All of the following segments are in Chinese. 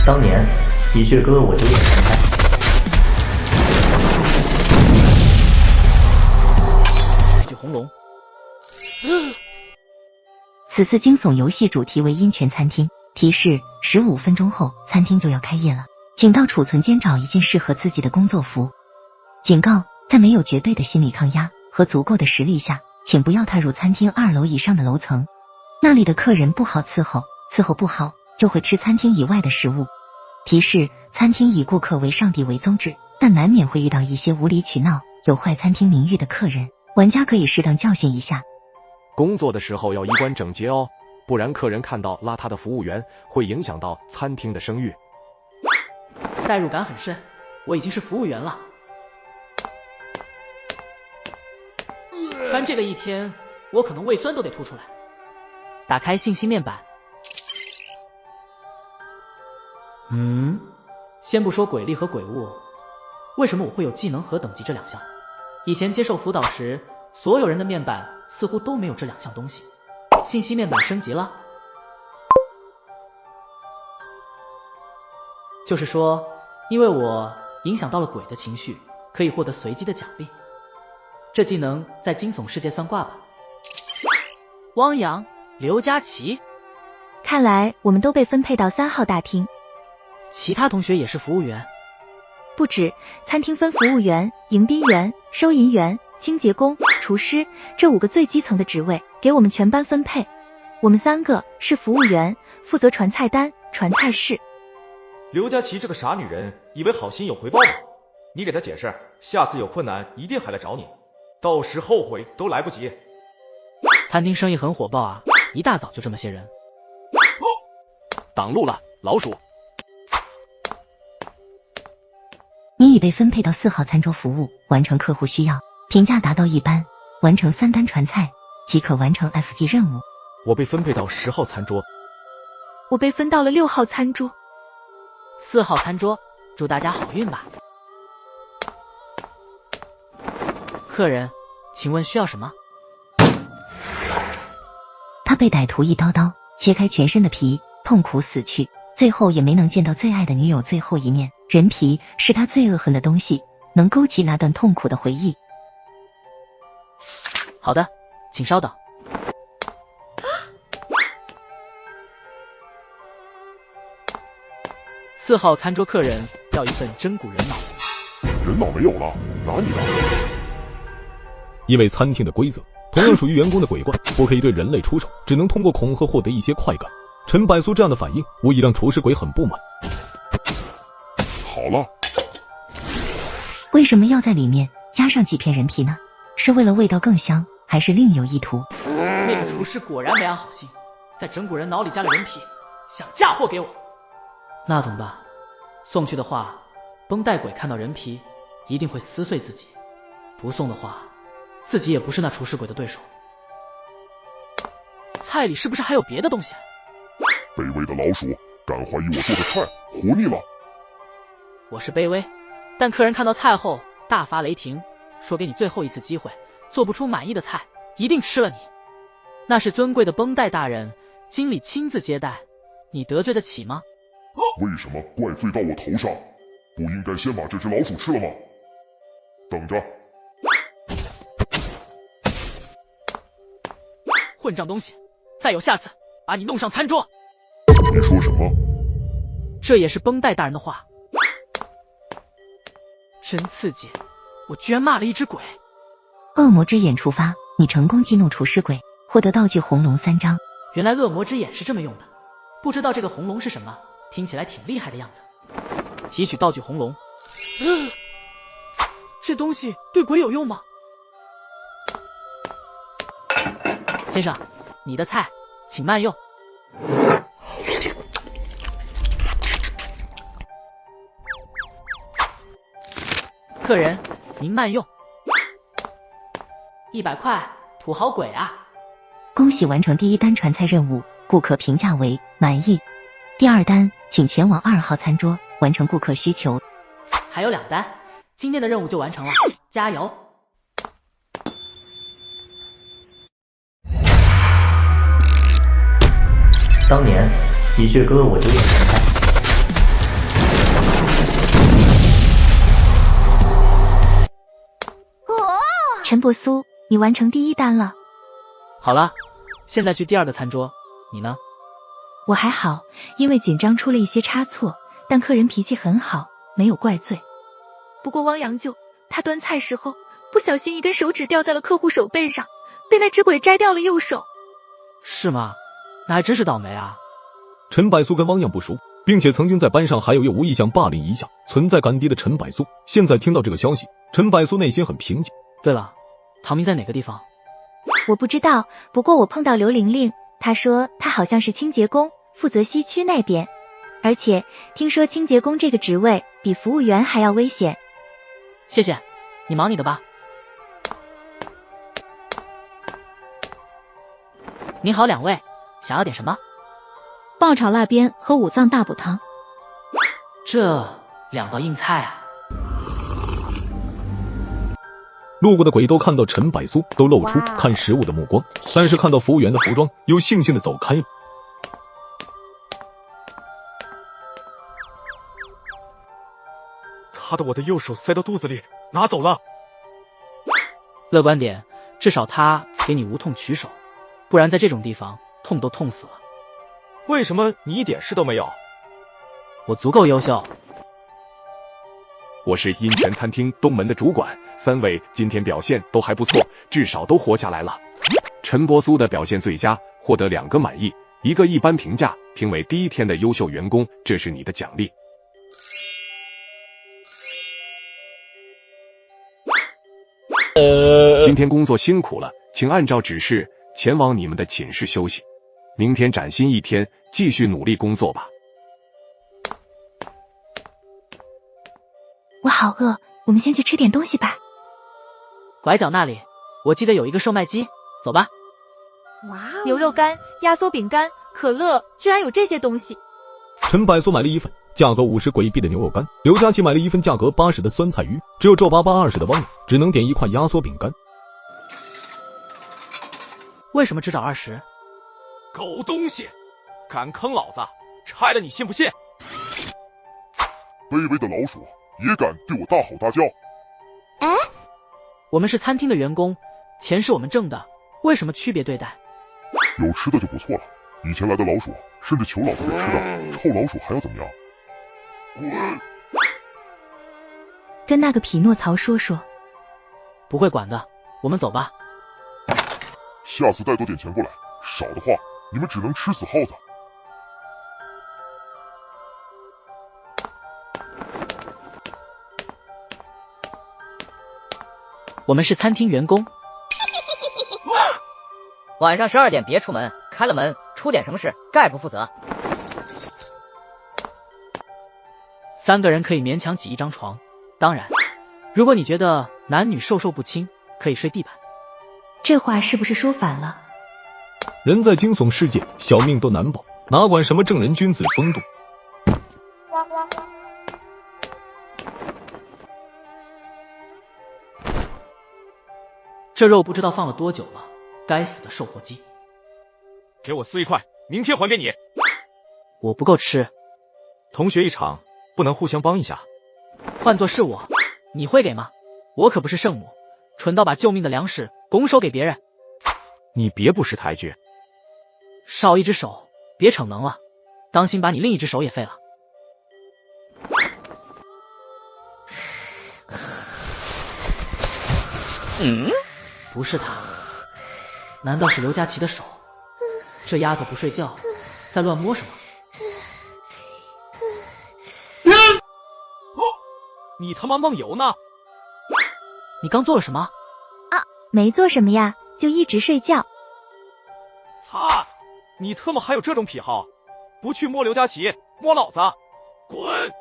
当年李薛割我9眼全开。举红龙。此次惊悚游戏主题为阴泉餐厅，提示15分钟后餐厅就要开业了，请到储存间找一件适合自己的工作服。警告，在没有绝对的心理抗压和足够的实力下，请不要踏入餐厅2楼以上的楼层，那里的客人不好伺候，伺候不好就会吃餐厅以外的食物。提示，餐厅以顾客为上帝为宗旨，但难免会遇到一些无理取闹、有坏餐厅名誉的客人，玩家可以适当教训一下。工作的时候要衣冠整洁哦，不然客人看到邋遢的服务员，会影响到餐厅的声誉。代入感很深，我已经是服务员了。穿这个一天，我可能胃酸都得吐出来。打开信息面板。先不说鬼力和鬼物，为什么我会有技能和等级这2项？以前接受辅导时，所有人的面板似乎都没有这2项东西。信息面板升级了，就是说，因为我影响到了鬼的情绪，可以获得随机的奖励。这技能在惊悚世界算挂吧。汪洋、刘佳琪，看来我们都被分配到3号大厅。其他同学也是服务员？不止，餐厅分服务员、迎宾员、收银员、清洁工、厨师这5个最基层的职位给我们全班分配。我们3个是服务员，负责传菜单、传菜式。刘佳琪这个傻女人，以为好心有回报吗？你给她解释，下次有困难一定还来找你，到时后悔都来不及。餐厅生意很火爆啊，一大早就这么些人。挡路了，老鼠。你已被分配到4号餐桌服务，完成客户需要，评价达到一般，完成3单传菜即可完成 F 级任务。我被分配到10号餐桌。我被分到了6号餐桌。4号餐桌，祝大家好运吧。客人，请问需要什么？他被歹徒一刀切开全身的皮，痛苦死去，最后也没能见到最爱的女友最后一面。人皮是他最恶恨的东西，能勾起那段痛苦的回忆。好的，请稍等。4号餐桌客人要一份真骨人脑。人脑没有了，拿你的。因为餐厅的规则同样属于员工的鬼怪，不可以对人类出手，只能通过恐吓获得一些快感。陈百苏这样的反应无疑让厨师鬼很不满。好了，为什么要在里面加上几片人皮呢？是为了味道更香，还是另有意图？那个厨师果然没安好心，在整骨人脑里加了人皮，想嫁祸给我。那怎么办？送去的话，绷带鬼看到人皮一定会撕碎自己，不送的话，自己也不是那厨师鬼的对手。菜里是不是还有别的东西？卑微的老鼠，敢怀疑我做的菜，活腻了。我是卑微，但客人看到菜后大发雷霆，说给你最后一次机会，做不出满意的菜，一定吃了你。那是尊贵的绷带大人，经理亲自接待，你得罪得起吗？为什么怪罪到我头上？不应该先把这只老鼠吃了吗？等着。混账东西，再有下次，把你弄上餐桌。你说什么？这也是绷带大人的话。真刺激，我居然骂了一只鬼。恶魔之眼触发，你成功激怒厨师鬼，获得道具红龙3张。原来恶魔之眼是这么用的，不知道这个红龙是什么，听起来挺厉害的样子。提取道具红龙。这东西对鬼有用吗？先生，你的菜请慢用。客人，您慢用。100块，土豪鬼啊！恭喜完成第1单传菜任务，顾客评价为满意。第2单，请前往2号餐桌，完成顾客需求。还有2单，今天的任务就完成了，加油！当年李薛割我9眼全开。陈伯苏，你完成第1单了。好了，现在去第2个餐桌，你呢？我还好，因为紧张出了一些差错，但客人脾气很好，没有怪罪。不过汪洋他端菜时候不小心一根手指掉在了客户手背上，被那只鬼摘掉了右手。是吗？那还真是倒霉啊。陈柏苏跟汪洋不熟，并且曾经在班上还有意无意向霸凌一下存在感低的陈柏苏，现在听到这个消息，陈柏苏内心很平静。对了，唐明在哪个地方？我不知道，不过我碰到刘玲玲，她说她好像是清洁工，负责西区那边，而且听说清洁工这个职位比服务员还要危险。谢谢，你忙你的吧。您好2位，想要点什么？爆炒腊鞭和五脏大补汤。这2道硬菜啊。路过的鬼都看到陈柏苏都露出看食物的目光，但是看到服务员的服装又悻悻地走开了。他的我的右手塞到肚子里，拿走了。乐观点，至少他给你无痛取手，不然在这种地方痛都痛死了。为什么你一点事都没有？我足够优秀。我是阴泉餐厅东门的主管，3位今天表现都还不错，至少都活下来了。陈伯苏的表现最佳，获得2个满意，1个一般评价，评为第1天的优秀员工，这是你的奖励。今天工作辛苦了，请按照指示前往你们的寝室休息。明天崭新一天，继续努力工作吧。我好饿，我们先去吃点东西吧。拐角那里，我记得有一个售卖机，走吧。哇，牛肉干、压缩饼干、可乐，居然有这些东西。陈柏苏买了1份价格50鬼币的牛肉干，刘佳琪买了1份价格80的酸菜鱼，只有皱巴巴20的汪洋只能点1块压缩饼干。为什么只找20？狗东西，敢坑老子，拆了你信不信？卑微的老鼠也敢对我大吼大叫？我们是餐厅的员工，钱是我们挣的，为什么区别对待？有吃的就不错了，以前来的老鼠甚至求老子给吃的，臭老鼠还要怎么样？滚！跟那个匹诺曹说说。不会管的，我们走吧。下次带多点钱过来，少的话你们只能吃死耗子。我们是餐厅员工。晚上12点别出门，开了门出点什么事概不负责。3个人可以勉强挤1张床，当然如果你觉得男女授受不亲，可以睡地板。这话是不是说反了？人在惊悚世界，小命都难保，哪管什么正人君子风度。这肉不知道放了多久了，该死的售货机！给我撕1块，明天还给你。我不够吃。同学一场，不能互相帮一下？换作是我，你会给吗？我可不是圣母，蠢到把救命的粮食拱手给别人。你别不识抬举。少1只手，别逞能了，当心把你另1只手也废了。不是他，难道是刘佳琪的手？这丫头不睡觉，在乱摸什么？你他妈梦游呢？你刚做了什么？没做什么呀，就一直睡觉。擦！你特么还有这种癖好？不去摸刘佳琪，摸老子！滚！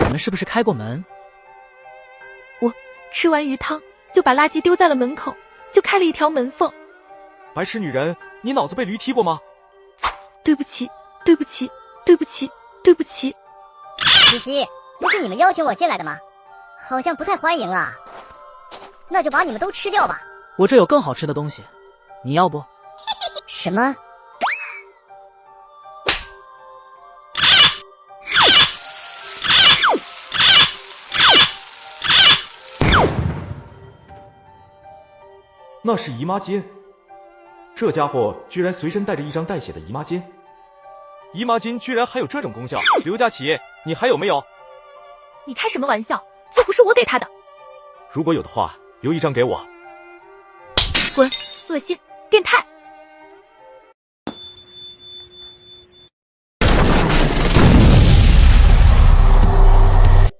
你们是不是开过门？我吃完鱼汤就把垃圾丢在了门口，就开了一条门缝。白痴女人，你脑子被驴踢过吗？对不起，对不起，对不起，对不起。西西，不是你们邀请我进来的吗？好像不太欢迎啊。那就把你们都吃掉吧。我这有更好吃的东西，你要不？什么？那是姨妈巾。这家伙居然随身带着一张带血的姨妈巾，姨妈巾居然还有这种功效。刘佳琪，你还有没有？你开什么玩笑？又不是我给他的。如果有的话，留一张给我。滚！恶心！变态！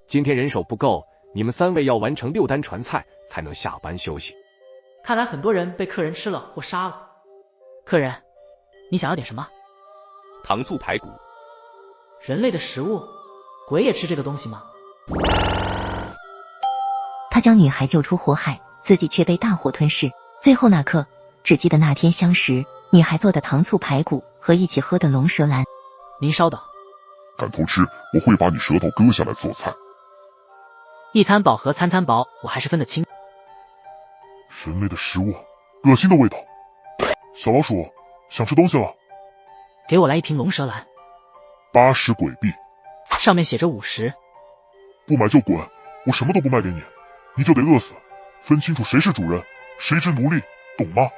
今天人手不够，你们3位要完成6单传菜才能下班休息。看来很多人被客人吃了或杀了。客人，你想要点什么？糖醋排骨。人类的食物，鬼也吃这个东西吗？他将女孩救出火海，自己却被大火吞噬。最后那刻，只记得那天相识，女孩做的糖醋排骨和一起喝的龙舌兰。您稍等，敢偷吃，我会把你舌头割下来做菜。一餐饱和3餐饱，我还是分得清。人类的食物，恶心的味道。小老鼠，想吃东西了？给我来一瓶龙舌兰，80鬼币，上面写着50。不买就滚，我什么都不卖给你，你就得饿死。分清楚谁是主人，谁是奴隶，懂吗？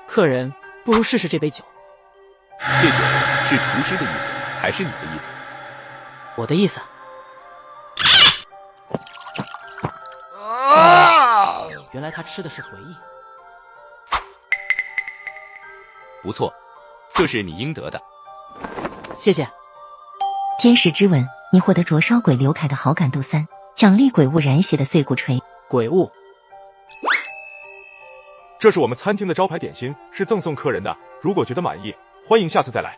客人，不如试试这杯酒。这酒是厨师的意思，还是你的意思？我的意思。原来他吃的是回忆。不错，这是你应得的。谢谢。天使之吻，你获得灼烧鬼刘凯的好感度3，奖励鬼物染血的碎骨锤。鬼物，这是我们餐厅的招牌点心，是赠送客人的，如果觉得满意，欢迎下次再来。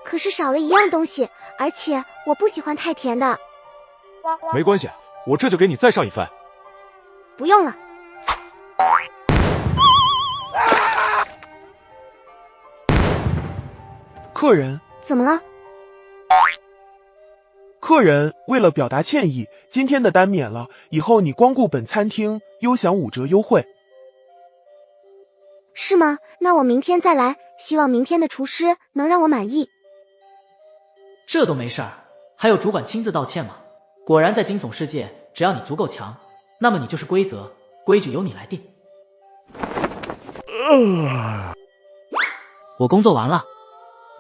可是少了一样东西，而且我不喜欢太甜的。没关系，我这就给你再上一份。不用了。客人，怎么了？客人为了表达歉意，今天的单免了，以后你光顾本餐厅优享5折优惠。是吗？那我明天再来，希望明天的厨师能让我满意。这都没事儿，还有主管亲自道歉吗？果然在惊悚世界，只要你足够强，那么你就是规则，规矩由你来定。我工作完了。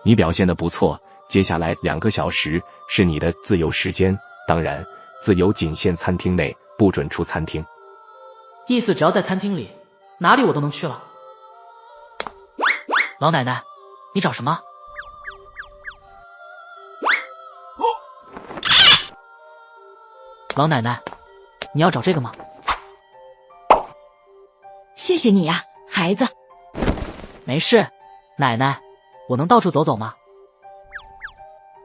你表现得不错，接下来2个小时是你的自由时间，当然，自由仅限餐厅内，不准出餐厅。意思只要在餐厅里，哪里我都能去了。老奶奶，你找什么？老奶奶，你要找这个吗？谢谢你呀，孩子。没事，奶奶，我能到处走走吗？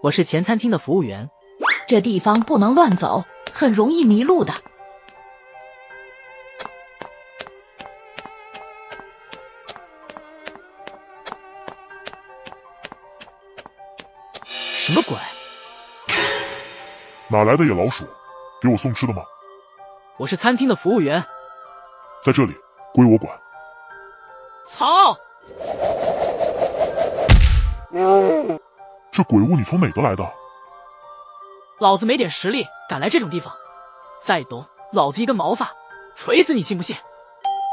我是前餐厅的服务员。这地方不能乱走，很容易迷路的。什么鬼？哪来的野老鼠？给我送吃的吗？我是餐厅的服务员。在这里，归我管。操！这鬼物你从哪得来的？老子没点实力，敢来这种地方？再动，老子一根毛发，锤死你信不信？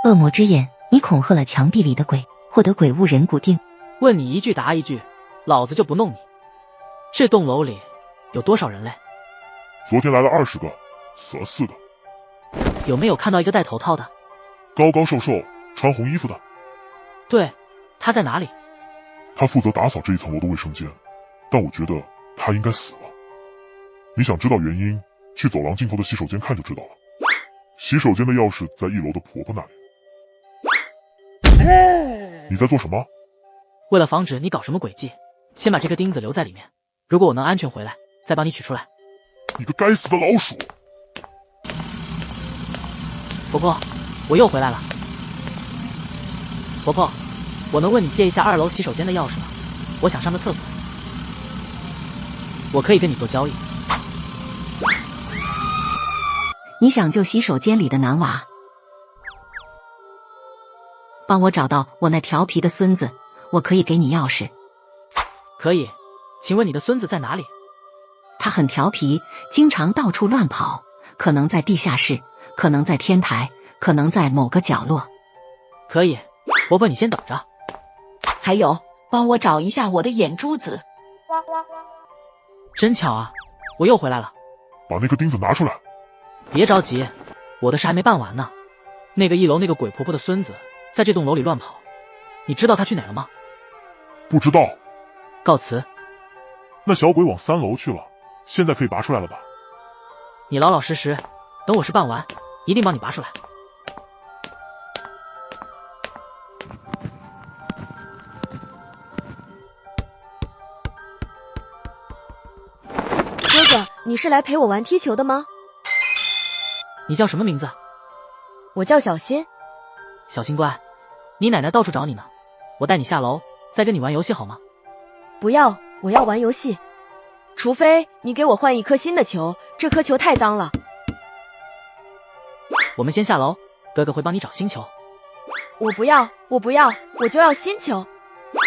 恶魔之眼，你恐吓了墙壁里的鬼，获得鬼物人骨钉。问你一句答一句，老子就不弄你。这栋楼里有多少人类？昨天来了20个，死了4个。有没有看到一个戴头套的？高高瘦瘦，穿红衣服的。对，他在哪里？他负责打扫这一层楼的卫生间，但我觉得他应该死了。你想知道原因，去走廊尽头的洗手间看就知道了。洗手间的钥匙在1楼的婆婆那里。你在做什么？为了防止你搞什么诡计，先把这颗钉子留在里面，如果我能安全回来，再帮你取出来。你个该死的老鼠！婆婆，我又回来了。婆婆，我能问你借一下2楼洗手间的钥匙吗？我想上个厕所。我可以跟你做交易。你想救洗手间里的男娃？帮我找到我那调皮的孙子，我可以给你钥匙。可以，请问你的孙子在哪里？他很调皮，经常到处乱跑，可能在地下室，可能在天台，可能在某个角落。可以，婆婆你先等着。还有，帮我找一下我的眼珠子。真巧啊，我又回来了。把那个钉子拿出来。别着急，我的事还没办完呢。那个1楼那个鬼婆婆的孙子在这栋楼里乱跑，你知道他去哪了吗？不知道。告辞。那小鬼往3楼去了，现在可以拔出来了吧？你老老实实，等我事办完，一定帮你拔出来。哥哥，你是来陪我玩踢球的吗？你叫什么名字？我叫小新。小新乖，你奶奶到处找你呢，我带你下楼，再跟你玩游戏好吗？不要，我要玩游戏。除非你给我换一颗新的球，这颗球太脏了。我们先下楼，哥哥会帮你找新球。我不要，我就要新球。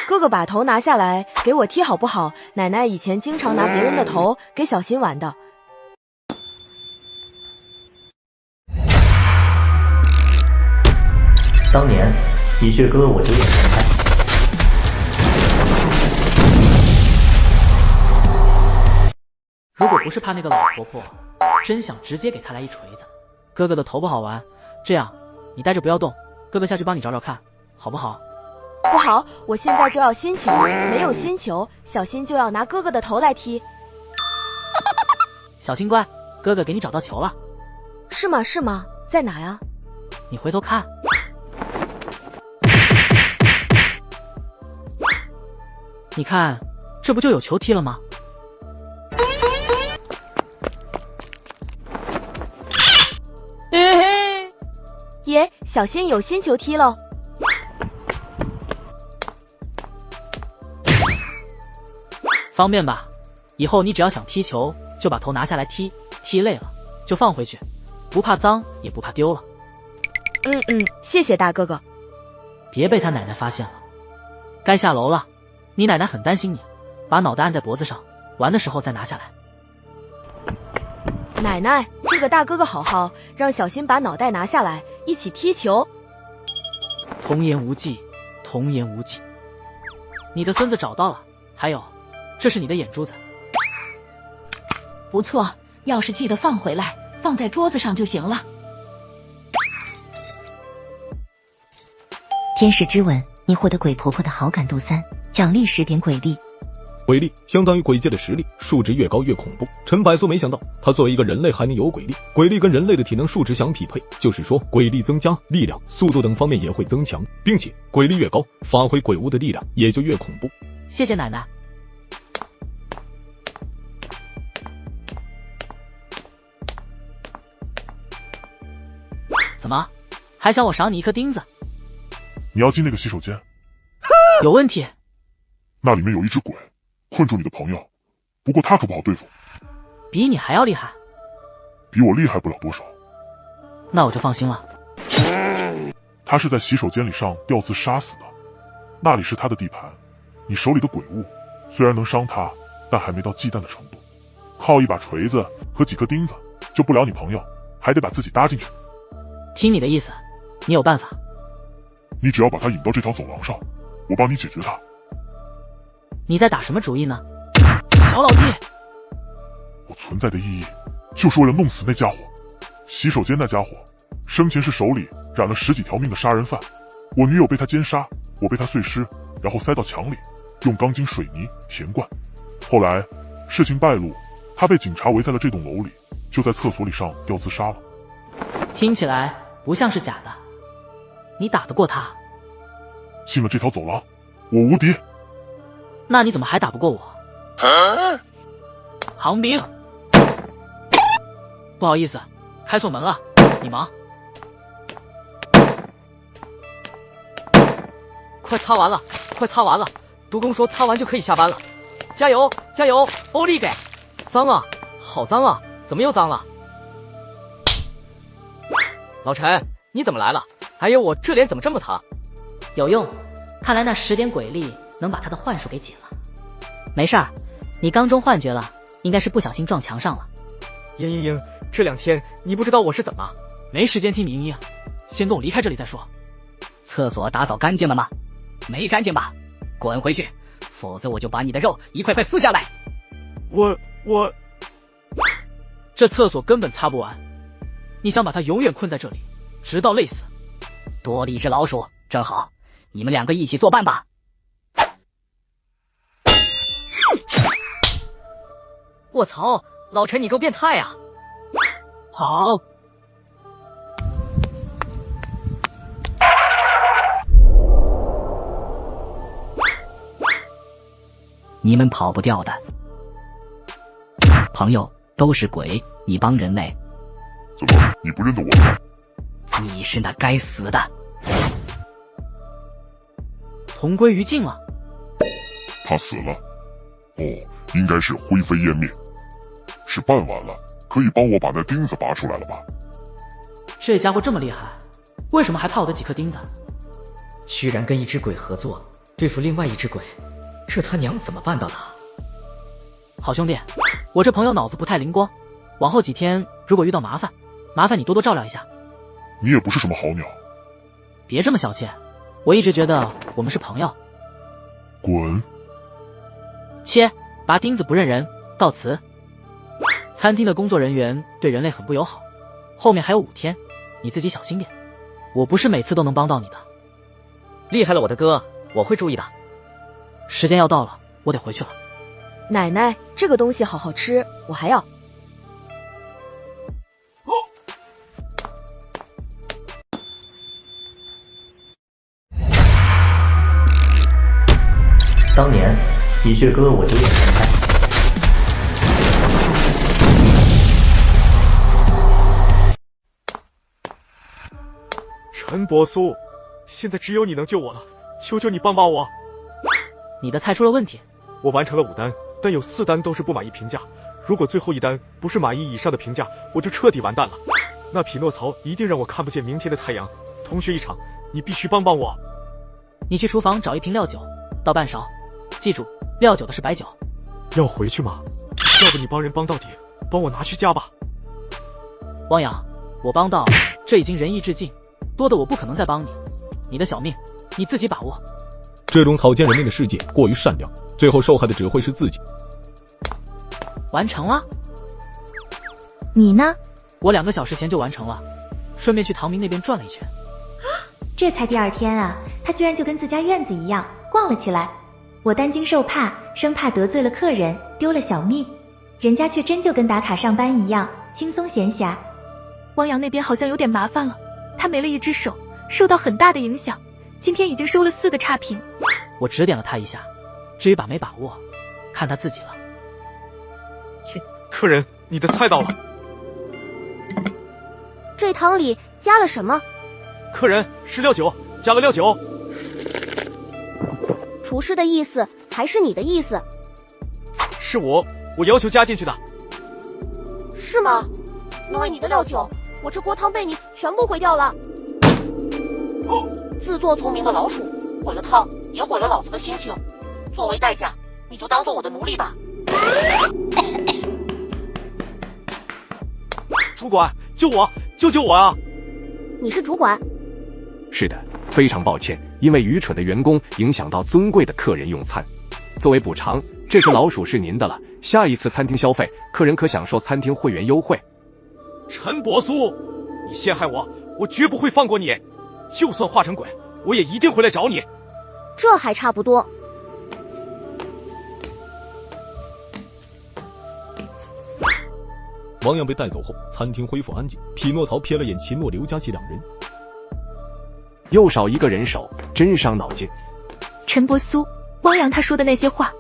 哥哥把头拿下来给我踢好不好？奶奶以前经常拿别人的头给小新玩的。当年喜鹊哥我就眼前开。如果不是怕那个老婆婆，真想直接给她来一锤子。哥哥的头不好玩，这样你待着不要动，哥哥下去帮你找找看，好不好？不好，我现在就要新球，没有新球，小新就要拿哥哥的头来踢。小新乖，哥哥给你找到球了。是吗？在哪呀？你回头看。你看，这不就有球踢了吗？耶，小新有新球踢喽！方便吧？以后你只要想踢球，就把头拿下来踢，踢累了就放回去，不怕脏也不怕丢了。谢谢大哥哥。别被他奶奶发现了。该下楼了，你奶奶很担心你，把脑袋按在脖子上，玩的时候再拿下来。奶奶，这个大哥哥好，让小新把脑袋拿下来，一起踢球。童言无忌，童言无忌。你的孙子找到了，还有，这是你的眼珠子。不错，钥匙记得放回来，放在桌子上就行了。天使之吻，你获得鬼婆婆的好感度3，奖励10点鬼力。鬼力相当于鬼界的实力，数值越高越恐怖。陈百素没想到，他作为一个人类还能有鬼力，鬼力跟人类的体能数值相匹配，就是说鬼力增加，力量、速度等方面也会增强，并且鬼力越高，发挥鬼物的力量也就越恐怖。谢谢奶奶。怎么，还想我赏你一颗钉子？你要进那个洗手间？有问题。那里面有一只鬼，困住你的朋友，不过他可不好对付。比你还要厉害？比我厉害不了多少。那我就放心了。他是在洗手间里上吊自杀死的，那里是他的地盘。你手里的鬼物虽然能伤他，但还没到忌惮的程度。靠一把锤子和几颗钉子救不了你朋友，还得把自己搭进去。听你的意思，你有办法？你只要把他引到这条走廊上，我帮你解决他。你在打什么主意呢，小老弟？我存在的意义就是为了弄死那家伙。洗手间那家伙生前是手里染了10几条命的杀人犯，我女友被他奸杀，我被他碎尸，然后塞到墙里，用钢筋水泥填灌。后来事情败露，他被警察围在了这栋楼里，就在厕所里上吊自杀了。听起来不像是假的，你打得过他？进了这条走廊，我无敌。那你怎么还打不过我？杭兵，不好意思，开错门了，你忙。快擦完了，快擦完了，督工说擦完就可以下班了。加油，加油，欧力给！脏啊，好脏啊，怎么又脏了？老陈，你怎么来了？还有我这脸怎么这么疼？有用，看来那10点鬼力能把他的幻术给解了。没事儿，你刚中幻觉了，应该是不小心撞墙上了。莹，这2天你不知道我是怎么，没时间听你嘤嘤，先跟我离开这里再说。厕所打扫干净了吗？没干净吧？滚回去，否则我就把你的肉一块块撕下来。我这厕所根本擦不完，你想把它永远困在这里，直到累死。多了一只老鼠，正好，你们两个一起作伴吧。我操，老陈你够变态啊！好。你们跑不掉的，朋友都是鬼，你帮人类，怎么你不认得我吗？你是那该死的，同归于尽了。他死了，哦，应该是灰飞烟灭，是办完了，可以帮我把那钉子拔出来了吧？这家伙这么厉害，为什么还怕我的几颗钉子？居然跟一只鬼合作对付另外一只鬼，这他娘怎么办到的？好兄弟，我这朋友脑子不太灵光，往后几天如果遇到麻烦你多多照料一下。你也不是什么好鸟。别这么小气，我一直觉得我们是朋友。滚！切，拔钉子不认人，告辞。餐厅的工作人员对人类很不友好，后面还有5天，你自己小心点。我不是每次都能帮到你的。厉害了我的哥，我会注意的。时间要到了，我得回去了。奶奶，这个东西好好吃，我还要。当年你是割我9眼神菜。陈伯苏，现在只有你能救我了，求求你帮帮我。你的菜出了问题。我完成了5单，但有4单都是不满意评价，如果最后1单不是满意以上的评价，我就彻底完蛋了。那匹诺曹一定让我看不见明天的太阳。同学一场，你必须帮帮我。你去厨房找1瓶料酒，倒半勺，记住，料酒的是白酒。要回去吗？要不你帮人帮到底，帮我拿去家吧。汪洋，我帮到这已经仁义至尽，多的我不可能再帮你。你的小命你自己把握。这种草菅人命的世界过于善良，最后受害的只会是自己。完成了。你呢？我2个小时前就完成了，顺便去唐明那边转了一圈。这才第2天啊，他居然就跟自家院子一样逛了起来。我担惊受怕，生怕得罪了客人，丢了小命，人家却真就跟打卡上班一样轻松闲暇。汪洋那边好像有点麻烦了，他没了一只手，受到很大的影响，今天已经收了4个差评。我指点了他一下，至于把没把握，看他自己了。客人，你的菜到了。这汤里加了什么？客人，是料酒，加了料酒。厨师的意思还是你的意思？是我要求加进去的。是吗？因为你的料酒，我这锅汤被你全部毁掉了。自作聪明的老鼠，毁了汤，也毁了老子的心情。作为代价，你就当做我的奴隶吧。主管，救我，救我啊！你是主管？是的，非常抱歉，因为愚蠢的员工影响到尊贵的客人用餐。作为补偿，这只老鼠是您的了。下一次餐厅消费，客人可享受餐厅会员优惠。陈伯苏，你陷害我，我绝不会放过你。就算化成鬼，我也一定会来找你。这还差不多。王阳被带走后，餐厅恢复安静。匹诺曹瞥了眼秦诺、刘佳琪2人，又少一个人手，真伤脑筋。陈伯苏，汪洋他说的那些话，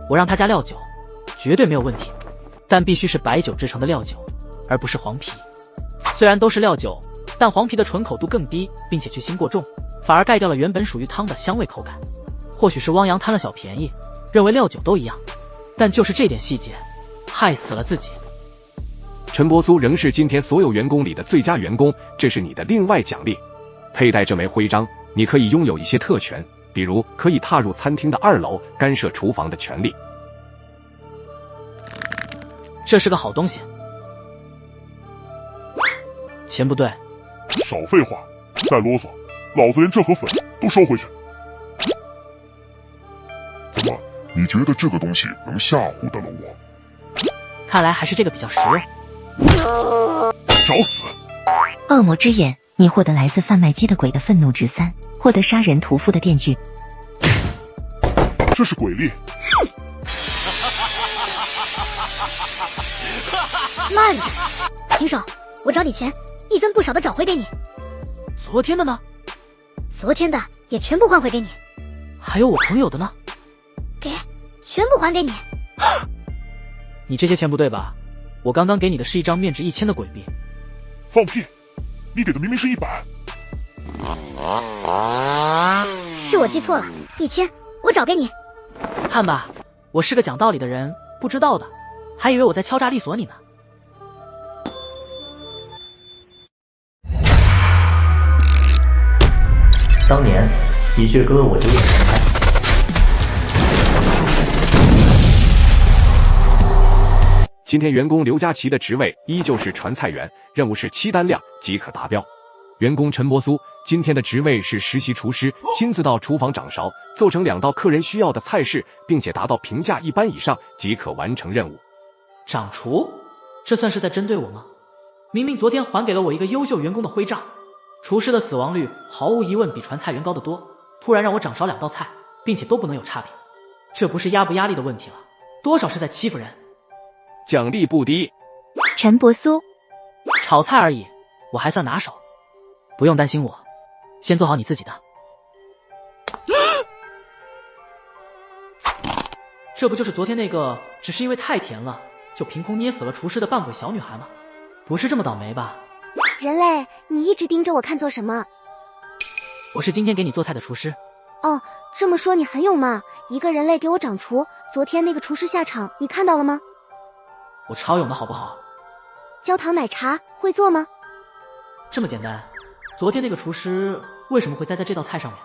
我让他加料酒，绝对没有问题，但必须是白酒制成的料酒，而不是黄皮。虽然都是料酒，但黄皮的醇口度更低，并且去腥过重，反而盖掉了原本属于汤的香味口感。或许是汪洋贪了小便宜，认为料酒都一样，但就是这点细节，害死了自己。陈伯苏仍是今天所有员工里的最佳员工，这是你的另外奖励。佩戴这枚徽章，你可以拥有一些特权，比如可以踏入餐厅的2楼，干涉厨房的权利。这是个好东西。钱不对，少废话，再啰嗦，老子连这盒粉都收回去。怎么，你觉得这个东西能吓唬得了我？看来还是这个比较实用。找死！恶魔之眼，你获得来自贩卖机的鬼的愤怒值3，获得杀人屠夫的电锯。这是鬼力。慢着，停手！我找你钱，一分不少的找回给你。昨天的呢？昨天的也全部换回给你。还有我朋友的呢？给，全部还给你。你这些钱不对吧？我刚刚给你的是一张面值1000的鬼币。放屁！你给的明明是100。是我记错了，1000，我找给你。看吧，我是个讲道理的人，不知道的，还以为我在敲诈利索你呢。当年的确割了我这眼神看。今天员工刘佳琪的职位依旧是传菜员，任务是7单量即可达标。员工陈柏苏今天的职位是实习厨师，亲自到厨房掌勺，做成2道客人需要的菜式，并且达到评价1般以上即可完成任务。掌厨，这算是在针对我吗？明明昨天还给了我一个优秀员工的徽章。厨师的死亡率毫无疑问比传菜员高得多，突然让我掌勺2道菜，并且都不能有差评，这不是压不压力的问题了，多少是在欺负人。奖励不低。陈柏苏，炒菜而已，我还算拿手，不用担心我，先做好你自己的。这不就是昨天那个只是因为太甜了就凭空捏死了厨师的扮鬼小女孩吗？不是这么倒霉吧？人类，你一直盯着我看做什么？我是今天给你做菜的厨师。哦，这么说你很勇嘛，一个人类给我掌厨，昨天那个厨师下场你看到了吗？我超勇的好不好？焦糖奶茶会做吗？这么简单，昨天那个厨师为什么会栽在这道菜上面？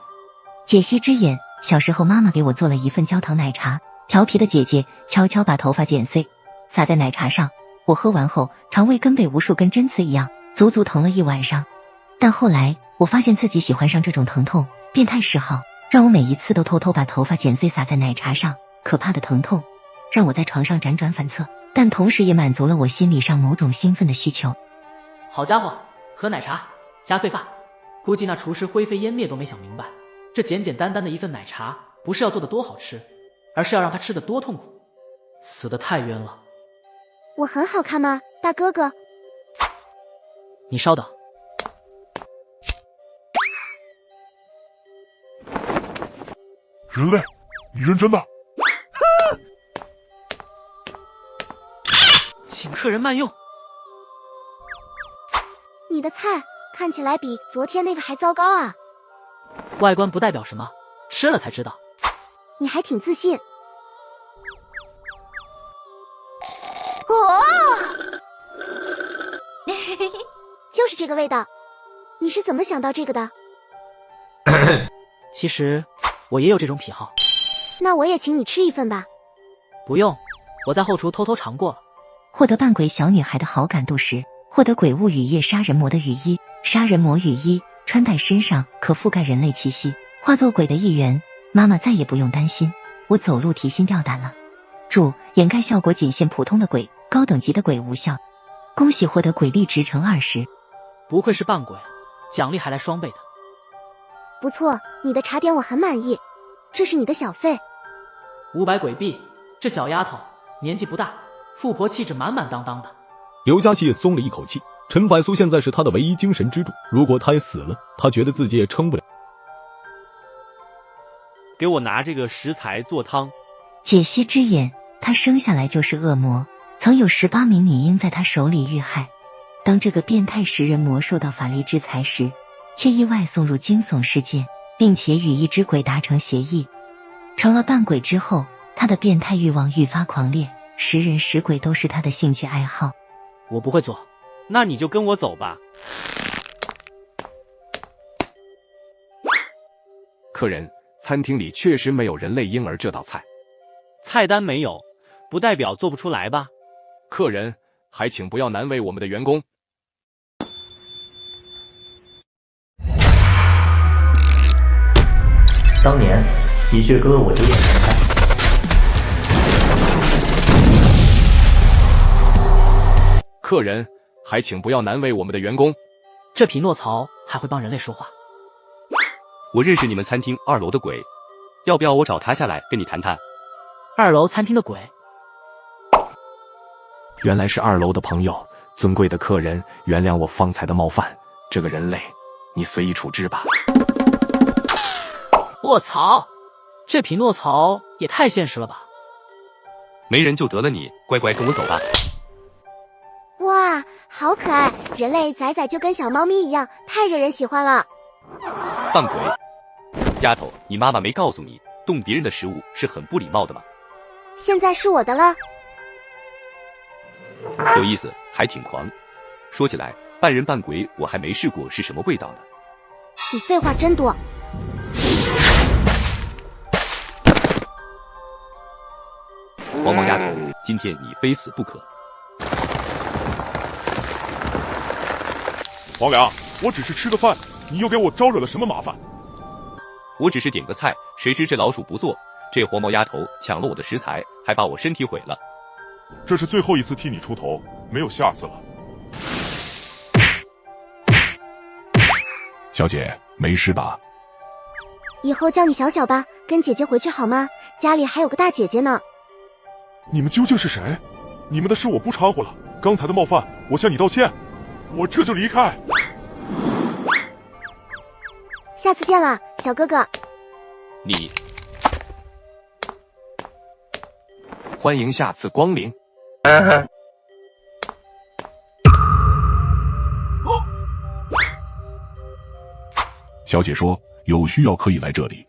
解析之眼，小时候妈妈给我做了一份焦糖奶茶，调皮的姐姐悄悄把头发剪碎，撒在奶茶上，我喝完后肠胃跟被无数根针刺一样，足足疼了1晚上。但后来我发现自己喜欢上这种疼痛，变态嗜好让我每一次都偷偷把头发剪碎撒在奶茶上，可怕的疼痛让我在床上辗转反侧，但同时也满足了我心理上某种兴奋的需求。好家伙，喝奶茶加碎发，估计那厨师灰飞烟灭都没想明白，这简简单单的一份奶茶不是要做的多好吃，而是要让他吃的多痛苦，死得太冤了。我很好看吗，大哥哥？你稍等。人类，你认真的？请客人慢用。你的菜看起来比昨天那个还糟糕啊！外观不代表什么，吃了才知道。你还挺自信。就是这个味道，你是怎么想到这个的？其实我也有这种癖好。那我也请你吃一份吧。不用，我在后厨偷偷尝过了。获得扮鬼小女孩的好感度时，获得鬼物雨夜杀人魔的雨衣，杀人魔雨衣穿戴身上可覆盖人类气息，化作鬼的一员，妈妈再也不用担心我走路提心吊胆了。注：掩盖效果仅限普通的鬼，高等级的鬼无效。恭喜获得鬼力值乘20。不愧是扮鬼，奖励还来双倍的。不错，你的茶点我很满意，这是你的小费。500鬼币，这小丫头年纪不大，富婆气质满满当当的。刘佳琪也松了一口气，陈柏苏现在是他的唯一精神支柱，如果他也死了，他觉得自己也撑不了。给我拿这个食材做汤。解析之眼，他生下来就是恶魔，曾有18名女婴在他手里遇害。当这个变态食人魔受到法律制裁时，却意外送入惊悚世界，并且与一只鬼达成协议。成了扮鬼之后，他的变态欲望愈发狂烈，食人食鬼都是他的兴趣爱好。我不会做，那你就跟我走吧。客人，餐厅里确实没有人类婴儿这道菜。菜单没有，不代表做不出来吧？客人，还请不要难为我们的员工。当年的确割了我这眼神开。客人，还请不要难为我们的员工。这匹诺曹还会帮人类说话。我认识你们餐厅2楼的鬼，要不要我找他下来跟你谈谈？2楼餐厅的鬼？原来是2楼的朋友，尊贵的客人，原谅我方才的冒犯。这个人类，你随意处置吧。卧槽，这匹诺曹也太现实了吧！没人就得了你，乖乖跟我走吧。哇，好可爱，人类仔仔就跟小猫咪一样，太惹人喜欢了。扮鬼，丫头，你妈妈没告诉你，动别人的食物是很不礼貌的吗？现在是我的了。有意思，还挺狂。说起来，扮人扮鬼我还没试过是什么味道呢。你废话真多。黄毛丫头，今天你非死不可。黄良，我只是吃个饭，你又给我招惹了什么麻烦？我只是点个菜，谁知这老鼠不做，这黄毛丫头抢了我的食材，还把我身体毁了。这是最后一次替你出头，没有下次了。小姐，没事吧？以后叫你小小吧，跟姐姐回去好吗？家里还有个大姐姐呢。你们究竟是谁？你们的事我不掺和了，刚才的冒犯，我向你道歉。我这就离开。下次见了，小哥哥。你欢迎下次光临。小姐说有需要可以来这里。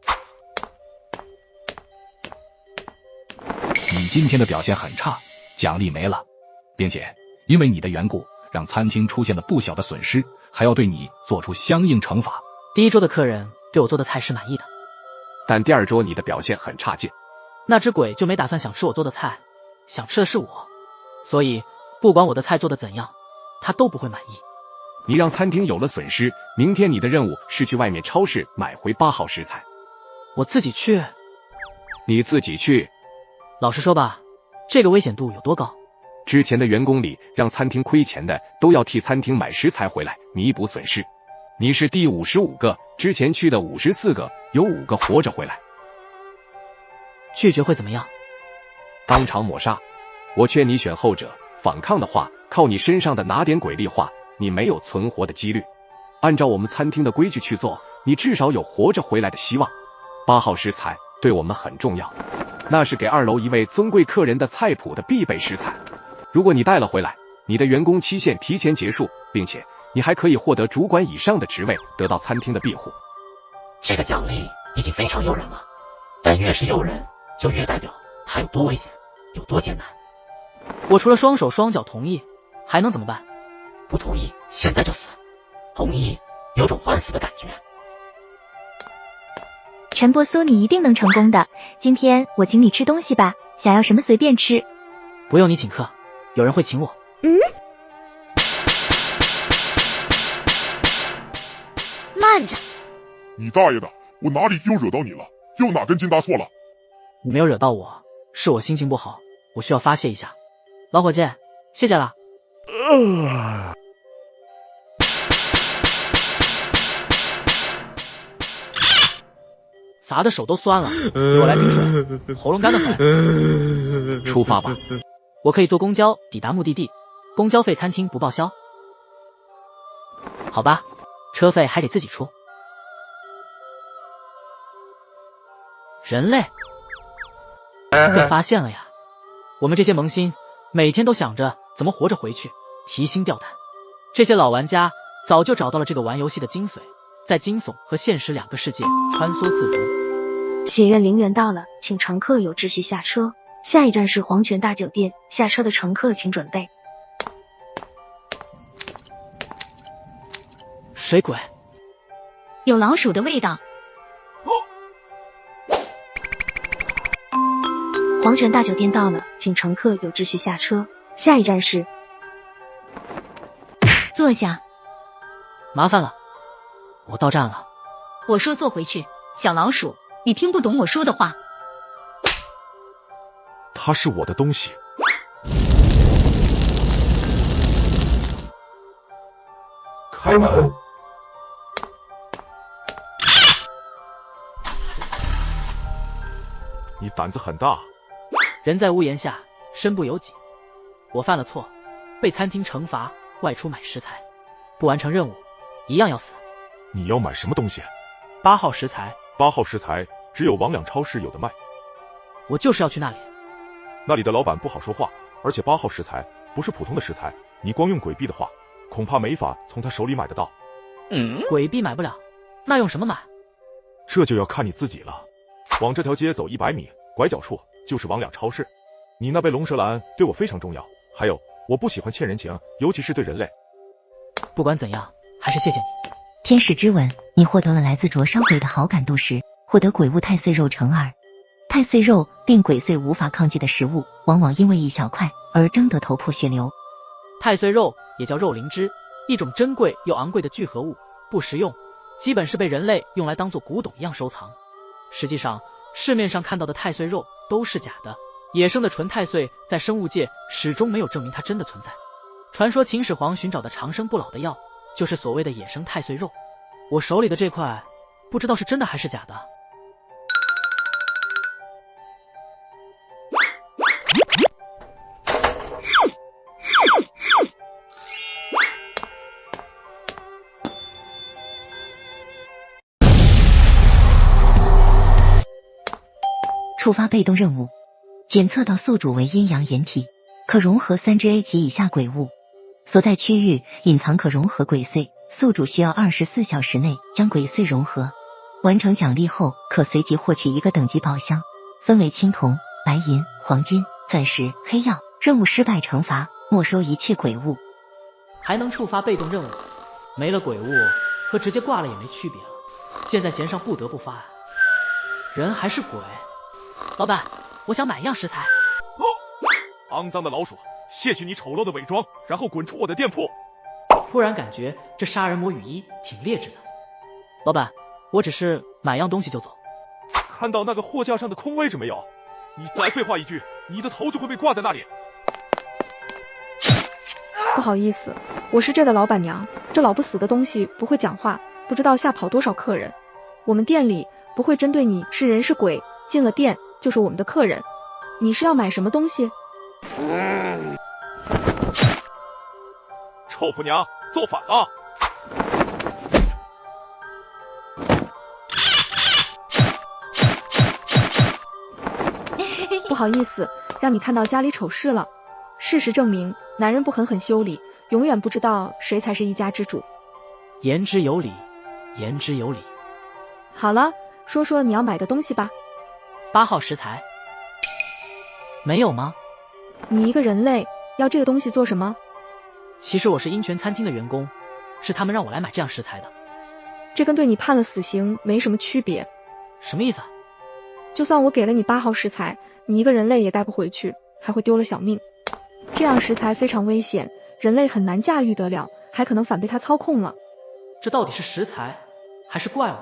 你今天的表现很差，奖励没了，并且因为你的缘故，让餐厅出现了不小的损失，还要对你做出相应惩罚。第一桌的客人对我做的菜是满意的，但第2桌你的表现很差劲。那只鬼就没打算想吃我做的菜，想吃的是我，所以不管我的菜做的怎样，他都不会满意。你让餐厅有了损失，明天你的任务是去外面超市买回8号食材。我自己去？你自己去？老实说吧，这个危险度有多高？之前的员工里，让餐厅亏钱的都要替餐厅买食材回来弥补损失。你是第55个，之前去的54个，有5个活着回来。拒绝会怎么样？当场抹杀。我劝你选后者，反抗的话，靠你身上的哪点鬼力话，你没有存活的几率。按照我们餐厅的规矩去做，你至少有活着回来的希望。8号食材对我们很重要，那是给2楼一位尊贵客人的菜谱的必备食材。如果你带了回来，你的员工期限提前结束，并且你还可以获得主管以上的职位，得到餐厅的庇护。这个奖励已经非常诱人了，但越是诱人，就越代表它有多危险，有多艰难。我除了双手双脚同意，还能怎么办？不同意，现在就死；同意，有种换死的感觉。陈波苏，你一定能成功的。今天我请你吃东西吧，想要什么随便吃。不用你请客，有人会请我。慢着！你大爷的！我哪里又惹到你了？又哪根筋搭错了？你没有惹到我，是我心情不好，我需要发泄一下。老伙计，谢谢了。砸的手都酸了，给我来瓶水，喉咙干得很。出发吧。我可以坐公交抵达目的地，公交费餐厅不报销。好吧，车费还得自己出。人类被发现了呀！我们这些萌新每天都想着怎么活着回去，提心吊胆。这些老玩家早就找到了这个玩游戏的精髓，在惊悚和现实2个世界穿梭自如。喜悦陵园到了，请乘客有秩序下车。下一站是黄泉大酒店，下车的乘客请准备。水鬼，有老鼠的味道。黄泉大酒店到了，请乘客有秩序下车。下一站是。坐下。麻烦了，我到站了。我说坐回去，小老鼠。你听不懂我说的话。它是我的东西。开门！你胆子很大。人在屋檐下，身不由己。我犯了错，被餐厅惩罚，外出买食材，不完成任务，一样要死。你要买什么东西？8号食材。8号食材只有王两超市有的卖。我就是要去那里。那里的老板不好说话，而且8号食材不是普通的食材，你光用鬼币的话，恐怕没法从他手里买得到。鬼币买不了，那用什么买？这就要看你自己了。往这条街走100米，拐角处就是王两超市。你那杯龙舌兰对我非常重要，还有我不喜欢欠人情，尤其是对人类。不管怎样，还是谢谢你。天使之吻，你获得了来自灼烧鬼的好感度时，获得鬼物太岁肉乘2。太岁肉令鬼祟无法抗拒的食物，往往因为一小块而争得头破血流。太岁肉也叫肉灵芝，一种珍贵又昂贵的聚合物，不实用，基本是被人类用来当做古董一样收藏。实际上，市面上看到的太岁肉都是假的，野生的纯太岁在生物界始终没有证明它真的存在。传说秦始皇寻找的长生不老的药，就是所谓的野生太岁肉。我手里的这块，不知道是真的还是假的。触发被动任务，检测到宿主为阴阳炎体，可融合3只 A 级以下鬼物，所在区域隐藏可融合鬼祟，宿主需要24小时内将鬼祟融合。完成奖励后，可随即获取一个等级宝箱，分为青铜、白银、黄金、钻石、黑曜。任务失败惩罚没收一切鬼物。还能触发被动任务，没了鬼物和直接挂了也没区别了。箭在弦上不得不发啊！人还是鬼？老板，我想买一样食材。肮脏的老鼠，卸去你丑陋的伪装，然后滚出我的店铺！突然感觉这杀人魔雨衣挺劣质的。老板，我只是买样东西就走。看到那个货架上的空位置没有？你再废话一句，你的头就会被挂在那里。不好意思，我是这的老板娘，这老不死的东西不会讲话，不知道吓跑多少客人。我们店里不会针对你是人是鬼，进了店就是我们的客人。你是要买什么东西？臭婆娘，造反了！不好意思，让你看到家里丑事了。事实证明，男人不狠狠修理，永远不知道谁才是一家之主。言之有理，言之有理。好了，说说你要买的东西吧。8号食材。没有吗？你一个人类，要这个东西做什么？其实我是阴泉餐厅的员工，是他们让我来买这样食材的。这跟对你判了死刑没什么区别。什么意思？就算我给了你8号食材，你一个人类也带不回去，还会丢了小命。这样食材非常危险，人类很难驾驭得了，还可能反被它操控了。这到底是食材还是怪物？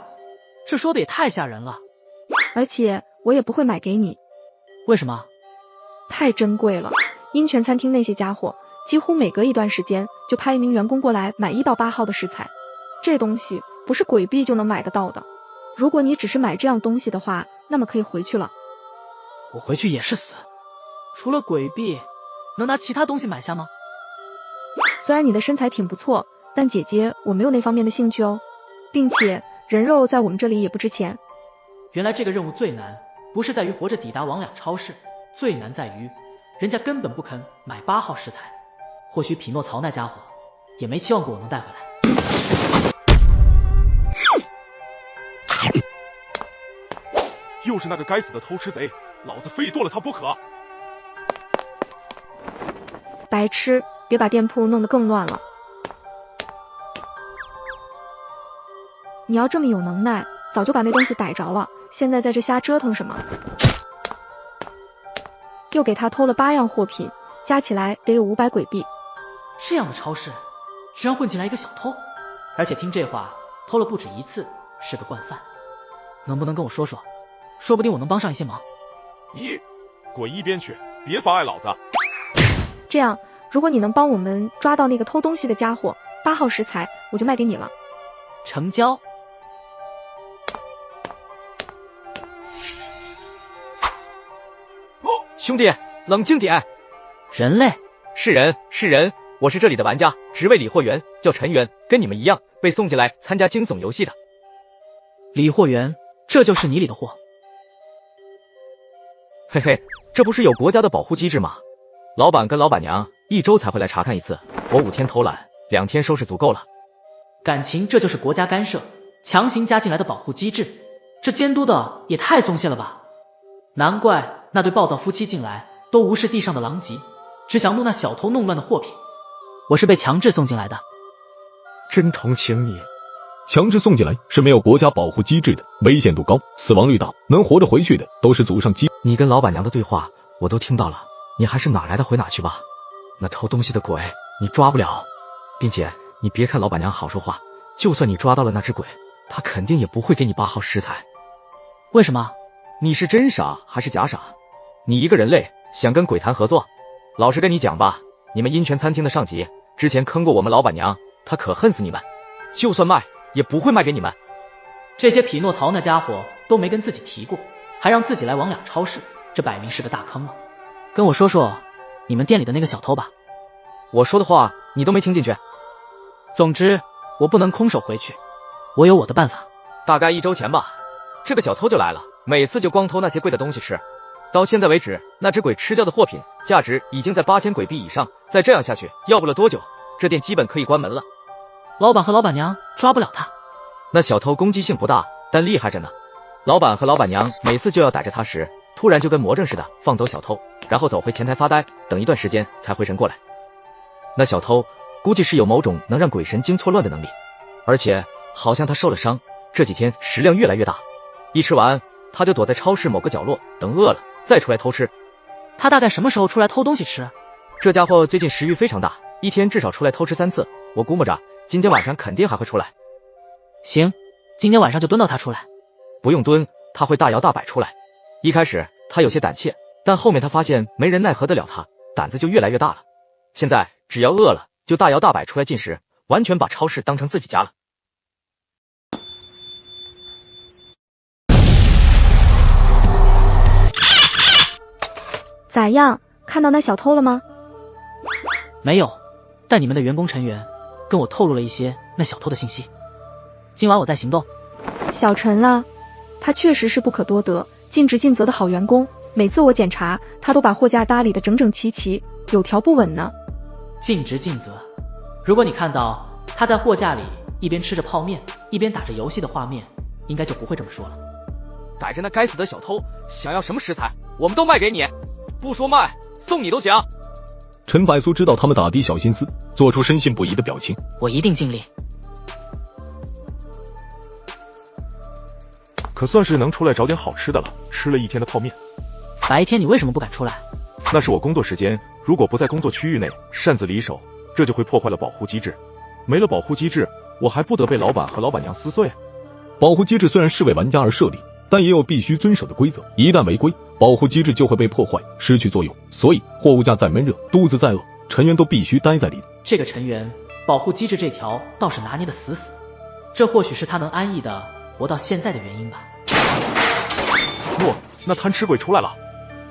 这说的也太吓人了。而且我也不会买给你。为什么？太珍贵了。阴泉餐厅那些家伙几乎每隔一段时间就派一名员工过来买1到8号的食材，这东西不是鬼币就能买得到的。如果你只是买这样东西的话，那么可以回去了。我回去也是死，除了鬼币能拿其他东西买下吗？虽然你的身材挺不错，但姐姐我没有那方面的兴趣哦，并且人肉在我们这里也不值钱。原来这个任务最难，不是在于活着抵达王两超市，最难在于人家根本不肯买8号食材。或许匹诺曹那家伙也没期望过我能带回来。又是那个该死的偷吃贼，老子非剁了他不可！白痴，别把店铺弄得更乱了。你要这么有能耐，早就把那东西逮着了，现在在这瞎折腾什么？又给他偷了8样货品，加起来得有500鬼币。这样的超市居然混进来一个小偷，而且听这话偷了不止一次，是个惯犯。能不能跟我说说说不定我能帮上一些忙。你滚一边去，别妨碍老子！这样，如果你能帮我们抓到那个偷东西的家伙，8号食材我就卖给你了。成交。兄弟，冷静点。人类？是人，我是这里的玩家，职位理货员，叫陈元，跟你们一样被送进来参加惊悚游戏的。理货员，这就是你理的货？嘿嘿，这不是有国家的保护机制吗？老板跟老板娘1周才会来查看一次，我5天偷懒，2天收拾足够了。感情这就是国家干涉，强行加进来的保护机制，这监督的也太松懈了吧？难怪那对暴躁夫妻进来都无视地上的狼藉，只想弄那小偷弄乱的货品。我是被强制送进来的。真同情你。强制送进来是没有国家保护机制的，危险度高，死亡率大，能活着回去的都是祖上积。你跟老板娘的对话我都听到了，你还是哪来的回哪去吧。那偷东西的鬼你抓不了，并且你别看老板娘好说话，就算你抓到了那只鬼，她肯定也不会给你8号食材。为什么？你是真傻还是假傻？你一个人类想跟鬼谈合作？老实跟你讲吧，你们阴泉餐厅的上级之前坑过我们老板娘，她可恨死你们，就算卖也不会卖给你们。这些匹诺曹那家伙都没跟自己提过，还让自己来魍魉超市，这摆明是个大坑了。跟我说说你们店里的那个小偷吧。我说的话你都没听进去。总之我不能空手回去，我有我的办法。大概1周前吧，这个小偷就来了，每次就光偷那些贵的东西吃。到现在为止，那只鬼吃掉的货品价值已经在8000鬼币以上，再这样下去，要不了多久，这店基本可以关门了。老板和老板娘抓不了他。那小偷攻击性不大，但厉害着呢。老板和老板娘每次就要逮着他时，突然就跟魔怔似的放走小偷，然后走回前台发呆，等一段时间才回神过来。那小偷估计是有某种能让鬼神经错乱的能力，而且好像他受了伤，这几天食量越来越大，一吃完他就躲在超市某个角落，等饿了再出来偷吃。他大概什么时候出来偷东西吃？这家伙最近食欲非常大，一天至少出来偷吃3次，我估摸着今天晚上肯定还会出来。行，今天晚上就蹲到他出来。不用蹲，他会大摇大摆出来。一开始他有些胆怯，但后面他发现没人奈何得了他，胆子就越来越大了。现在只要饿了就大摇大摆出来进食，完全把超市当成自己家了。咋样？看到那小偷了吗？没有，但你们的员工成员跟我透露了一些那小偷的信息。今晚我再行动。小陈啦，他确实是不可多得、尽职尽责的好员工，每次我检查他都把货架搭理得整整齐齐，有条不紊呢。尽职尽责，如果你看到他在货架里一边吃着泡面一边打着游戏的画面，应该就不会这么说了。逮着那该死的小偷，想要什么食材我们都卖给你，不说卖送你都行。陈百苏知道他们打的小心思，做出深信不疑的表情。我一定尽力。可算是能出来找点好吃的了，吃了1天的泡面。白天你为什么不敢出来？那是我工作时间，如果不在工作区域内擅自离手，这就会破坏了保护机制。没了保护机制，我还不得被老板和老板娘撕碎？保护机制虽然是为玩家而设立，但也有必须遵守的规则，一旦违规，保护机制就会被破坏，失去作用。所以货物架再闷热，肚子再饿，成员都必须待在里头。这个成员保护机制这条倒是拿捏的死死，这或许是他能安逸的活到现在的原因吧。诺，那贪吃鬼出来了，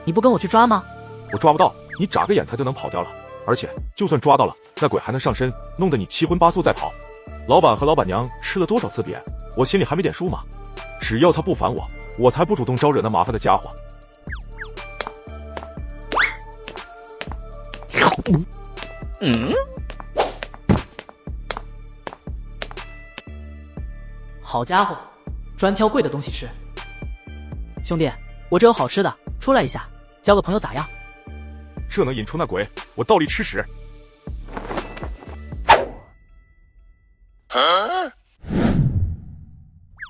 你不跟我去抓吗？我抓不到，你眨个眼他就能跑掉了，而且就算抓到了，那鬼还能上身，弄得你7荤8素再跑。老板和老板娘吃了多少次瘪，我心里还没点数吗？只要他不烦我，我才不主动招惹那麻烦的家伙。好家伙，专挑贵的东西吃。兄弟，我这有好吃的，出来一下，交个朋友咋样？这能引出那鬼，我倒立吃屎。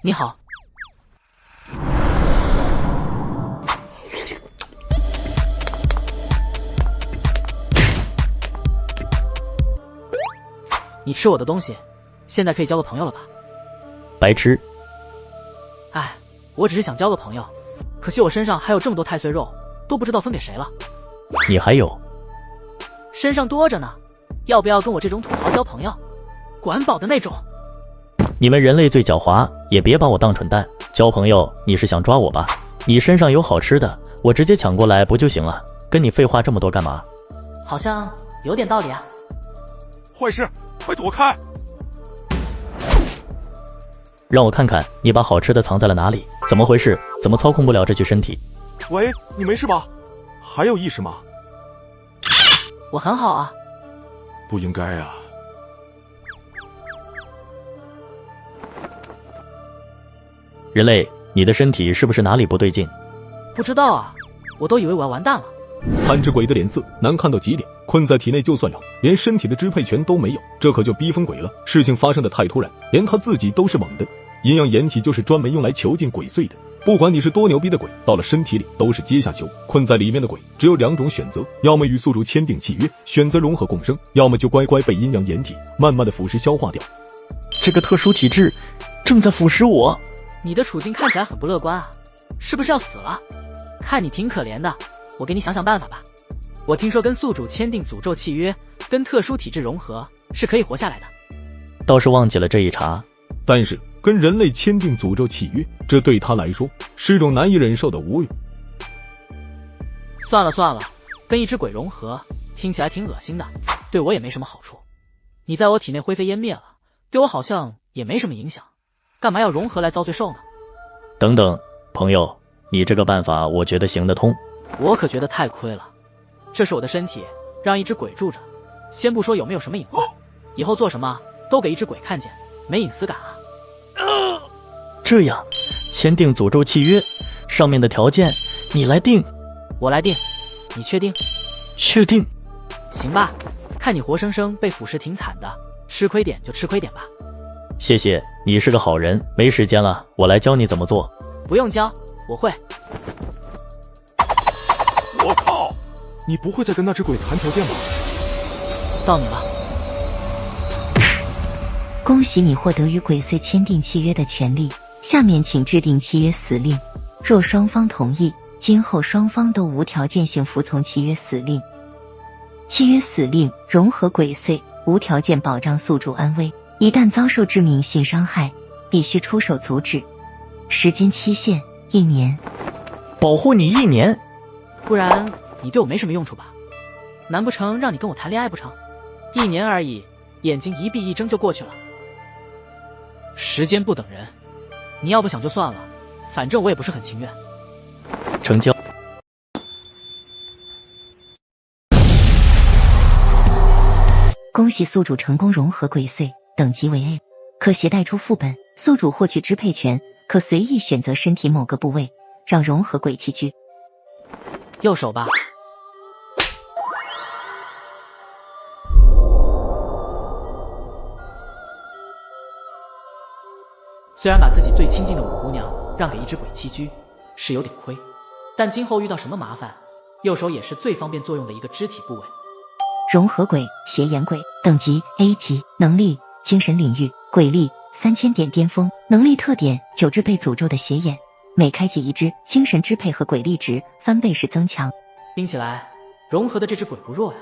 你好。你吃我的东西，现在可以交个朋友了吧？白痴。哎，我只是想交个朋友，可惜我身上还有这么多太岁肉，都不知道分给谁了。你还有？身上多着呢，要不要跟我这种土豪交朋友？管饱的那种。你们人类最狡猾，也别把我当蠢蛋。交朋友，你是想抓我吧？你身上有好吃的，我直接抢过来不就行了？跟你废话这么多干嘛？好像有点道理啊。坏事，快躲开！让我看看你把好吃的藏在了哪里？怎么回事？怎么操控不了这具身体？喂，你没事吧？还有意识吗？我很好啊。不应该啊。人类，你的身体是不是哪里不对劲？不知道啊，我都以为我要完蛋了。贪吃鬼的脸色难看到极点，困在体内就算了，连身体的支配权都没有，这可就逼疯鬼了。事情发生的太突然，连他自己都是懵的。阴阳眼体就是专门用来囚禁鬼祟的，不管你是多牛逼的鬼，到了身体里都是阶下囚。困在里面的鬼只有2种选择，要么与宿主签订契约，选择融合共生，要么就乖乖被阴阳眼体慢慢的腐蚀消化掉。这个特殊体质正在腐蚀我。你的处境看起来很不乐观啊，是不是要死了？看你挺可怜的，我给你想想办法吧。我听说跟宿主签订诅咒契约，跟特殊体质融合是可以活下来的。倒是忘记了这一茬。但是跟人类签订诅咒契约，这对他来说是种难以忍受的侮辱。算了算了，跟一只鬼融合听起来挺恶心的，对我也没什么好处。你在我体内灰飞烟灭了，对我好像也没什么影响，干嘛要融合来遭罪受呢？等等，朋友，你这个办法我觉得行得通。我可觉得太亏了，这是我的身体，让一只鬼住着，先不说有没有什么隐患，以后做什么都给一只鬼看见，没隐私感啊。这样，签订诅咒契约，上面的条件你来定。我来定，你确定？确定。行吧，看你活生生被腐蚀挺惨的，吃亏点就吃亏点吧。谢谢，你是个好人。没时间了，我来教你怎么做。不用教，我会。我靠！你不会再跟那只鬼谈条件吧？到你了。恭喜你获得与鬼祟签订契约的权利，下面请制定契约死令。若双方同意，今后双方都无条件性服从契约死令。契约死令：融合鬼祟，无条件保障宿主安危，一旦遭受致命性伤害，必须出手阻止。时间期限1年。保护你1年？不然你对我没什么用处吧？难不成让你跟我谈恋爱不成？1年而已，眼睛一闭一睁就过去了。时间不等人，你要不想就算了，反正我也不是很情愿。成交。恭喜宿主成功融合鬼祟，等级为 A， 可携带出副本。宿主获取支配权，可随意选择身体某个部位，让融合鬼栖居。右手吧。虽然把自己最亲近的五姑娘让给一只鬼栖居是有点亏，但今后遇到什么麻烦，右手也是最方便作用的一个肢体部位。融合鬼，邪眼鬼，等级 A 级，能力精神领域，鬼力3000点巅峰，能力特点9只被诅咒的邪眼，每开启一只，精神支配和鬼力值翻倍式增强。听起来融合的这只鬼不弱呀。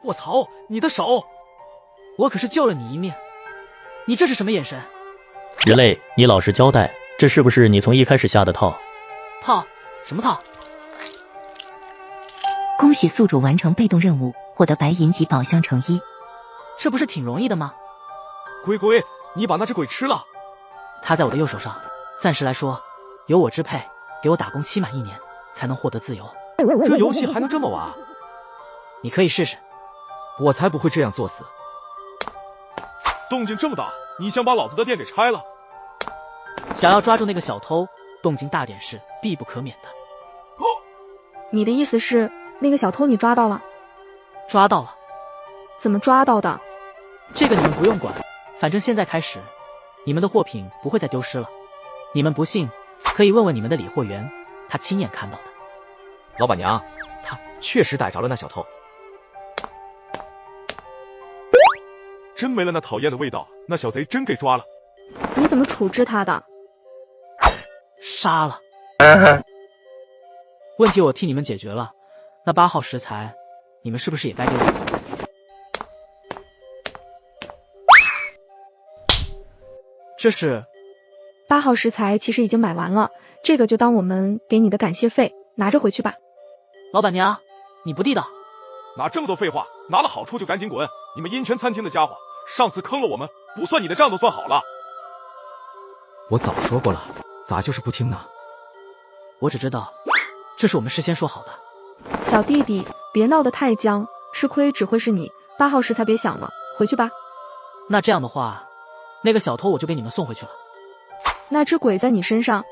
我操，你的手！我可是救了你一命，你这是什么眼神？人类，你老实交代，这是不是你从一开始下的套？套？什么套？恭喜宿主完成被动任务，获得白银级宝箱成1。这不是挺容易的吗？鬼，你把那只鬼吃了。他在我的右手上，暂时来说由我支配，给我打工期满1年才能获得自由。这游戏还能这么玩？你可以试试。我才不会这样作死。动静这么大，你想把老子的店给拆了？想要抓住那个小偷，动静大点是必不可免的。你的意思是那个小偷你抓到了？抓到了。怎么抓到的？这个你们不用管，反正现在开始，你们的货品不会再丢失了。你们不信，可以问问你们的理货员，他亲眼看到的。老板娘，他确实逮着了那小偷。真没了那讨厌的味道，那小贼真给抓了。你怎么处置他的？杀了。问题我替你们解决了，那8号食材，你们是不是也该给我？这是8号食材，其实已经买完了，这个就当我们给你的感谢费，拿着回去吧。老板娘，你不地道！哪这么多废话？拿了好处就赶紧滚！你们阴泉餐厅的家伙，上次坑了我们，不算你的账都算好了。我早说过了，咋就是不听呢？我只知道，这是我们事先说好的。小弟弟，别闹得太僵，吃亏只会是你。8号食材别想了，回去吧。那这样的话，那个小偷我就给你们送回去了。那只鬼在你身上，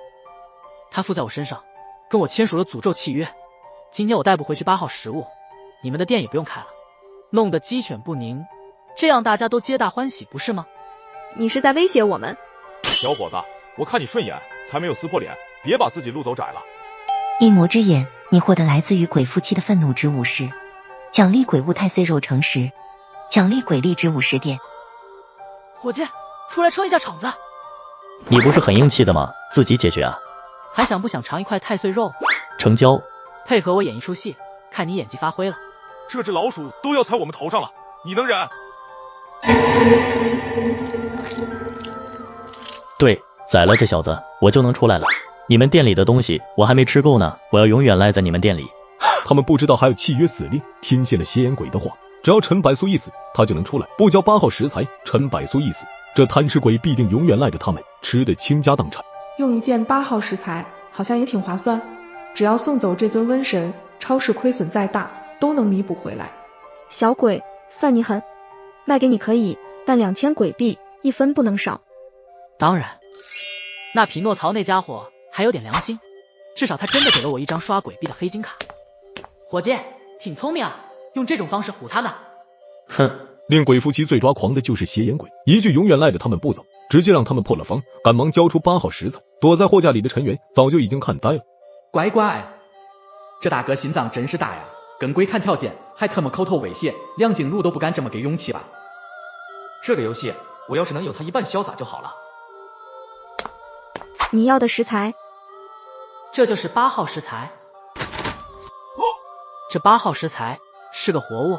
他附在我身上，跟我签署了诅咒契约。今天我带不回去8号食物，你们的店也不用开了，弄得鸡犬不宁，这样大家都皆大欢喜，不是吗？你是在威胁我们？小伙子，我看你顺眼，才没有撕破脸，别把自己路走窄了。一魔之眼，你获得来自于鬼夫妻的愤怒值50，奖励鬼物太岁肉乘10，奖励鬼力值50点。伙计，出来撑一下场子。你不是很硬气的吗？自己解决啊！还想不想尝一块太岁肉？成交。配合我演一出戏，看你演技发挥了。这只老鼠都要踩我们头上了，你能忍？对，宰了这小子，我就能出来了。你们店里的东西我还没吃够呢，我要永远赖在你们店里。他们不知道还有契约死令，听信了邪眼鬼的话，只要陈百苏一死，他就能出来，不交8号食材，陈百苏一死，这贪吃鬼必定永远赖着他们，吃得倾家荡产。用一件8号食材，好像也挺划算。只要送走这尊瘟神，超市亏损再大都能弥补回来。小鬼，算你狠，卖给你可以，但2000鬼币1分不能少。当然，那匹诺曹那家伙还有点良心，至少他真的给了我一张刷鬼币的黑金卡。伙计，挺聪明啊，用这种方式唬他们。哼，令鬼夫妻最抓狂的就是邪眼鬼，一句永远赖着他们不走，直接让他们破了防，赶忙交出8号食材。躲在货架里的陈元早就已经看呆了。乖乖，这大哥心脏真是大呀，跟鬼谈条件还特么口头威胁，梁静茹都不敢这么给勇气吧。这个游戏我要是能有他一半潇洒就好了。你要的食材，这就是8号食材。这8号食材是个活物。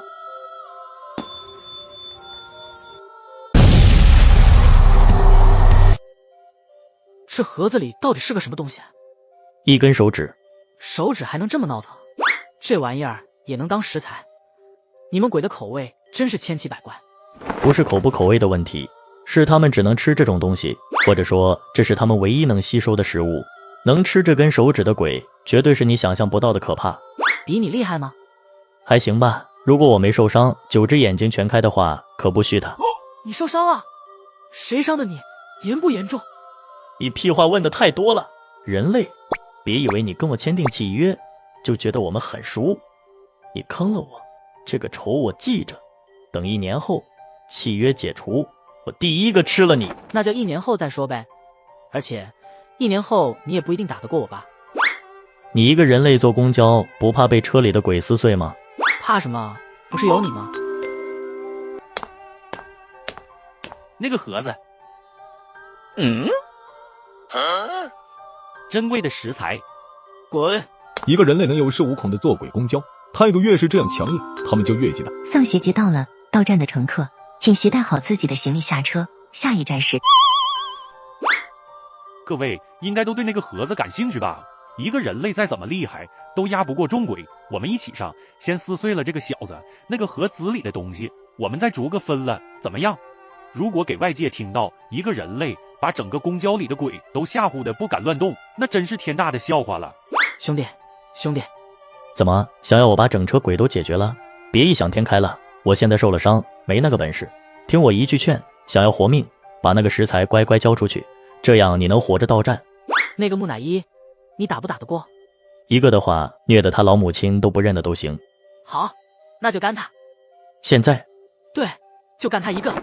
这盒子里到底是个什么东西？一根手指。手指还能这么闹腾？这玩意儿也能当食材？你们鬼的口味真是千奇百怪。不是口不口味的问题，是他们只能吃这种东西，或者说这是他们唯一能吸收的食物。能吃这根手指的鬼，绝对是你想象不到的可怕。比你厉害吗？还行吧，如果我没受伤，9只眼睛全开的话，可不虚的。你受伤了？谁伤的你？严不严重？你屁话问的太多了，人类，别以为你跟我签订契约，就觉得我们很熟。你坑了我，这个仇我记着。等1年后，契约解除，我第一个吃了你。那就1年后再说呗。而且1年后你也不一定打得过我吧？你一个人类坐公交，不怕被车里的鬼撕碎吗？怕什么？不是有你吗？那个盒子，珍贵的食材，滚！一个人类能有恃无恐的坐鬼公交，态度越是这样强硬，他们就越忌惮。丧邪节到了，到站的乘客请携带好自己的行李下车，下一站是。各位应该都对那个盒子感兴趣吧？一个人类再怎么厉害，都压不过众鬼。我们一起上，先撕碎了这个小子，那个盒子里的东西，我们再逐个分了，怎么样？如果给外界听到一个人类把整个公交里的鬼都吓唬的不敢乱动，那真是天大的笑话了。兄弟，怎么想要我把整车鬼都解决了？别异想天开了，我现在受了伤，没那个本事。听我一句劝，想要活命，把那个食材乖乖交出去，这样你能活着到站。那个木乃伊，你打不打得过？一个的话，虐得他老母亲都不认得都行。好，那就干他。现在？对，就干他一个。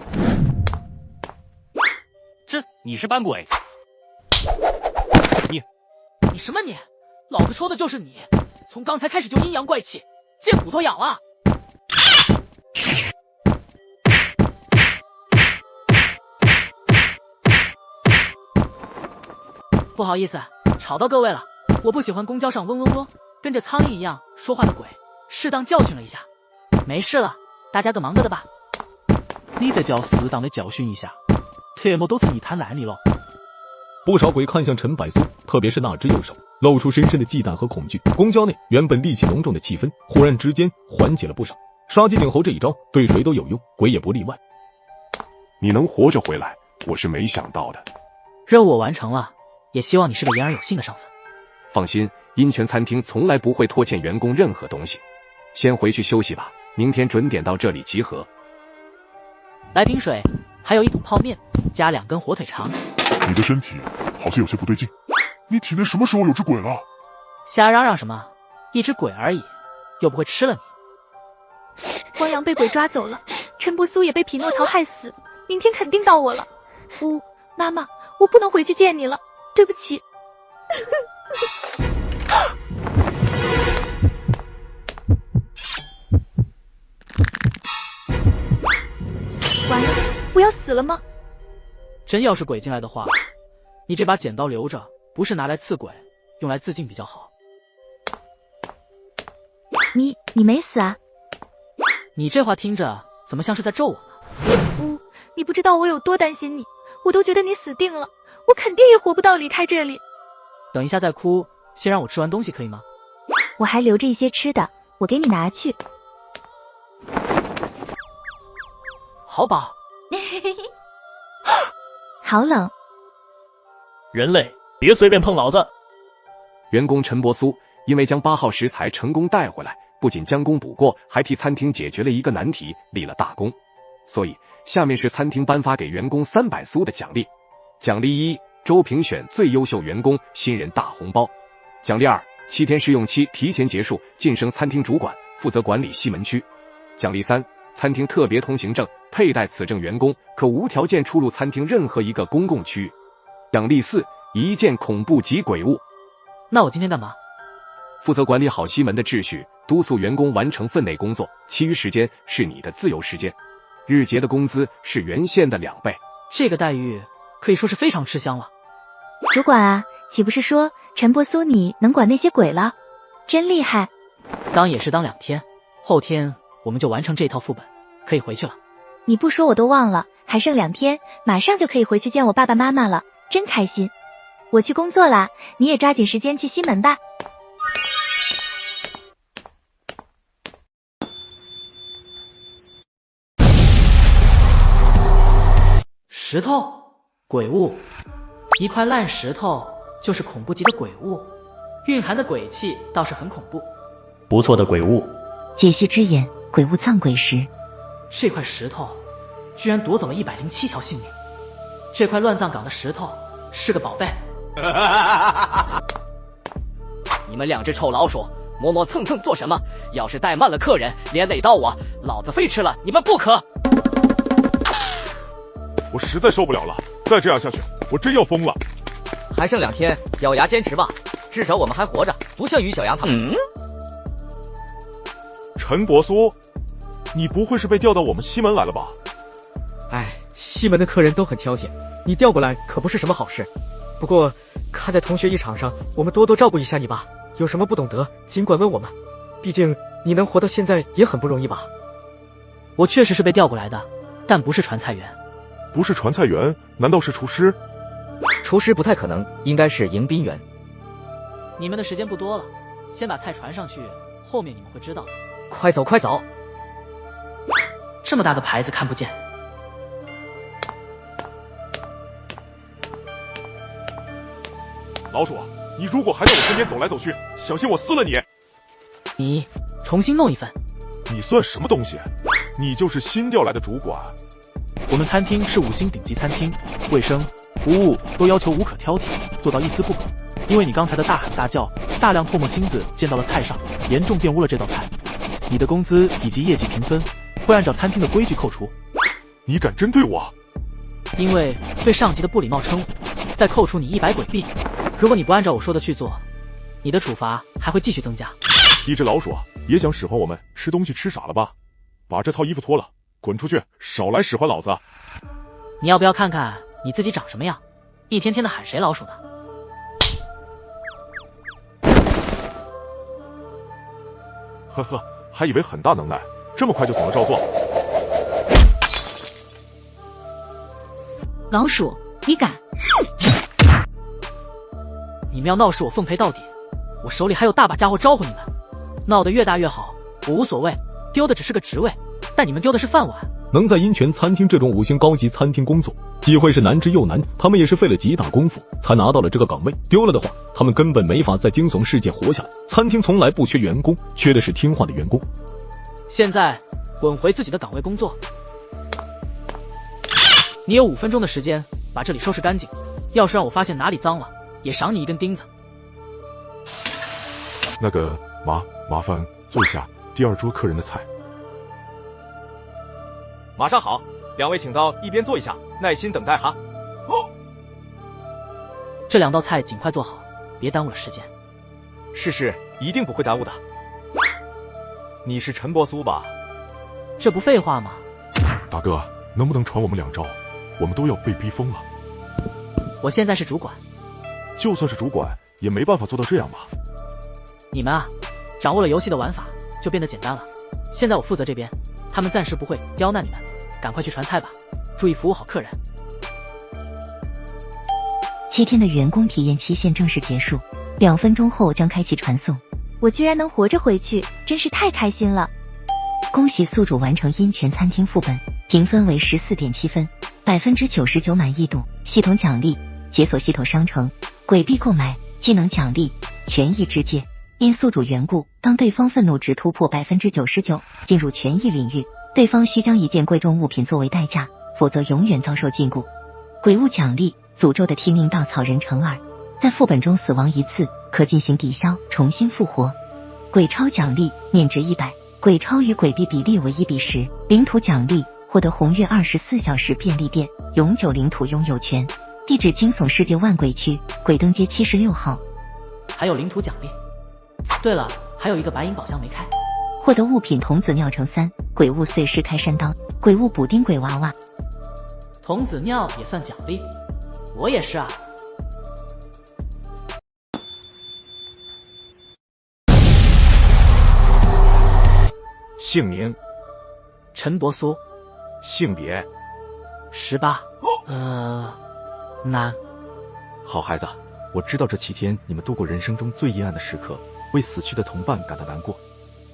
你是扮鬼？你什么你？老子抽的就是你！从刚才开始就阴阳怪气，见骨头痒了。不好意思，吵到各位了。我不喜欢公交上嗡嗡嗡跟着苍蝇一样说话的鬼，适当教训了一下。没事了，大家各忙各的吧。你这叫适当的教训一下，特么都成一滩烂泥了。不少鬼看向陈百苏，特别是那只右手，露出深深的忌惮和恐惧。公交内原本戾气浓重的气氛，忽然之间缓解了不少。杀鸡儆猴这一招对谁都有用，鬼也不例外。你能活着回来，我是没想到的。任务我完成了，也希望你是个言而有信的上司。放心，阴泉餐厅从来不会拖欠员工任何东西。先回去休息吧，明天准点到这里集合。来瓶水，还有1桶泡面，加2根火腿肠。你的身体好像有些不对劲，你体内什么时候有只鬼了？瞎嚷嚷什么？一只鬼而已，又不会吃了你。汪洋被鬼抓走了，陈伯苏也被匹诺曹害死，明天肯定到我了。妈妈，我不能回去见你了，对不起。完了，我要死了吗？真要是鬼进来的话，你这把剪刀留着，不是拿来刺鬼，用来自尽比较好。你没死啊？你这话听着怎么像是在咒我呢？你不知道我有多担心你，我都觉得你死定了，我肯定也活不到离开这里。等一下再哭，先让我吃完东西可以吗？我还留着一些吃的，我给你拿去。好饱。好冷。人类别随便碰老子。员工陈伯苏因为将8号食材成功带回来，不仅将功补过，还替餐厅解决了一个难题，立了大功。所以下面是餐厅颁发给员工300苏的奖励。奖励1，周评选最优秀员工新人大红包。奖励2，7天试用期提前结束，晋升餐厅主管，负责管理西门区。奖励3，餐厅特别通行证，佩戴此证员工可无条件出入餐厅任何一个公共区域。奖励4，一件恐怖级鬼物。那我今天干嘛？负责管理好西门的秩序，督促员工完成分内工作，其余时间是你的自由时间。日结的工资是原先的2倍。这个待遇可以说是非常吃香了。主管啊，岂不是说陈伯苏你能管那些鬼了？真厉害。当也是当2天，后天我们就完成这套副本，可以回去了。你不说我都忘了，还剩2天，马上就可以回去见我爸爸妈妈了，真开心。我去工作啦，你也抓紧时间去西门吧。石头，鬼物，一块烂石头就是恐怖级的鬼物，蕴含的鬼气倒是很恐怖。不错的鬼物。解析之眼，鬼物葬鬼石。这块石头居然夺走了107条性命，这块乱葬岗的石头是个宝贝。你们2只臭老鼠，磨磨蹭蹭做什么？要是怠慢了客人，连累到我，老子非吃了你们不可！我实在受不了了，再这样下去，我真要疯了。还剩2天，咬牙坚持吧，至少我们还活着，不像于小阳他们。陈伯苏，你不会是被调到我们西门来了吧？哎，西门的客人都很挑剔，你调过来可不是什么好事。不过看在同学一场上，我们多多照顾一下你吧，有什么不懂得尽管问我们，毕竟你能活到现在也很不容易吧。我确实是被调过来的，但不是传菜员。不是传菜员，难道是厨师？厨师不太可能，应该是迎宾员。你们的时间不多了，先把菜传上去，后面你们会知道的。快走快走！这么大个牌子看不见。老鼠，你如果还在我身边走来走去，小心我撕了你！你重新弄一份。你算什么东西？你就是新调来的主管。我们餐厅是5星顶级餐厅，卫生、服务都要求无可挑剔，做到一丝不苟。因为你刚才的大喊大叫，大量唾沫星子溅到了菜上，严重玷污了这道菜。你的工资以及业绩评分会按照餐厅的规矩扣除。你敢针对我？因为对上级的不礼貌称呼，再扣除你100鬼币。如果你不按照我说的去做，你的处罚还会继续增加。一只老鼠也想使唤我们吃东西吃傻了吧？把这套衣服脱了，滚出去，少来使唤老子！你要不要看看你自己长什么样？一天天的喊谁老鼠呢？呵呵，还以为很大能耐，这么快就懂了照做。老鼠，你敢？你们要闹事，我奉陪到底。我手里还有大把家伙招呼你们，闹得越大越好，我无所谓，丢的只是个职位，但你们丢的是饭碗。能在阴泉餐厅这种5星高级餐厅工作，机会是难之又难，他们也是费了极大功夫才拿到了这个岗位，丢了的话，他们根本没法在惊悚世界活下来。餐厅从来不缺员工，缺的是听话的员工。现在滚回自己的岗位工作。你有5分钟的时间把这里收拾干净，要是让我发现哪里脏了，也赏你一根钉子。那个麻烦坐下，第2桌客人的菜。马上好，2位请到一边坐一下，耐心等待哈。这2道菜尽快做好，别耽误了时间。是，一定不会耽误的。你是陈伯苏吧？这不废话吗？大哥，能不能传我们2招？我们都要被逼疯了。我现在是主管，就算是主管，也没办法做到这样吧？你们啊，掌握了游戏的玩法，就变得简单了。现在我负责这边，他们暂时不会刁难你们，赶快去传菜吧，注意服务好客人。 7天的员工体验期限正式结束，2分钟后将开启传送。我居然能活着回去，真是太开心了！恭喜宿主完成阴泉餐厅副本，评分为14.7分，99%满意度。系统奖励：解锁系统商城，鬼币购买，技能奖励，权益之戒。因宿主缘故，当对方愤怒值突破99%，进入权益领域，对方需将一件贵重物品作为代价，否则永远遭受禁锢。鬼物奖励：诅咒的替命稻草人乘2，在副本中死亡1次，可进行抵消，重新复活。鬼钞奖励：面值100，鬼钞与鬼币比例为1:10。领土奖励：获得红月24小时便利店，永久领土拥有权。地址：惊悚世界万鬼区，鬼灯街76号。还有领土奖励。对了，还有一个白银宝箱没开。获得物品童子尿乘3，鬼物碎尸开山刀，鬼物补丁鬼娃娃。童子尿也算奖励？我也是啊。姓名：陈伯苏。性别：18。男。好孩子，我知道这7天你们度过人生中最阴暗的时刻，为死去的同伴感到难过。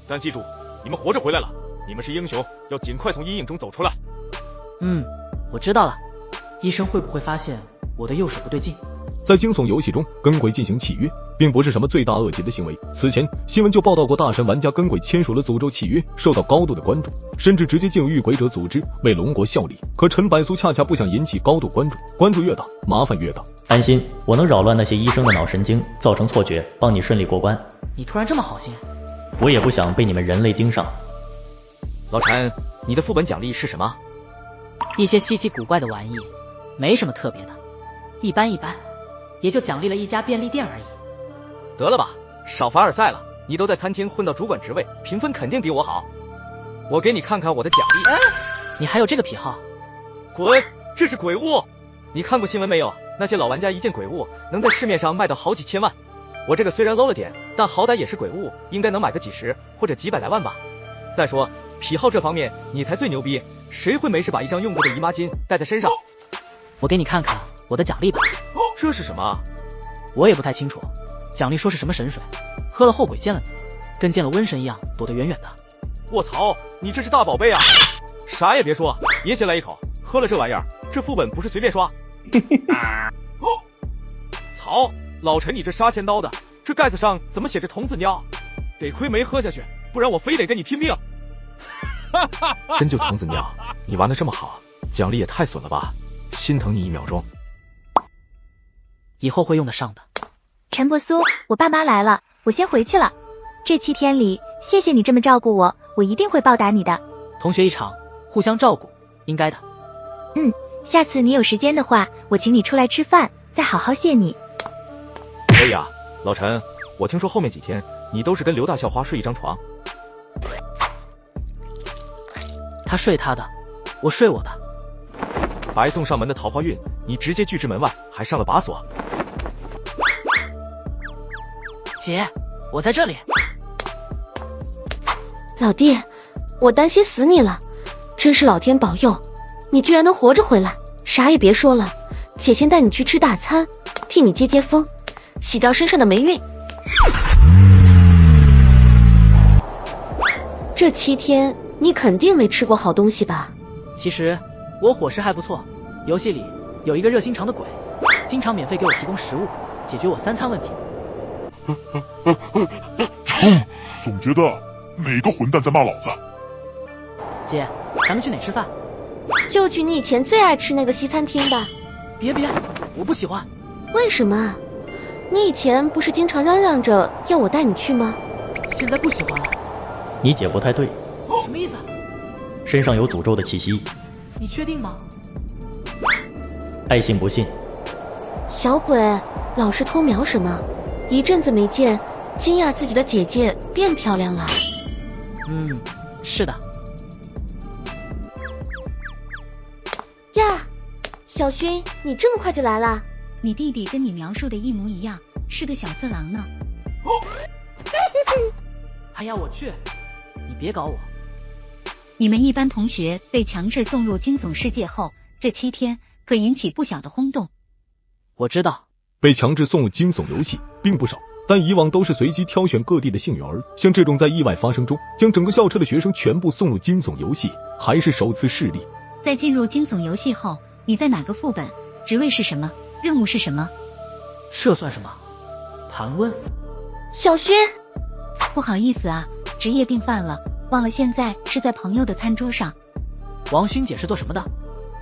但记住，你们活着回来了，你们是英雄，要尽快从阴影中走出来。我知道了。医生会不会发现我的右手不对劲？在惊悚游戏中，跟鬼进行契约，并不是什么罪大恶极的行为。此前新闻就报道过大神玩家跟鬼签署了诅咒契约，受到高度的关注，甚至直接进入御鬼者组织为龙国效力。可陈百苏恰恰不想引起高度关注，关注越大，麻烦越大。安心，我能扰乱那些医生的脑神经，造成错觉，帮你顺利过关。你突然这么好心？我也不想被你们人类盯上。老陈，你的副本奖励是什么？一些稀奇古怪的玩意，没什么特别的，一般，也就奖励了一家便利店而已。得了吧，少凡尔赛了，你都在餐厅混到主管职位，评分肯定比我好。我给你看看我的奖励。你还有这个癖好？滚！这是鬼物！你看过新闻没有？那些老玩家一件鬼物能在市面上卖到好几千万。我这个虽然 low 了点，但好歹也是鬼物，应该能买个几十或者几百来万吧。再说癖好这方面，你才最牛逼，谁会没事把一张用过的姨妈巾带在身上？我给你看看我的奖励吧。这是什么？我也不太清楚，奖励说是什么神水，喝了后鬼见了你，跟见了瘟神一样，躲得远远的。卧槽，你这是大宝贝啊！啥也别说，也先来一口。喝了这玩意儿，这副本不是随便刷。操，老陈你这杀千刀的，这盖子上怎么写着童子尿？得亏没喝下去，不然我非得跟你拼命。真就童子尿，你玩的这么好，奖励也太损了吧，心疼你1秒钟。以后会用得上的。陈伯苏，我爸妈来了，我先回去了。这7天里，谢谢你这么照顾我，我一定会报答你的。同学一场，互相照顾，应该的。下次你有时间的话，我请你出来吃饭，再好好谢你。可以啊，老陈，我听说后面几天你都是跟刘大校花睡一张床。他睡他的，我睡我的。白送上门的桃花运，你直接拒之门外，还上了把锁。姐，我在这里。老弟，我担心死你了，真是老天保佑，你居然能活着回来。啥也别说了，姐先带你去吃大餐，替你接接风，洗掉身上的霉运。这7天你肯定没吃过好东西吧？其实我伙食还不错，游戏里有一个热心肠的鬼，经常免费给我提供食物，解决我3餐问题。总觉得哪个混蛋在骂老子。姐，咱们去哪吃饭？就去你以前最爱吃那个西餐厅吧。别，我不喜欢。为什么？你以前不是经常嚷嚷着要我带你去吗？现在不喜欢了。你姐不太对，什么意思？身上有诅咒的气息。你确定吗？爱信不信。小鬼老是偷瞄什么？一阵子没见，惊讶自己的姐姐变漂亮了。是的。呀，小薰，你这么快就来了？你弟弟跟你描述的一模一样，是个小色狼呢。哎呀，我去！你别搞我。你们一班同学被强制送入惊悚世界后，这7天可引起不小的轰动。我知道，被强制送入惊悚游戏并不少，但以往都是随机挑选各地的幸运儿，像这种在意外发生中将整个校车的学生全部送入惊悚游戏，还是首次事例。在进入惊悚游戏后，你在哪个副本？职位是什么？任务是什么？这算什么？盘问？小薰，不好意思啊，职业病犯了，忘了现在是在朋友的餐桌上。王勋姐是做什么的？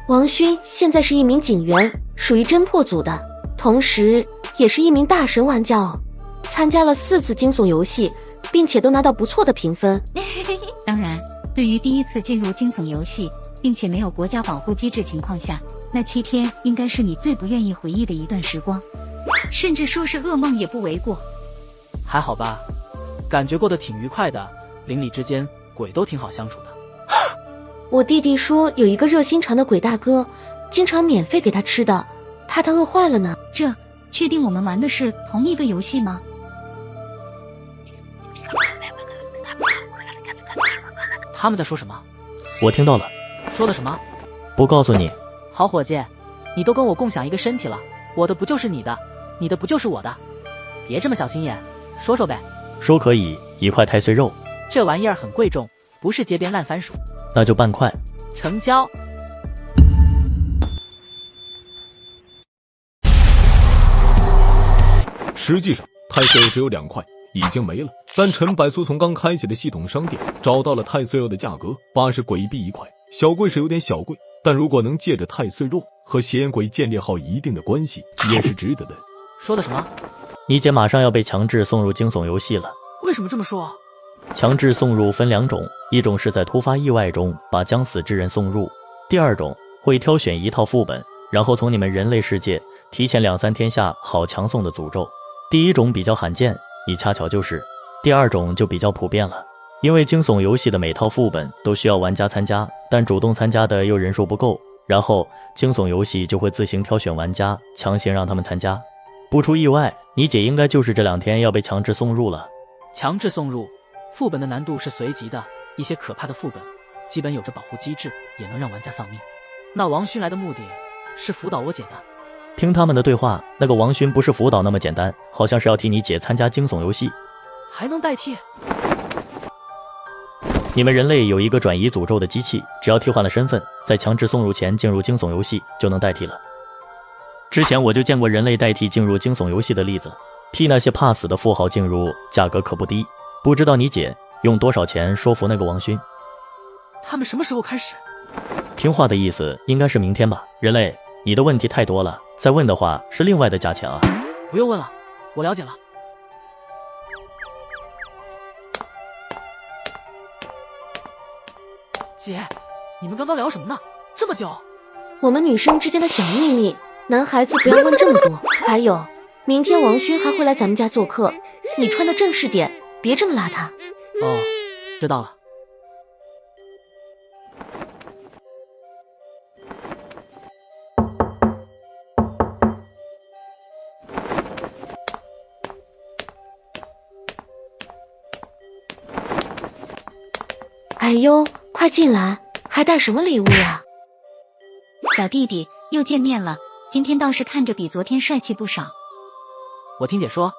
王勋现在是一名警员，属于侦破组的，同时也是一名大神玩家哦。参加了4次惊悚游戏，并且都拿到不错的评分。当然，对于第一次进入惊悚游戏并且没有国家保护机制情况下，那7天应该是你最不愿意回忆的一段时光，甚至说是噩梦也不为过。还好吧，感觉过得挺愉快的，邻里之间鬼都挺好相处的。我弟弟说有一个热心肠的鬼大哥，经常免费给他吃的，怕他饿坏了呢。这，确定我们玩的是同一个游戏吗？他们在说什么？我听到了。说的什么？不告诉你。好伙计，你都跟我共享一个身体了，我的不就是你的，你的不就是我的？别这么小心眼，说说呗。说可以，1块太岁肉。这玩意儿很贵重，不是街边烂番薯。那就半块。成交。实际上太岁肉只有2块，已经没了，但陈百苏从刚开启的系统商店找到了太岁肉的价格80鬼币1块，小贵是有点小贵，但如果能借着太岁肉和邪眼鬼建立好一定的关系，也是值得的。说的什么？你姐马上要被强制送入惊悚游戏了。为什么这么说？强制送入分2种，一种是在突发意外中把将死之人送入，第2种会挑选一套副本，然后从你们人类世界提前2-3天下好强送的诅咒。第1种比较罕见，你恰巧就是；第2种就比较普遍了。因为惊悚游戏的每套副本都需要玩家参加，但主动参加的又人数不够，然后惊悚游戏就会自行挑选玩家，强行让他们参加。不出意外，你姐应该就是这2天要被强制送入了。强制送入副本的难度是随机的，一些可怕的副本基本有着保护机制，也能让玩家丧命。那王勋来的目的是辅导我姐的。听他们的对话，那个王勋不是辅导那么简单，好像是要替你姐参加惊悚游戏。还能代替？你们人类有一个转移诅咒的机器，只要替换了身份，在强制送入前进入惊悚游戏就能代替了。之前我就见过人类代替进入惊悚游戏的例子，替那些怕死的富豪进入，价格可不低。不知道你姐用多少钱说服那个王勋？他们什么时候开始？听话的意思应该是明天吧。人类，你的问题太多了，再问的话是另外的价钱啊。不用问了，我了解了。姐，你们刚刚聊什么呢？这么久？我们女生之间的小秘密，男孩子不要问这么多。还有，明天王勋还会来咱们家做客，你穿的正式点，别这么邋遢。哦，知道了。哎呦，快进来，还带什么礼物呀？小弟弟又见面了，今天倒是看着比昨天帅气不少。我听姐说，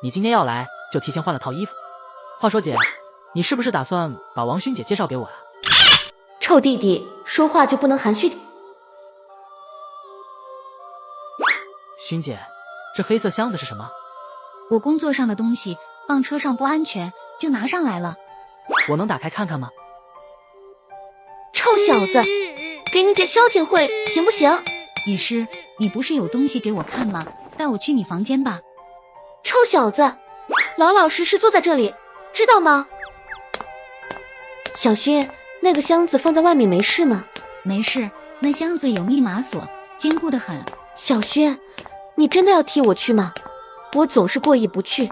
你今天要来，就提前换了套衣服。话说姐，你是不是打算把王勋姐介绍给我啊？臭弟弟，说话就不能含蓄？勋姐，这黑色箱子是什么？我工作上的东西放车上不安全，就拿上来了。我能打开看看吗？臭小子，给你姐消停会行不行？雨师，你不是有东西给我看吗？带我去你房间吧。臭小子，老老实实坐在这里，知道吗？小勋，那个箱子放在外面没事吗？没事，那箱子有密码锁，坚固得很。小勋，你真的要替我去吗？我总是过意不去，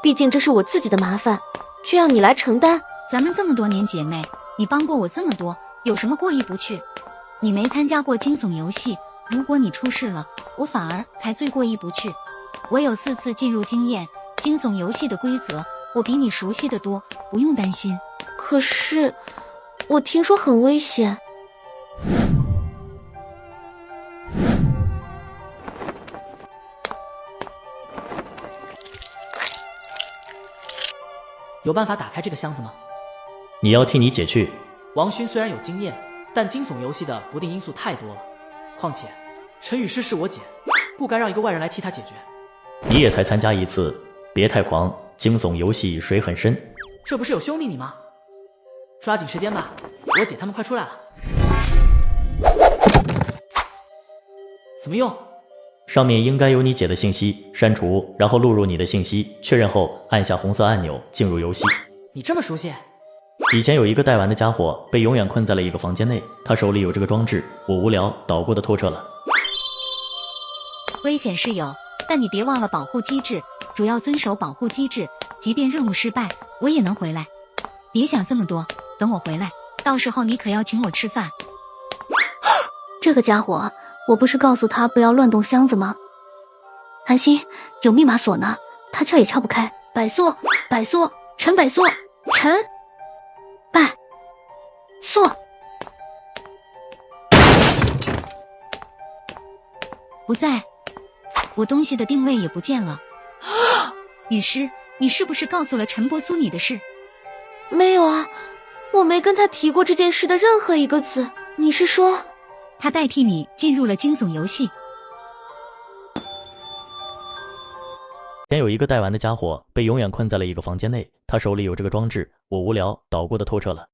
毕竟这是我自己的麻烦，却要你来承担。咱们这么多年姐妹，你帮过我这么多，有什么过意不去？你没参加过惊悚游戏，如果你出事了，我反而才最过意不去。我有4次进入经验，惊悚游戏的规则我比你熟悉得多，不用担心。可是我听说很危险。有办法打开这个箱子吗？你要替你姐去。王勋虽然有经验，但惊悚游戏的不定因素太多了。况且陈雨诗是我姐，不该让一个外人来替她解决。你也才参加1次，别太狂，惊悚游戏水很深。这不是有兄弟你吗？抓紧时间吧，我姐他们快出来了。怎么用？上面应该有你姐的信息，删除，然后录入你的信息，确认后按下红色按钮进入游戏。你这么熟悉？以前有一个带完的家伙被永远困在了一个房间内，他手里有这个装置，我无聊捣鼓的透彻了。危险是有，但你别忘了保护机制，主要遵守保护机制，即便任务失败，我也能回来。别想这么多，等我回来，到时候你可要请我吃饭。这个家伙，我不是告诉他不要乱动箱子吗？安心，有密码锁呢，他撬也撬不开。百缩，百缩，陈百缩，陈百缩。不在，我东西的定位也不见了。雨师，你是不是告诉了陈波苏你的事？没有啊，我没跟他提过这件事的任何一个字。你是说他代替你进入了惊悚游戏？前有一个带完的家伙被永远困在了一个房间内，他手里有这个装置，我无聊捣鼓的透彻了。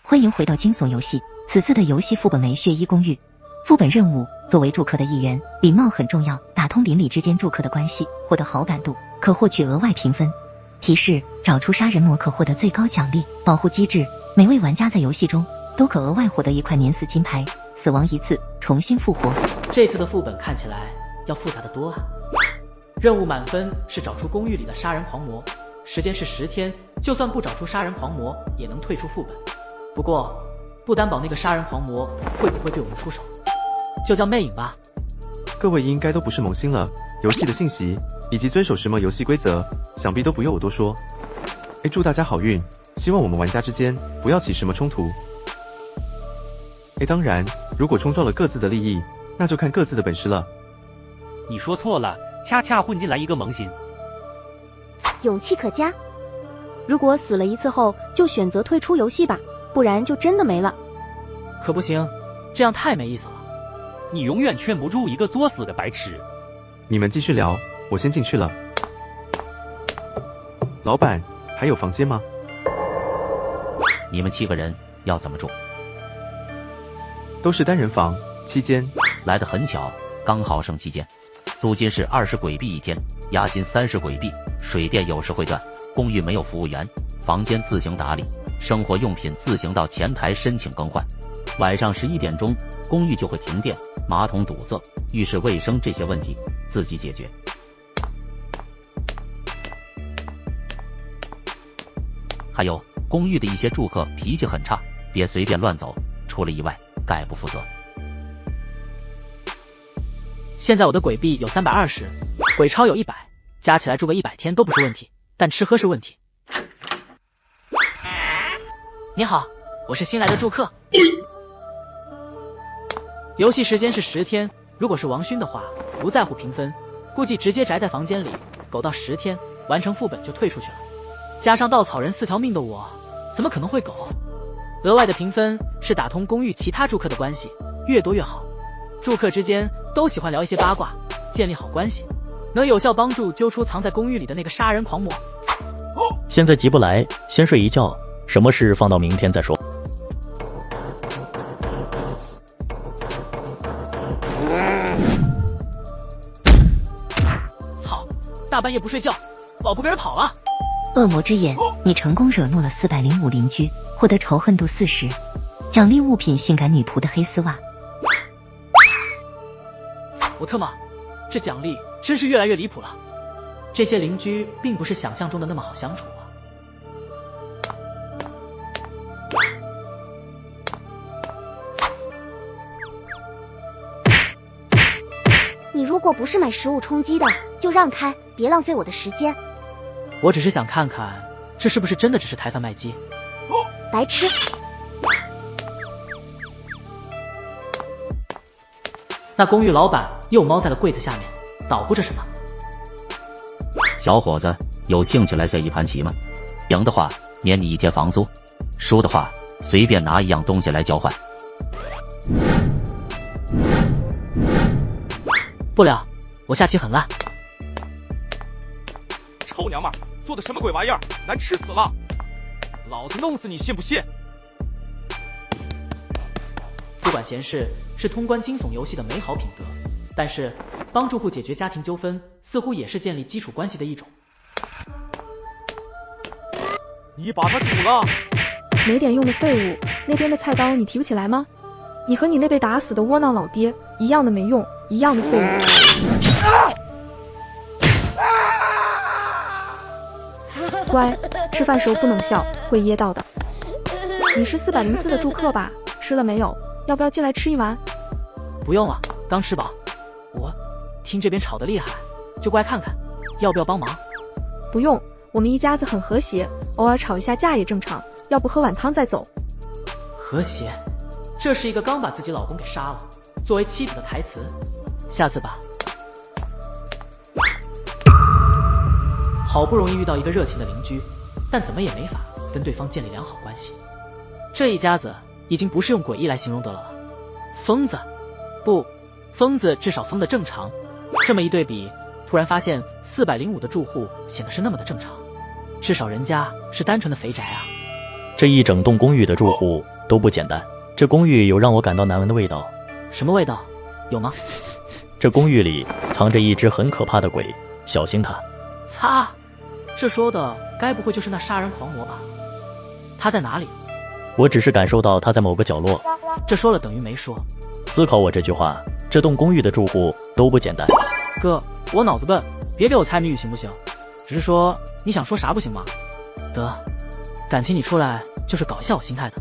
欢迎回到惊悚游戏。此次的游戏副本为血衣公寓。副本任务，作为住客的一员，礼貌很重要，打通邻里之间住客的关系，获得好感度，可获取额外评分。提示：找出杀人魔可获得最高奖励。保护机制：每位玩家在游戏中都可额外获得1块免死金牌，死亡1次重新复活。这次的副本看起来要复杂的多啊。任务满分是找出公寓里的杀人狂魔，时间是10天，就算不找出杀人狂魔也能退出副本。不过不担保那个杀人狂魔会不会对我们出手，就叫魅影吧。各位应该都不是萌新了，游戏的信息以及遵守什么游戏规则，想必都不用我多说。祝大家好运，希望我们玩家之间不要起什么冲突。当然，如果冲撞了各自的利益，那就看各自的本事了。你说错了，恰恰混进来一个萌新。勇气可嘉。如果死了1次后就选择退出游戏吧，不然就真的没了。可不行，这样太没意思了。你永远劝不住一个作死的白痴。你们继续聊，我先进去了。老板，还有房间吗？你们7个人要怎么住？都是单人房，7间。来得很巧，刚好剩7间。租金是20鬼币1天，押金30鬼币，水电有时会断。公寓没有服务员，房间自行打理，生活用品自行到前台申请更换。晚上11点钟，公寓就会停电，马桶堵塞，浴室卫生这些问题自己解决。还有，公寓的一些住客脾气很差，别随便乱走，出了意外概不负责。现在我的鬼币有320，鬼钞有100，加起来住个100天都不是问题。但吃喝是问题。你好，我是新来的住客。游戏时间是10天，如果是王勋的话，不在乎评分，估计直接宅在房间里苟到10天，完成副本就退出去了。加上稻草人4条命的我，怎么可能会苟？额外的评分是打通公寓其他住客的关系，越多越好。住客之间都喜欢聊一些八卦，建立好关系，能有效帮助揪出藏在公寓里的那个杀人狂魔。现在急不来，先睡一觉，什么事放到明天再说。操！大半夜不睡觉，老婆跟人跑了。恶魔之眼，你成功惹怒了405邻居，获得仇恨度40，奖励物品性感女仆的黑丝袜。我特妈，这奖励真是越来越离谱了。这些邻居并不是想象中的那么好相处啊。你如果不是买食物充饥的，就让开，别浪费我的时间。我只是想看看，这是不是真的只是抬贩卖机？白痴！那公寓老板又猫在了柜子下面，捣鼓着什么？小伙子，有兴趣来下一盘棋吗？赢的话免你1天房租，输的话随便拿一样东西来交换。不了，我下棋很烂。臭娘们儿，做的什么鬼玩意儿，难吃死了！老子弄死你，信不信？不管闲事是通关惊悚游戏的美好品德，但是帮住户解决家庭纠纷似乎也是建立基础关系的一种。你把他堵了！没点用的废物，那边的菜刀你提不起来吗？你和你那被打死的窝囊老爹一样的没用，一样的废物。乖，吃饭时候不能笑，会噎到的。你是404的住客吧？吃了没有？要不要进来吃一碗？不用了，刚吃饱。我听这边吵得厉害，就过来看看，要不要帮忙？不用，我们一家子很和谐，偶尔吵一下架也正常。要不喝碗汤再走？和谐？这是一个刚把自己老公给杀了，作为妻子的台词。下次吧。好不容易遇到一个热情的邻居，但怎么也没法跟对方建立良好关系。这一家子已经不是用诡异来形容的了。疯子？不，疯子至少疯得正常。这么一对比，突然发现405的住户显得是那么的正常，至少人家是单纯的肥宅啊。这一整栋公寓的住户都不简单，这公寓有让我感到难闻的味道。什么味道？有吗？这公寓里藏着一只很可怕的鬼，小心它。擦，这说的该不会就是那杀人狂魔吧？他在哪里？我只是感受到他在某个角落。这说了等于没说。思考我这句话，这栋公寓的住户都不简单。哥，我脑子笨，别给我猜谜语行不行？只是说你想说啥不行吗？得，感情你出来就是搞一下我心态的。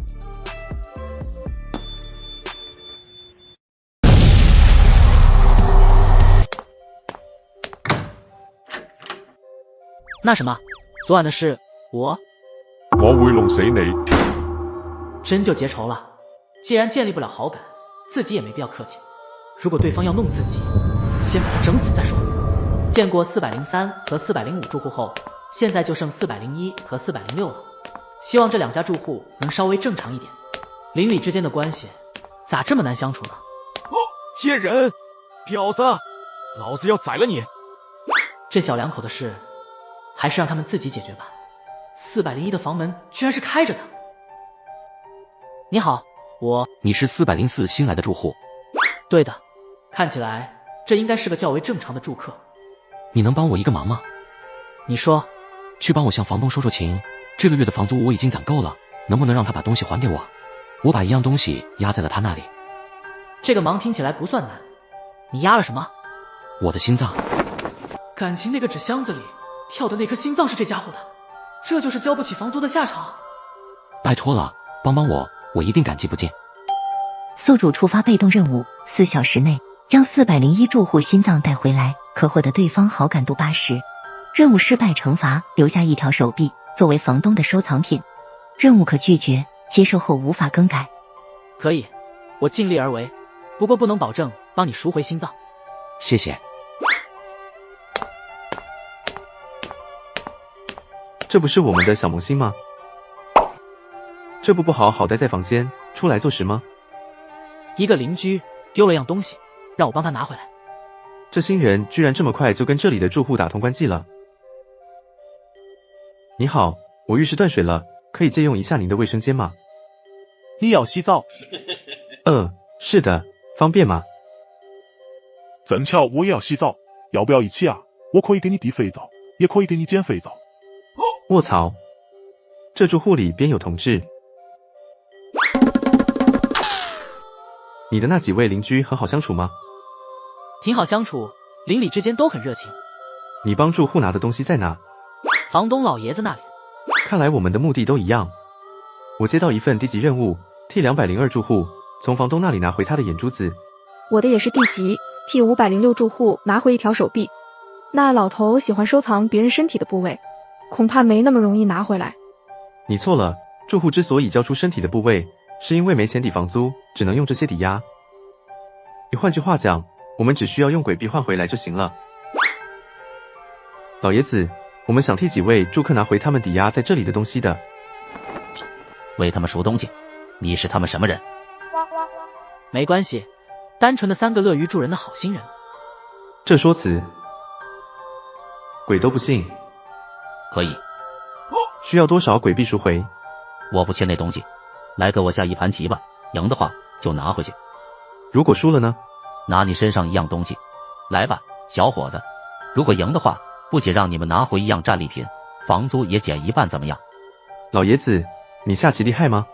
那什么，昨晚的事，我会弄死你。真就结仇了。既然建立不了好感，自己也没必要客气。如果对方要弄自己，先把他整死再说。见过403和405住户后，现在就剩401和406了。希望这2家住户能稍微正常一点。邻里之间的关系咋这么难相处呢？贱人，婊子，老子要宰了你！这小两口的事还是让他们自己解决吧。401的房门居然是开着的。你好，你是404新来的住户？对的，看起来这应该是个较为正常的住客。你能帮我一个忙吗？你说。去帮我向房东说说情，这个月的房租我已经攒够了，能不能让他把东西还给我？我把一样东西压在了他那里。这个忙听起来不算难。你压了什么？我的心脏。感情那个纸箱子里跳的那颗心脏是这家伙的，这就是交不起房租的下场。拜托了，帮帮我，我一定感激不尽。宿主触发被动任务，4小时内将401住户心脏带回来，可获得对方好感度80。任务失败惩罚留下一条手臂作为房东的收藏品，任务可拒绝，接受后无法更改。可以，我尽力而为，不过不能保证帮你赎回心脏。谢谢。这不是我们的小萌新吗？这不好好待在房间，出来做什么？一个邻居丢了样东西，让我帮他拿回来。这新人居然这么快就跟这里的住户打通关系了。你好，我浴室断水了，可以借用一下您的卫生间吗？你也要洗澡？是的，方便吗？正巧我也要洗澡，要不要一起啊？我可以给你递肥皂，也可以给你捡肥皂。卧槽，这住户里边有同志。你的那几位邻居很好相处吗？挺好相处，邻里之间都很热情。你帮住户拿的东西在哪？房东老爷子那里。看来我们的目的都一样。我接到一份低级任务，替202住户从房东那里拿回他的眼珠子。我的也是地级，替506住户拿回一条手臂。那老头喜欢收藏别人身体的部位，恐怕没那么容易拿回来。你错了，住户之所以交出身体的部位，是因为没钱抵房租，只能用这些抵押。换句话讲，我们只需要用鬼币换回来就行了。老爷子，我们想替几位住客拿回他们抵押在这里的东西的。为他们赎东西？你是他们什么人？没关系，单纯的3个乐于助人的好心人。这说辞，鬼都不信。可以。需要多少鬼币赎回？我不缺那东西，来给我下一盘棋吧，赢的话就拿回去。如果输了呢？拿你身上一样东西。来吧，小伙子，如果赢的话，不仅让你们拿回一样战利品，房租也减1半，怎么样？老爷子，你下棋厉害吗？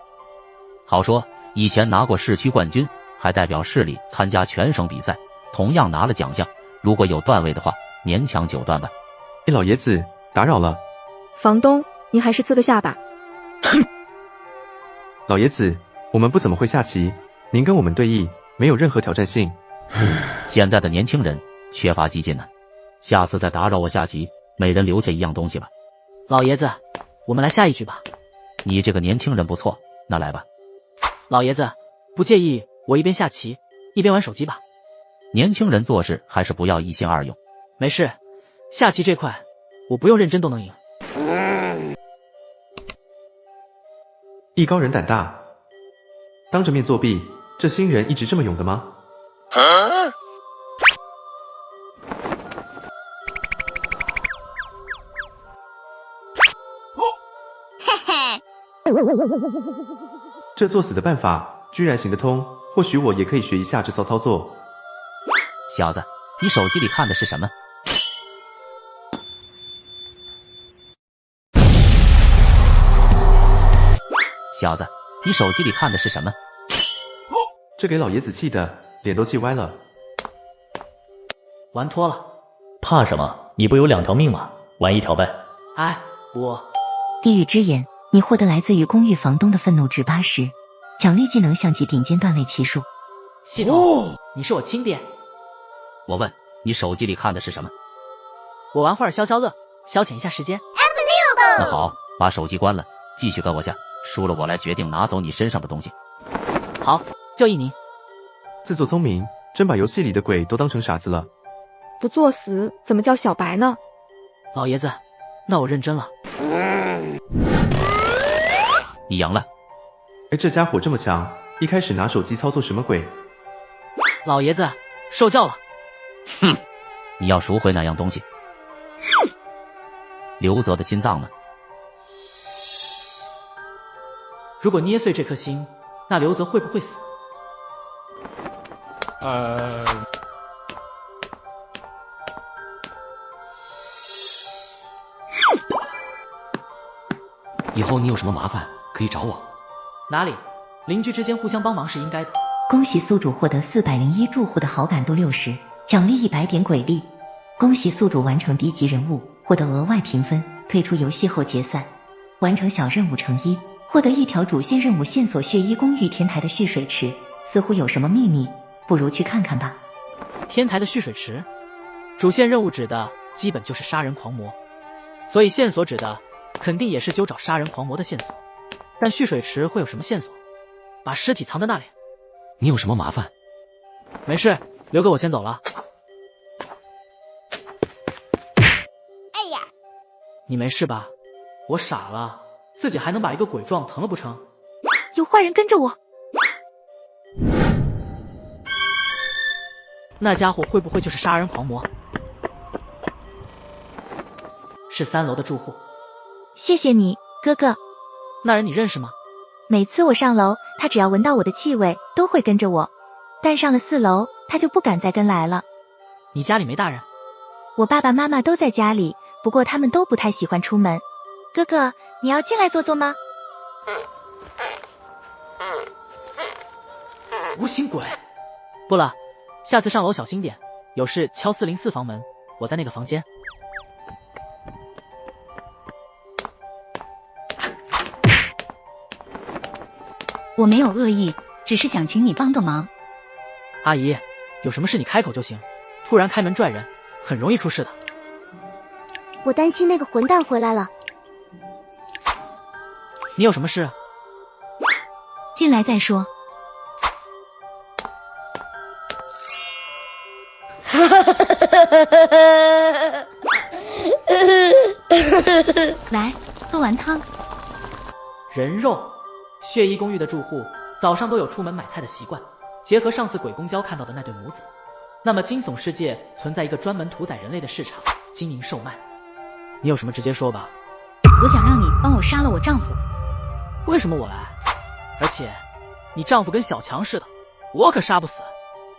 好说，以前拿过市区冠军，还代表市里参加全省比赛，同样拿了奖项。如果有段位的话，勉强9段吧。老爷子，打扰了。房东，您还是呲个下巴。老爷子，我们不怎么会下棋，您跟我们对弈没有任何挑战性。现在的年轻人缺乏激进呢，下次再打扰我下棋，每人留下一样东西吧。老爷子，我们来下一局吧。你这个年轻人不错，那来吧。老爷子，不介意我一边下棋一边玩手机吧？年轻人做事还是不要一心二用。没事，下棋这块我不用认真都能赢。艺高人胆大，当着面作弊，这新人一直这么勇的吗？这作死的办法居然行得通，或许我也可以学一下这骚操作。小子，你手机里看的是什么？小子，你手机里看的是什么？这给老爷子气的脸都气歪了。玩脱了。怕什么？你不有2条命吗？玩1条呗。哎，我。地狱之眼，你获得来自于公寓房东的愤怒值80，奖励技能象棋顶尖段位棋术。系统，你是我亲爹。我问你手机里看的是什么？我玩会儿消消乐，消遣一下时间。那好，把手机关了，继续跟我下，输了我来决定拿走你身上的东西。好，就依您。自作聪明，真把游戏里的鬼都当成傻子了。不作死怎么叫小白呢？老爷子，那我认真了。你赢了。哎，这家伙这么强，一开始拿手机操作什么鬼？老爷子，受教了。哼，你要赎回哪样东西？刘泽的心脏呢？如果捏碎这颗心，那刘泽会不会死？以后你有什么麻烦可以找我。哪里？邻居之间互相帮忙是应该的。恭喜宿主获得401住户的好感度60，奖励100点鬼币。恭喜宿主完成低级任务，获得额外评分，退出游戏后结算。完成小任务乘1，获得一条主线任务线索：血衣公寓天台的蓄水池，似乎有什么秘密，不如去看看吧。天台的蓄水池，主线任务指的基本就是杀人狂魔，所以线索指的肯定也是揪找杀人狂魔的线索。但蓄水池会有什么线索？把尸体藏在那里。你有什么麻烦？没事，刘哥我先走了。哎呀，你没事吧？我傻了，自己还能把一个鬼撞疼了不成？有坏人跟着我。那家伙会不会就是杀人狂魔？是3楼的住户。谢谢你，哥哥。那人你认识吗？每次我上楼，他只要闻到我的气味，都会跟着我。但上了4楼，他就不敢再跟来了。你家里没大人？我爸爸妈妈都在家里，不过他们都不太喜欢出门。哥哥，你要进来坐坐吗？无形鬼！不了，下次上楼小心点，有事敲404房门，我在那个房间。我没有恶意，只是想请你帮个忙。阿姨，有什么事你开口就行，突然开门拽人，很容易出事的。我担心那个混蛋回来了。你有什么事？进来再说。来，喝完汤。人肉。血衣公寓的住户早上都有出门买菜的习惯，结合上次鬼公交看到的那对母子，那么惊悚世界存在一个专门屠宰人类的市场，经营售卖。你有什么直接说吧。我想让你帮我杀了我丈夫。为什么我来？而且你丈夫跟小强似的，我可杀不死。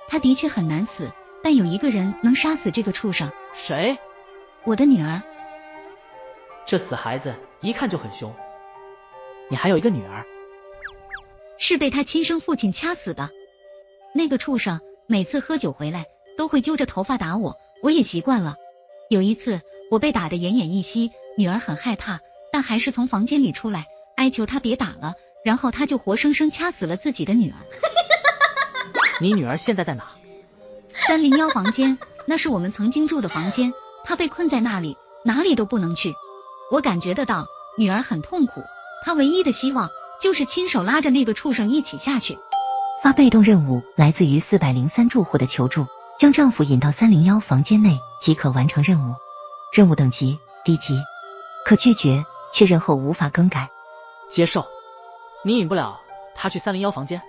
他的确很难死，但有一个人能杀死这个畜生。谁？我的女儿。这死孩子一看就很凶。你还有一个女儿？是被他亲生父亲掐死的。那个畜生每次喝酒回来都会揪着头发打我，我也习惯了。有一次我被打得奄奄一息，女儿很害怕，但还是从房间里出来哀求他别打了，然后他就活生生掐死了自己的女儿。你女儿现在在哪？301房间，那是我们曾经住的房间，她被困在那里，哪里都不能去。我感觉得到女儿很痛苦，她唯一的希望就是亲手拉着那个畜生一起下去。发被动任务来自于403住户的求助，将丈夫引到301房间内即可完成任务。任务等级低级，可拒绝，确认后无法更改。接受。你引不了他去301房间。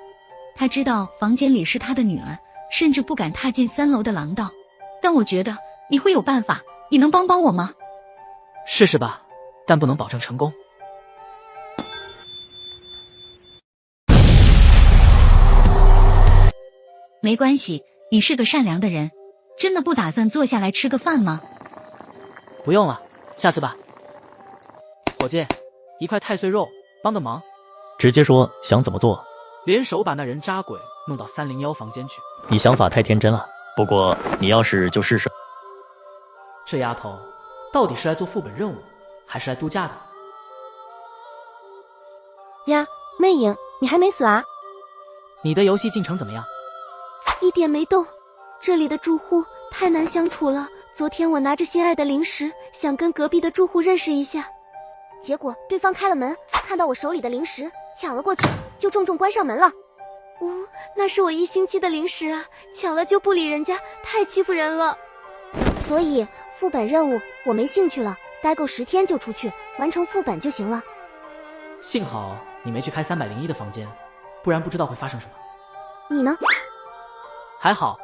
他知道房间里是他的女儿，甚至不敢踏进3楼的廊道。但我觉得你会有办法，你能帮帮我吗？试试吧，但不能保证成功。没关系，你是个善良的人，真的不打算坐下来吃个饭吗？不用了，下次吧。伙计，一块太岁肉，帮个忙。直接说想怎么做。联手把那人渣鬼弄到301房间去。你想法太天真了，不过你要是就试试。这丫头到底是来做副本任务，还是来度假的？呀，魅影，你还没死啊？你的游戏进程怎么样？一点没动，这里的住户太难相处了。昨天我拿着心爱的零食，想跟隔壁的住户认识一下，结果对方开了门，看到我手里的零食，抢了过去，就重重关上门了。那是我1星期的零食啊，抢了就不理人家，太欺负人了。所以副本任务我没兴趣了，待够10天就出去完成副本就行了。幸好你没去开301的房间，不然不知道会发生什么。你呢？还好，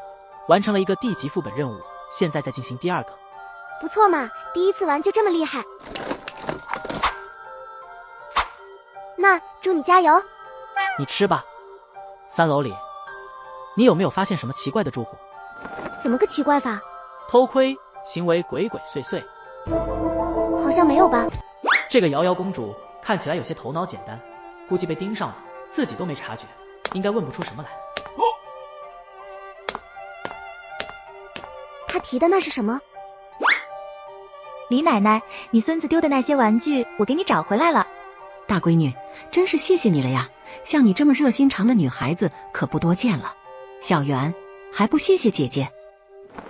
完成了一个地级副本任务，现在在进行第2个。不错嘛，第一次玩就这么厉害。那祝你加油。你吃吧。3楼里，你有没有发现什么奇怪的住户？怎么个奇怪法？偷窥，行为鬼鬼祟祟。好像没有吧。这个瑶瑶公主看起来有些头脑简单，估计被盯上了，自己都没察觉，应该问不出什么来。他提的那是什么？李奶奶，你孙子丢的那些玩具我给你找回来了。大闺女，真是谢谢你了呀，像你这么热心肠的女孩子可不多见了。小圆，还不谢谢姐姐？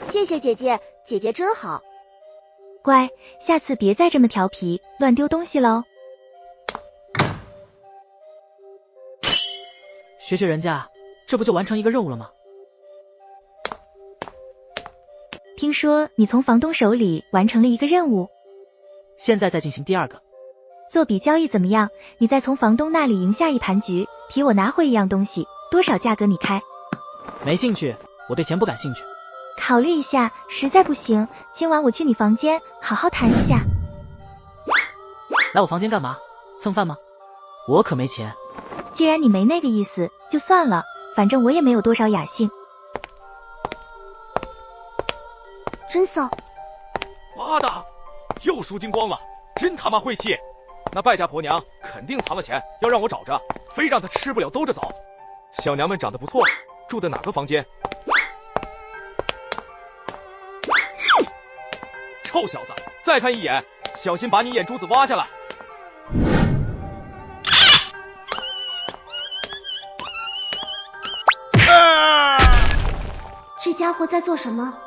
谢谢姐姐，姐姐真好。乖，下次别再这么调皮，乱丢东西喽。学学人家，这不就完成一个任务了吗？听说你从房东手里完成了一个任务，现在再进行第二个。做笔交易怎么样？你再从房东那里赢下一盘局，替我拿回一样东西，多少价格你开？没兴趣，我对钱不感兴趣。考虑一下，实在不行，今晚我去你房间好好谈一下。来我房间干嘛？蹭饭吗？我可没钱。既然你没那个意思，就算了，反正我也没有多少雅兴。真骚！妈的，又输精光了，真他妈晦气！那败家婆娘肯定藏了钱，要让我找着，非让她吃不了兜着走。小娘们长得不错，住的哪个房间？臭小子，再看一眼，小心把你眼珠子挖下来！这家伙在做什么？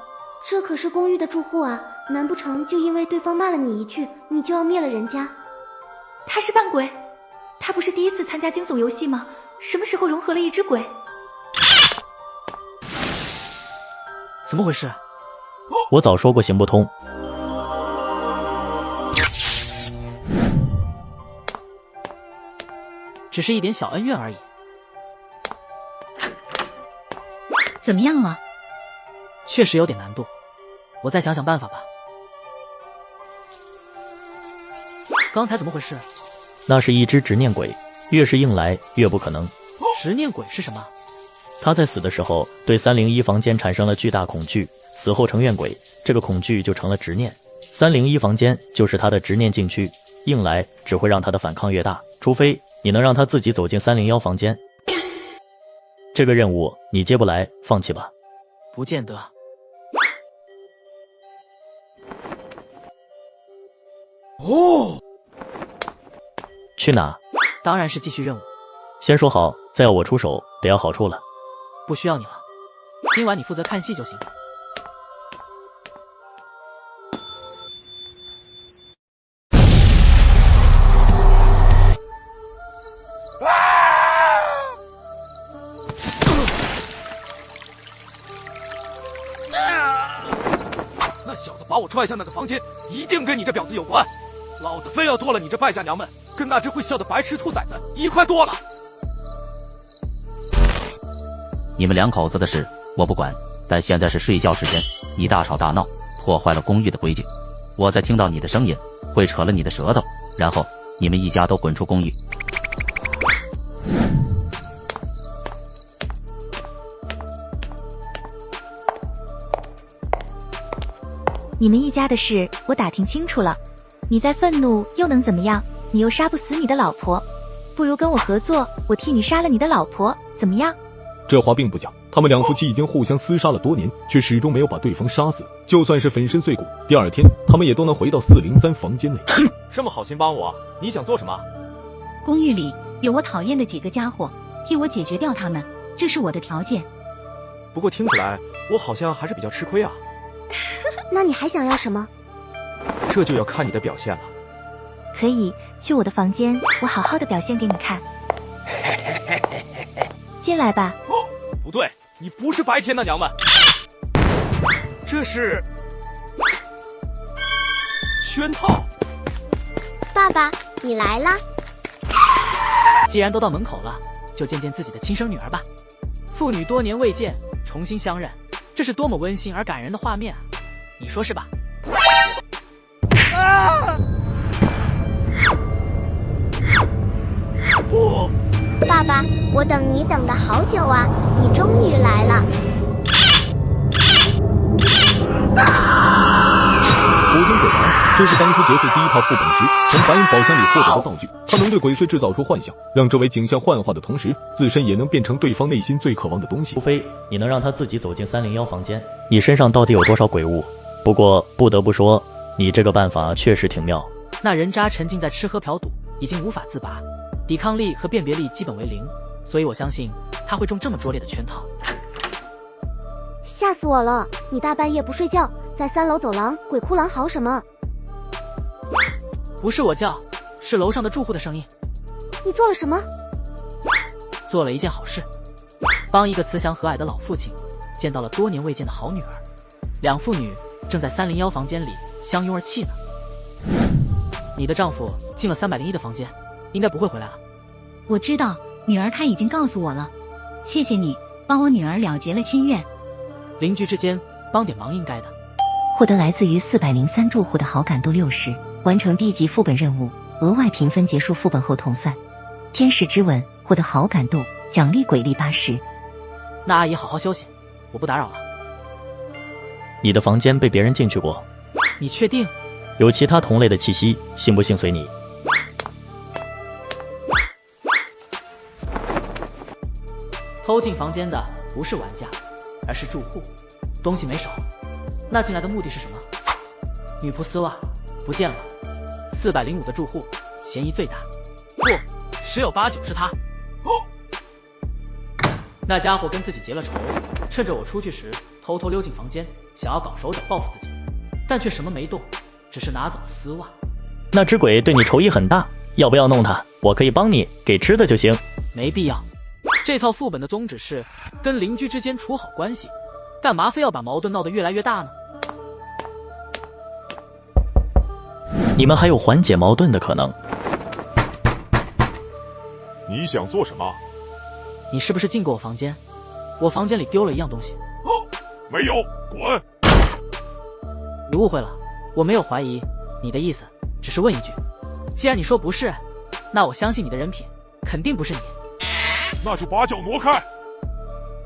这可是公寓的住户啊，难不成就因为对方骂了你一句，你就要灭了人家？他是扮鬼？他不是第一次参加惊悚游戏吗？什么时候融合了一只鬼？怎么回事？我早说过行不通。只是一点小恩怨而已。怎么样了？确实有点难度，我再想想办法吧。刚才怎么回事？那是一只执念鬼，越是硬来越不可能。执念鬼是什么？他在死的时候对301房间产生了巨大恐惧，死后成怨鬼，这个恐惧就成了执念。301房间就是他的执念禁区，硬来只会让他的反抗越大，除非你能让他自己走进301房间。这个任务你接不来，放弃吧。不见得。哦，去哪？当然是继续任务。先说好，再要我出手，得要好处了。不需要你了，今晚你负责看戏就行。那小子把我踹向那个房间，一定跟你这婊子有关。老子非要剁了你这败家娘们，跟那只会笑的白痴兔崽子一块剁了。你们两口子的事我不管，但现在是睡觉时间，你大吵大闹，破坏了公寓的规矩。我再听到你的声音，会扯了你的舌头，然后你们一家都滚出公寓。你们一家的事我打听清楚了，你再愤怒又能怎么样？你又杀不死你的老婆，不如跟我合作，我替你杀了你的老婆，怎么样？这话并不假，他们两夫妻已经互相厮杀了多年，却始终没有把对方杀死。就算是粉身碎骨，第二天他们也都能回到403房间内。这么好心帮我，你想做什么？公寓里有我讨厌的几个家伙，替我解决掉他们，这是我的条件。不过听起来我好像还是比较吃亏啊。那你还想要什么？这就要看你的表现了。可以去我的房间，我好好的表现给你看。进来吧。不对，你不是白天的娘们，这是圈套。爸爸，你来啦！既然都到门口了，就见见自己的亲生女儿吧。父女多年未见，重新相认，这是多么温馨而感人的画面啊！你说是吧？不，爸爸，我等你等了好久啊，你终于来了。火影鬼王，这是当初结束第一套副本时从白银宝箱里获得的道具，它能对鬼祟制造出幻象，让周围景象幻化的同时，自身也能变成对方内心最渴望的东西。除非你能让他自己走进301房间。你身上到底有多少鬼物？不过不得不说，你这个办法确实挺妙。那人渣沉浸在吃喝嫖赌，已经无法自拔，抵抗力和辨别力基本为0，所以我相信他会中这么拙劣的圈套。吓死我了！你大半夜不睡觉，在3楼走廊鬼哭狼嚎什么？不是我叫，是楼上的住户的声音。你做了什么？做了一件好事，帮一个慈祥和蔼的老父亲见到了多年未见的好女儿。两父女正在301房间里相拥而泣呢。你的丈夫进了301的房间，应该不会回来了。我知道，女儿她已经告诉我了。谢谢你，帮我女儿了结了心愿。邻居之间帮点忙应该的。获得来自于403住户的好感度60，完成第1级副本任务，额外评分结束副本后同算。天使之吻获得好感度，奖励鬼力80。那阿姨好好休息，我不打扰了。你的房间被别人进去过，你确定？有其他同类的气息，信不信随你。偷进房间的不是玩家，而是住户，东西没少。那进来的目的是什么？女仆丝袜不见了，405的住户嫌疑最大，不，十有八九是他。那家伙跟自己结了仇，趁着我出去时偷偷溜进房间，想要搞手脚报复自己，但却什么没动，只是拿走了丝袜。那只鬼对你仇意很大，要不要弄他？我可以帮你，给吃的就行。没必要。这套副本的宗旨是跟邻居之间处好关系，干嘛非要把矛盾闹得越来越大呢？你们还有缓解矛盾的可能。你想做什么？你是不是进过我房间？我房间里丢了一样东西。没有，滚！你误会了，我没有怀疑你的意思，只是问一句。既然你说不是，那我相信你的人品肯定不是你。那就把脚挪开。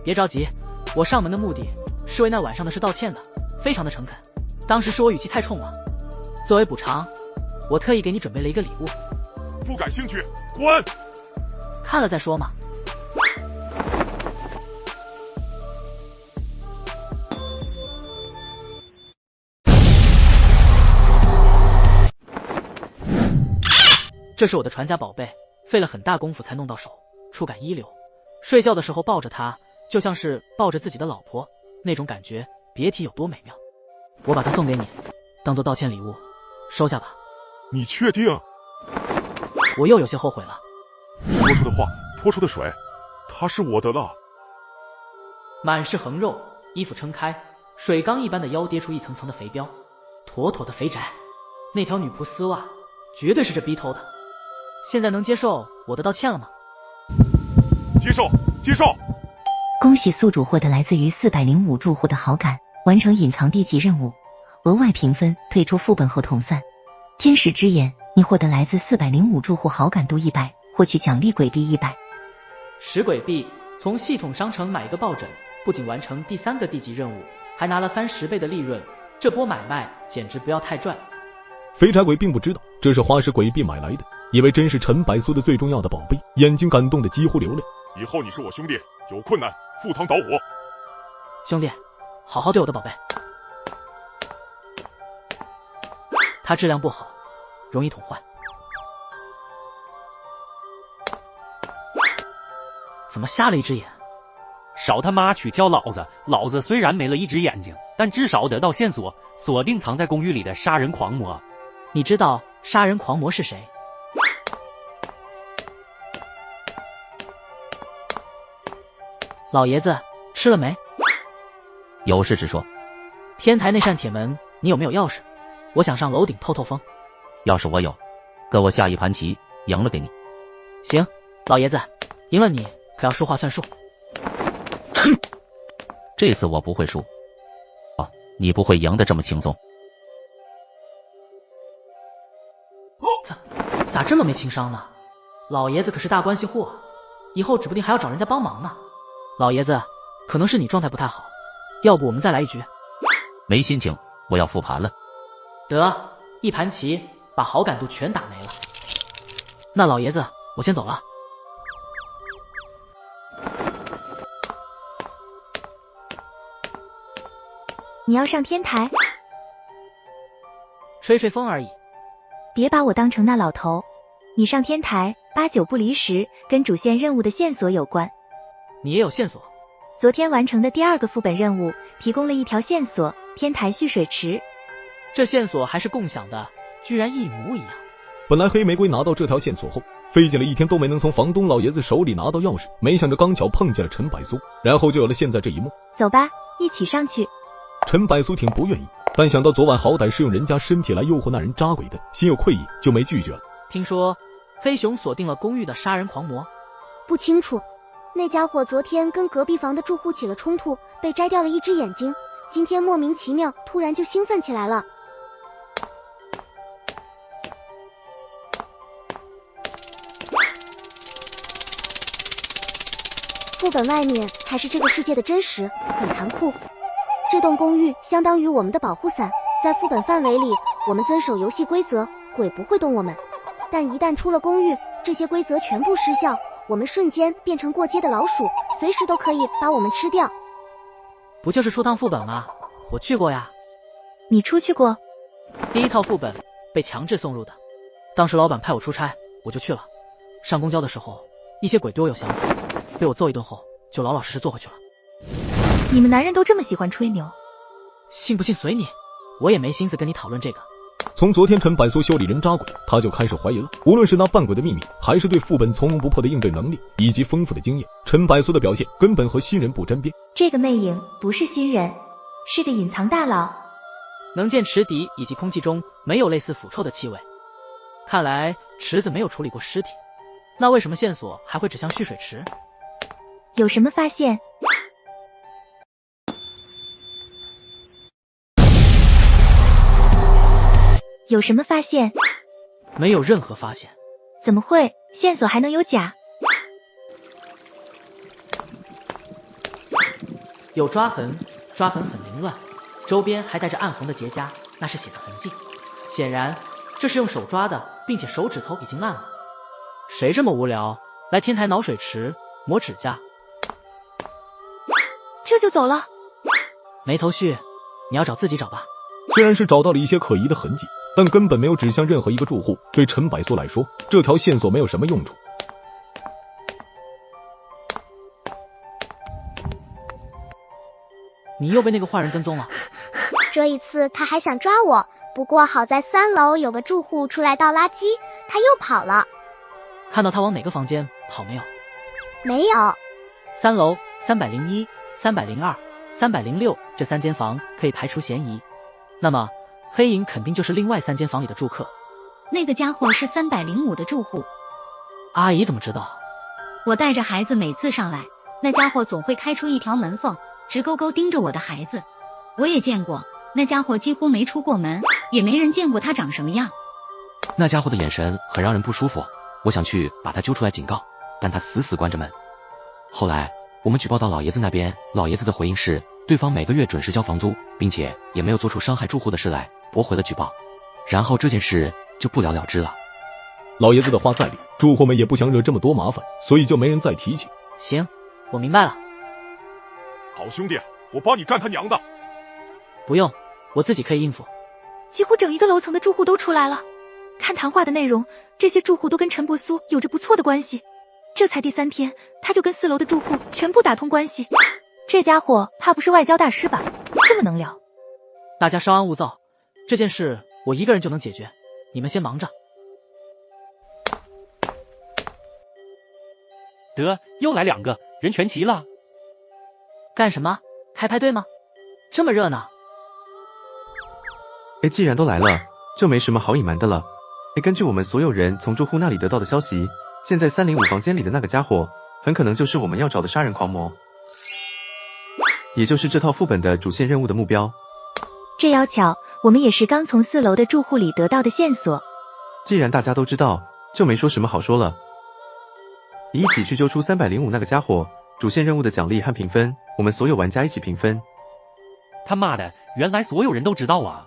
别着急，我上门的目的是为那晚上的事道歉的，非常的诚恳。当时是我语气太冲了，作为补偿，我特意给你准备了一个礼物。不感兴趣，滚！看了再说嘛。这是我的传家宝贝，费了很大功夫才弄到手，触感一流。睡觉的时候抱着它，就像是抱着自己的老婆，那种感觉别提有多美妙。我把它送给你，当做道歉礼物，收下吧。你确定？我又有些后悔了。说出的话，泼出的水，它是我的了。满是横肉，衣服撑开，水缸一般的腰跌出一层层的肥膘，妥妥的肥宅。那条女仆丝袜，绝对是这逼偷的。现在能接受我的道歉了吗？接受，接受。恭喜宿主获得来自于405住户的好感，完成隐藏地级任务，额外评分退出副本后同算。天使之眼，你获得来自405住户好感度100，获取奖励鬼币100。10鬼币，从系统商城买一个抱枕，不仅完成第3个地级任务，还拿了翻10倍的利润，这波买卖简直不要太赚。肥宅鬼并不知道这是花式鬼币买来的，以为真是陈百苏的最重要的宝贝，眼睛感动的几乎流泪。以后你是我兄弟，有困难赴汤蹈火。兄弟，好好对我的宝贝。它质量不好，容易捅坏。怎么瞎了一只眼？少他妈去叫老子！老子虽然没了一只眼睛，但至少得到线索，锁定藏在公寓里的杀人狂魔。你知道杀人狂魔是谁？老爷子，吃了没？有事直说。天台那扇铁门，你有没有钥匙？我想上楼顶透透风。钥匙我有，跟我下一盘棋，赢了给你。行，老爷子，赢了你可要说话算数。这次我不会输。哦，你不会赢得这么轻松。咋这么没情商呢？老爷子可是大关系户，以后指不定还要找人家帮忙呢。老爷子，可能是你状态不太好，要不我们再来一局？没心情，我要复盘了。得，一盘棋把好感度全打没了。那老爷子，我先走了。你要上天台？吹吹风而已。别把我当成那老头。你上天台8、9不离10，跟主线任务的线索有关。你也有线索？昨天完成的第2个副本任务提供了一条线索，天台蓄水池。这线索还是共享的，居然一模一样。本来黑玫瑰拿到这条线索后，费尽了一天都没能从房东老爷子手里拿到钥匙，没想着刚巧碰见了陈百苏，然后就有了现在这一幕。走吧，一起上去。陈百苏挺不愿意，但想到昨晚好歹是用人家身体来诱惑那人扎鬼的，心有愧意，就没拒绝了。听说黑熊锁定了公寓的杀人狂魔？不清楚，那家伙昨天跟隔壁房的住户起了冲突，被摘掉了一只眼睛，今天莫名其妙突然就兴奋起来了。副本外面才是这个世界的真实，很残酷。这栋公寓相当于我们的保护伞，在副本范围里，我们遵守游戏规则，鬼不会动我们。但一旦出了公寓，这些规则全部失效，我们瞬间变成过街的老鼠，随时都可以把我们吃掉。不就是出趟副本吗？我去过呀。你出去过？第一套副本被强制送入的，当时老板派我出差，我就去了。上公交的时候，一些鬼对我有想法，被我揍一顿后，就老老实实坐回去了。你们男人都这么喜欢吹牛？信不信随你，我也没心思跟你讨论这个。从昨天陈百苏修理人渣鬼，他就开始怀疑了。无论是那扮鬼的秘密，还是对副本从容不迫的应对能力，以及丰富的经验，陈百苏的表现根本和新人不沾边。这个魅影不是新人，是个隐藏大佬，能见池底以及空气中没有类似腐臭的气味。看来池子没有处理过尸体，那为什么线索还会指向蓄水池？有什么发现？有什么发现？没有任何发现。怎么会？线索还能有假？有抓痕，抓痕很凌乱，周边还带着暗红的结痂，那是血的痕迹。显然，这是用手抓的，并且手指头已经烂了。谁这么无聊，来天台挠水池磨指甲？这就走了？没头绪，你要找自己找吧。虽然是找到了一些可疑的痕迹，但根本没有指向任何一个住户。对陈百苏来说，这条线索没有什么用处。你又被那个坏人跟踪了。这一次他还想抓我，不过好在3楼有个住户出来倒垃圾，他又跑了。看到他往哪个房间跑没有？没有。3楼301、302、306这3间房可以排除嫌疑。那么黑影肯定就是另外3间房里的住客。那个家伙是305的住户。阿姨怎么知道？我带着孩子每次上来，那家伙总会开出一条门缝，直勾勾盯着我的孩子。我也见过，那家伙几乎没出过门，也没人见过他长什么样。那家伙的眼神很让人不舒服，我想去把他揪出来警告，但他死死关着门。后来我们举报到老爷子那边，老爷子的回应是对方每个月准时交房租，并且也没有做出伤害住户的事来，驳回了举报。然后这件事就不了了之了。老爷子的话在理，住户们也不想惹这么多麻烦，所以就没人再提起。行，我明白了。好兄弟，我帮你干他娘的！不用，我自己可以应付。几乎整一个楼层的住户都出来了。看谈话的内容，这些住户都跟陈柏苏有着不错的关系。这才第3天，他就跟4楼的住户全部打通关系。这家伙怕不是外交大师吧？这么能聊。大家稍安勿躁，这件事我一个人就能解决，你们先忙着。得，又来2个，人全齐了。干什么？开派对吗？这么热闹。既然都来了，就没什么好隐瞒的了。根据我们所有人从住户那里得到的消息，现在305房间里的那个家伙，很可能就是我们要找的杀人狂魔，也就是这套副本的主线任务的目标。这要巧，我们也是刚从4楼的住户里得到的线索。既然大家都知道，就没说什么好说了。一起去揪出305那个家伙，主线任务的奖励和评分，我们所有玩家一起评分。他妈的，原来所有人都知道啊！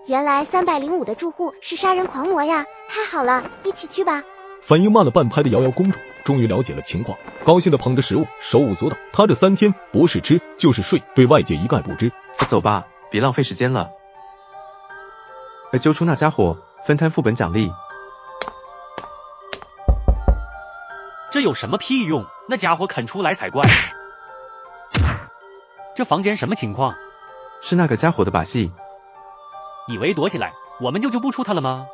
原来305的住户是杀人狂魔呀！太好了，一起去吧。反应慢了半拍的瑶瑶公主终于了解了情况，高兴的捧着食物，手舞足蹈。她这3天不是吃就是睡，对外界一概不知。走吧，别浪费时间了。揪出那家伙，分摊副本奖励。这有什么屁用？那家伙肯出来才怪。这房间什么情况？是那个家伙的把戏。以为躲起来我们就救不出他了吗？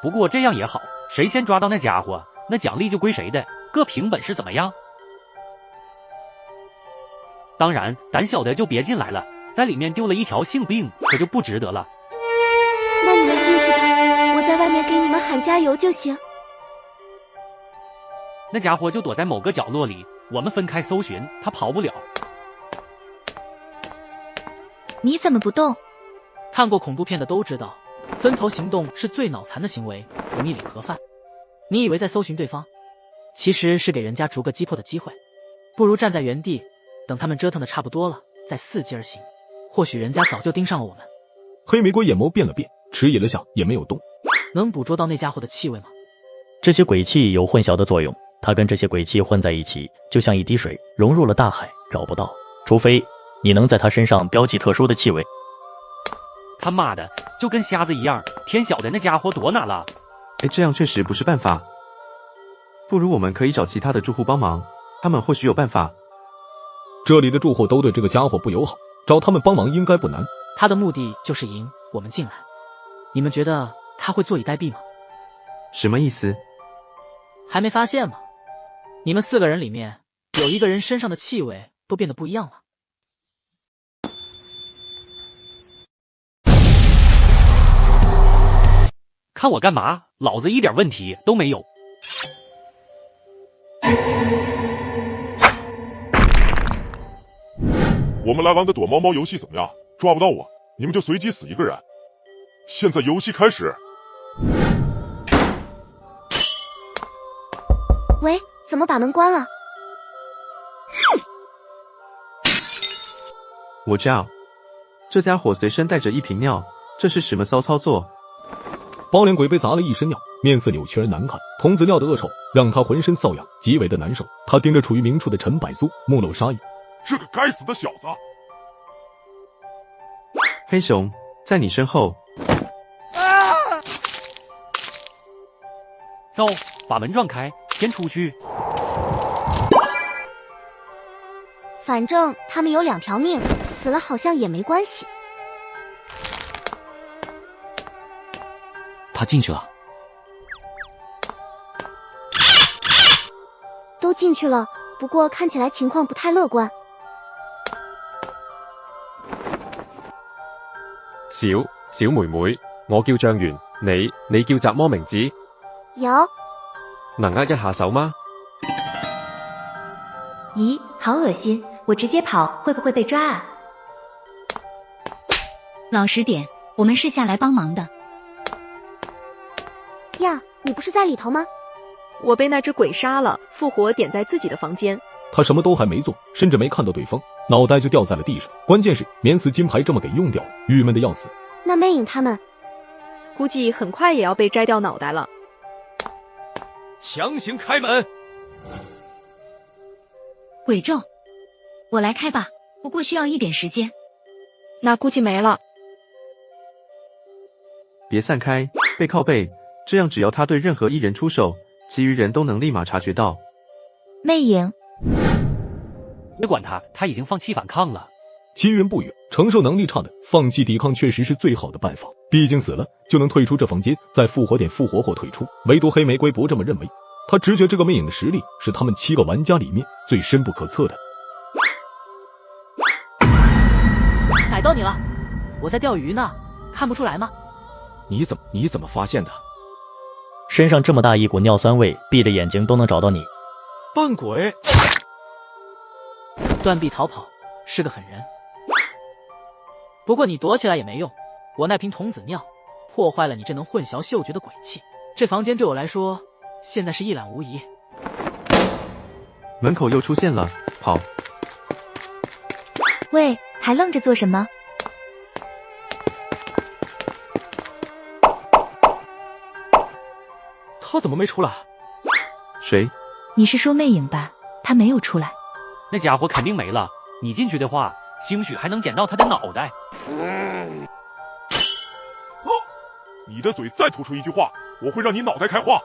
不过这样也好，谁先抓到那家伙，那奖励就归谁的，各凭本事怎么样？当然，胆小的就别进来了，在里面丢了一条性命，可就不值得了。那你们进去吧，我在外面给你们喊加油就行。那家伙就躲在某个角落里，我们分开搜寻，他跑不了。你怎么不动？看过恐怖片的都知道，分头行动是最脑残的行为，容易领盒饭。你以为在搜寻对方，其实是给人家逐个击破的机会。不如站在原地，等他们折腾的差不多了，再伺机而行。或许人家早就盯上了我们。黑玫瑰眼眸变了变，迟疑了下，也没有动。能捕捉到那家伙的气味吗？这些鬼气有混淆的作用，它跟这些鬼气混在一起，就像一滴水融入了大海，找不到。除非你能在他身上标记特殊的气味。他妈的，就跟瞎子一样，天晓得那家伙躲哪了。这样确实不是办法。不如我们可以找其他的住户帮忙，他们或许有办法。这里的住户都对这个家伙不友好，找他们帮忙应该不难。他的目的就是引我们进来，你们觉得他会坐以待毙吗？什么意思？还没发现吗？你们4个人里面有一个人身上的气味都变得不一样了。看我干嘛？老子一点问题都没有。我们来玩个躲猫猫游戏怎么样？抓不到我，你们就随机死一个人。现在游戏开始。喂，怎么把门关了？我知道，这家伙随身带着一瓶尿，这是什么骚操作？包脸鬼被砸了一身尿，面色扭曲而难看，童子尿的恶臭让他浑身瘙痒，极为的难受。他盯着处于明处的陈百苏，目露杀意。这个该死的小子！黑熊，在你身后。走，把门撞开，先出去。反正他们有2条命，死了好像也没关系。他进去了。都进去了，不过看起来情况不太乐觀。小妹妹，我叫醬園，你叫雜魔名字？有。能握一下手嗎？咦，好恶心，我直接跑会不会被抓啊？老实点，我们是下来帮忙的。呀，你不是在里头吗？我被那只鬼杀了，复活点在自己的房间。他什么都还没做，甚至没看到对方，脑袋就掉在了地上。关键是免死金牌这么给用掉，郁闷的要死。那魅影他们估计很快也要被摘掉脑袋了。强行开门！鬼咒，我来开吧，不过需要一点时间。那估计没了。别散开，背靠背，这样只要他对任何一人出手，其余人都能立马察觉到。魅影，别管他，他已经放弃反抗了。其余人不语，承受能力差的放弃抵抗确实是最好的办法，毕竟死了就能退出这房间，在复活点复活后退出。唯独黑玫瑰不这么认为，他直觉这个魅影的实力是他们7个玩家里面最深不可测的。逮到你了，我在钓鱼呢，看不出来吗？你怎么发现的？身上这么大一股尿酸味，闭着眼睛都能找到你。扮鬼！断臂逃跑是个狠人，不过你躲起来也没用，我那瓶童子尿破坏了你这能混淆嗅觉的鬼气，这房间对我来说现在是一览无遗。门口又出现了，跑！喂，还愣着做什么？他怎么没出来？谁？你是说魅影吧？他没有出来。那家伙肯定没了，你进去的话，兴许还能捡到他的脑袋。你的嘴再吐出一句话，我会让你脑袋开花。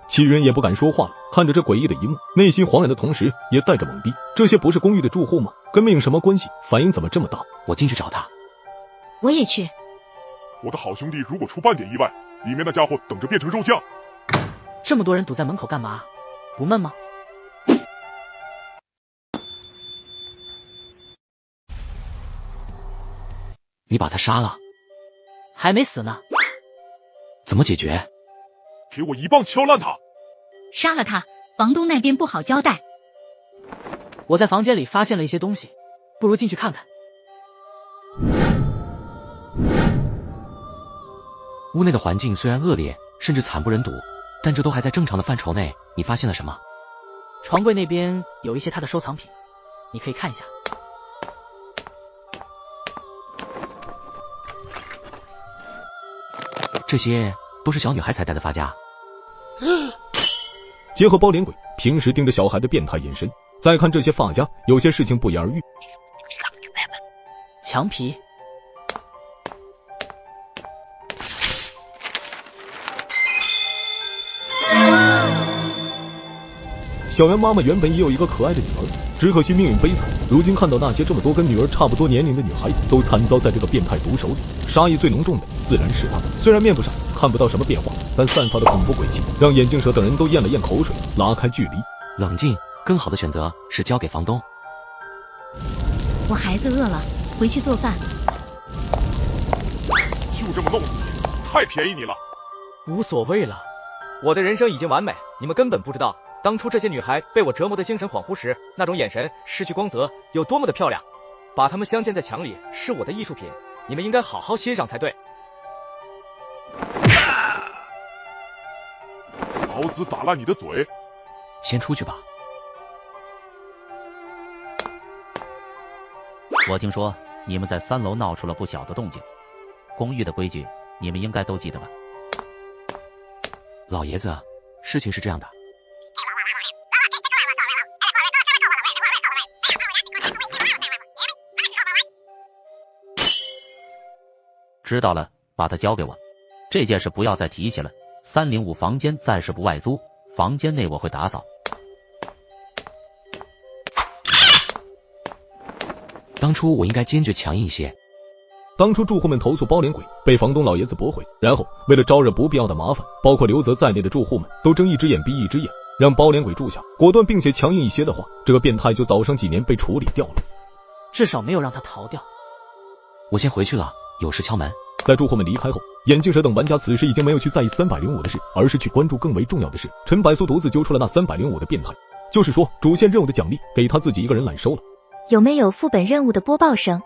其余人也不敢说话了，看着这诡异的一幕，内心惶然的同时也带着懵逼。这些不是公寓的住户吗？跟魅影什么关系？反应怎么这么大？我进去找他。我也去。我的好兄弟如果出半点意外，里面那家伙等着变成肉酱。这么多人堵在门口干嘛？不闷吗？你把他杀了？还没死呢。怎么解决？给我一棒敲烂他！杀了他，房东那边不好交代。我在房间里发现了一些东西，不如进去看看。屋内的环境虽然恶劣，甚至惨不忍睹，但这都还在正常的范畴内。你发现了什么？床柜那边有一些他的收藏品，你可以看一下。这些都是小女孩才戴的发夹。结合包脸鬼平时盯着小孩的变态眼神，再看这些发夹，有些事情不言而喻。墙皮。小圆妈妈原本也有一个可爱的女儿，只可惜命运悲惨，如今看到那些这么多跟女儿差不多年龄的女孩子都惨遭在这个变态毒手里，杀意最浓重的自然是她。虽然面部上看不到什么变化，但散发的恐怖鬼气让眼镜蛇等人都咽了咽口水，拉开距离。冷静，更好的选择是交给房东。我孩子饿了，回去做饭。就这么弄死你，太便宜你了。无所谓了，我的人生已经完美，你们根本不知道。当初这些女孩被我折磨的精神恍惚时，那种眼神失去光泽有多么的漂亮。把她们镶嵌在墙里是我的艺术品，你们应该好好欣赏才对。老子打烂你的嘴！先出去吧。我听说你们在3楼闹出了不小的动静，公寓的规矩你们应该都记得吧？老爷子，事情是这样的。知道了，把它交给我。这件事不要再提起了。305房间暂时不外租，房间内我会打扫。当初我应该坚决强硬一些。当初住户们投诉包脸鬼被房东老爷子驳回，然后为了招惹不必要的麻烦，包括刘泽在内的住户们都睁一只眼闭一只眼，让包脸鬼住下。果断并且强硬一些的话，这个变态就早上几年被处理掉了。至少没有让他逃掉。我先回去了，有事敲门。在住户们离开后，眼镜蛇等玩家此时已经没有去在意305的事，而是去关注更为重要的事。陈百素独自揪出了那305的变态，就是说主线任务的奖励给他自己一个人揽收了。有没有副本任务的播报声？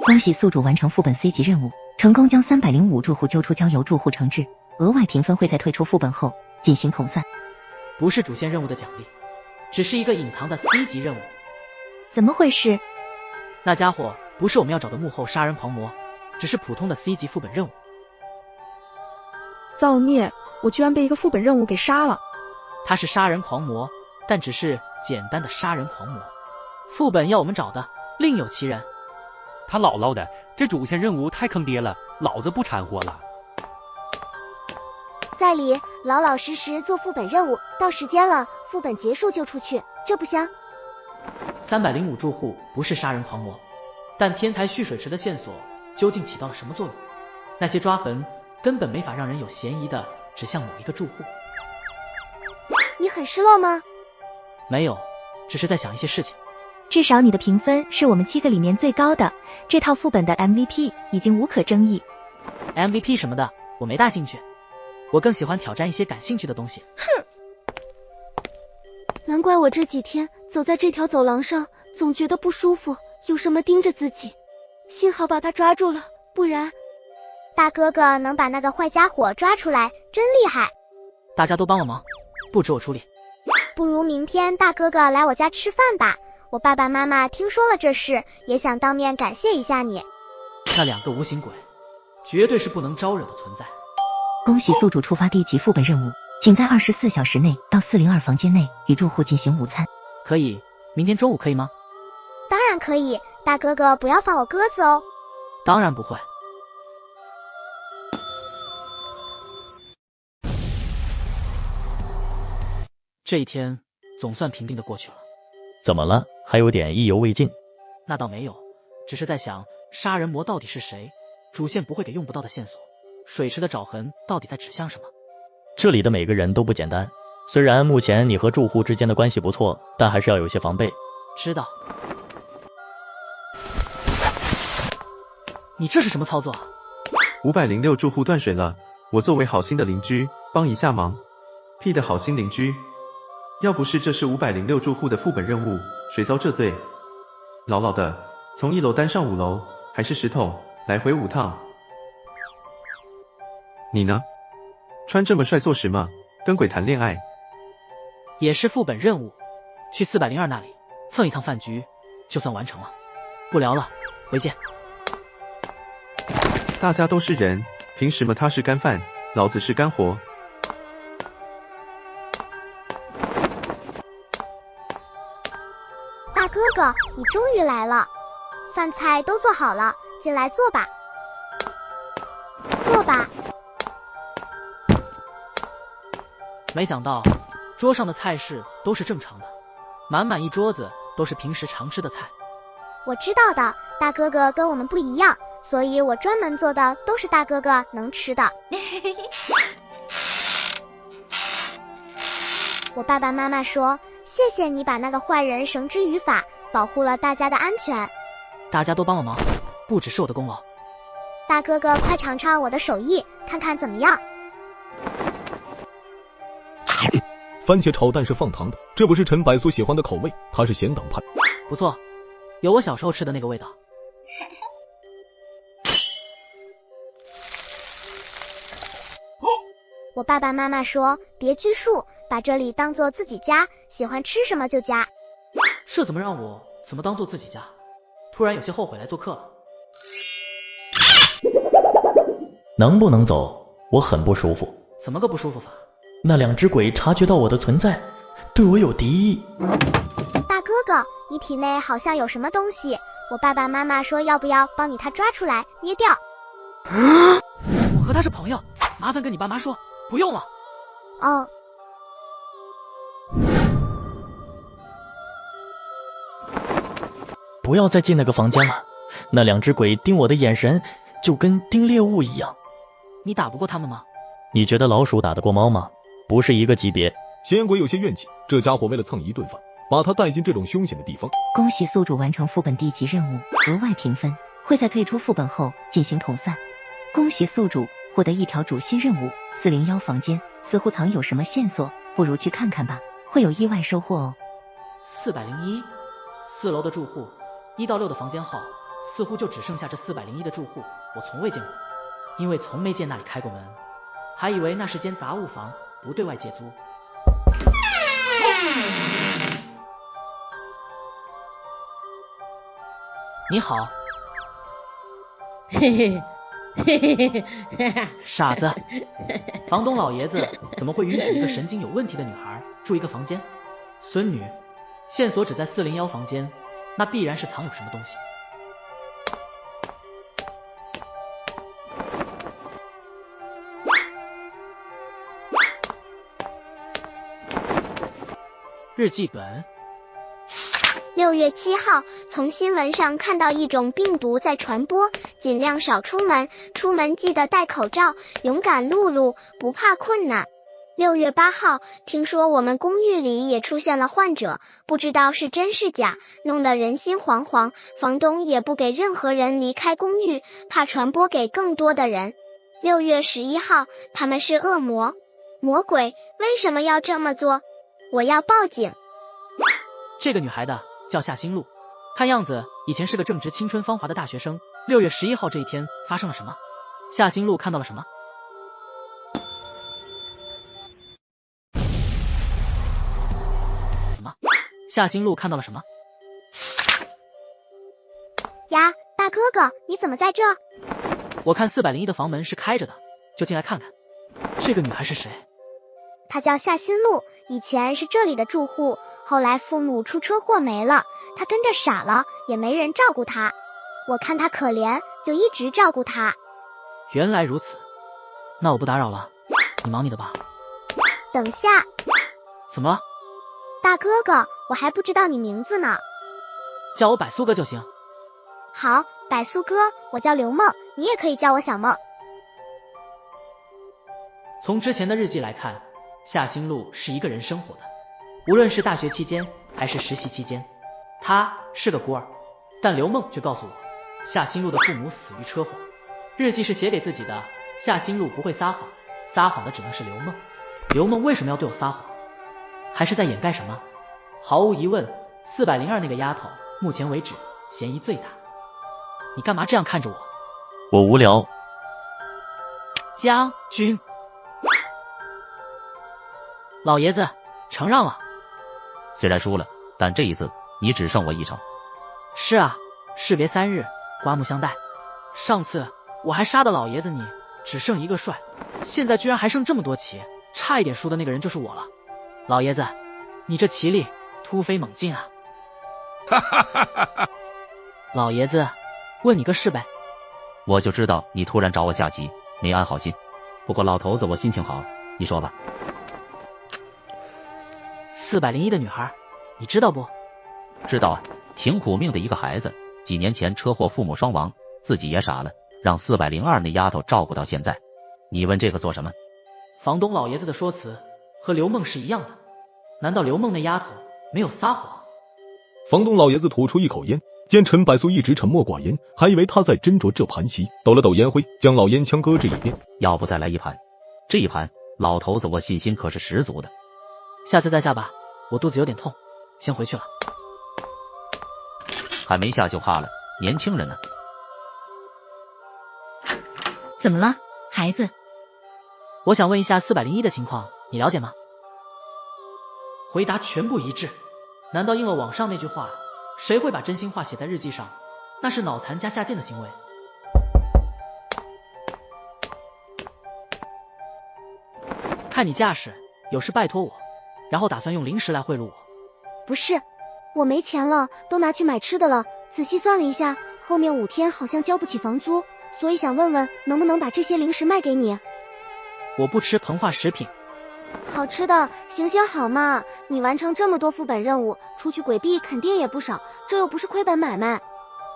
恭喜宿主完成副本 C 级任务，成功将305住户揪出，交由住户惩治，额外评分会在退出副本后进行统算。不是主线任务的奖励，只是一个隐藏的 C 级任务。怎么回事？那家伙不是我们要找的幕后杀人狂魔，只是普通的 C 级副本任务。造孽，我居然被一个副本任务给杀了。他是杀人狂魔，但只是简单的杀人狂魔。副本要我们找的另有其人。他姥姥的，这主线任务太坑爹了，老子不掺和了。在理，老老实实做副本任务，到时间了，副本结束就出去，这不香。305住户不是杀人狂魔，但天台蓄水池的线索究竟起到了什么作用？那些抓痕根本没法让人有嫌疑的指向某一个住户。你很失落吗？没有，只是在想一些事情。至少你的评分是我们7个里面最高的，这套副本的 MVP 已经无可争议。MVP 什么的我没大兴趣，我更喜欢挑战一些感兴趣的东西。哼，难怪我这几天走在这条走廊上总觉得不舒服，有什么盯着自己。幸好把他抓住了，不然……大哥哥能把那个坏家伙抓出来，真厉害！大家都帮了忙，不止我出力。不如明天大哥哥来我家吃饭吧，我爸爸妈妈听说了这事，也想当面感谢一下你。那2个无形鬼绝对是不能招惹的存在。恭喜宿主触发第1级副本任务，请在24小时内到402房间内与住户进行午餐。可以，明天中午可以吗？当然可以，大哥哥不要放我鸽子哦。当然不会。这一天总算平静的过去了。怎么了？还有点意犹未尽？那倒没有，只是在想杀人魔到底是谁，主线不会给用不到的线索。水池的爪痕到底在指向什么？这里的每个人都不简单，虽然目前你和住户之间的关系不错，但还是要有些防备。知道。你这是什么操作？506住户断水了，我作为好心的邻居，帮一下忙。屁的好心邻居，要不是这是506住户的副本任务，谁遭这罪？牢牢的从1楼单上5楼，还是10桶，来回5趟。你呢？穿这么帅做什么？跟鬼谈恋爱？也是副本任务，去402那里蹭一趟饭局，就算完成了。不聊了，回见。大家都是人，凭什么他是干饭，老子是干活？大哥哥，你终于来了，饭菜都做好了，进来坐吧。坐吧。没想到桌上的菜式都是正常的，满满一桌子都是平时常吃的菜。我知道的，大哥哥跟我们不一样，所以我专门做的都是大哥哥能吃的。我爸爸妈妈说，谢谢你把那个坏人绳之于法，保护了大家的安全。大家都帮了忙，不只是我的功劳。大哥哥，快尝尝我的手艺，看看怎么样。番茄炒蛋是放糖的，这不是陈百苏喜欢的口味，他是咸党派。不错，有我小时候吃的那个味道。我爸爸妈妈说，别拘束，把这里当做自己家，喜欢吃什么就加。这怎么让我怎么当做自己家？突然有些后悔来做客了。能不能走？我很不舒服。怎么个不舒服法？那2只鬼察觉到我的存在，对我有敌意。大哥哥，你体内好像有什么东西，我爸爸妈妈说要不要帮你他抓出来捏掉。我和他是朋友，麻烦跟你爸妈说。不用了。哦。不要再进那个房间了，那2只鬼盯我的眼神就跟盯猎物一样。你打不过他们吗？你觉得老鼠打得过猫吗？不是一个级别。邪鬼有些怨气，这家伙为了蹭一顿饭，把他带进这种凶险的地方。恭喜宿主完成副本地级任务，额外评分会在退出副本后进行统算。恭喜宿主获得一条主线任务，401房间似乎藏有什么线索，不如去看看吧，会有意外收获哦。401 4楼的住户1到6的房间号，似乎就只剩下这401的住户，我从未见过，因为从没见那里开过门，还以为那是间杂物房，不对外借租。你好。嘿嘿嘿嘿嘿，傻子，房东老爷子怎么会允许一个神经有问题的女孩住一个房间？孙女，线索只在401房间，那必然是藏有什么东西。日记本。6月7号，从新闻上看到一种病毒在传播，尽量少出门，出门记得戴口罩，勇敢碌碌，不怕困难。6月8号，听说我们公寓里也出现了患者，不知道是真是假，弄得人心惶惶，房东也不给任何人离开公寓，怕传播给更多的人。6月11号，他们是恶魔，魔鬼，为什么要这么做？我要报警。这个女孩的叫夏心露，看样子以前是个正值青春芳华的大学生。6月11号这一天发生了什么？夏心露看到了什么？夏心露看到了什么？呀，大哥哥，你怎么在这？我看401的房门是开着的，就进来看看。这个女孩是谁？她叫夏心露，以前是这里的住户，后来父母出车祸没了，她跟着傻了，也没人照顾她。我看她可怜，就一直照顾她。原来如此，那我不打扰了，你忙你的吧。等下。怎么了？大哥哥，我还不知道你名字呢。叫我百苏哥就行。好，百苏哥，我叫刘梦，你也可以叫我小梦。从之前的日记来看，夏星路是一个人生活的，无论是大学期间还是实习期间，他是个孤儿。但刘梦却告诉我，夏星路的父母死于车祸。日记是写给自己的，夏星路不会撒谎，撒谎的只能是刘梦。刘梦为什么要对我撒谎？还是在掩盖什么？毫无疑问，402那个丫头，目前为止嫌疑最大。你干嘛这样看着我？我无聊。将军，老爷子承让了。虽然输了，但这一次你只胜我一筹。是啊，士别3日，刮目相待。上次我还杀的老爷子你只剩一个帅，现在居然还剩这么多棋，差一点输的那个人就是我了。老爷子，你这棋力突飞猛进啊！老爷子，问你个事呗。我就知道你突然找我下棋，没安好心。不过老头子我心情好，你说吧。401的女孩，你知道不？知道啊，挺苦命的一个孩子，几年前车祸父母双亡，自己也傻了，让402那丫头照顾到现在。你问这个做什么？房东老爷子的说辞和刘梦是一样的，难道刘梦那丫头没有撒谎？房东老爷子吐出一口烟，见陈百素一直沉默寡言，还以为他在斟酌这盘棋，抖了抖烟灰，将老烟枪搁置一边。要不再来一盘？这一盘老头子我信心可是十足的。下次再下吧，我肚子有点痛，先回去了。还没下就怕了，年轻人呢？怎么了，孩子？我想问一下401的情况，你了解吗？回答全部一致。难道应了网上那句话，谁会把真心话写在日记上？那是脑残加下贱的行为。看你架势，有事拜托我，然后打算用零食来贿赂我。不是，我没钱了，都拿去买吃的了。仔细算了一下，后面5天好像交不起房租，所以想问问能不能把这些零食卖给你。我不吃膨化食品。好吃的，行行好嘛，你完成这么多副本任务，出去鬼币肯定也不少，这又不是亏本买卖。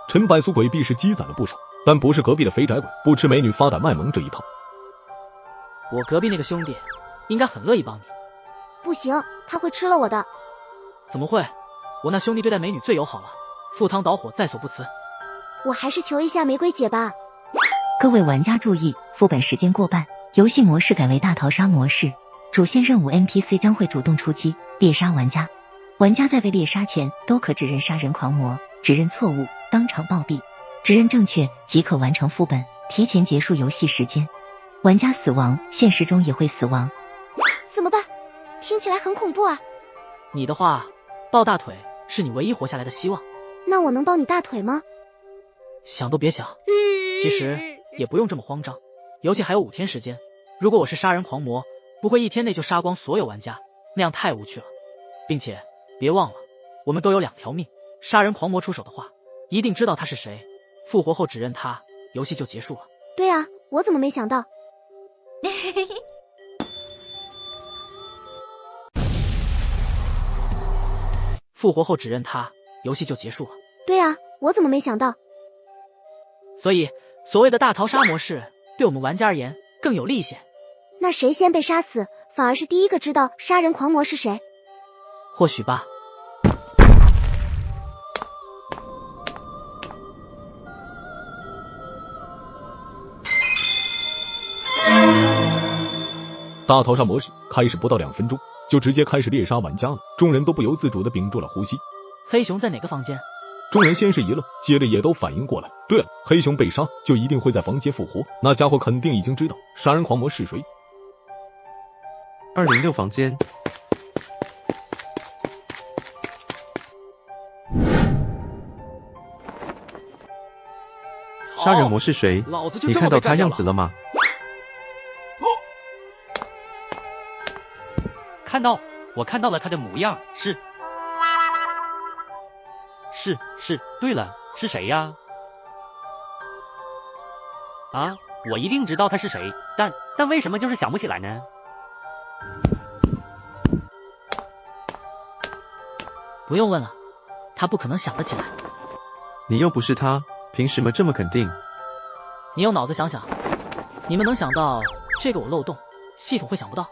陈百素鬼币是积攒了不少，但不是隔壁的肥宅鬼不吃美女发胆卖萌这一套。我隔壁那个兄弟应该很乐意帮你。不行，他会吃了我的。怎么会？我那兄弟对待美女最友好了，赴汤蹈火在所不辞。我还是求一下玫瑰姐吧。各位玩家注意，副本时间过半，游戏模式改为大逃杀模式，主线任务 NPC 将会主动出击猎杀玩家。玩家在被猎杀前都可指认杀人狂魔，指认错误当场暴毙，指认正确即可完成副本，提前结束游戏时间。玩家死亡，现实中也会死亡。怎么办？听起来很恐怖啊。你的话，抱大腿是你唯一活下来的希望。那我能抱你大腿吗？想都别想。其实也不用这么慌张，游戏还有5天时间。如果我是杀人狂魔，不会1天内就杀光所有玩家，那样太无趣了。并且别忘了，我们都有2条命，杀人狂魔出手的话，一定知道他是谁，复活后指认他，游戏就结束了。对啊，我怎么没想到？复活后指认他，游戏就结束了。对啊，我怎么没想到？所以所谓的大逃杀模式对我们玩家而言更有利一些。那谁先被杀死，反而是第一个知道杀人狂魔是谁？或许吧。大逃杀模式开始不到2分钟，就直接开始猎杀玩家了，众人都不由自主地屏住了呼吸。黑熊在哪个房间？众人先是一愣，接着也都反应过来。对了，黑熊被杀就一定会在房间复活，那家伙肯定已经知道杀人狂魔是谁。206房间。杀人魔是谁？你看到他样子了吗？看到，我看到了他的模样，是，对了，是谁呀？啊，我一定知道他是谁，但为什么就是想不起来呢？不用问了，他不可能想得起来。你又不是他，凭什么这么肯定？你用脑子想想，你们能想到这个我漏洞，系统会想不到。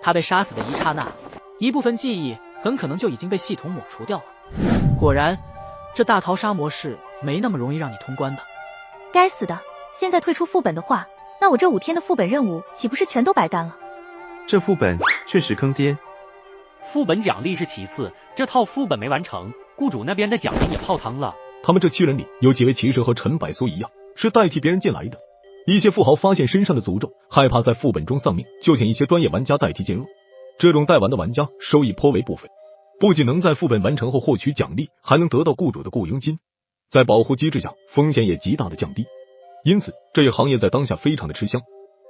他被杀死的一刹那，一部分记忆很可能就已经被系统抹除掉了。果然，这大逃杀模式没那么容易让你通关的。该死的，现在退出副本的话，那我这5天的副本任务岂不是全都白干了？这副本确实坑爹。副本奖励是其次，这套副本没完成，雇主那边的奖励也泡汤了。他们这7人里有几位其实和陈百苏一样，是代替别人进来的。一些富豪发现身上的诅咒，害怕在副本中丧命，就请一些专业玩家代替进入。这种代玩的玩家收益颇为不菲，不仅能在副本完成后获取奖励，还能得到雇主的雇佣金。在保护机制下，风险也极大的降低，因此这一行业在当下非常的吃香。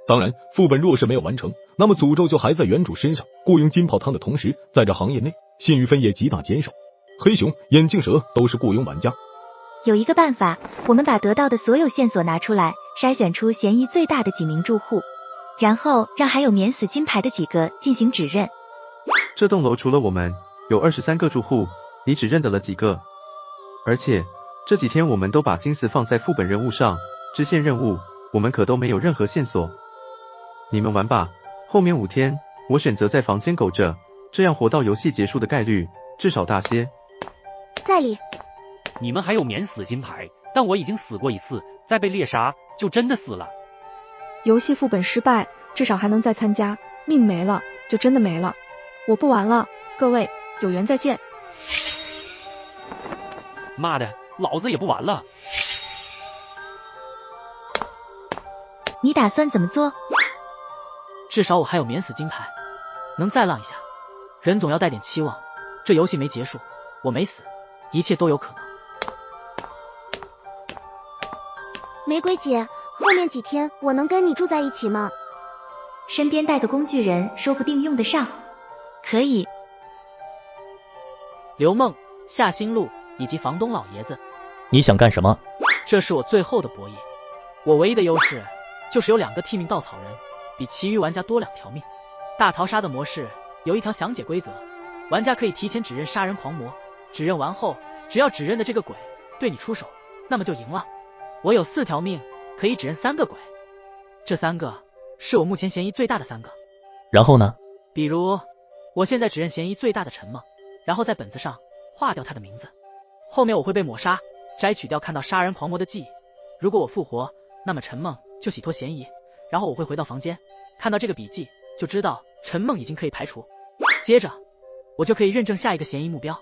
当然，副本若是没有完成，那么诅咒就还在原主身上，雇佣金泡汤的同时，在这行业内信誉分也极大减少。黑熊、眼镜蛇都是雇佣玩家。有一个办法，我们把得到的所有线索拿出来，筛选出嫌疑最大的几名住户，然后让还有免死金牌的几个进行指认。这栋楼除了我们，有23个住户，你只认得了几个？而且这几天我们都把心思放在副本任务上，支线任务我们可都没有任何线索。你们玩吧，后面5天我选择在房间苟着，这样活到游戏结束的概率至少大些。在理。你们还有免死金牌，但我已经死过一次，再被猎杀就真的死了。游戏副本失败，至少还能再参加，命没了就真的没了。我不玩了，各位，有缘再见。妈的，老子也不玩了。你打算怎么做？至少我还有免死金牌，能再浪一下。人总要带点期望，这游戏没结束，我没死，一切都有可能。玫瑰姐，后面几天我能跟你住在一起吗？身边带个工具人，说不定用得上。可以。刘梦、夏新路以及房东老爷子，你想干什么？这是我最后的博弈。我唯一的优势就是有2个替命稻草人，比其余玩家多2条命。大逃杀的模式有一条详解规则，玩家可以提前指认杀人狂魔，指认完后，只要指认的这个鬼对你出手，那么就赢了。我有4条命，可以指认3个鬼，这3个是我目前嫌疑最大的3个。然后呢？比如我现在指认嫌疑最大的陈梦，然后在本子上划掉他的名字，后面我会被抹杀，摘取掉看到杀人狂魔的记忆。如果我复活，那么陈梦就洗脱嫌疑，然后我会回到房间，看到这个笔记就知道陈梦已经可以排除，接着我就可以认证下一个嫌疑目标。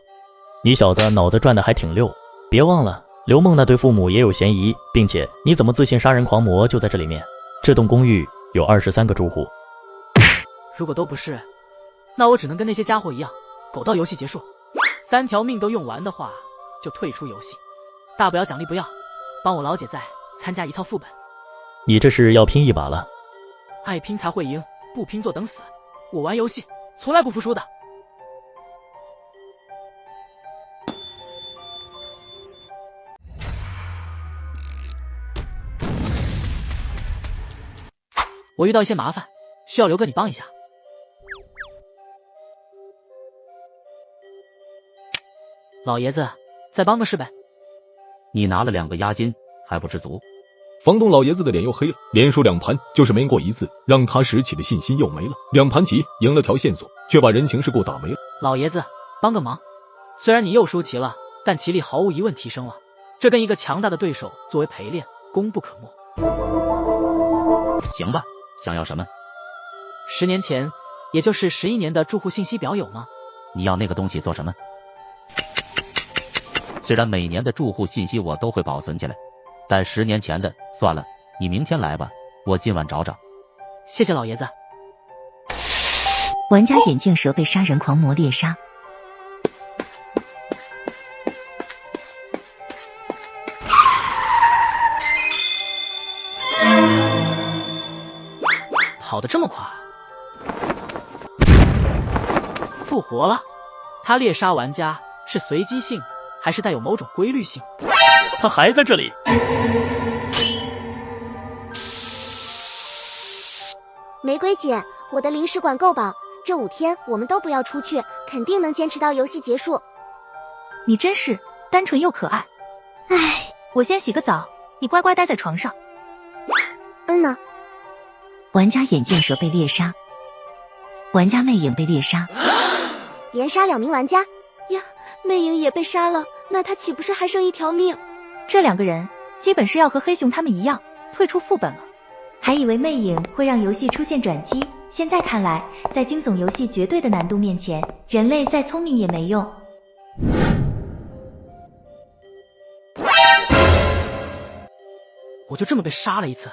你小子脑子转的还挺溜，别忘了刘梦那对父母也有嫌疑，并且你怎么自信杀人狂魔就在这里面？这栋公寓有23个住户，如果都不是，那我只能跟那些家伙一样，苟到游戏结束。3条命都用完的话，就退出游戏。大不了奖励不要，帮我老姐再参加一套副本。你这是要拼一把了？爱拼才会赢，不拼坐等死。我玩游戏从来不服输的。我遇到一些麻烦，需要刘哥你帮一下。老爷子，再帮个事呗。你拿了2个押金还不知足？房东老爷子的脸又黑了，连输2盘就是没过一次，让他拾起的信心又没了。2盘棋赢了条线索，却把人情世故打没了。老爷子，帮个忙。虽然你又输棋了，但棋力毫无疑问提升了，这跟一个强大的对手作为陪练，功不可没。行吧，想要什么？10年前，也就是11年的住户信息表有吗？你要那个东西做什么？虽然每年的住户信息我都会保存起来，但10年前的算了，你明天来吧，我今晚找找。谢谢老爷子。玩家眼镜蛇被杀人狂魔猎杀。跑得这么快，复活了。他猎杀玩家是随机性还是带有某种规律性？他还在这里。玫瑰姐，我的零食管够饱，这5天我们都不要出去，肯定能坚持到游戏结束。你真是单纯又可爱。唉，我先洗个澡，你乖乖待在床上。呢。玩家眼镜蛇被猎杀，玩家魅影被猎杀，连杀2名玩家呀，魅影也被杀了，那他岂不是还剩1条命？这2个人基本是要和黑熊他们一样退出副本了。还以为魅影会让游戏出现转机，现在看来，在惊悚游戏绝对的难度面前，人类再聪明也没用。我就这么被杀了一次。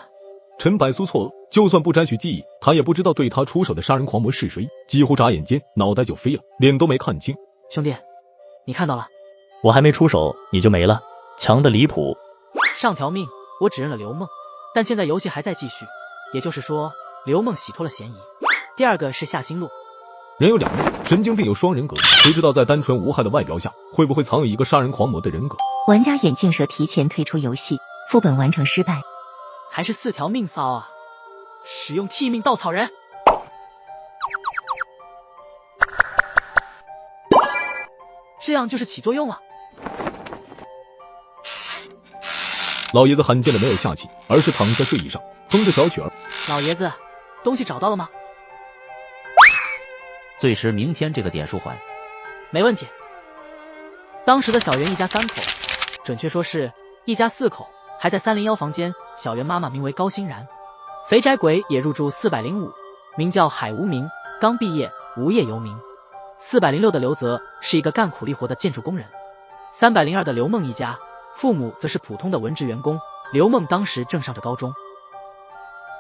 陈百苏错愕，就算不摘取记忆，他也不知道对他出手的杀人狂魔是谁，几乎眨眼间脑袋就飞了，脸都没看清。兄弟，你看到了？我还没出手你就没了，强的离谱。上条命我只认了刘梦，但现在游戏还在继续，也就是说刘梦洗脱了嫌疑。第2个是夏星路。人有2面，神经病有双人格，谁知道在单纯无害的外表下，会不会藏有一个杀人狂魔的人格？玩家眼镜蛇提前退出游戏，副本完成失败。还是4条命骚啊！使用替命稻草人，这样就是起作用了。老爷子罕见的没有下棋，而是躺在睡椅上，哼着小曲儿。老爷子，东西找到了吗？最迟明天这个点数还。没问题。当时的小圆一家3口，准确说是一家4口，还在301房间。小圆妈妈名为高欣然，肥宅鬼也入住405，名叫海无名，刚毕业，无业游民。406的刘泽是一个干苦力活的建筑工人。302的刘梦一家，父母则是普通的文职员工。刘梦当时正上着高中。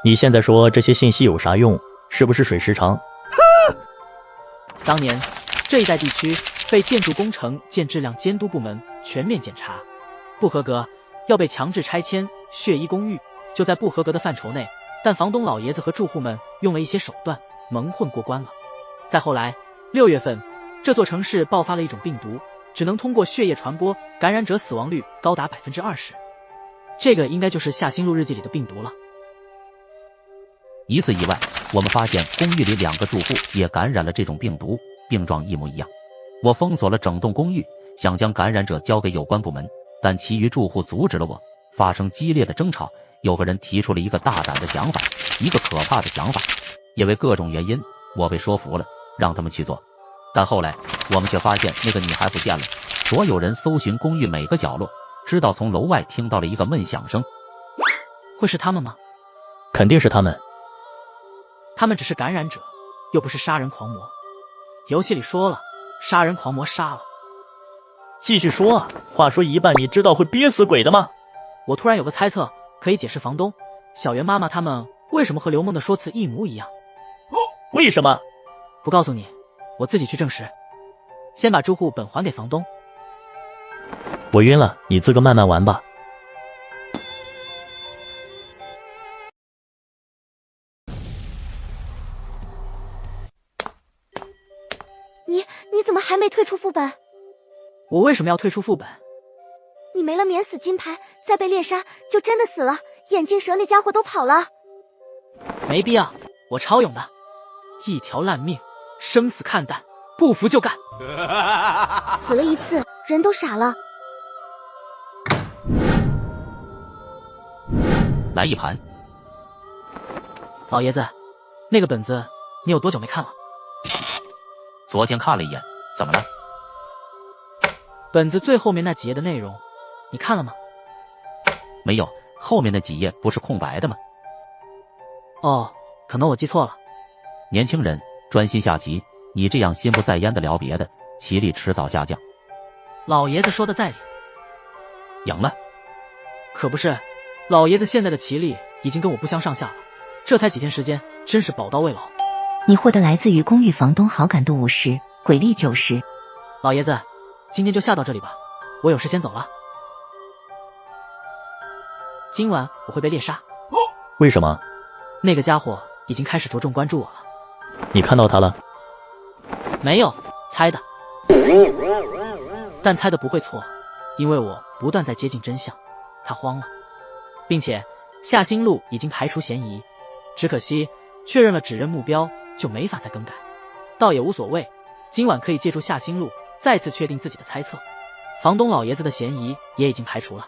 你现在说这些信息有啥用？是不是水时长？当年这一带地区被建筑工程建质量监督部门全面检查，不合格要被强制拆迁血衣公寓，就在不合格的范畴内，但房东老爷子和住户们用了一些手段蒙混过关了。再后来6月份，这座城市爆发了一种病毒，只能通过血液传播，感染者死亡率高达 20%。 这个应该就是夏星路日记里的病毒了。一次意外，我们发现公寓里2个住户也感染了这种病毒，病状一模一样。我封锁了整栋公寓，想将感染者交给有关部门，但其余住户阻止了我。发生激烈的争吵，有个人提出了一个大胆的想法，一个可怕的想法。因为各种原因，我被说服了，让他们去做。但后来我们却发现那个女孩不见了。所有人搜寻公寓每个角落，直到从楼外听到了一个闷响声。会是他们吗？肯定是他们。他们只是感染者，又不是杀人狂魔。游戏里说了，杀人狂魔杀了。继续说啊，话说一半，你知道会憋死鬼的吗？我突然有个猜测，可以解释房东、小圆妈妈他们为什么和刘梦的说辞一模一样。为什么？不告诉你，我自己去证实。先把住户本还给房东。我晕了，你自个慢慢玩吧。你怎么还没退出副本？我为什么要退出副本？你没了免死金牌，再被猎杀就真的死了。眼镜蛇那家伙都跑了。没必要，我超勇的，一条烂命，生死看淡，不服就干。死了一次，人都傻了。来一盘。老爷子，那个本子你有多久没看了？昨天看了一眼，怎么了？本子最后面那几页的内容你看了吗？没有，后面那几页不是空白的吗？哦，可能我记错了。年轻人专心下棋，你这样心不在焉的聊别的，棋力迟早下降。老爷子说的在理。赢了？可不是，老爷子现在的棋力已经跟我不相上下了，这才几天时间，真是宝刀未老。你获得来自于公寓房东好感度50，鬼力90。老爷子，今天就下到这里吧，我有事先走了。今晚我会被猎杀。为什么？那个家伙已经开始着重关注我了。你看到他了？没有，猜的。但猜的不会错，因为我不断在接近真相。他慌了，并且夏星路已经排除嫌疑，只可惜确认了指认目标就没法再更改。倒也无所谓，今晚可以借助夏星路再次确定自己的猜测。房东老爷子的嫌疑也已经排除了。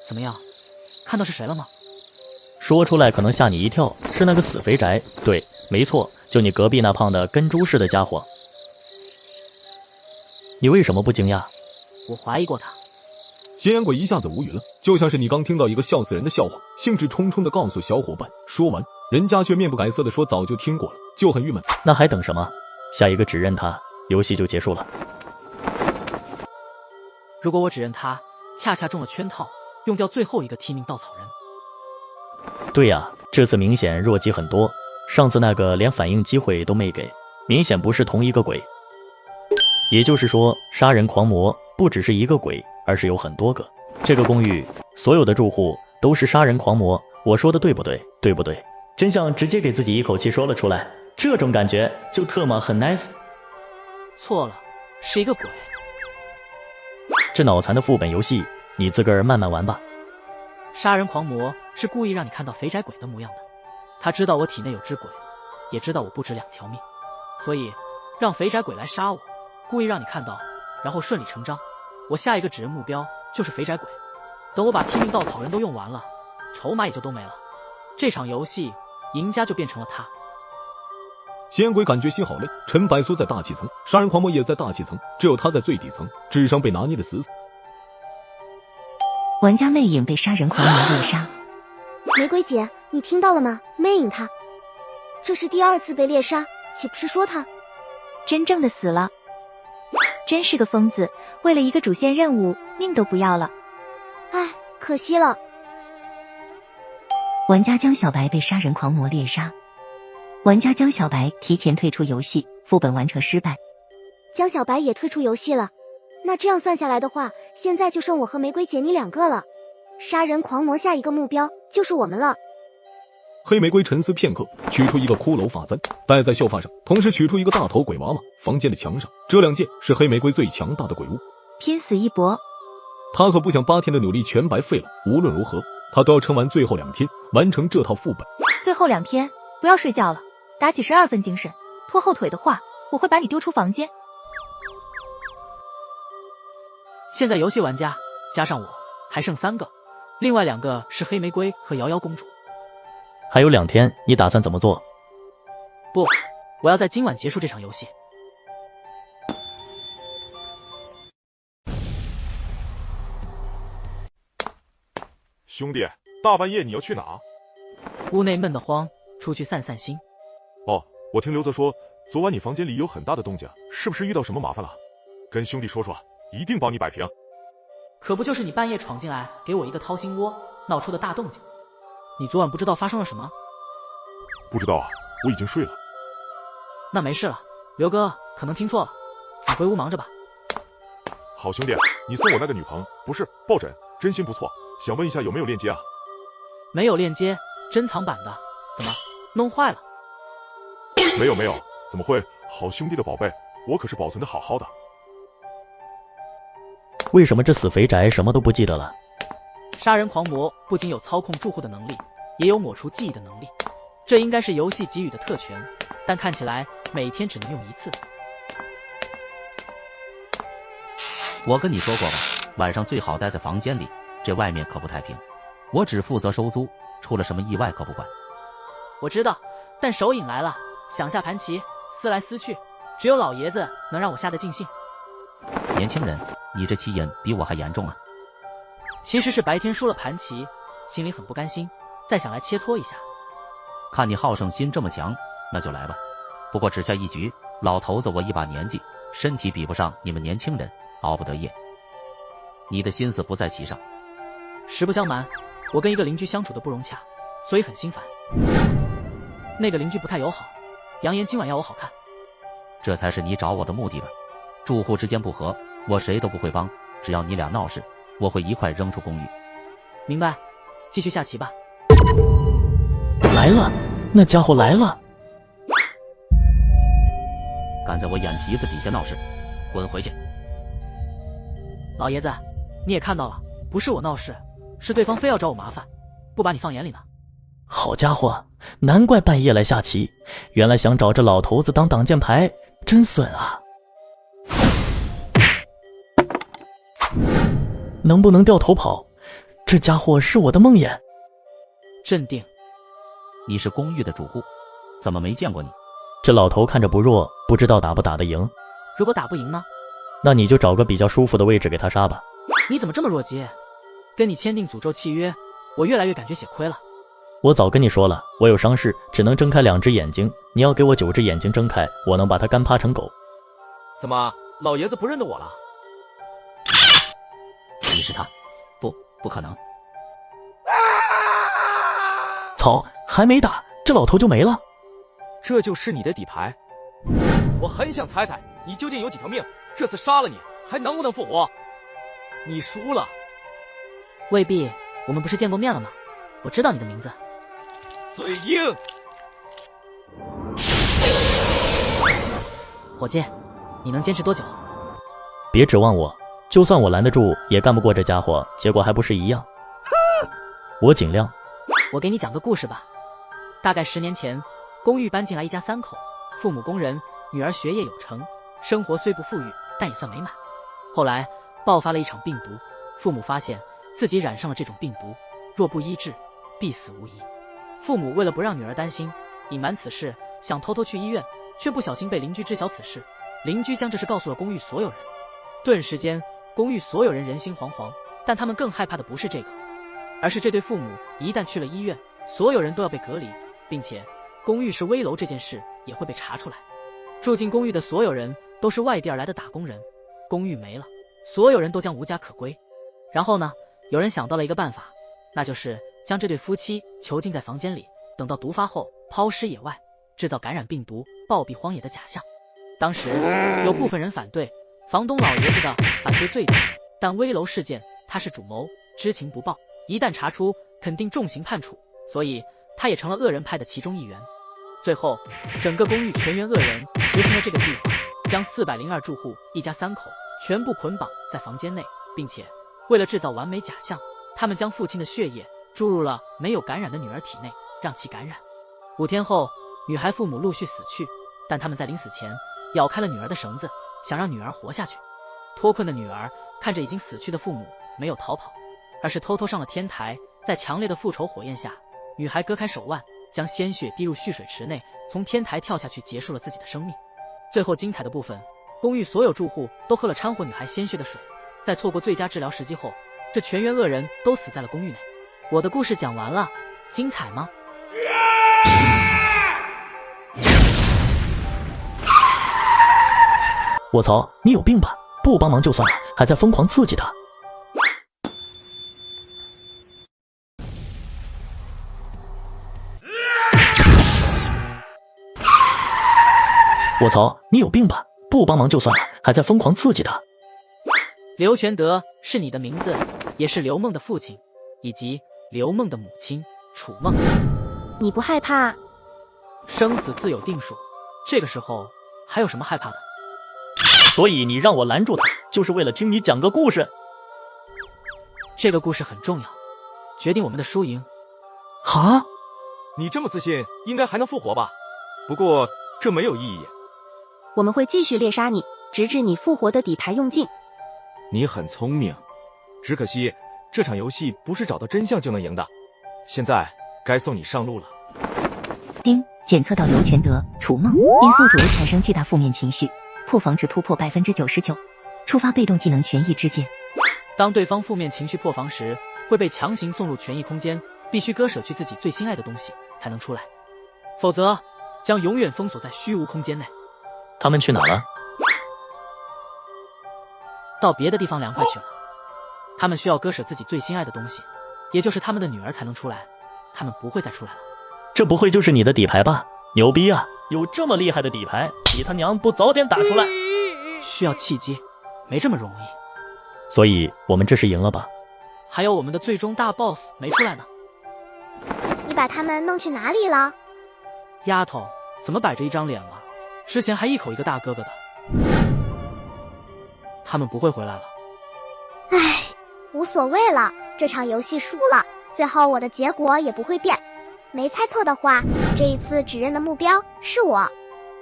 怎么样，看到是谁了吗？说出来可能吓你一跳，是那个死肥宅。对，没错，就你隔壁那胖的跟猪似的家伙。你为什么不惊讶？我怀疑过他。邪眼鬼一下子无语了，就像是你刚听到一个笑死人的笑话，兴致冲冲地告诉小伙伴。说完，人家却面不改色地说早就听过了，就很郁闷。那还等什么？下一个指认他，游戏就结束了。如果我指认他，恰恰中了圈套，用掉最后一个提名稻草人。对呀，这次明显弱鸡很多，上次那个连反应机会都没给，明显不是同一个鬼。也就是说，杀人狂魔不只是一个鬼，而是有很多个。这个公寓所有的住户都是杀人狂魔，我说的对不对？对不对？真相直接给自己一口气说了出来，这种感觉就特么很 nice。错了，是一个鬼。这脑残的副本游戏，你自个儿慢慢玩吧。杀人狂魔是故意让你看到肥宅鬼的模样的，他知道我体内有只鬼，也知道我不止2条命，所以让肥宅鬼来杀我，故意让你看到，然后顺理成章，我下一个指认目标就是肥宅鬼。等我把提名稻草人都用完了，筹码也就都没了，这场游戏赢家就变成了他。邪眼鬼感觉心好累，陈百苏在大气层，杀人狂魔也在大气层，只有他在最底层，智商被拿捏的死死。玩家魅影被杀人狂魔猎杀。玫瑰姐，你听到了吗？魅影他这是第2次被猎杀，岂不是说他真正的死了？真是个疯子，为了一个主线任务，命都不要了。唉，可惜了。玩家江小白被杀人狂魔猎杀。玩家江小白提前退出游戏，副本完成失败。江小白也退出游戏了。那这样算下来的话，现在就剩我和玫瑰姐你2个了。杀人狂魔下一个目标就是我们了。黑玫瑰沉思片刻，取出一个骷髅发簪戴在秀发上，同时取出一个大头鬼娃娃。房间的墙上，这2件是黑玫瑰最强大的鬼物，拼死一搏。他可不想8天的努力全白费了，无论如何，他都要撑完最后2天，完成这套副本。最后2天，不要睡觉了，打起12分精神。拖后腿的话，我会把你丢出房间。现在游戏玩家加上我还剩3个，另外2个是黑玫瑰和瑶瑶公主。还有2天，你打算怎么做？不，我要在今晚结束这场游戏。兄弟，大半夜你要去哪？屋内闷得慌，出去散散心。哦，我听刘泽说，昨晚你房间里有很大的动静，是不是遇到什么麻烦了？跟兄弟说说，一定帮你摆平。可不就是你半夜闯进来给我一个掏心窝，闹出的大动静。你昨晚不知道发生了什么？不知道啊，我已经睡了。那没事了，刘哥可能听错了，你回屋忙着吧。好兄弟，你送我那个女朋不是抱枕，真心不错，想问一下有没有链接啊？没有链接，珍藏版的，怎么弄坏了？没有，怎么会？好兄弟的宝贝，我可是保存的好好的。为什么这死肥宅什么都不记得了？杀人狂魔不仅有操控住户的能力，也有抹除记忆的能力，这应该是游戏给予的特权，但看起来每天只能用1次。我跟你说过吧，晚上最好待在房间里，这外面可不太平。我只负责收租，出了什么意外可不管。我知道，但手瘾来了，想下盘棋，思来思去，只有老爷子能让我下得尽兴。年轻人，你这棋瘾比我还严重啊！其实是白天输了盘棋，心里很不甘心，再想来切磋一下。看你好胜心这么强，那就来吧。不过只下一局，老头子我一把年纪，身体比不上你们年轻人，熬不得夜。你的心思不在棋上。实不相瞒，我跟一个邻居相处的不融洽，所以很心烦。那个邻居不太友好，扬言今晚要我好看。这才是你找我的目的吧？住户之间不和，我谁都不会帮，只要你俩闹事，我会一块扔出公寓。明白，继续下棋吧。来了，那家伙来了！敢在我眼皮子底下闹事，滚回去！老爷子，你也看到了，不是我闹事，是对方非要找我麻烦，不把你放眼里呢。好家伙，难怪半夜来下棋，原来想找这老头子当挡箭牌，真损啊！能不能掉头跑？这家伙是我的梦魇。镇定，你是公寓的主户，怎么没见过你？这老头看着不弱，不知道打不打得赢。如果打不赢呢？那你就找个比较舒服的位置给他杀吧。你怎么这么弱鸡？跟你签订诅咒契约，我越来越感觉血亏了。我早跟你说了，我有伤势，只能睁开2只眼睛，你要给我9只眼睛睁开，我能把他干趴成狗。怎么，老爷子不认得我了？你是他？不可能。操，还没打，这老头就没了。这就是你的底牌？我很想猜猜你究竟有几条命，这次杀了你还能不能复活？你输了。未必，我们不是见过面了吗？我知道你的名字。嘴硬。伙计，你能坚持多久？别指望我，就算我拦得住，也干不过这家伙，结果还不是一样。我尽量。我给你讲个故事吧。大概10年前，公寓搬进来一家3口，父母工人，女儿学业有成，生活虽不富裕，但也算美满。后来爆发了一场病毒，父母发现自己染上了这种病毒，若不医治，必死无疑。父母为了不让女儿担心，隐瞒此事，想偷偷去医院，却不小心被邻居知晓此事。邻居将这事告诉了公寓所有人，顿时间，公寓所有人人心惶惶。但他们更害怕的不是这个，而是这对父母一旦去了医院，所有人都要被隔离，并且公寓是危楼这件事也会被查出来。住进公寓的所有人都是外地而来的打工人，公寓没了，所有人都将无家可归。然后呢，有人想到了一个办法，那就是将这对夫妻囚禁在房间里，等到毒发后抛尸野外，制造感染病毒、暴毙荒野的假象。当时有部分人反对，房东老爷子的反对最大，但危楼事件他是主谋，知情不报，一旦查出肯定重刑判处，所以他也成了恶人派的其中一员。最后整个公寓全员恶人执行了这个计划，将402住户一家3口全部捆绑在房间内，并且为了制造完美假象，他们将父亲的血液注入了没有感染的女儿体内，让其感染。5天后，女孩父母陆续死去，但他们在临死前咬开了女儿的绳子，想让女儿活下去。脱困的女儿看着已经死去的父母，没有逃跑，而是偷偷上了天台。在强烈的复仇火焰下，女孩割开手腕，将鲜血滴入蓄水池内，从天台跳下去，结束了自己的生命。最后精彩的部分，公寓所有住户都喝了掺和女孩鲜血的水，在错过最佳治疗时机后，这全员恶人都死在了公寓内。我的故事讲完了，精彩吗？我操，你有病吧？不帮忙就算了，还在疯狂刺激他。我操，你有病吧？不帮忙就算了，还在疯狂刺激他。刘全德是你的名字，也是刘梦的父亲，以及刘梦的母亲楚梦。你不害怕？生死自有定数，这个时候还有什么害怕的？所以你让我拦住他，就是为了听你讲个故事。这个故事很重要，决定我们的输赢。哈？你这么自信，应该还能复活吧？不过这没有意义。我们会继续猎杀你，直至你复活的底牌用尽。你很聪明，只可惜这场游戏不是找到真相就能赢的。现在该送你上路了。丁，检测到刘全德、楚梦因宿主而产生巨大负面情绪，破防值突破99%，触发被动技能权益之剑。当对方负面情绪破防时，会被强行送入权益空间，必须割舍去自己最心爱的东西才能出来，否则将永远封锁在虚无空间内。他们去哪了？到别的地方凉快去了。他们需要割舍自己最心爱的东西，也就是他们的女儿才能出来，他们不会再出来了。这不会就是你的底牌吧？牛逼啊！有这么厉害的底牌，你他娘不早点打出来？需要契机，没这么容易。所以我们这是赢了吧？还有我们的最终大 boss 没出来呢。你把他们弄去哪里了？丫头，怎么摆着一张脸了？之前还一口一个大哥哥的。他们不会回来了。唉，无所谓了，这场游戏输了，最后我的结果也不会变。没猜错的话，这一次指认的目标是我。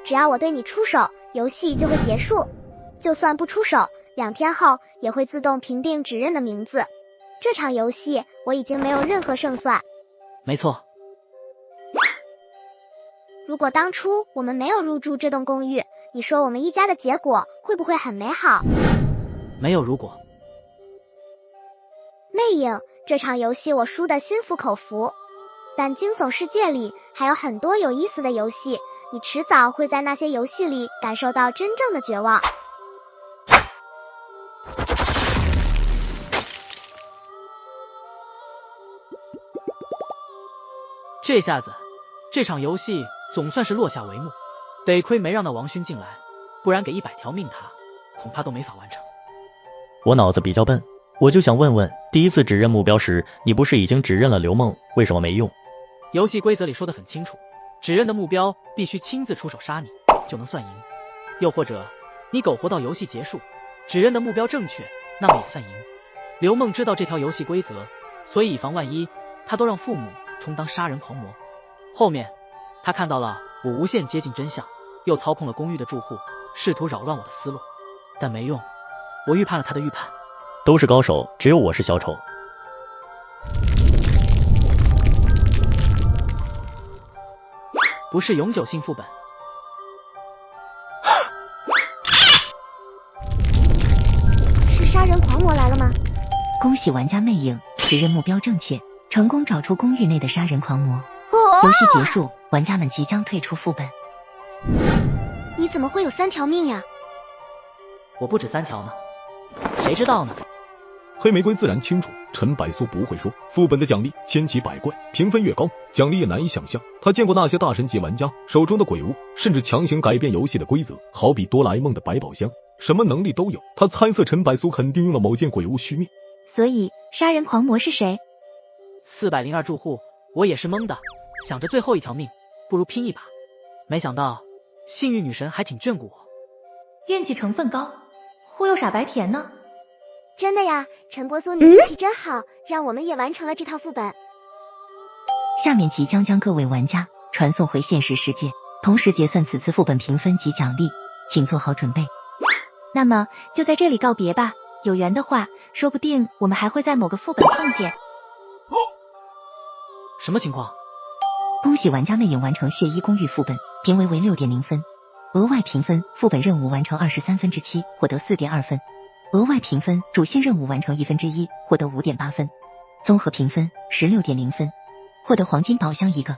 只要我对你出手，游戏就会结束。就算不出手，2天后也会自动评定指认的名字。这场游戏我已经没有任何胜算。没错。如果当初我们没有入住这栋公寓，你说我们一家的结果会不会很美好？没有如果。魅影，这场游戏我输得心服口服，但惊悚世界里还有很多有意思的游戏，你迟早会在那些游戏里感受到真正的绝望。这下子，这场游戏总算是落下帷幕。得亏没让那王勋进来，不然给100条命他，恐怕都没法完成。我脑子比较笨，我就想问问，第一次指认目标时，你不是已经指认了刘梦，为什么没用？游戏规则里说得很清楚，指认的目标必须亲自出手杀你，就能算赢。又或者，你苟活到游戏结束，指认的目标正确，那么也算赢。刘梦知道这条游戏规则，所以以防万一，他都让父母充当杀人狂魔。后面，他看到了我无限接近真相，又操控了公寓的住户，试图扰乱我的思路，但没用，我预判了他的预判。都是高手，只有我是小丑。不是永久性副本。是杀人狂魔来了吗？恭喜玩家魅影，指认目标正确，成功找出公寓内的杀人狂魔。游戏结束，玩家们即将退出副本。你怎么会有3条命呀？我不止3条呢，谁知道呢？黑玫瑰自然清楚，陈百苏不会说。副本的奖励千奇百怪，评分越高，奖励也难以想象。他见过那些大神级玩家手中的鬼物，甚至强行改变游戏的规则，好比哆啦 A 梦的百宝箱，什么能力都有。他猜测陈百苏肯定用了某件鬼物续命。所以杀人狂魔是谁？402住户，我也是懵的，想着最后1条命，不如拼一把。没想到幸运女神还挺眷顾我。运气成分高，忽悠傻白甜呢？真的呀，陈波苏你运气真好，让我们也完成了这套副本。下面即将将各位玩家传送回现实世界，同时结算此次副本评分及奖励，请做好准备。那么就在这里告别吧，有缘的话，说不定我们还会在某个副本碰见。什么情况？恭喜玩家魅影完成血衣公寓副本，评为6.0分。额外评分，副本任务完成7/23，获得4.2分。额外评分，主线任务完成1/1，获得5.8分。综合评分16.0分。获得黄金宝箱1个。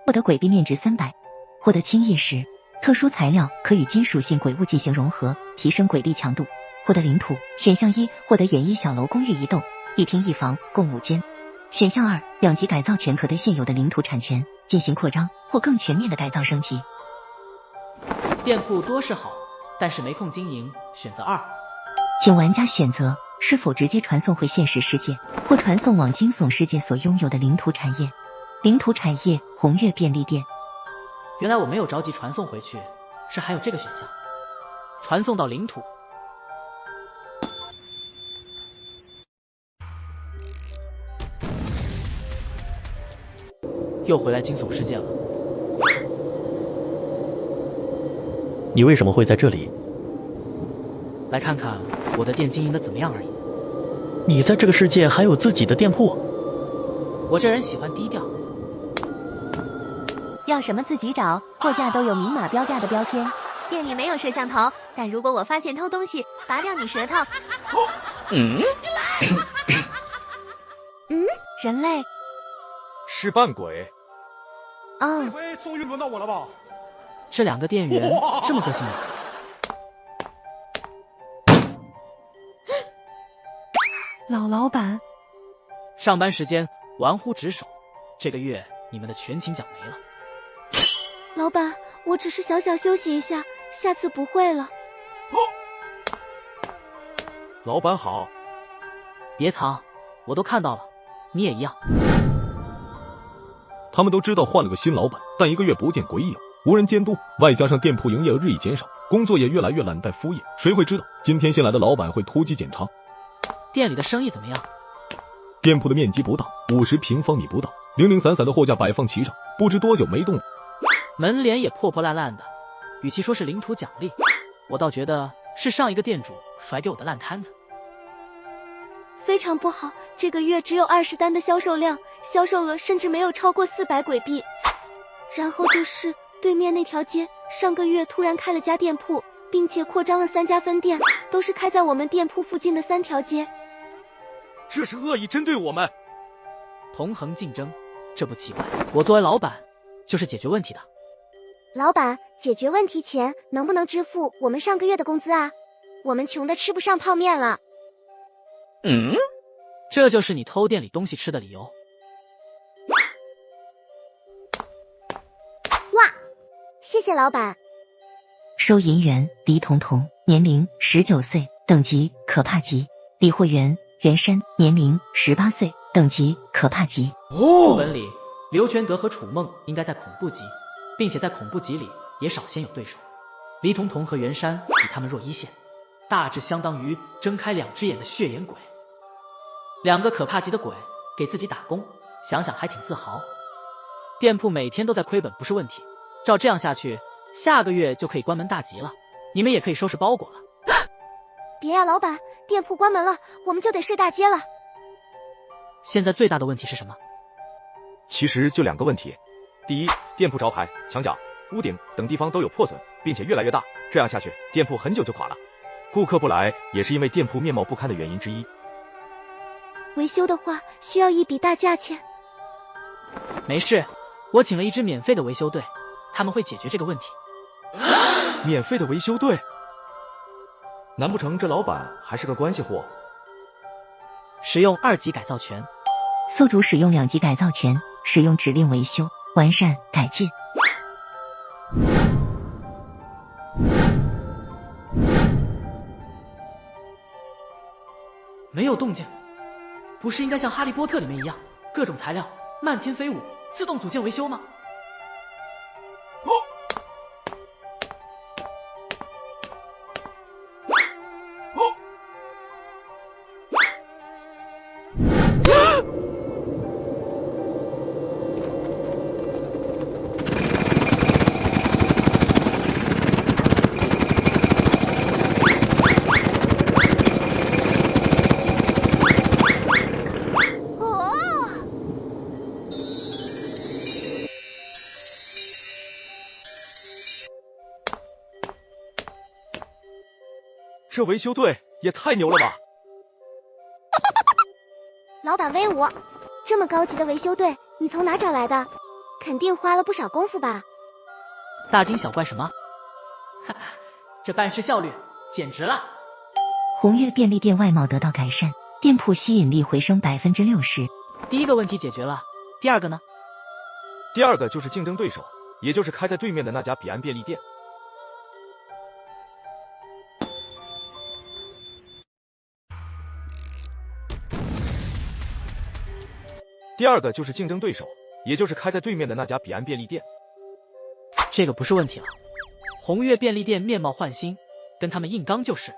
获得鬼币面值300。获得青叶石。特殊材料可与金属性鬼物进行融合，提升鬼力强度。获得领土。选项1，获得远一小楼公寓1栋，1厅1房，共5间。选项2，2级改造权可对现有的领土产权进行扩张或更全面的改造升级。店铺多是好，但是没空经营，选择2。请玩家选择是否直接传送回现实世界，或传送往惊悚世界所拥有的领土产业。领土产业红月便利店。原来我没有着急传送回去，是还有这个选项。传送到领土。又回来惊悚世界了。你为什么会在这里？来看看我的店经营的怎么样而已。你在这个世界还有自己的店铺？我这人喜欢低调。要什么自己找，货架都有明码标价的标签。店里没有摄像头，但如果我发现偷东西，拔掉你舌头。人类是扮鬼。哦，这回终于轮到我了吧？这2个店员这么个性啊！老板，上班时间玩忽职守，这个月你们的全勤奖没了。老板，我只是小小休息一下，下次不会了。老板好。别藏，我都看到了，你也一样。他们都知道换了个新老板，但1个月不见鬼影，无人监督，外加上店铺营业额日益减少，工作也越来越懒怠敷衍，谁会知道今天新来的老板会突击检查？店里的生意怎么样？店铺的面积不大，50平方米不到，零零散散的货架摆放齐上，不知多久没动。门帘也破破烂烂的，与其说是领土奖励，我倒觉得是上一个店主甩给我的烂摊子。非常不好，这个月只有20单的销售量，销售额甚至没有超过400鬼币。然后就是对面那条街，上个月突然开了家店铺，并且扩张了3家分店，都是开在我们店铺附近的3条街。这是恶意针对我们。同行竞争，这不奇怪。我作为老板，就是解决问题的。老板，解决问题前能不能支付我们上个月的工资啊？我们穷的吃不上泡面了。这就是你偷店里东西吃的理由。哇，谢谢老板。收银员黎彤彤，年龄19岁，等级可怕级。理货员袁山，年龄18岁，等级可怕级。副本里，刘全德和楚梦应该在恐怖级，并且在恐怖级里也少先有对手。黎彤彤和袁山比他们弱1线，大致相当于睁开2只眼的血眼鬼。2个可怕级的鬼给自己打工，想想还挺自豪。店铺每天都在亏本不是问题，照这样下去，下个月就可以关门大吉了。你们也可以收拾包裹了。别呀，老板，店铺关门了，我们就得睡大街了。现在最大的问题是什么？其实就2个问题。第一，店铺招牌、墙角、屋顶等地方都有破损，并且越来越大，这样下去，店铺很久就垮了。顾客不来也是因为店铺面貌不堪的原因之一。维修的话需要一笔大价钱。没事，我请了一支免费的维修队，他们会解决这个问题。免费的维修队？难不成这老板还是个关系户？使用2级改造权。宿主使用2级改造权，使用指令维修、完善、改进。没有动静，不是应该像哈利波特里面一样，各种材料漫天飞舞，自动组件维修吗？这维修队也太牛了吧！老板威武，这么高级的维修队，你从哪找来的？肯定花了不少功夫吧？大惊小怪什么？哈哈，这办事效率简直了！红月便利店外貌得到改善，店铺吸引力回升60%。第一个问题解决了，第二个呢？第二个就是竞争对手，也就是开在对面的那家彼岸便利店。第二个就是竞争对手，也就是开在对面的那家彼岸便利店。这个不是问题了，红月便利店面貌焕新，跟他们硬刚就是。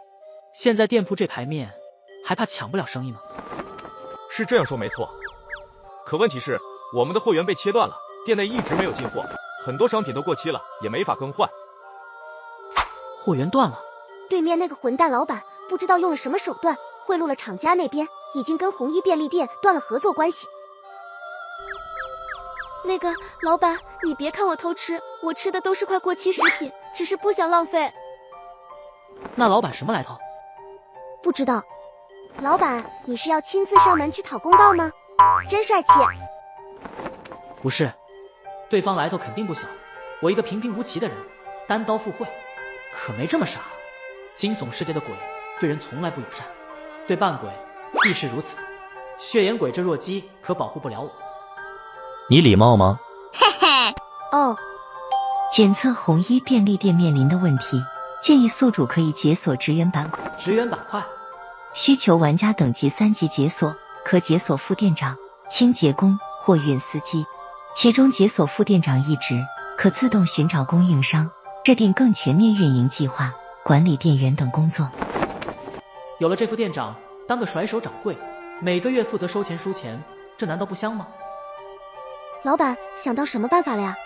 现在店铺这牌面，还怕抢不了生意吗？是这样说没错，可问题是我们的货源被切断了，店内一直没有进货，很多商品都过期了，也没法更换。货源断了？对面那个混蛋老板不知道用了什么手段，贿赂了厂家那边，已经跟红一便利店断了合作关系。那个老板，你别看我偷吃，我吃的都是快过期食品，只是不想浪费。那老板什么来头？不知道。老板，你是要亲自上门去讨公道吗？真帅气。不是，对方来头肯定不小。我一个平平无奇的人，单刀赴会，可没这么傻。惊悚世界的鬼对人从来不友善，对扮鬼亦是如此。血眼鬼这弱鸡可保护不了我。你礼貌吗？嘿嘿。哦。检测红一便利店面临的问题，建议宿主可以解锁职员板块。职员板块。需求玩家等级3级解锁，可解锁副店长、清洁工、货运司机。其中解锁副店长一职，可自动寻找供应商，制定更全面运营计划，管理店员等工作。有了这副店长，当个甩手掌柜，每个月负责收钱输钱，这难道不香吗？老板想到什么办法了呀？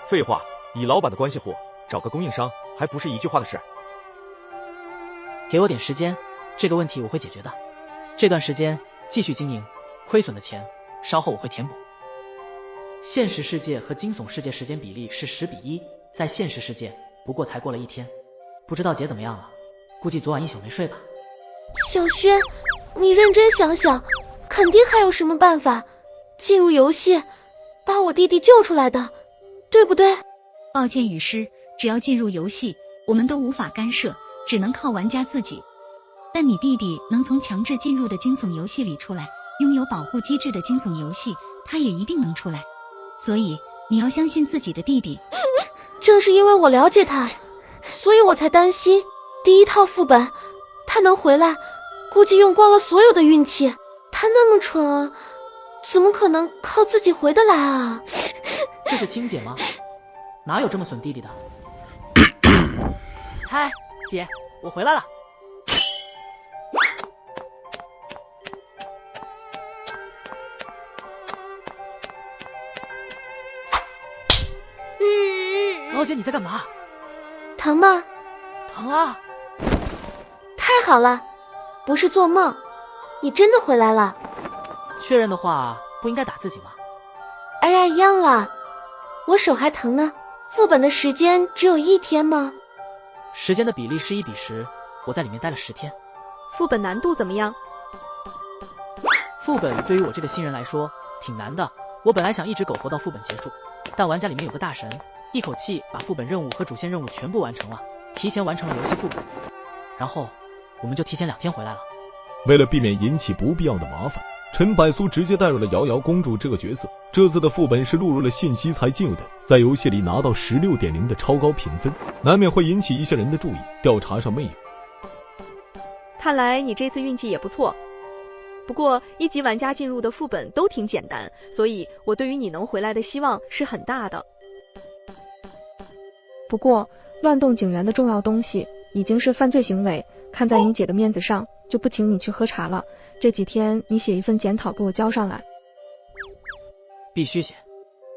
废话，以老板的关系户，找个供应商还不是一句话的事。给我点时间，这个问题我会解决的。这段时间继续经营，亏损的钱稍后我会填补。现实世界和惊悚世界时间比例是10比1，在现实世界不过才过了1天，不知道姐怎么样了，估计昨晚一宿没睡吧。小轩，你认真想想，肯定还有什么办法进入游戏把我弟弟救出来的，对不对？抱歉雨师，只要进入游戏，我们都无法干涉，只能靠玩家自己。但你弟弟能从强制进入的惊悚游戏里出来，拥有保护机制的惊悚游戏，他也一定能出来。所以你要相信自己的弟弟。正是因为我了解他，所以我才担心第一套副本他能回来，估计用光了所有的运气。他那么蠢，怎么可能靠自己回得来啊？这是亲姐吗？哪有这么损弟弟的？嗨，姐，我回来了。老姐，你在干嘛？疼吗？疼啊！太好了，不是做梦，你真的回来了。确认的话，不应该打自己吗？哎呀，一样啦，我手还疼呢。副本的时间只有1天吗？时间的比例是1比10，我在里面待了10天。副本难度怎么样？副本对于我这个新人来说挺难的，我本来想一直苟活到副本结束，但玩家里面有个大神，一口气把副本任务和主线任务全部完成了，提前完成了游戏副本，然后我们就提前2天回来了。为了避免引起不必要的麻烦，陈百苏直接带入了瑶瑶公主这个角色。这次的副本是录入了信息才进入的，在游戏里拿到16.0的超高评分，难免会引起一些人的注意，调查上魅影。看来你这次运气也不错。不过1级玩家进入的副本都挺简单，所以我对于你能回来的希望是很大的。不过乱动警员的重要东西已经是犯罪行为，看在你姐的面子上，就不请你去喝茶了。这几天你写一份检讨给我交上来。必须写，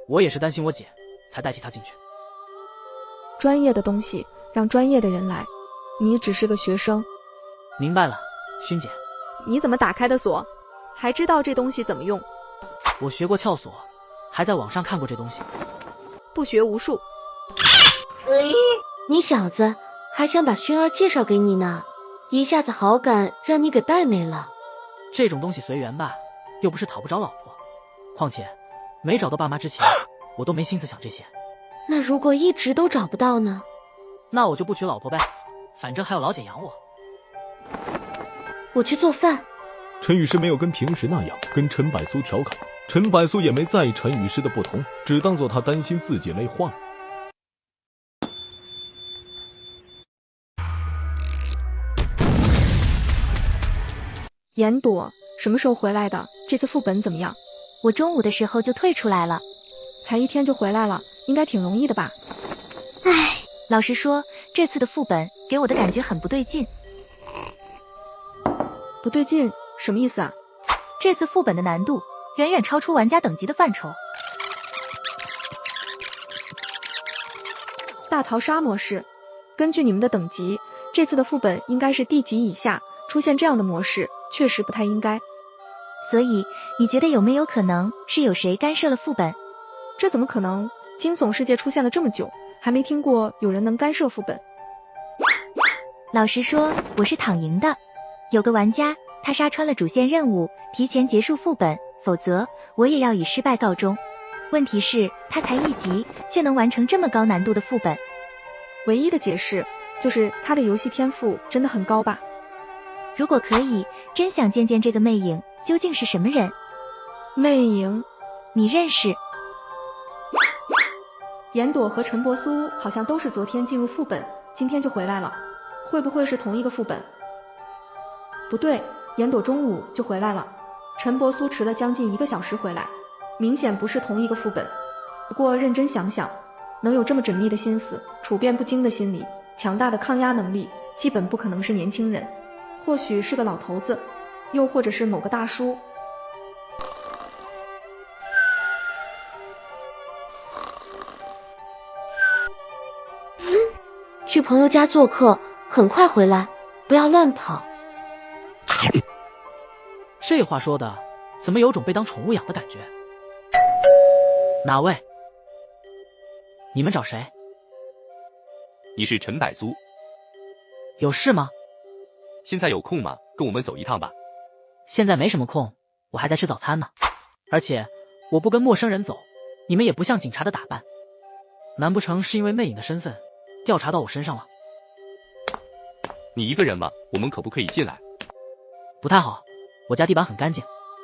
我也是担心我姐，才代替她进去。专业的东西让专业的人来，你只是个学生。明白了，勋姐。你怎么打开的锁？还知道这东西怎么用？我学过撬锁，还在网上看过这东西。不学无术。你小子还想把轩儿介绍给你呢，一下子好感让你给败没了。这种东西随缘吧，又不是讨不着老婆。况且没找到爸妈之前，我都没心思想这些。那如果一直都找不到呢？那我就不娶老婆呗，反正还有老姐养我。我去做饭。陈雨师没有跟平时那样跟陈百苏调侃，陈百苏也没在意陈雨师的不同，只当作他担心自己累坏了。严朵什么时候回来的？这次副本怎么样？我中午的时候就退出来了。才1天就回来了，应该挺容易的吧？唉，老实说，这次的副本给我的感觉很不对劲。不对劲？什么意思啊？这次副本的难度远远超出玩家等级的范畴。大逃杀模式，根据你们的等级，这次的副本应该是D级以下，出现这样的模式确实不太应该。所以你觉得有没有可能是有谁干涉了副本？这怎么可能？惊悚世界出现了这么久，还没听过有人能干涉副本。老实说，我是躺赢的。有个玩家他杀穿了主线任务，提前结束副本，否则我也要以失败告终。问题是他才1级，却能完成这么高难度的副本。唯一的解释就是他的游戏天赋真的很高吧？如果可以，真想见见这个魅影究竟是什么人。魅影，你认识？严朵和陈柏苏好像都是昨天进入副本，今天就回来了，会不会是同一个副本？不对，严朵中午就回来了，陈柏苏迟了将近1个小时回来，明显不是同一个副本。不过认真想想，能有这么缜密的心思，处变不惊的心理，强大的抗压能力，基本不可能是年轻人，或许是个老头子，又或者是某个大叔。去朋友家做客，很快回来，不要乱跑。这话说的，怎么有种被当宠物养的感觉？哪位？你们找谁？你是陈百苏，有事吗？现在有空吗？跟我们走一趟吧。现在没什么空，我还在吃早餐呢。而且我不跟陌生人走，你们也不像警察的打扮，难不成是因为魅影的身份调查到我身上了？你一个人吗？我们可不可以进来？不太好，我家地板很干净，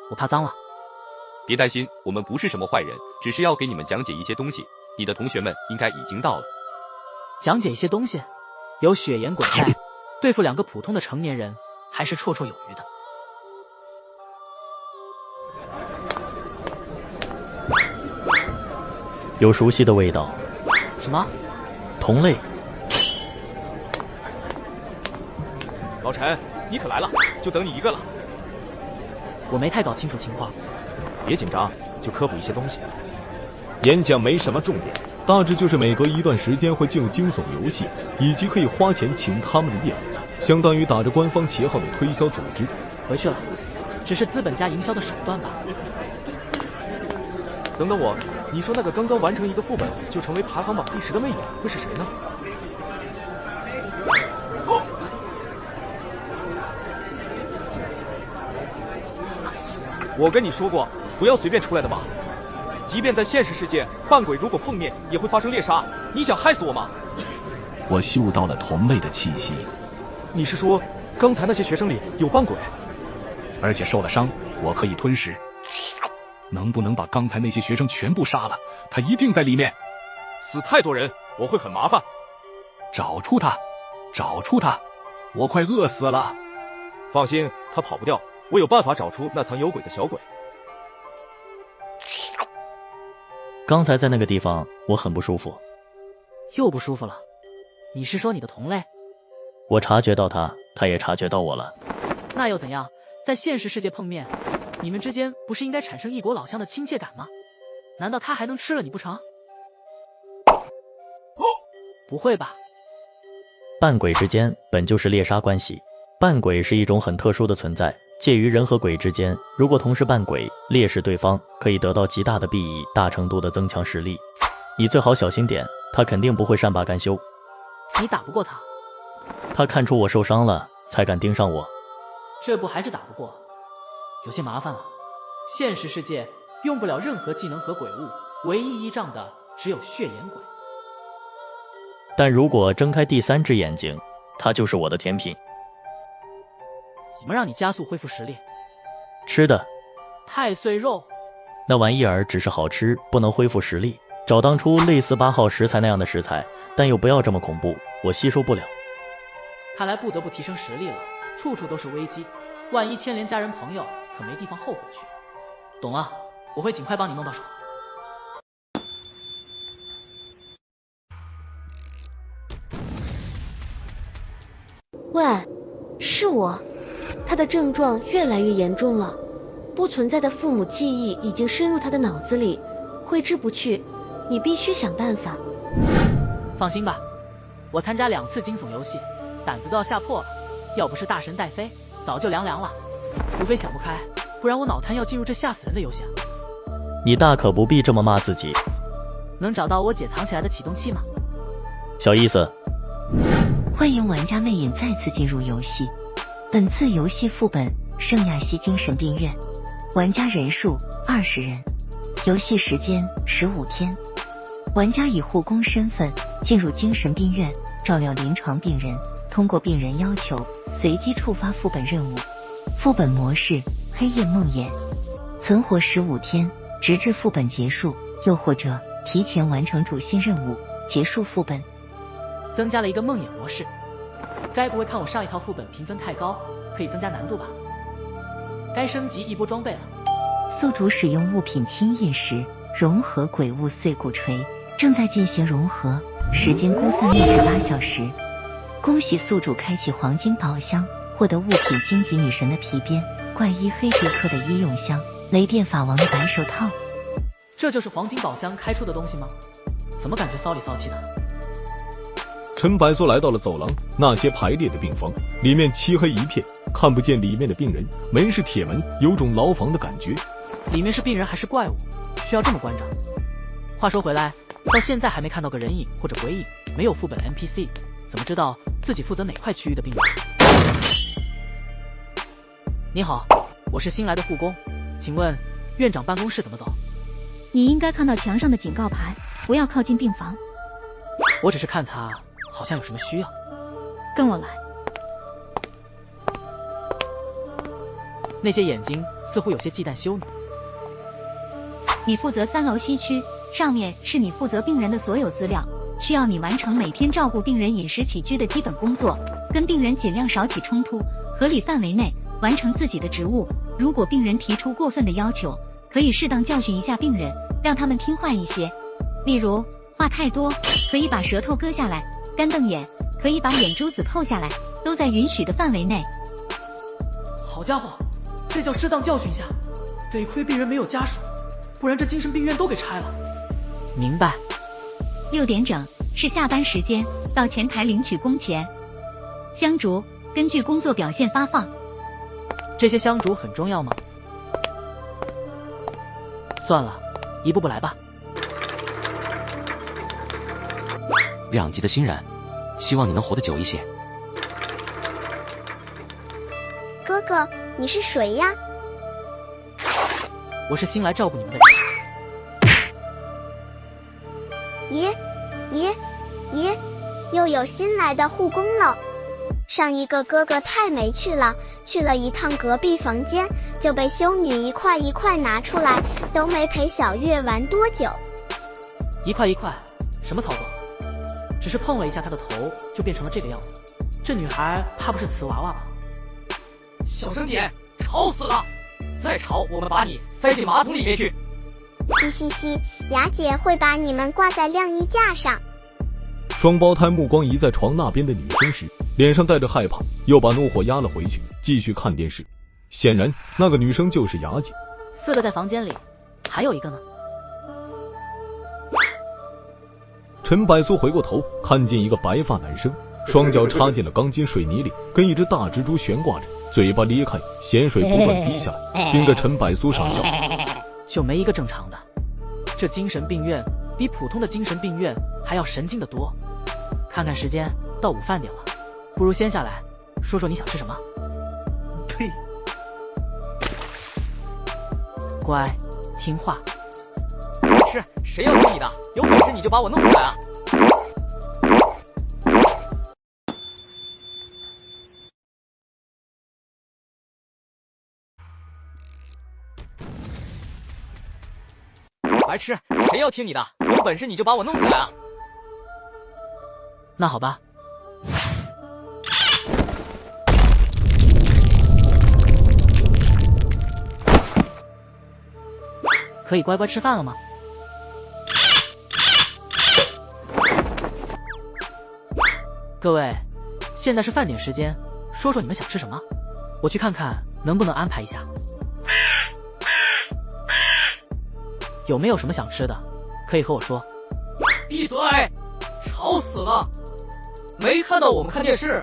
我怕脏了。别担心，我们不是什么坏人，只是要给你们讲解一些东西。你的同学们应该已经到了。讲解一些东西？有血缘鬼在，对付2个普通的成年人还是绰绰有余的。有熟悉的味道。什么？同类。老陈，你可来了，就等你一个了。我没太搞清楚情况。别紧张，就科普一些东西。演讲没什么重点，大致就是每隔一段时间会进入惊悚游戏，以及可以花钱请他们的业务，相当于打着官方旗号的推销组织。回去了，只是资本家营销的手段吧。等等我，你说那个刚刚完成一个副本就成为排行榜第10的魅影会是谁呢？我跟你说过，不要随便出来的吧。即便在现实世界，扮鬼如果碰面，也会发生猎杀。你想害死我吗？我嗅到了同类的气息。你是说，刚才那些学生里有扮鬼？而且受了伤，我可以吞噬。能不能把刚才那些学生全部杀了？他一定在里面。死太多人，我会很麻烦。找出他，找出他！我快饿死了。放心，他跑不掉，我有办法找出那藏有鬼的小鬼。刚才在那个地方，我很不舒服。又不舒服了？你是说你的同类？我察觉到他，他也察觉到我了。那又怎样？在现实世界碰面，你们之间不是应该产生异国老乡的亲切感吗？难道他还能吃了你不成？不会吧？扮鬼之间本就是猎杀关系，扮鬼是一种很特殊的存在，介于人和鬼之间。如果同时扮鬼猎食对方，可以得到极大的裨益，大程度的增强实力。你最好小心点，他肯定不会善罢甘休。你打不过他？他看出我受伤了，才敢盯上我。这不还是打不过？有些麻烦了。现实世界用不了任何技能和鬼物，唯一依仗的只有血眼鬼。但如果睁开第3只眼睛，它就是我的甜品。怎么让你加速恢复实力？吃的。太岁肉。那玩意儿只是好吃，不能恢复实力。找当初类似8号食材那样的食材，但又不要这么恐怖，我吸收不了。看来不得不提升实力了，处处都是危机，万一牵连家人朋友，可没地方后悔去。懂了，我会尽快帮你弄到手。喂，是我，他的症状越来越严重了，不存在的父母记忆已经深入他的脑子里，挥之不去，你必须想办法。放心吧，我参加2次惊悚游戏，胆子都要吓破了，要不是大神带飞，早就凉了。除非想不开，不然我脑瘫要进入这吓死人的游戏啊！你大可不必这么骂自己。能找到我姐藏起来的启动器吗？小意思。欢迎玩家魅影再次进入游戏。本次游戏副本圣亚西精神病院，玩家人数20人，游戏时间15天。玩家以护工身份进入精神病院，照料临床病人，通过病人要求随机触发副本任务。副本模式黑夜梦魇，存活15天，直至副本结束，又或者提前完成主线任务，结束副本。增加了一个梦魇模式，该不会看我上一套副本评分太高，可以增加难度吧？该升级一波装备了。宿主使用物品清夜时融合鬼物碎骨锤，正在进行融合，时间估算6至8小时。恭喜宿主开启黄金宝箱，获得物品荆棘女神的皮鞭、怪医黑杰克的医用箱、雷电法王的白手套。这就是黄金宝箱开出的东西吗？怎么感觉骚里骚气的？陈白苏来到了走廊，那些排列的病房里面漆黑一片，看不见里面的病人，门是铁门，有种牢房的感觉。里面是病人还是怪物？需要这么关着？话说回来，到现在还没看到个人影或者鬼影，没有副本 NPC， 怎么知道自己负责哪块区域的病人？你好，我是新来的护工，请问院长办公室怎么走？你应该看到墙上的警告牌，不要靠近病房。我只是看他好像有什么需要。跟我来。那些眼睛似乎有些忌惮修女。你负责3楼西区，上面是你负责病人的所有资料，需要你完成每天照顾病人饮食起居的基本工作，跟病人尽量少起冲突，合理范围内完成自己的职务。如果病人提出过分的要求，可以适当教训一下病人，让他们听话一些。例如话太多，可以把舌头割下来；干瞪眼，可以把眼珠子扣下来，都在允许的范围内。好家伙，这叫适当教训下，得亏病人没有家属，不然这精神病院都给拆了。明白。6点整是下班时间，到前台领取工钱。香烛根据工作表现发放。这些香烛很重要吗？算了，一步步来吧。2级的新人，希望你能活得久一些。哥哥，你是谁呀？我是新来照顾你们的耶，人。又有新来的护工了。上一个哥哥太没趣了，去了一趟隔壁房间，就被修女一块一块拿出来，都没陪小月玩多久。一块一块，什么操作？只是碰了一下她的头，就变成了这个样子。这女孩怕不是瓷娃娃吧？小声点，吵死了！再吵，我们把你塞进马桶里面去。嘻，雅姐会把你们挂在晾衣架上。双胞胎目光移在床那边的女生时，脸上带着害怕，又把怒火压了回去，继续看电视。显然，那个女生就是雅姐。4个在房间里，还有一个呢。陈百苏回过头，看见一个白发男生，双脚插进了钢筋水泥里，跟一只大蜘蛛悬挂着，嘴巴离开，咸水不断滴下来，盯着陈百苏傻笑。就没一个正常的，这精神病院比普通的精神病院还要神经的多。看看时间，到午饭点了，不如先下来说说你想吃什么。呸！乖，听话。是，谁要听你的？有本事你就把我弄出来啊！白痴，谁要听你的？有本事你就把我弄起来啊！那好吧。可以乖乖吃饭了吗？各位，现在是饭点时间，说说你们想吃什么，我去看看能不能安排一下。有没有什么想吃的，可以和我说。闭嘴！吵死了！没看到我们看电视？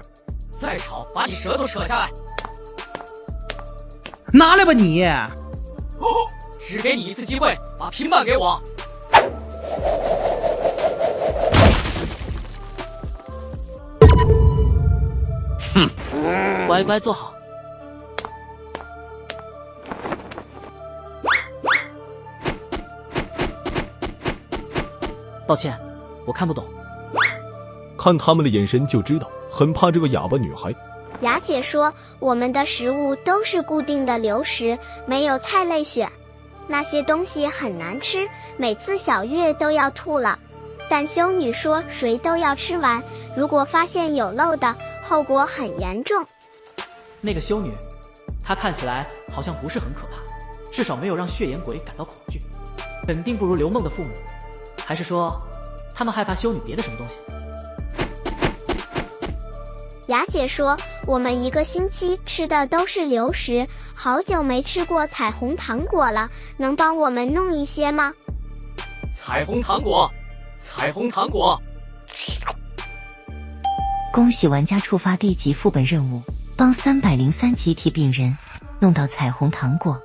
再吵，把你舌头扯下来！拿来吧你！只给你一次机会，把平板给我。乖乖坐好。抱歉，我看不懂。看他们的眼神就知道，很怕这个哑巴女孩。雅姐说，我们的食物都是固定的流食，没有菜类选。那些东西很难吃，每次小月都要吐了。但修女说谁都要吃完，如果发现有漏的，后果很严重。那个修女，她看起来好像不是很可怕，至少没有让血眼鬼感到恐惧，肯定不如刘梦的父母。还是说他们害怕修女别的什么东西？雅姐说，我们1个星期吃的都是流食，好久没吃过彩虹糖果了，能帮我们弄一些吗？彩虹糖果，彩虹糖果。恭喜玩家触发D级副本任务，帮303集体病人弄到彩虹糖果。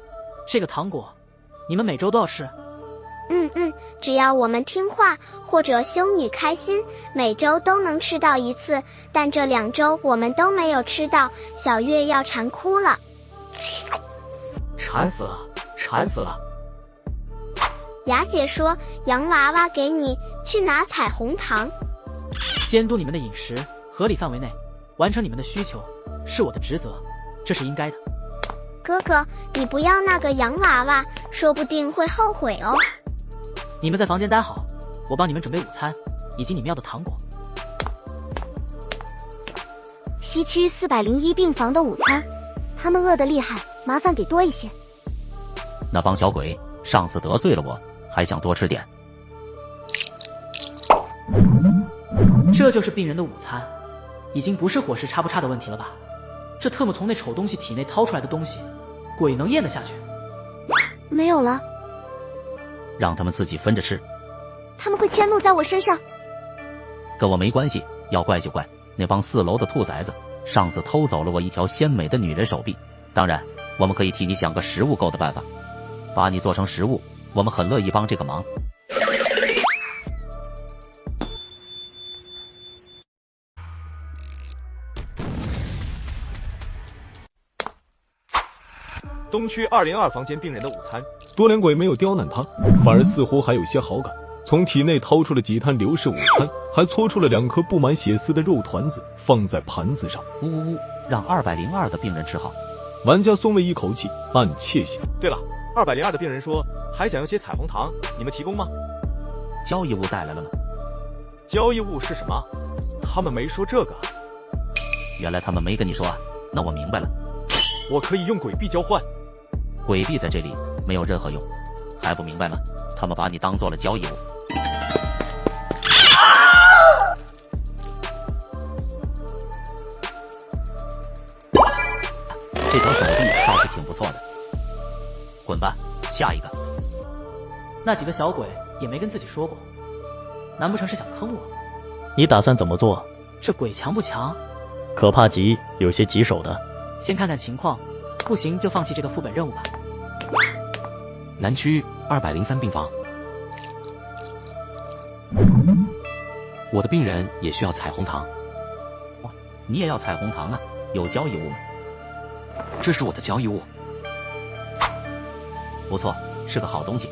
这个糖果，你们每周都要吃？只要我们听话或者修女开心，每周都能吃到一次。但这2周我们都没有吃到，小月要馋哭了。馋死了，馋死了！雅姐说，洋娃娃给你去拿彩虹糖。监督你们的饮食，合理范围内完成你们的需求，是我的职责，这是应该的。哥哥，你不要那个洋娃娃，说不定会后悔哦。你们在房间待好，我帮你们准备午餐以及你们要的糖果。西区401病房的午餐，他们饿得厉害，麻烦给多一些。那帮小鬼上次得罪了我，还想多吃点。这就是病人的午餐，已经不是伙食差不差的问题了吧？这特么从那丑东西体内掏出来的东西，鬼能咽得下去？没有了，让他们自己分着吃。他们会迁怒在我身上。跟我没关系，要怪就怪那帮4楼的兔崽子，上次偷走了我一条鲜美的女人手臂。当然，我们可以替你想个食物够的办法，把你做成食物，我们很乐意帮这个忙。东区202房间病人的午餐。多脸鬼没有刁难他，反而似乎还有些好感，从体内掏出了几摊刘氏午餐，还搓出了2颗布满血丝的肉团子放在盘子上。呜呜呜，让202的病人吃好。玩家松了一口气，暗窃喜。对了，202的病人说还想要些彩虹糖，你们提供吗？交易物带来了吗？交易物是什么？他们没说这个。原来他们没跟你说啊，那我明白了。我可以用鬼币交换。鬼币在这里没有任何用，还不明白吗？他们把你当做了交易物。这条手臂倒是挺不错的。滚吧，下一个。那几个小鬼也没跟自己说过，难不成是想坑我？你打算怎么做？这鬼强不强？可怕极，有些棘手的。先看看情况，不行就放弃这个副本任务吧。南区203病房，我的病人也需要彩虹糖。哇，你也要彩虹糖啊？有交易物吗？这是我的交易物。不错，是个好东西。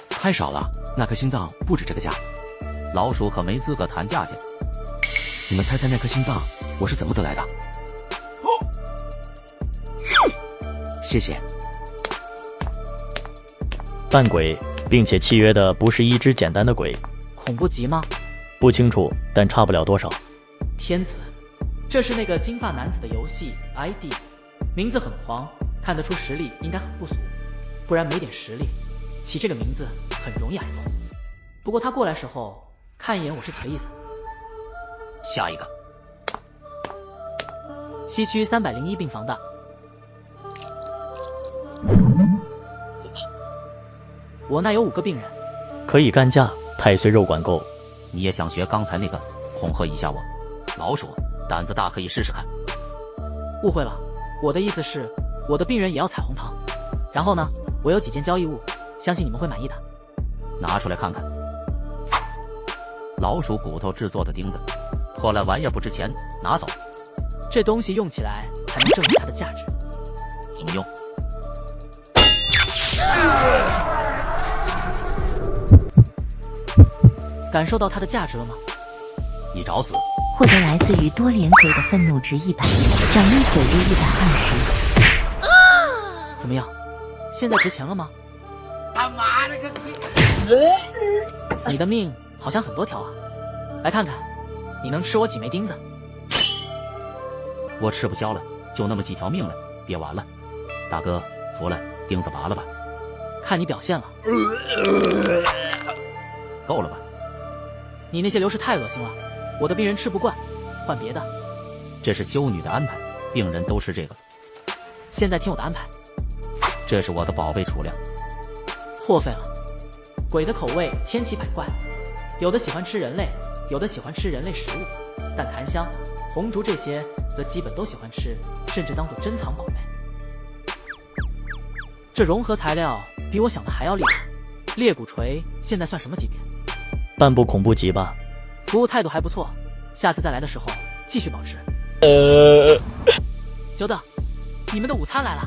太少了，那颗心脏不止这个价。老鼠可没资格谈价钱。你们猜猜那颗心脏我是怎么得来的？谢谢。扮鬼并且契约的不是一只简单的鬼。恐怖级吗？不清楚，但差不了多少。天子，这是那个金发男子的游戏 ID， 名字很黄，看得出实力应该很不俗，不然没点实力，起这个名字很容易挨揍。不过他过来时候看一眼我是几个意思。下一个。西区301病房的。我那有5个病人，可以干架，太岁肉管够。你也想学刚才那个恐吓一下我？老鼠胆子大，可以试试看。误会了，我的意思是我的病人也要彩虹糖。然后呢，我有几件交易物，相信你们会满意的。拿出来看看。老鼠骨头制作的钉子，破烂玩意儿不值钱，拿走。这东西用起来才能证明它的价值。怎么用？感受到它的价值了吗？你找死！获得来自于多脸鬼的愤怒值100，奖励鬼币120。怎么样？现在值钱了吗？他妈了个你的命好像很多条啊，来看看，你能吃我几枚钉子？我吃不消了，就那么几条命了，别玩了。大哥，服了，钉子拔了吧。看你表现了。够了吧？你那些流食太恶心了，我的病人吃不惯，换别的。这是修女的安排，病人都吃这个。现在听我的安排。这是我的宝贝储量。破费了。鬼的口味千奇百怪，有的喜欢吃人类，有的喜欢吃人类食物，但檀香、红烛这些则基本都喜欢吃，甚至当做珍藏宝贝。这融合材料比我想的还要厉害。裂骨锤现在算什么级别？半部恐怖级吧。服务态度还不错，下次再来的时候继续保持。久等，你们的午餐来了。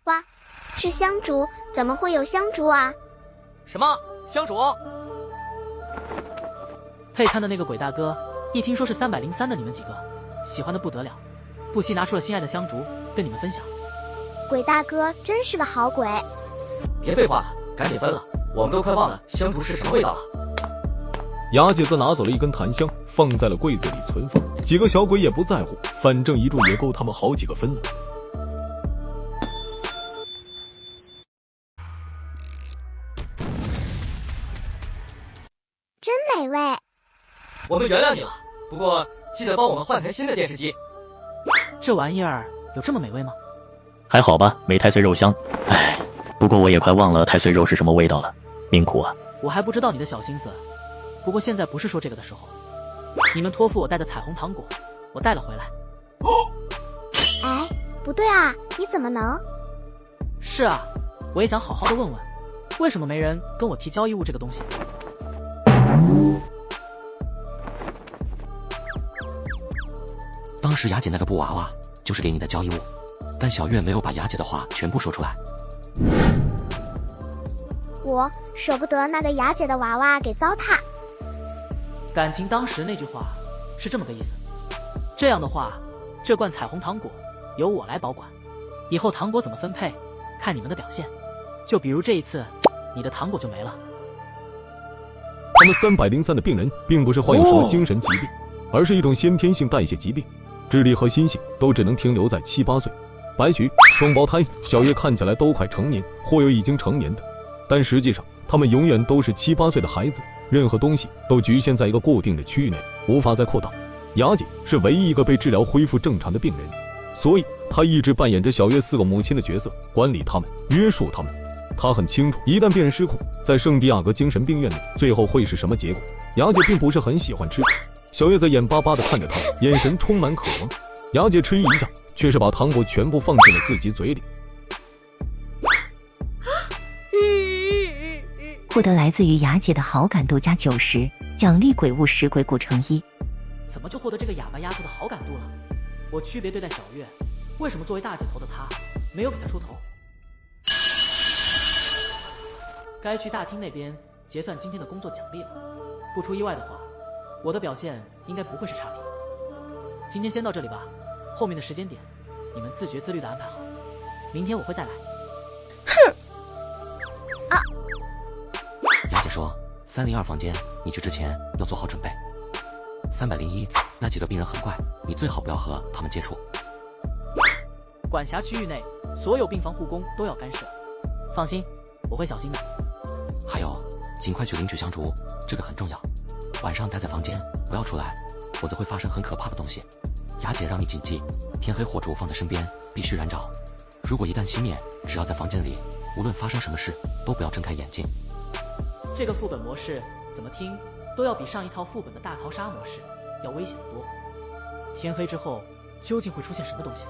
哇，是香烛，怎么会有香烛啊？什么香烛？配餐的那个鬼大哥，一听说是303的你们几个，喜欢的不得了，不惜拿出了心爱的香烛跟你们分享。鬼大哥真是个好鬼。别废话了，赶紧分了，我们都快忘了香烛是什么味道了。雅姐则拿走了一根檀香，放在了柜子里存放。几个小鬼也不在乎，反正一炷也够他们好几个分了。真美味。我们原谅你了，不过记得帮我们换台新的电视机。这玩意儿有这么美味吗？还好吧，没太岁肉香。唉，不过我也快忘了太岁肉是什么味道了，命苦啊。我还不知道你的小心思，不过现在不是说这个的时候。你们托付我带的彩虹糖果，我带了回来。哎，不对啊，你怎么能？是啊，我也想好好的问问，为什么没人跟我提交易物这个东西？当时雅姐那个布娃娃就是给你的交易物，但小月没有把雅姐的话全部说出来。我舍不得那个雅姐的娃娃给糟蹋。感情当时那句话是这么个意思。这样的话，这罐彩虹糖果由我来保管，以后糖果怎么分配，看你们的表现。就比如这一次，你的糖果就没了。他们303的病人并不是患有什么精神疾病，而是一种先天性代谢疾病，智力和心性都只能停留在7、8岁。白菊、双胞胎、小月看起来都快成年，或有已经成年的，但实际上他们永远都是7、8岁的孩子，任何东西都局限在一个固定的区域内，无法再扩大。雅姐是唯一一个被治疗恢复正常的病人，所以她一直扮演着小月4个母亲的角色，管理他们，约束他们。她很清楚，一旦病人失控，在圣地亚哥精神病院里，最后会是什么结果。雅姐并不是很喜欢吃，小月在眼巴巴地看着她，眼神充满渴望。雅姐迟疑一下，却是把糖果全部放进了自己嘴里。获得来自于雅姐的好感度加90，奖励鬼物10鬼骨成1。怎么就获得这个哑巴丫头的好感度了？我区别对待小月，为什么作为大姐头的她没有给她出头？该去大厅那边结算今天的工作奖励了。不出意外的话，我的表现应该不会是差评。今天先到这里吧，后面的时间点你们自觉自律的安排好，明天我会再来。哼！啊！雅姐说302房间你去之前要做好准备。301那几个病人很怪，你最好不要和他们接触。管辖区域内所有病房护工都要干涉，放心，我会小心的。还有，尽快去领取香烛，这个很重要。晚上待在房间，不要出来，否则会发生很可怕的东西。雅姐让你谨记，天黑火烛放在身边，必须燃着。如果一旦熄灭，只要在房间里，无论发生什么事，都不要睁开眼睛。这个副本模式怎么听都要比上一套副本的大逃杀模式要危险得多。天黑之后究竟会出现什么东西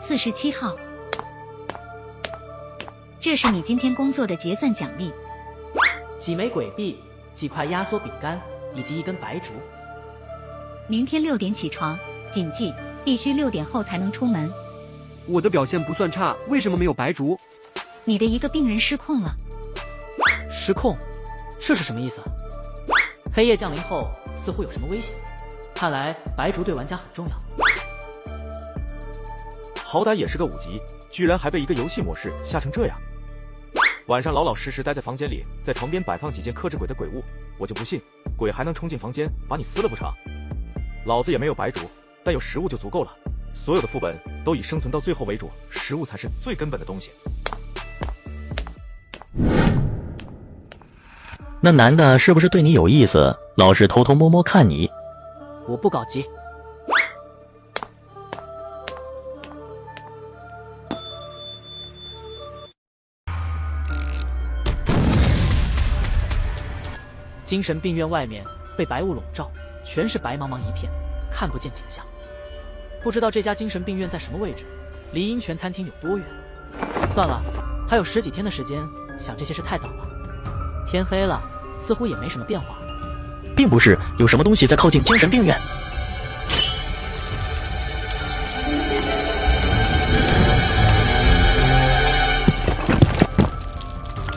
？47号，这是你今天工作的结算奖励：几枚鬼币、几块压缩饼干以及一根白烛。明天6点起床，谨记必须6点后才能出门。我的表现不算差，为什么没有白烛？你的一个病人失控了。失控？这是什么意思？黑夜降临后似乎有什么危险，看来白烛对玩家很重要。好歹也是个5级，居然还被一个游戏模式吓成这样。晚上老老实实待在房间里，在床边摆放几件克制鬼的鬼物，我就不信鬼还能冲进房间把你撕了不成？老子也没有白烛，但有食物就足够了。所有的副本都以生存到最后为主，食物才是最根本的东西。那男的是不是对你有意思，老是偷偷摸摸看你？我不搞基。精神病院外面被白雾笼罩，全是白茫茫一片，看不见景象。不知道这家精神病院在什么位置，离阴泉餐厅有多远。算了，还有10几天的时间，想这些事太早了。天黑了，似乎也没什么变化。并不是有什么东西在靠近精神病院。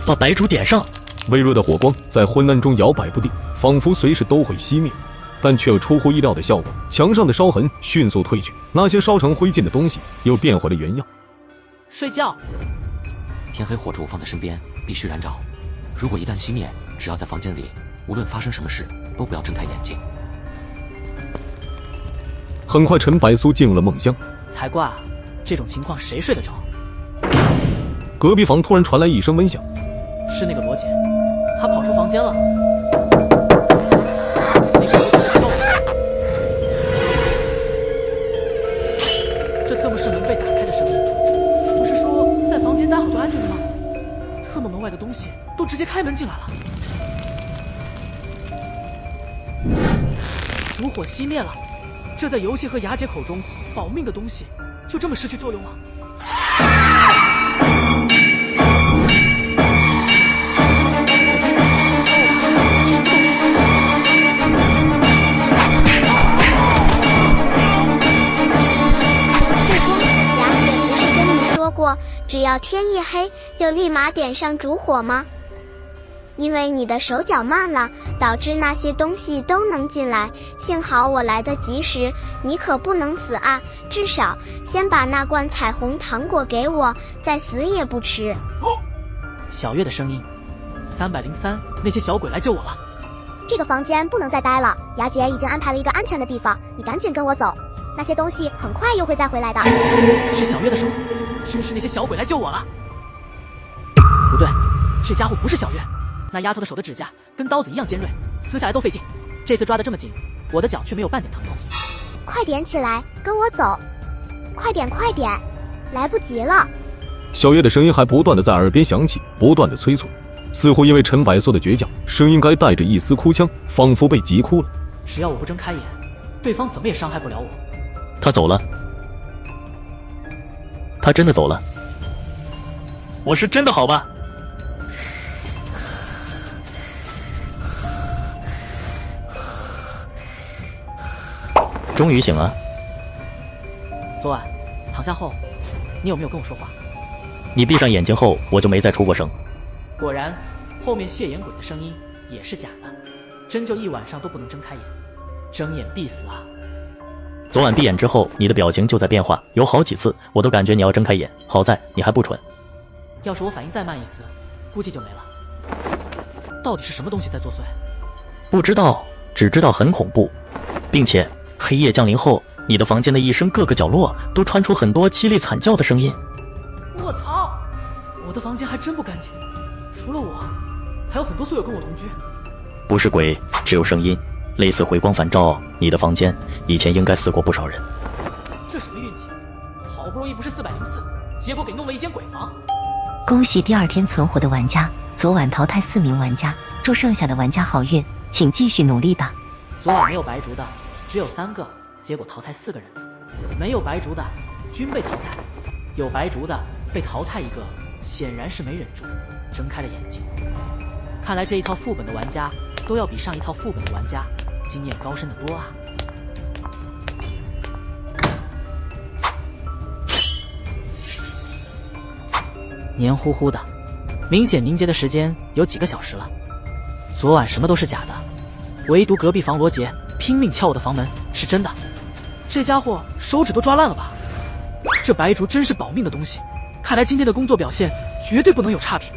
把白烛点上。微弱的火光在昏暗中摇摆不定，仿佛随时都会熄灭，但却有出乎意料的效果。墙上的烧痕迅速褪去，那些烧成灰烬的东西又变回了原样。睡觉。天黑火烛放在身边，必须燃着。如果一旦熄灭，只要在房间里，无论发生什么事，都不要睁开眼睛。很快，陈白苏进入了梦乡。才怪，这种情况谁睡得着？隔壁房突然传来一声闷响，是那个罗姐，她跑出房间了。那个罗姐在敲门，这特么是门被打开的声音。不是说在房间待好就安全了吗？特么门外的东西都直接开门进来了。烛火熄灭了，这在游戏和雅姐口中保命的东西就这么失去作用了。只要天一黑就立马点上烛火吗？因为你的手脚慢了，导致那些东西都能进来，幸好我来得及时，你可不能死啊，至少先把那罐彩虹糖果给我，再死也不迟。小月的声音，303，那些小鬼来救我了。这个房间不能再待了，雅姐已经安排了一个安全的地方，你赶紧跟我走，那些东西很快又会再回来的。是小月的手，真是那些小鬼来救我了。不对，这家伙不是小月，那丫头的手的指甲跟刀子一样尖锐，撕下来都费劲。这次抓得这么紧，我的脚却没有半点疼痛。快点起来，跟我走，快点快点，来不及了。小月的声音还不断的在耳边响起，不断的催促，似乎因为陈白素的倔强，声音该带着一丝哭腔，仿佛被急哭了。只要我不睁开眼，对方怎么也伤害不了我。他走了，他真的走了。我是真的好吧？终于醒了。昨晚躺下后，你有没有跟我说话？你闭上眼睛后，我就没再出过声。果然，后面谢眼鬼的声音也是假的，真就一晚上都不能睁开眼，睁眼必死啊！昨晚闭眼之后，你的表情就在变化，有好几次我都感觉你要睁开眼，好在你还不蠢。要是我反应再慢一丝，估计就没了。到底是什么东西在作祟？不知道，只知道很恐怖，并且黑夜降临后，你的房间的一声各个角落都传出很多凄厉惨叫的声音。我操！我的房间还真不干净，除了我，还有很多宿友跟我同居。不是鬼，只有声音，类似回光返照。你的房间以前应该死过不少人。这什么运气？好不容易不是404，结果给弄了一间鬼房。恭喜第2天存活的玩家，昨晚淘汰4名玩家，祝剩下的玩家好运，请继续努力吧。昨晚没有白烛的只有3个，结果淘汰4个人，没有白烛的均被淘汰，有白烛的被淘汰1个，显然是没忍住，睁开了眼睛。看来这一套副本的玩家都要比上一套副本的玩家经验高深得多啊。黏糊糊的，明显凝结的时间有几个小时了。昨晚什么都是假的，唯独隔壁房罗杰拼命敲我的房门是真的。这家伙手指都抓烂了吧？这白烛真是保命的东西，看来今天的工作表现绝对不能有差评。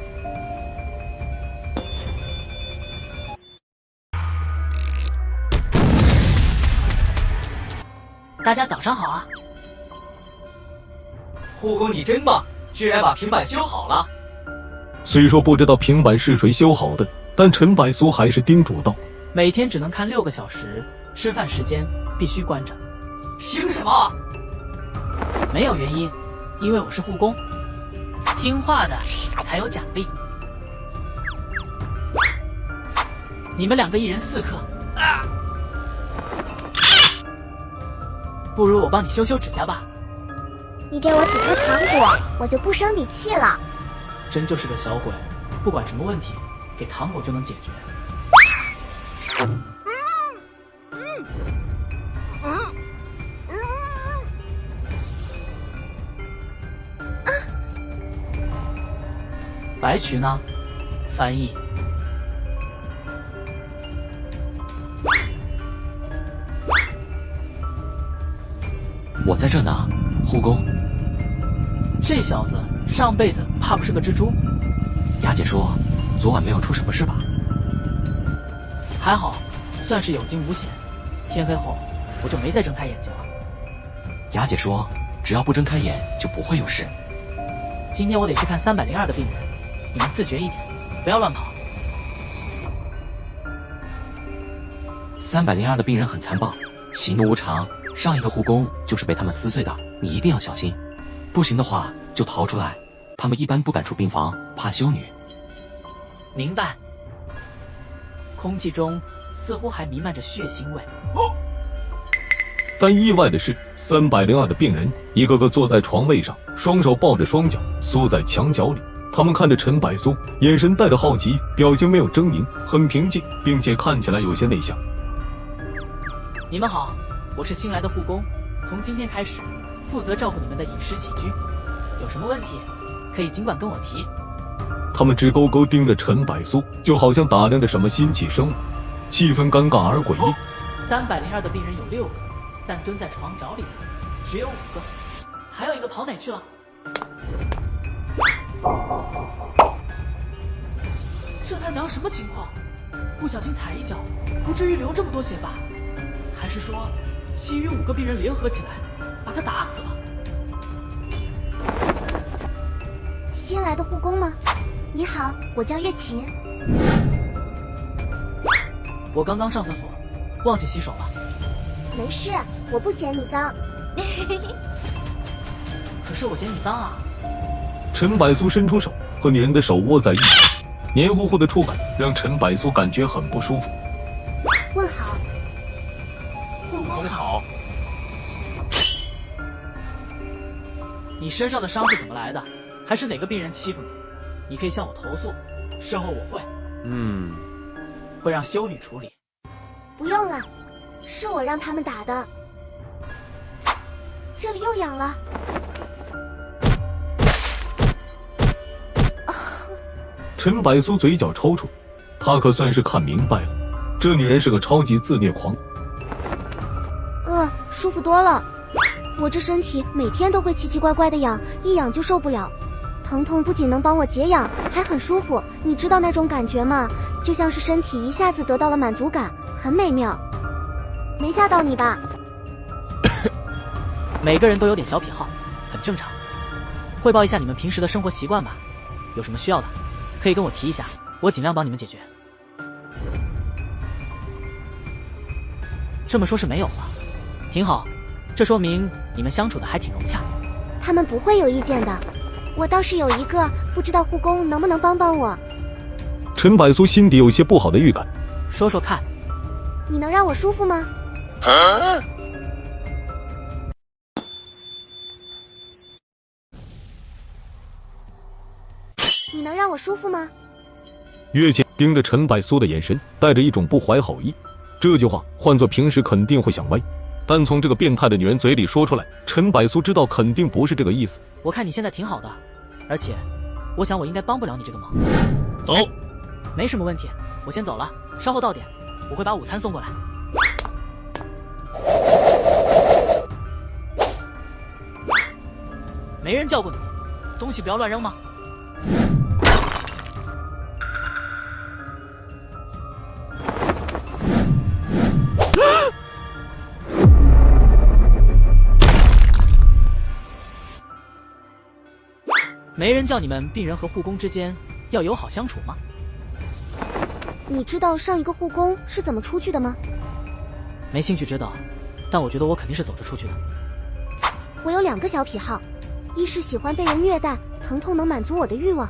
大家早上好啊！护工你真棒，居然把平板修好了。虽说不知道平板是谁修好的，但陈百苏还是叮嘱道：每天只能看6个小时，吃饭时间必须关着。凭什么？没有原因，因为我是护工，听话的才有奖励。你们2个1人4颗。不如我帮你修修指甲吧。你给我几颗糖果，我就不生你气了。真就是个小鬼，不管什么问题，给糖果就能解决。白渠呢？翻译。我在这呢，护工。这小子上辈子怕不是个蜘蛛？雅姐说，昨晚没有出什么事吧？还好，算是有惊无险。天黑后，我就没再睁开眼睛了。雅姐说，只要不睁开眼，就不会有事。今天我得去看302的病人，你们自觉一点，不要乱跑。302的病人很残暴，喜怒无常。上一个护工就是被他们撕碎的，你一定要小心。不行的话就逃出来，他们一般不敢出病房，怕修女。明白。空气中似乎还弥漫着血腥味。但意外的是，302的病人一个个坐在床位上，双手抱着双脚，缩在墙角里。他们看着陈柏苏，眼神带着好奇，表情没有狰狞，很平静，并且看起来有些内向。你们好，我是新来的护工，从今天开始负责照顾你们的饮食起居，有什么问题可以尽管跟我提。他们直勾勾盯着陈柏苏，就好像打量着什么新奇生物，气氛尴尬而诡异。302的病人有6个，但蹲在床角里的只有5个，还有一个跑哪去了？这他娘什么情况？不小心踩一脚，不至于流这么多血吧？还是说，其余5个病人联合起来把他打死了？新来的护工吗？你好，我叫月琴。我刚刚上厕所，忘记洗手了。没事，我不嫌你脏。可是我嫌你脏啊！陈柏苏伸出手，和女人的手握在一起，黏糊糊的触感让陈柏苏感觉很不舒服。问好。护工好。你身上的伤是怎么来的？还是哪个病人欺负你？你可以向我投诉，事后我会让修女处理。不用了，是我让他们打的。这里又痒了。陈柏苏嘴角抽搐，他可算是看明白了，这女人是个超级自虐狂。舒服多了。我这身体每天都会奇奇怪怪的痒，一痒就受不了。疼痛不仅能帮我解痒，还很舒服。你知道那种感觉吗？就像是身体一下子得到了满足感，很美妙。没吓到你吧？每个人都有点小癖好，很正常。汇报一下你们平时的生活习惯吧，有什么需要的可以跟我提一下，我尽量帮你们解决。这么说是没有了，挺好，这说明你们相处的还挺融洽。他们不会有意见的，我倒是有一个，不知道护工能不能帮帮我。陈柏苏心底有些不好的预感。说说看。你能让我舒服吗？你能让我舒服吗？月琴盯着陈柏苏的眼神带着一种不怀好意，这句话换作平时肯定会想歪，但从这个变态的女人嘴里说出来，陈柏苏知道肯定不是这个意思。我看你现在挺好的，而且我想我应该帮不了你这个忙。走。没什么问题，我先走了，稍后到点我会把午餐送过来。没人叫过你，东西不要乱扔吗？没人叫你们病人和护工之间要友好相处吗？你知道上一个护工是怎么出去的吗？没兴趣知道，但我觉得我肯定是走着出去的。我有2个小癖好，一是喜欢被人虐待，疼痛能满足我的欲望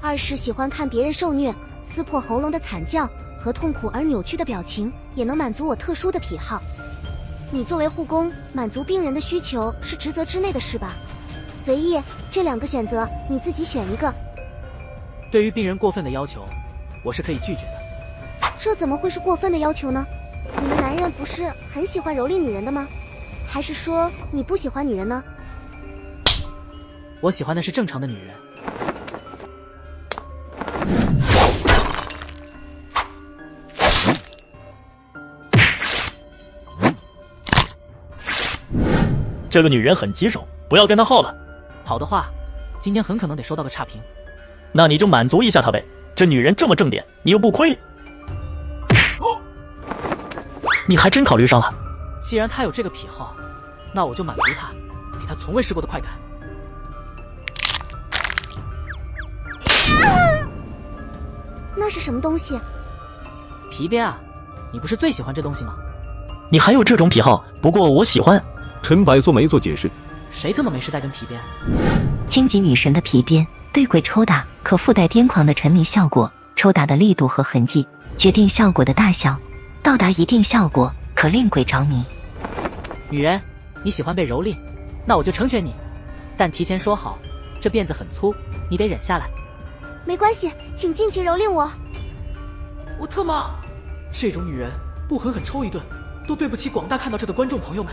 ；2是喜欢看别人受虐，撕破喉咙的惨叫，和痛苦而扭曲的表情也能满足我特殊的癖好。你作为护工，满足病人的需求是职责之内的事吧？随意，这2个选择你自己选一个。对于病人过分的要求，我是可以拒绝的。这怎么会是过分的要求呢？你们男人不是很喜欢蹂躏女人的吗？还是说你不喜欢女人呢？我喜欢的是正常的女人。这个女人很棘手，不要跟她耗了。好的话，今天很可能得收到个差评。那你就满足一下她呗，这女人这么正点，你又不亏。你还真考虑上了。既然她有这个癖好，那我就满足她，给她从未试过的快感。那是什么东西？皮鞭啊，你不是最喜欢这东西吗？你还有这种癖好？不过我喜欢。陈白素没做解释。谁他妈没事带根皮鞭？荆棘女神的皮鞭对鬼抽打可附带癫狂的沉迷效果，抽打的力度和痕迹决定效果的大小，到达一定效果可令鬼着迷。女人，你喜欢被蹂躏，那我就成全你，但提前说好，这辫子很粗，你得忍下来。没关系，请尽情蹂躏我。我特妈，这种女人不狠狠抽一顿，都对不起广大看到这的观众朋友们。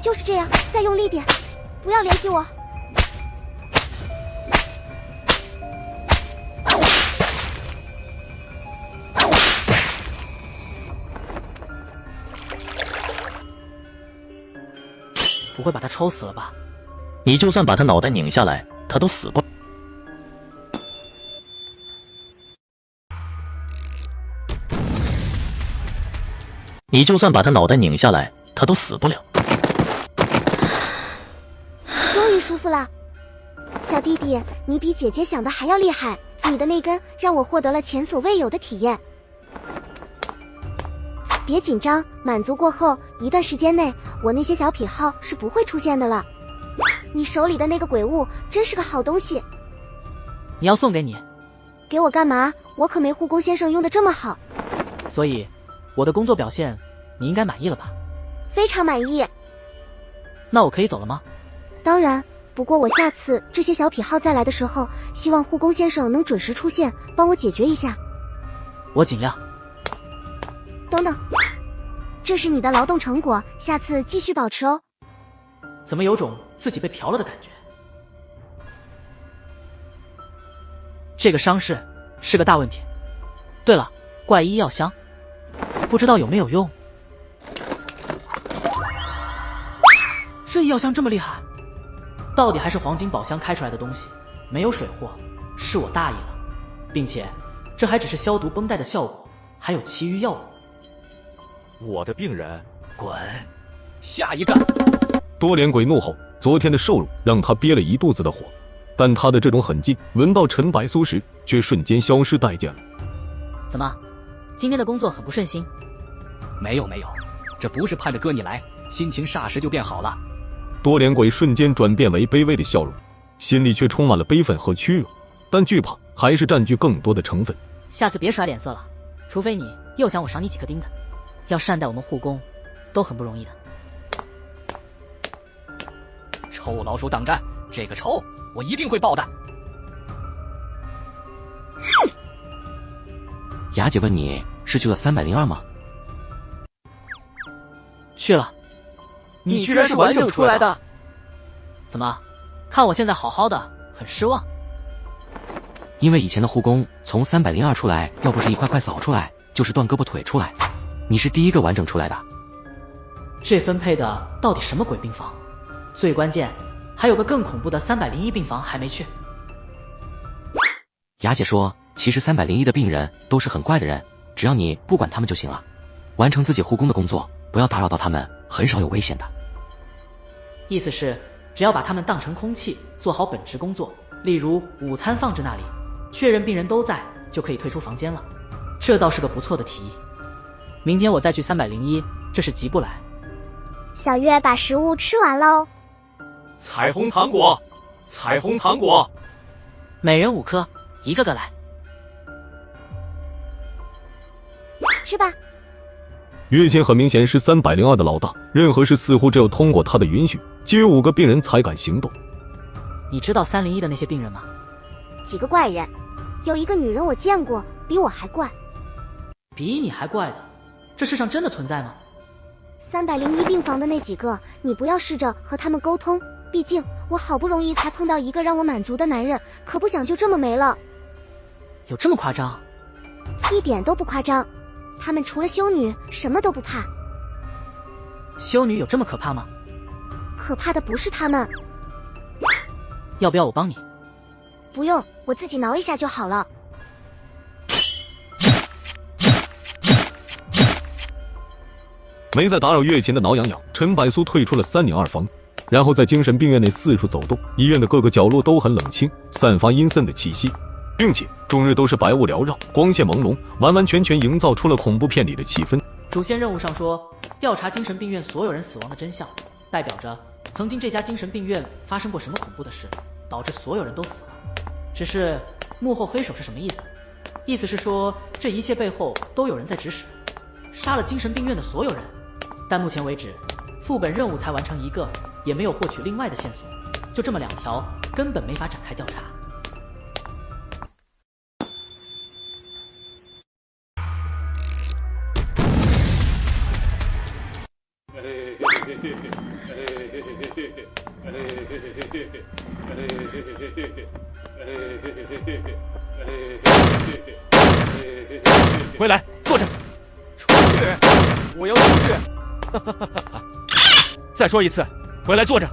就是这样，再用力点，不要联系我。不会把他抽死了吧？你就算把他脑袋拧下来，他都死不。你就算把他脑袋拧下来，他都死不了。终于舒服了，小弟弟，你比姐姐想的还要厉害。你的那根让我获得了前所未有的体验。别紧张，满足过后，一段时间内，我那些小癖好是不会出现的了。你手里的那个鬼物真是个好东西。你要送给你？给我干嘛？我可没护工先生用的这么好。所以，我的工作表现你应该满意了吧？非常满意。那我可以走了吗？当然，不过我下次这些小癖好再来的时候，希望护工先生能准时出现，帮我解决一下。我尽量。等等，这是你的劳动成果，下次继续保持哦。怎么有种自己被嫖了的感觉？这个伤势是个大问题。对了，怪医药箱，不知道有没有用？这医药箱这么厉害，到底还是黄金宝箱开出来的东西，没有水货，是我大意了，并且这还只是消毒绷带的效果，还有其余药物。我的病人，滚！下一个！多脸鬼怒吼，昨天的受辱让他憋了一肚子的火，但他的这种狠劲，闻到陈白苏时，却瞬间消失殆尽了。怎么，今天的工作很不顺心？没有，这不是盼着哥你来，心情霎时就变好了。多脸鬼瞬间转变为卑微的笑容，心里却充满了悲愤和屈辱，但惧怕还是占据更多的成分。下次别甩脸色了，除非你又想我赏你几颗钉子。要善待我们护工，都很不容易的。臭老鼠等着，这个仇我一定会报的。雅姐问你是去了302吗？去了。你居然是完整出来的？怎么，看我现在好好的，很失望？因为以前的护工从302出来，要不是一块块扫出来，就是断胳膊腿出来。你是第一个完整出来的。这分配的到底什么鬼病房？最关键还有个更恐怖的301病房还没去。雅姐说，其实301的病人都是很怪的人，只要你不管他们就行了，完成自己护工的工作，不要打扰到他们，很少有危险的。意思是只要把他们当成空气，做好本职工作，例如午餐放置那里，确认病人都在，就可以退出房间了。这倒是个不错的提议。明天我再去301，这事急不来。小月把食物吃完喽。彩虹糖果，彩虹糖果，每人5颗，一个个来。吃吧。月前很明显是302的老大，任何事似乎只有通过他的允许，皆有5个病人才敢行动。你知道301的那些病人吗？几个怪人，有一个女人我见过，比我还怪。比你还怪的，这世上真的存在吗？301病房的那几个，你不要试着和他们沟通，毕竟我好不容易才碰到一个让我满足的男人，可不想就这么没了。有这么夸张？一点都不夸张，他们除了修女什么都不怕。修女有这么可怕吗？可怕的不是他们。要不要我帮你？不用，我自己挠一下就好了。没再打扰月前的挠痒痒，陈百苏退出了302房，然后在精神病院内四处走动。医院的各个角落都很冷清，散发阴森的气息，并且终日都是白雾缭绕，光线朦胧，完完全全营造出了恐怖片里的气氛。主线任务上说，调查精神病院所有人死亡的真相，代表着曾经这家精神病院发生过什么恐怖的事，导致所有人都死了。只是幕后黑手是什么意思？意思是说这一切背后都有人在指使，杀了精神病院的所有人。但目前为止，副本任务才完成1个，也没有获取另外的线索，就这么2条，根本没法展开调查。回来，坐着。出去！我要出去！再说一次，回来坐着。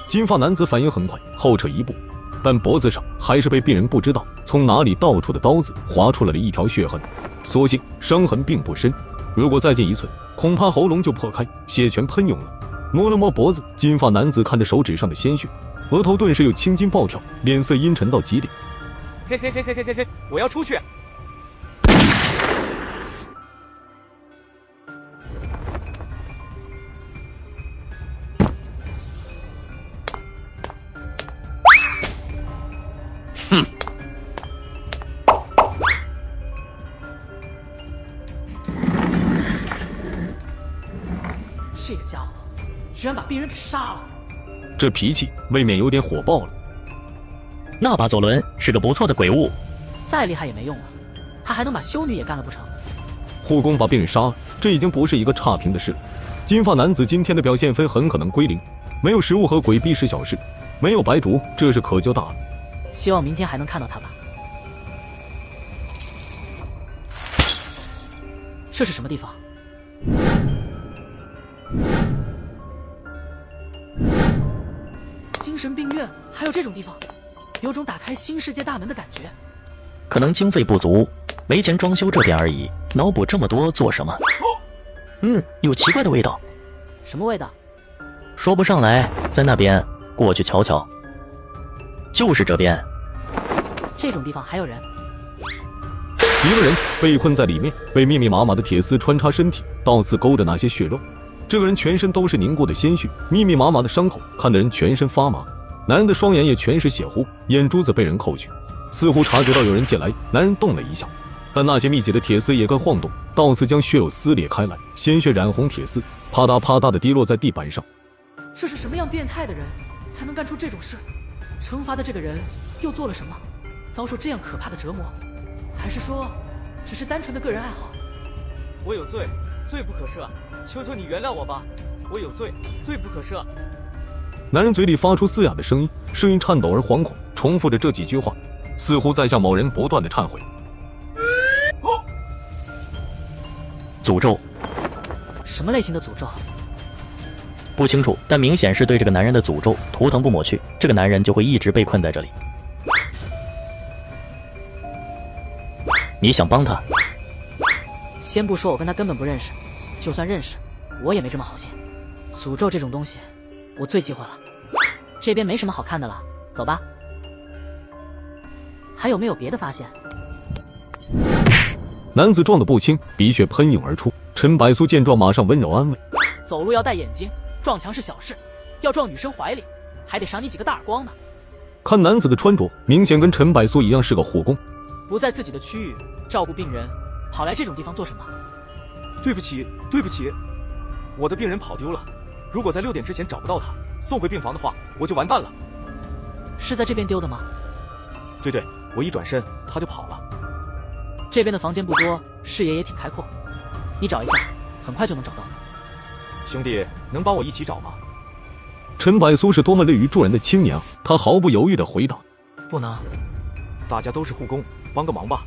金发男子反应很快，后撤1步，但脖子上还是被病人不知道从哪里倒出的刀子划出来了一条血痕。所幸伤痕并不深，如果再进1寸，恐怕喉咙就破开，血全喷涌了。摸了摸脖子，金发男子看着手指上的鲜血，额头顿时有青筋暴跳，脸色阴沉到极点。嘿嘿嘿嘿嘿嘿嘿，我要出去！哼！这个家伙居然把病人给杀了，这脾气未免有点火爆了。那把左轮是个不错的鬼物，再厉害也没用了，他还能把修女也干了不成？护工把病人杀了，这已经不是一个差评的事了。金发男子今天的表现分很可能归零，没有食物和鬼避是小事，没有白烛这是可就大了。希望明天还能看到他吧。这是什么地方？精神病院还有这种地方，有种打开新世界大门的感觉。可能经费不足，没钱装修这点而已，脑补这么多做什么？有奇怪的味道。什么味道？说不上来，在那边，过去瞧瞧。就是这边。这种地方还有人？一个人被困在里面，被密密麻麻的铁丝穿插身体，倒刺勾着那些血肉。这个人全身都是凝固的鲜血，密密麻麻的伤口，看得人全身发麻。男人的双眼也全是血糊，眼珠子被人扣去。似乎察觉到有人进来，男人动了一下，但那些密集的铁丝也跟晃动，倒刺将血肉撕裂开来，鲜血染红铁丝，啪嗒啪嗒的滴落在地板上。这是什么样变态的人才能干出这种事？惩罚的这个人又做了什么，遭受这样可怕的折磨？还是说只是单纯的个人爱好？我有罪，罪不可赦，求求你原谅我吧，我有罪，罪不可赦。男人嘴里发出嘶哑的声音，声音颤抖而惶恐，重复着这几句话，似乎在向某人不断的忏悔。诅咒？什么类型的诅咒？不清楚，但明显是对这个男人的诅咒。图腾不抹去，这个男人就会一直被困在这里。你想帮他？先不说我跟他根本不认识，就算认识，我也没这么好心。诅忌这种东西，我最忌讳了。这边没什么好看的了，走吧。还有没有别的发现？男子撞得不轻，鼻血喷涌而出。陈百苏见状，马上温柔安慰：走路要戴眼睛，撞墙是小事，要撞女生怀里，还得赏你几个大耳光呢。看男子的穿着，明显跟陈百苏一样是个护工。不在自己的区域照顾病人，跑来这种地方做什么？对不起，对不起，我的病人跑丢了。如果在6点之前找不到他，送回病房的话，我就完蛋了。是在这边丢的吗？对，我一转身他就跑了。这边的房间不多，视野也挺开阔，你找一下，很快就能找到。兄弟，能帮我一起找吗？陈百苏是多么乐于助人的青年啊！他毫不犹豫地回答：“不能，大家都是护工，帮个忙吧。”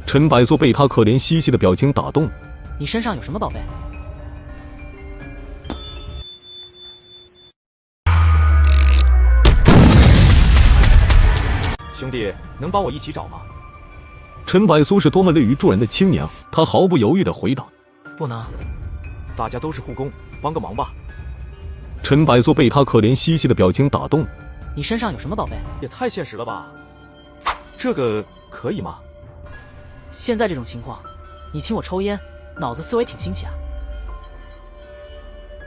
陈百苏被他可怜兮兮的表情打动了。你身上有什么宝贝？兄弟，能帮我一起找吗？陈百苏是多么乐于助人的青年啊！他毫不犹豫地回答：“不能，大家都是护工，帮个忙吧。”陈百苏被他可怜兮兮的表情打动了。你身上有什么宝贝？也太现实了吧！这个可以吗？现在这种情况，你请我抽烟，脑子思维挺新奇啊。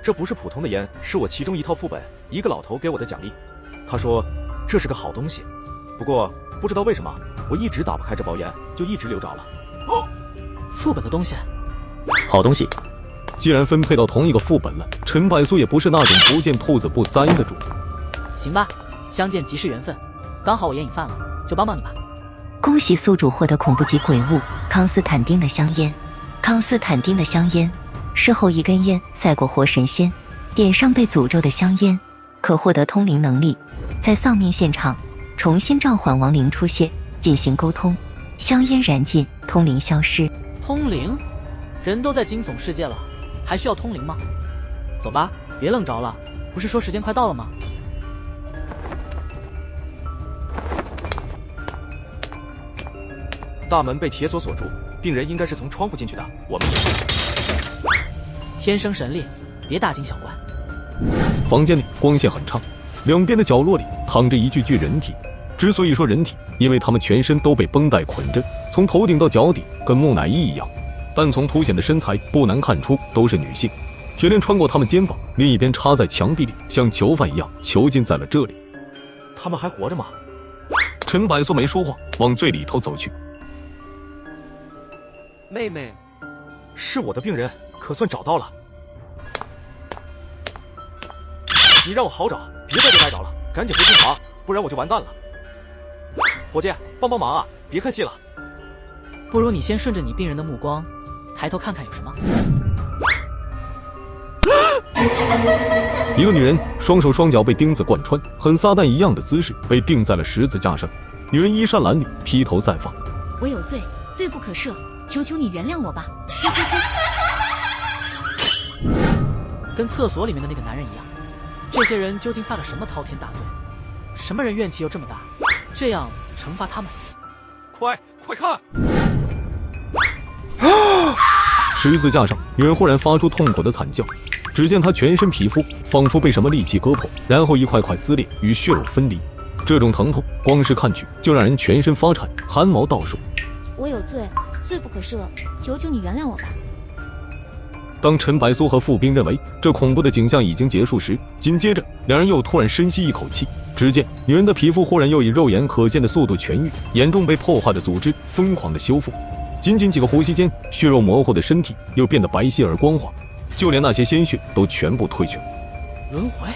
这不是普通的烟，是我其中一套副本，一个老头给我的奖励。他说这是个好东西，不过不知道为什么我一直打不开这包烟，就一直留着了。副本的东西，好东西。既然分配到同一个副本了，陈百苏也不是那种不见兔子不撒烟的主。行吧，相见即是缘分，刚好我烟瘾犯了，就帮帮你吧。恭喜宿主获得恐怖级鬼物康斯坦丁的香烟。康斯坦丁的香烟，事后一根烟赛过活神仙，点上被诅咒的香烟，可获得通灵能力，在丧命现场重新召唤亡灵出现，进行沟通。香烟燃尽，通灵消失。通灵？人都在惊悚世界了，还需要通灵吗？走吧，别愣着了，不是说时间快到了吗？大门被铁锁锁住，病人应该是从窗户进去的，我们天生神力，别大惊小怪。房间内光线很差，两边的角落里躺着一具具人体。之所以说人体，因为他们全身都被绷带捆着，从头顶到脚底跟木乃伊一样，但从凸显的身材不难看出都是女性。铁链穿过他们肩膀，另一边插在墙壁里，像囚犯一样囚禁在了这里。他们还活着吗？陈百苏没说话，往最里头走去。妹妹，是我的病人，可算找到了。你让我好找，别在这待着了，赶紧回病房，不然我就完蛋了。伙计，帮帮忙啊，别看戏了。不如你先顺着你病人的目光，抬头看看有什么。一个女人双手双脚被钉子贯穿，很撒旦一样的姿势被钉在了十字架上。女人衣衫褴褛，披头散发。我有罪，罪不可赦，求求你原谅我吧。跟厕所里面的那个男人一样，这些人究竟犯了什么滔天大罪？什么人怨气又这么大？这样惩罚他们？快看！十字架上，女人忽然发出痛苦的惨叫。只见她全身皮肤仿佛被什么利器割破，然后一块块撕裂，与血肉分离。这种疼痛，光是看去就让人全身发颤，汗毛倒竖。我有罪，罪不可赦，求求你原谅我吧。当陈百苏和傅兵认为这恐怖的景象已经结束时，紧接着两人又突然深吸一口气。只见女人的皮肤忽然又以肉眼可见的速度痊愈，严重被破坏的组织疯狂的修复。仅仅几个呼吸间，血肉模糊的身体又变得白皙而光滑，就连那些鲜血都全部退去了。轮回，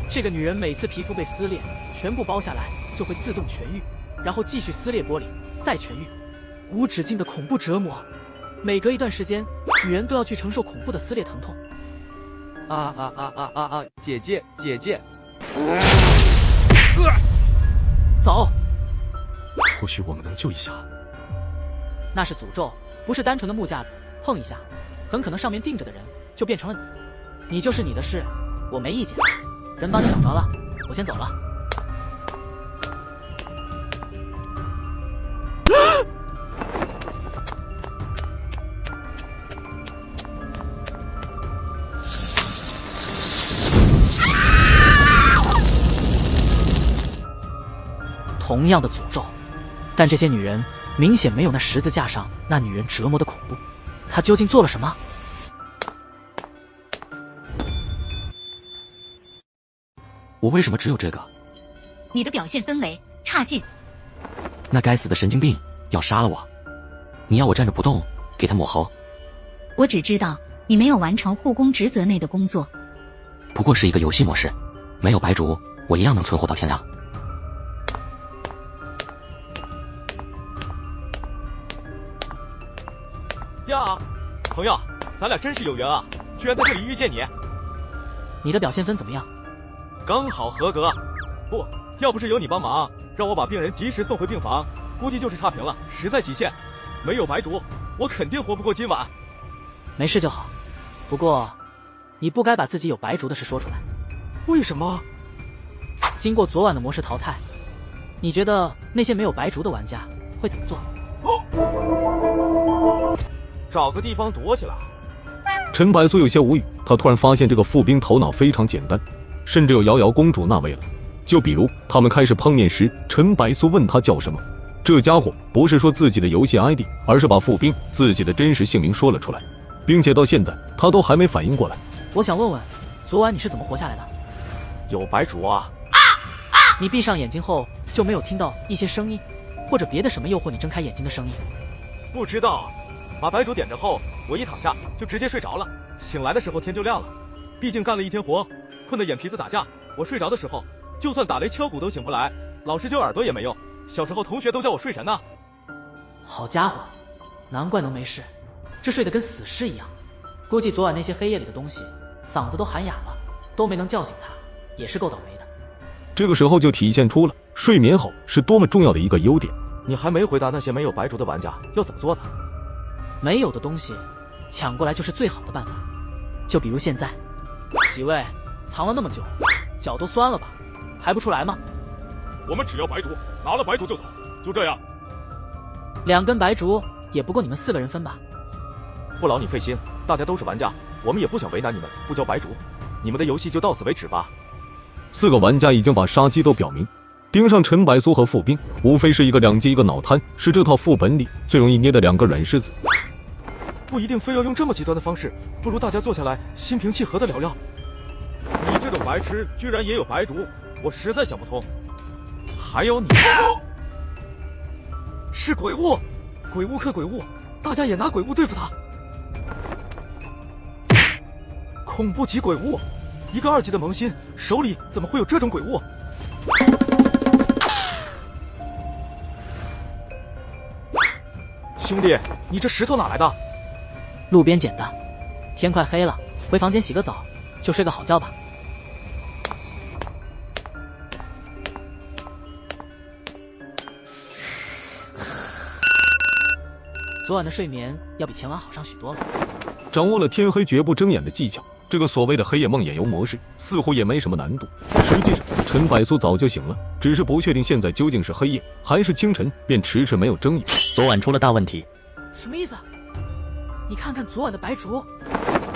这个女人每次皮肤被撕裂，全部剥下来就会自动痊愈，然后继续撕裂玻璃，再痊愈，无止境的恐怖折磨。每隔一段时间，女人都要去承受恐怖的撕裂疼痛。姐姐，走。或许我们能救一下。那是诅咒，不是单纯的木架子，碰一下，很可能上面钉着的人就变成了你。你就是你的事，我没意见。人帮你找着了，我先走了。同样的诅咒，但这些女人明显没有那十字架上那女人折磨的恐怖。她究竟做了什么？我为什么只有这个？你的表现氛围差劲。那该死的神经病要杀了我！你要我站着不动，给他抹喉？我只知道你没有完成护工职责内的工作。不过是一个游戏模式，没有白竹，我一样能存活到天亮。呀，朋友，咱俩真是有缘啊，居然在这里遇见你。你的表现分怎么样？刚好合格。不，要不是有你帮忙，让我把病人及时送回病房，估计就是差评了，实在极限。没有白竹，我肯定活不过今晚。没事就好。不过，你不该把自己有白竹的事说出来。为什么？经过昨晚的模式淘汰，你觉得那些没有白竹的玩家会怎么做？找个地方躲起来。陈白苏有些无语，他突然发现这个副兵头脑非常简单，甚至有瑶瑶公主那位了。就比如他们开始碰面时，陈白苏问他叫什么，这家伙不是说自己的游戏 ID， 而是把副兵自己的真实姓名说了出来，并且到现在他都还没反应过来。我想问问，昨晚你是怎么活下来的？有白竹啊！你闭上眼睛后就没有听到一些声音，或者别的什么诱惑你睁开眼睛的声音？不知道。把白竹点着后，我一躺下就直接睡着了。醒来的时候天就亮了，毕竟干了一天活，困得眼皮子打架。我睡着的时候，就算打雷敲鼓都醒不来，老师揪耳朵也没用。小时候同学都叫我睡神呢。好家伙，难怪能没事，这睡得跟死尸一样。估计昨晚那些黑夜里的东西，嗓子都喊哑了，都没能叫醒他，也是够倒霉的。这个时候就体现出了睡眠好是多么重要的一个优点。你还没回答那些没有白竹的玩家要怎么做呢？没有的东西抢过来就是最好的办法。就比如现在，几位藏了那么久，脚都酸了吧？还不出来吗？我们只要白竹，拿了白竹就走，就这样。2根白竹也不够你们4个人分吧？不劳你费心，大家都是玩家，我们也不想为难你们，不交白竹，你们的游戏就到此为止吧。 4个玩家已经把杀机都表明，盯上陈百苏和傅兵，无非是一个两击一个脑瘫，是这套副本里最容易捏的2个软柿子。不一定非要用这么极端的方式，不如大家坐下来，心平气和的聊聊。你这种白痴居然也有白竹，我实在想不通。还有你，是鬼物，鬼物克鬼物，大家也拿鬼物对付他。恐怖级鬼物，一个2级的萌新手里怎么会有这种鬼物？兄弟，你这石头哪来的？路边捡的。天快黑了，回房间洗个澡，就睡个好觉吧。昨晚的睡眠要比前晚好上许多了。掌握了天黑绝不睁眼的技巧，这个所谓的黑夜梦魇游模式似乎也没什么难度。实际上，陈百苏早就醒了，只是不确定现在究竟是黑夜还是清晨，便迟迟没有睁眼。昨晚出了大问题。什么意思？你看看昨晚的白烛，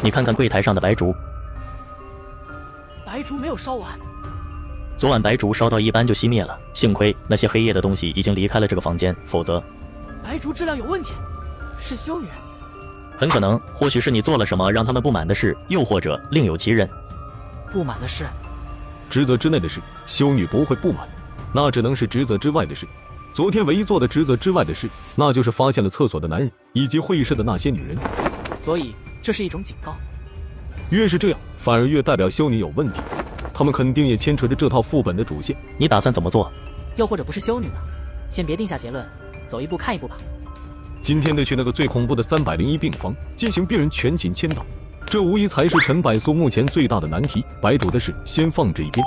你看看柜台上的白烛，白烛没有烧完。昨晚白烛烧到一半就熄灭了，幸亏那些黑夜的东西已经离开了这个房间，否则白烛质量有问题，是修女。很可能，或许是你做了什么让他们不满的事，又或者另有其人。不满的事，职责之内的事，修女不会不满，那只能是职责之外的事。昨天唯一做的职责之外的事，那就是发现了厕所的男人以及会议室的那些女人。所以这是一种警告。越是这样，反而越代表修女有问题。他们肯定也牵扯着这套副本的主线。你打算怎么做？又或者不是修女呢？先别定下结论，走一步看一步吧。今天得去那个最恐怖的301病房进行病人全勤签到，这无疑才是陈百苏目前最大的难题。白主的事先放这一边。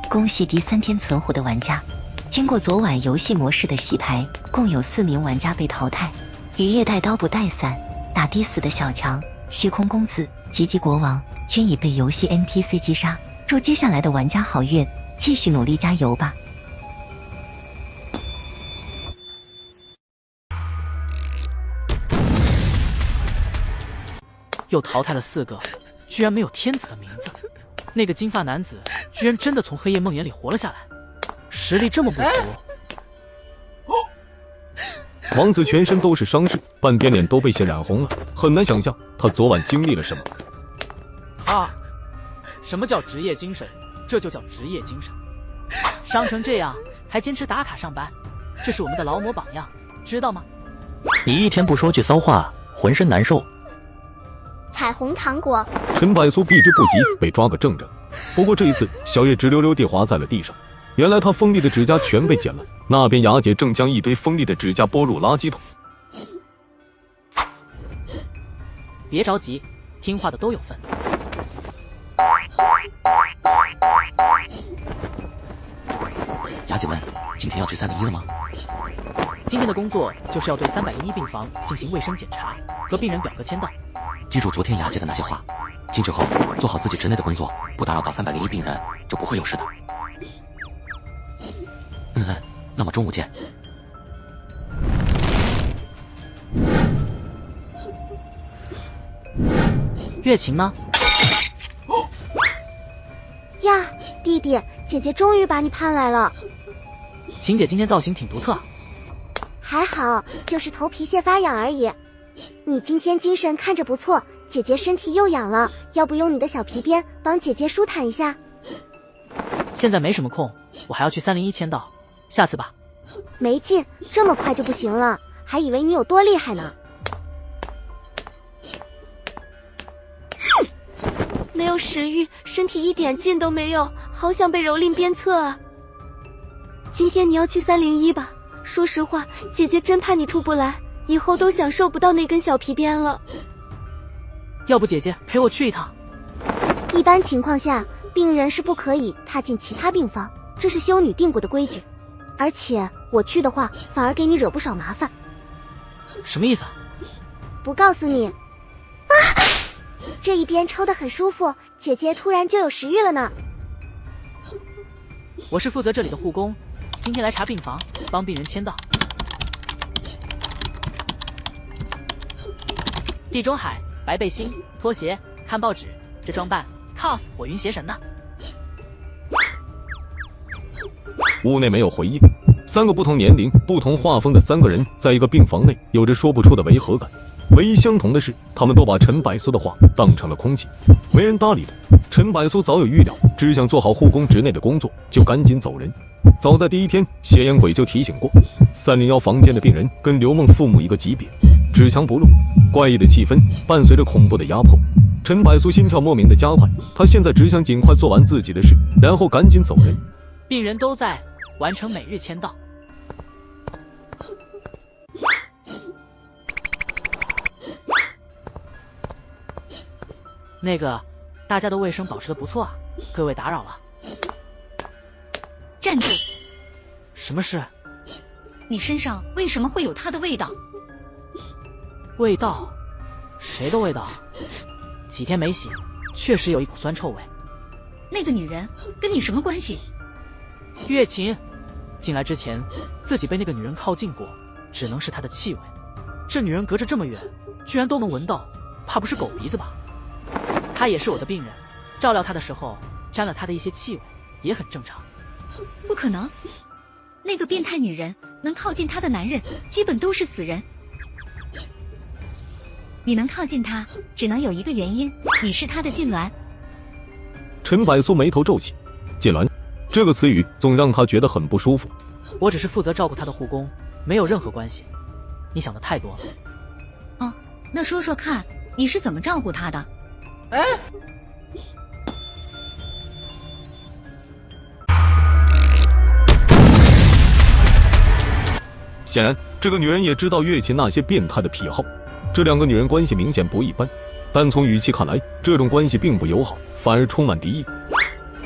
恭喜第3天存活的玩家，经过昨晚游戏模式的洗牌，共有4名玩家被淘汰。雨夜带刀不带伞，打的死的小强、虚空公子、吉吉国王均已被游戏 NPC 击杀。祝接下来的玩家好运，继续努力加油吧。又淘汰了4个，居然没有天子的名字。那个金发男子居然真的从黑夜梦魇里活了下来，实力这么不俗。王子全身都是伤势，半边脸都被血染红了，很难想象他昨晚经历了什么。什么叫职业精神？这就叫职业精神。伤成这样还坚持打卡上班，这是我们的劳模榜样，知道吗？你一天不说句骚话，浑身难受。彩虹糖果。陈百苏避之不及，被抓个正着。不过这一次，小叶直溜溜地滑在了地上。原来他锋利的指甲全被剪了。那边雅姐正将一堆锋利的指甲拨入垃圾桶。别着急，听话的都有份。雅姐问：“今天要去301了吗？”今天的工作就是要对301病房进行卫生检查和病人表格签到。记住昨天雅姐的那些话，进去后做好自己职内的工作，不打扰到301病人，就不会有事的。那么中午见。月琴呢？呀，弟弟，姐姐终于把你盼来了。琴姐今天造型挺独特。还好，就是头皮屑发痒而已。你今天精神看着不错，姐姐身体又痒了，要不用你的小皮鞭帮姐姐舒坦一下？现在没什么空，我还要去301签到，下次吧。没劲，这么快就不行了，还以为你有多厉害呢。没有食欲，身体一点劲都没有，好想被蹂躏鞭策啊！今天你要去301吧？说实话，姐姐真怕你出不来，以后都享受不到那根小皮鞭了。要不姐姐陪我去一趟？一般情况下，病人是不可以踏进其他病房，这是修女定过的规矩。而且我去的话，反而给你惹不少麻烦。什么意思？不告诉你。啊！这一鞭抽得很舒服，姐姐突然就有食欲了呢。我是负责这里的护工，今天来查病房，帮病人签到。地中海，白背心，拖鞋，看报纸，这装扮 cos 火云邪神呢。屋内没有回应，3个不同年龄、不同画风的3个人，在一个病房内，有着说不出的违和感。唯一相同的是，他们都把陈百苏的话当成了空气，没人搭理他。陈百苏早有预料，只想做好护工职内的工作，就赶紧走人。早在第1天，邪眼鬼就提醒过，301房间的病人跟刘梦父母一个级别，只强不弱。怪异的气氛伴随着恐怖的压迫，陈百苏心跳莫名的加快，他现在只想尽快做完自己的事，然后赶紧走人。病人都在，完成每日签到。那个，大家的卫生保持得不错啊，各位打扰了。站住！什么事？你身上为什么会有它的味道？味道？谁的味道？几天没洗，确实有一股酸臭味。那个女人跟你什么关系？月琴，进来之前自己被那个女人靠近过，只能是她的气味。这女人隔着这么远，居然都能闻到，怕不是狗鼻子吧？她也是我的病人，照料她的时候沾了她的一些气味，也很正常。不可能，那个变态女人能靠近她的男人，基本都是死人。你能靠近她，只能有一个原因，你是她的痉挛。陈百苏眉头皱起，痉挛这个词语总让他觉得很不舒服。我只是负责照顾她的护工，没有任何关系。你想的太多了。哦，那说说看，你是怎么照顾她的？显然，这个女人也知道月琴那些变态的癖好。这2个女人关系明显不一般，但从语气看来，这种关系并不友好，反而充满敌意。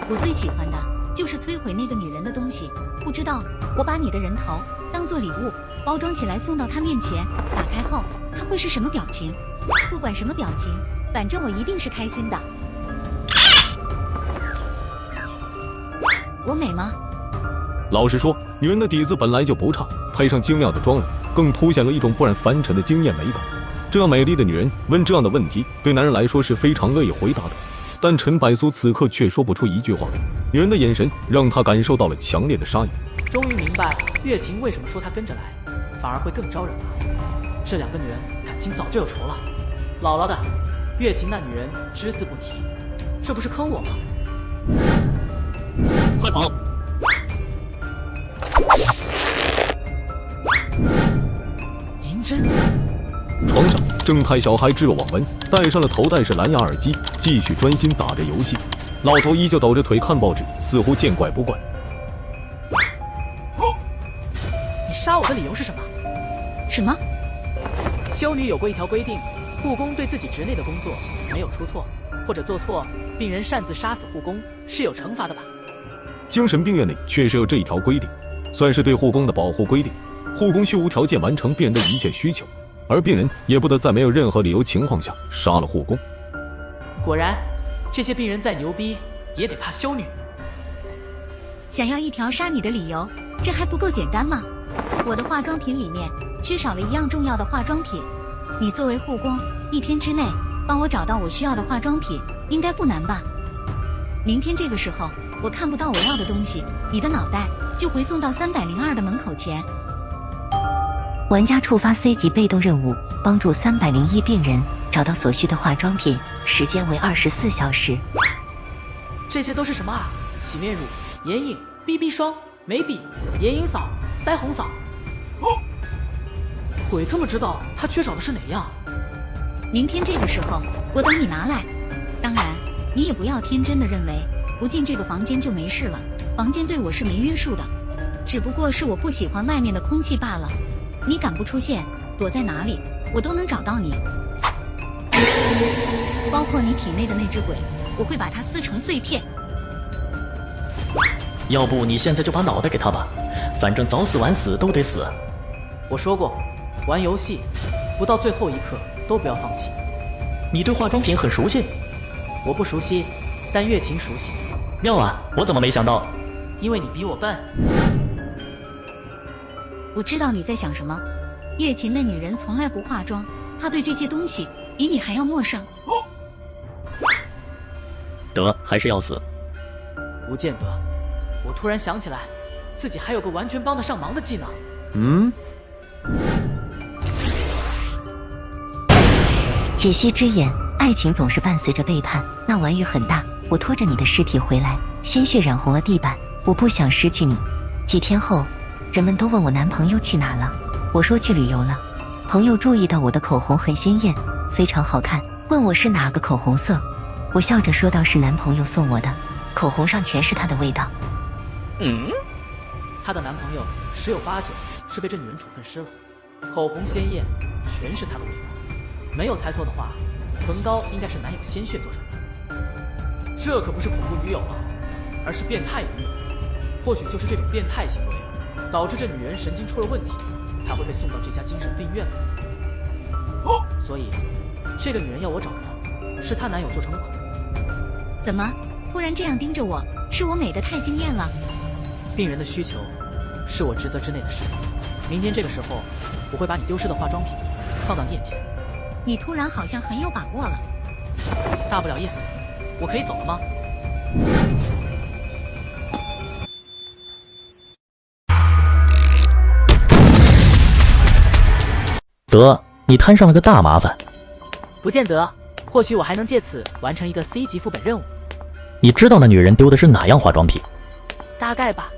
我最喜欢的就是摧毁那个女人的东西。不知道，我把你的人头当做礼物包装起来送到她面前，打开后她会是什么表情？不管什么表情，反正我一定是开心的。我美吗？老实说，女人的底子本来就不差，配上精妙的妆容，更凸显了一种不染凡尘的惊艳美感。这样美丽的女人问这样的问题，对男人来说是非常乐意回答的。但陈百苏此刻却说不出一句话，女人的眼神让他感受到了强烈的杀意。终于明白月琴为什么说她跟着来，反而会更招人麻烦。这2个女人感情早就有仇了。姥姥的，月琴那女人只字不提，这不是坑我吗？快跑！银针。床上，正太小孩织了网纹，戴上了头戴式蓝牙耳机，继续专心打着游戏。老头依旧抖着腿看报纸，似乎见怪不怪。你杀我的理由是什么？什么？修女有过一条规定，护工对自己职内的工作没有出错或者做错，病人擅自杀死护工是有惩罚的吧？精神病院内确实有这一条规定，算是对护工的保护规定。护工需无条件完成病人的一切需求，而病人也不得在没有任何理由情况下杀了护工。果然，这些病人再牛逼也得怕修女。想要一条杀你的理由，这还不够简单吗？我的化妆品里面缺少了一样重要的化妆品。你作为护工，1天之内帮我找到我需要的化妆品，应该不难吧？明天这个时候，我看不到我要的东西，你的脑袋就回送到302的门口前。玩家触发 C 级被动任务，帮助301病人找到所需的化妆品，时间为24小时。这些都是什么啊？洗面乳、眼影、BB 霜、眉笔、眼影扫、腮红扫。鬼他妈知道他缺少的是哪样？明天这个时候，我等你拿来。当然，你也不要天真的认为不进这个房间就没事了。房间对我是没约束的，只不过是我不喜欢外面的空气罢了。你敢不出现，躲在哪里，我都能找到你。包括你体内的那只鬼，我会把它撕成碎片。要不你现在就把脑袋给他吧，反正早死晚死都得死。我说过，玩游戏不到最后一刻都不要放弃。你对化妆品很熟悉？我不熟悉，但月琴熟悉。妙啊，我怎么没想到？因为你比我笨。我知道你在想什么。月琴那女人从来不化妆，她对这些东西比你还要陌生。得，还是要死。不见得。我突然想起来，自己还有个完全帮得上忙的技能。解析之眼，爱情总是伴随着背叛。那玩意很大，我拖着你的尸体回来，鲜血染红了地板。我不想失去你。几天后，人们都问我男朋友去哪了，我说去旅游了。朋友注意到我的口红很鲜艳，非常好看，问我是哪个口红色。我笑着说道是男朋友送我的，口红上全是他的味道。她的男朋友10有8九是被这女人处分尸了，口红鲜艳，全是她的味道。没有猜错的话，唇膏应该是男友鲜血做成的。这可不是恐怖女友啊，而是变态女友。或许就是这种变态行为，导致这女人神经出了问题，才会被送到这家精神病院的。所以，这个女人要我找的，是她男友做成的口红。怎么突然这样盯着我？是我美得太惊艳了？病人的需求是我职责之内的事。明天这个时候，我会把你丢失的化妆品放到你眼前。你突然好像很有把握了。大不了一死，我可以走了吗？则你摊上了个大麻烦。不见得，或许我还能借此完成一个 C 级副本任务。你知道那女人丢的是哪样化妆品？大概吧。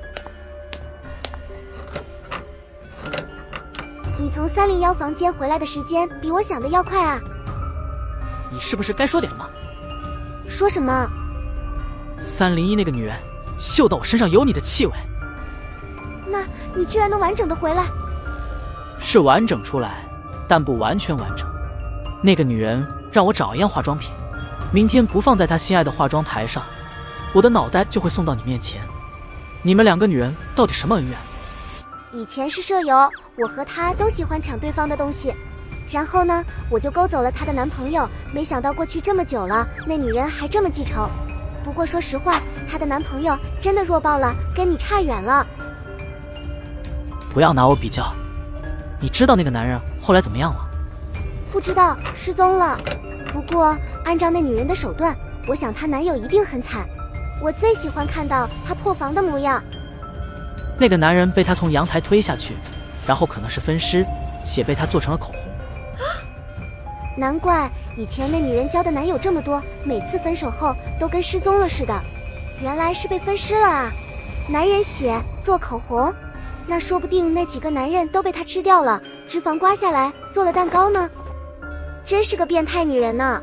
你从301房间回来的时间比我想的要快啊！你是不是该说点什么？说什么？301那个女人嗅到我身上有你的气味。那你居然能完整的回来？是完整出来，但不完全完整。那个女人让我找一样化妆品，明天不放在她心爱的化妆台上，我的脑袋就会送到你面前。你们2个女人到底什么恩怨？以前是舍友，我和她都喜欢抢对方的东西，然后呢，我就勾走了她的男朋友。没想到过去这么久了，那女人还这么记仇。不过说实话，她的男朋友真的弱爆了，跟你差远了。不要拿我比较。你知道那个男人后来怎么样了？不知道，失踪了。不过按照那女人的手段，我想她男友一定很惨。我最喜欢看到她破防的模样。那个男人被她从阳台推下去，然后可能是分尸，血被她做成了口红。难怪以前那女人交的男友这么多，每次分手后都跟失踪了似的。原来是被分尸了啊！男人血做口红，那说不定那几个男人都被他吃掉了，脂肪刮下来做了蛋糕呢。真是个变态女人呢。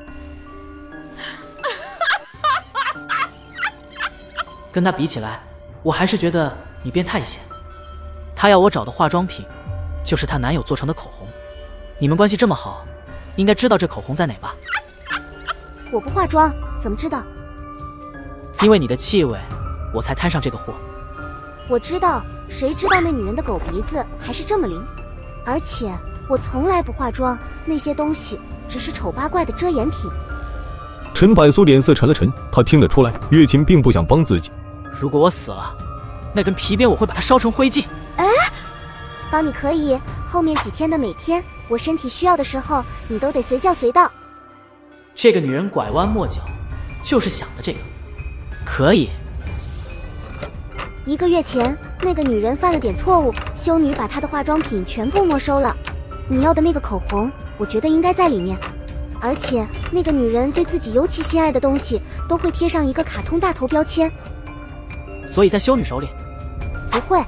跟他比起来，我还是觉得你变态一些。他要我找的化妆品，就是她男友做成的口红。你们关系这么好，应该知道这口红在哪吧？我不化妆，怎么知道？因为你的气味，我才摊上这个货。我知道，谁知道那女人的狗鼻子还是这么灵？而且我从来不化妆，那些东西只是丑八怪的遮掩品。陈百苏脸色沉了沉，他听得出来，月琴并不想帮自己。如果我死了，那根皮鞭我会把它烧成灰烬。帮你可以，后面几天的每天，我身体需要的时候，你都得随叫随到。这个女人拐弯抹角，就是想的这个。可以。1个月前，那个女人犯了点错误，修女把她的化妆品全部没收了。你要的那个口红，我觉得应该在里面。而且，那个女人对自己尤其心爱的东西，都会贴上一个卡通大头标签。所以在修女手里？不会。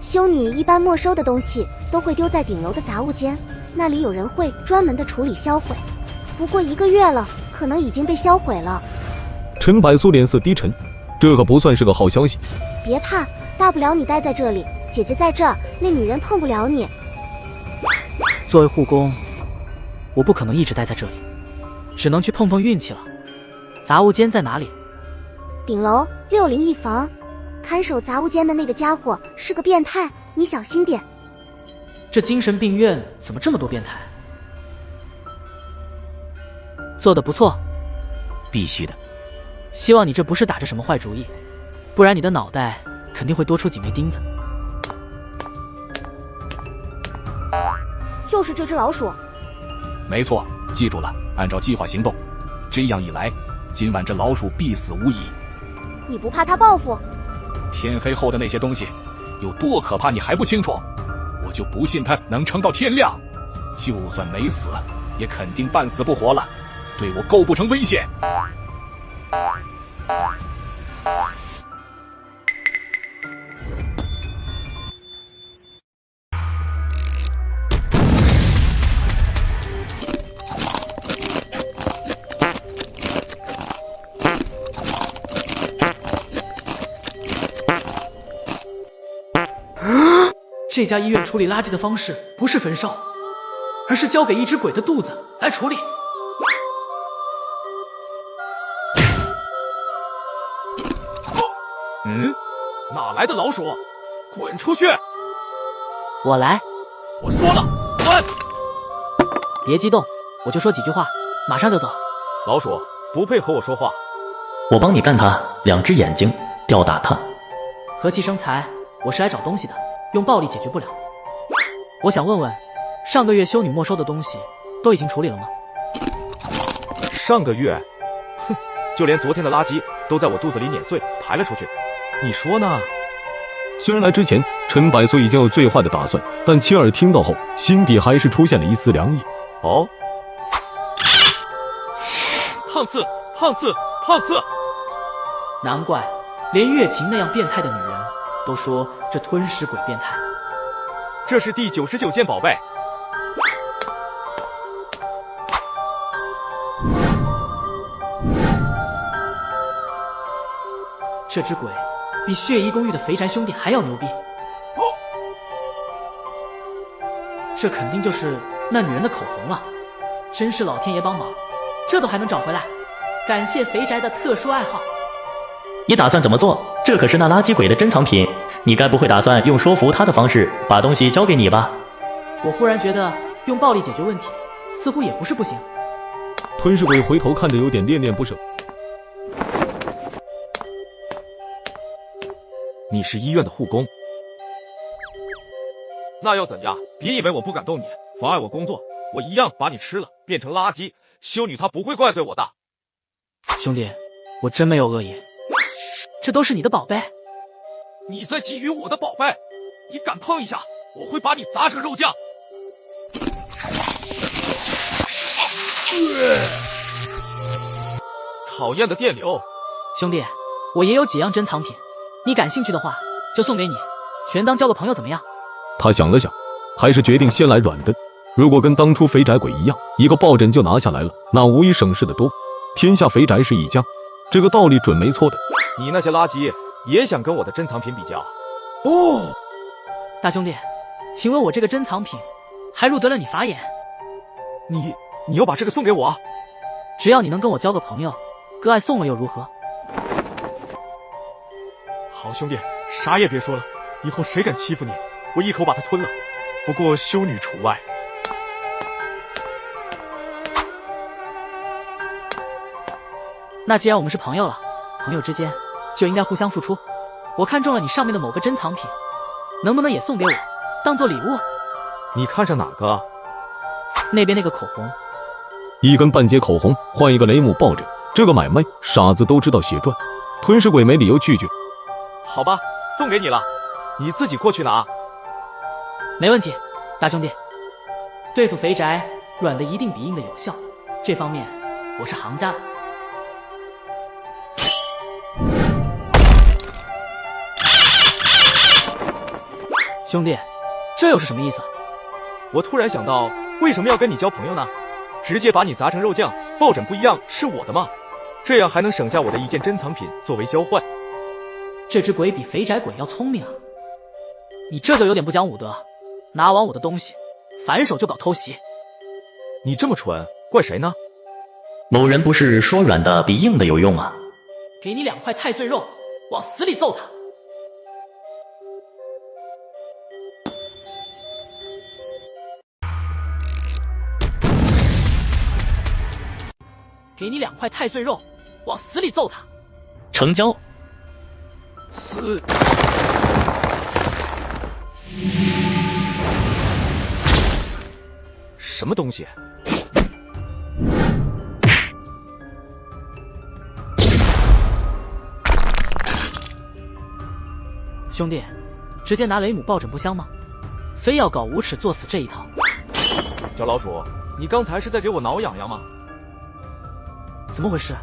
修女一般没收的东西都会丢在顶楼的杂物间，那里有人会专门的处理销毁。不过1个月了，可能已经被销毁了。陈百苏脸色低沉，这可不算是个好消息。别怕，大不了你待在这里，姐姐在这儿，那女人碰不了你。作为护工，我不可能一直待在这里，只能去碰碰运气了。杂物间在哪里？顶楼601房。看守杂物间的那个家伙是个变态，你小心点。这精神病院怎么这么多变态？做得不错。必须的。希望你这不是打着什么坏主意，不然你的脑袋肯定会多出几枚钉子。就是这只老鼠。没错，记住了，按照计划行动。这样一来，今晚这老鼠必死无疑。你不怕它报复？天黑后的那些东西有多可怕，你还不清楚？我就不信它能撑到天亮。就算没死，也肯定半死不活了，对我构不成威胁。这家医院处理垃圾的方式不是焚烧，而是交给一只鬼的肚子来处理。哪来的老鼠？滚出去！我来。我说了，滚！别激动，我就说几句话，马上就走。老鼠不配和我说话。我帮你干他，2只眼睛，吊打他。和气生财，我是来找东西的。用暴力解决不了。我想问问，上个月修女没收的东西都已经处理了吗？上个月，哼，就连昨天的垃圾都在我肚子里碾碎排了出去。你说呢？虽然来之前陈百苏已经有最坏的打算，但亲耳听到后，心底还是出现了一丝凉意。哦，胖次，胖次，胖次！难怪连月琴那样变态的女人都说这吞食鬼变态。这是第99件宝贝。这只鬼比血衣公寓的肥宅兄弟还要牛逼。这肯定就是那女人的口红了，真是老天爷帮忙，这都还能找回来，感谢肥宅的特殊爱好。你打算怎么做？这可是那垃圾鬼的珍藏品，你该不会打算用说服他的方式把东西交给你吧？我忽然觉得用暴力解决问题似乎也不是不行。吞噬鬼回头看着有点恋恋不舍。你是医院的护工，那要怎样？别以为我不敢动你，妨碍我工作，我一样把你吃了，变成垃圾。修女她不会怪罪我的。兄弟，我真没有恶意，这都是你的宝贝。你在觊觎我的宝贝，你敢碰一下，我会把你砸成肉酱。讨厌的电流。兄弟，我也有几样珍藏品，你感兴趣的话就送给你，全当交个朋友怎么样？他想了想，还是决定先来软的。如果跟当初肥宅鬼一样，一个抱枕就拿下来了，那无疑省事的多。天下肥宅是一家，这个道理准没错的。你那些垃圾也想跟我的珍藏品比较？哦，大兄弟，请问我这个珍藏品还入得了你法眼？你要把这个送给我？只要你能跟我交个朋友，割爱送了又如何？好兄弟，啥也别说了，以后谁敢欺负你，我一口把他吞了。不过修女除外。那既然我们是朋友了，朋友之间就应该互相付出。我看中了你上面的某个珍藏品，能不能也送给我，当做礼物？你看上哪个？那边那个口红。一根半截口红换一个雷姆抱枕，这个买卖傻子都知道血赚。吞噬鬼没理由拒绝。好吧，送给你了，你自己过去拿。没问题，大兄弟。对付肥宅，软的一定比硬的有效，这方面我是行家的。兄弟，这又是什么意思？我突然想到，为什么要跟你交朋友呢？直接把你砸成肉酱，抱枕不一样是我的吗？这样还能省下我的一件珍藏品作为交换。这只鬼比肥宅鬼要聪明啊！你这就有点不讲武德，拿完我的东西，反手就搞偷袭。你这么蠢，怪谁呢？某人不是说软的比硬的有用啊？给你2块太岁肉，往死里揍他！给你2块太岁肉，往死里揍他！成交。死！什么东西？兄弟，直接拿雷姆抱枕不香吗？非要搞无耻作死这一套。小老鼠，你刚才是在给我挠痒痒吗？怎么回事？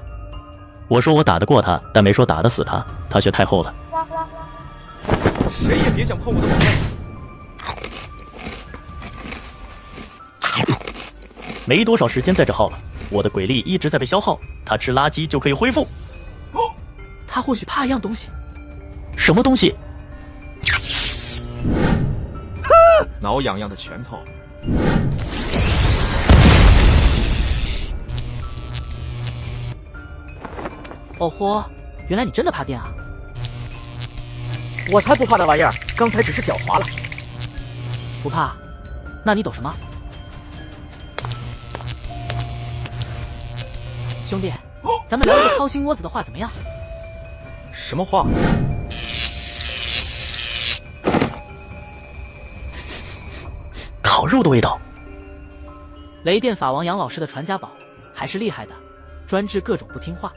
我说我打得过他，但没说打得死他，他血太厚了。谁也别想碰我的宝贝。没多少时间在这耗了，我的鬼力一直在被消耗，他吃垃圾就可以恢复。他或许怕一样东西。什么东西？挠痒痒的拳头。哦豁，原来你真的怕电啊！我才不怕那玩意儿，刚才只是脚滑了。不怕？那你懂什么？兄弟，咱们聊一个掏心窝子的话怎么样？什么话？烤肉的味道。雷电法王杨老师的传家宝还是厉害的，专治各种不听话。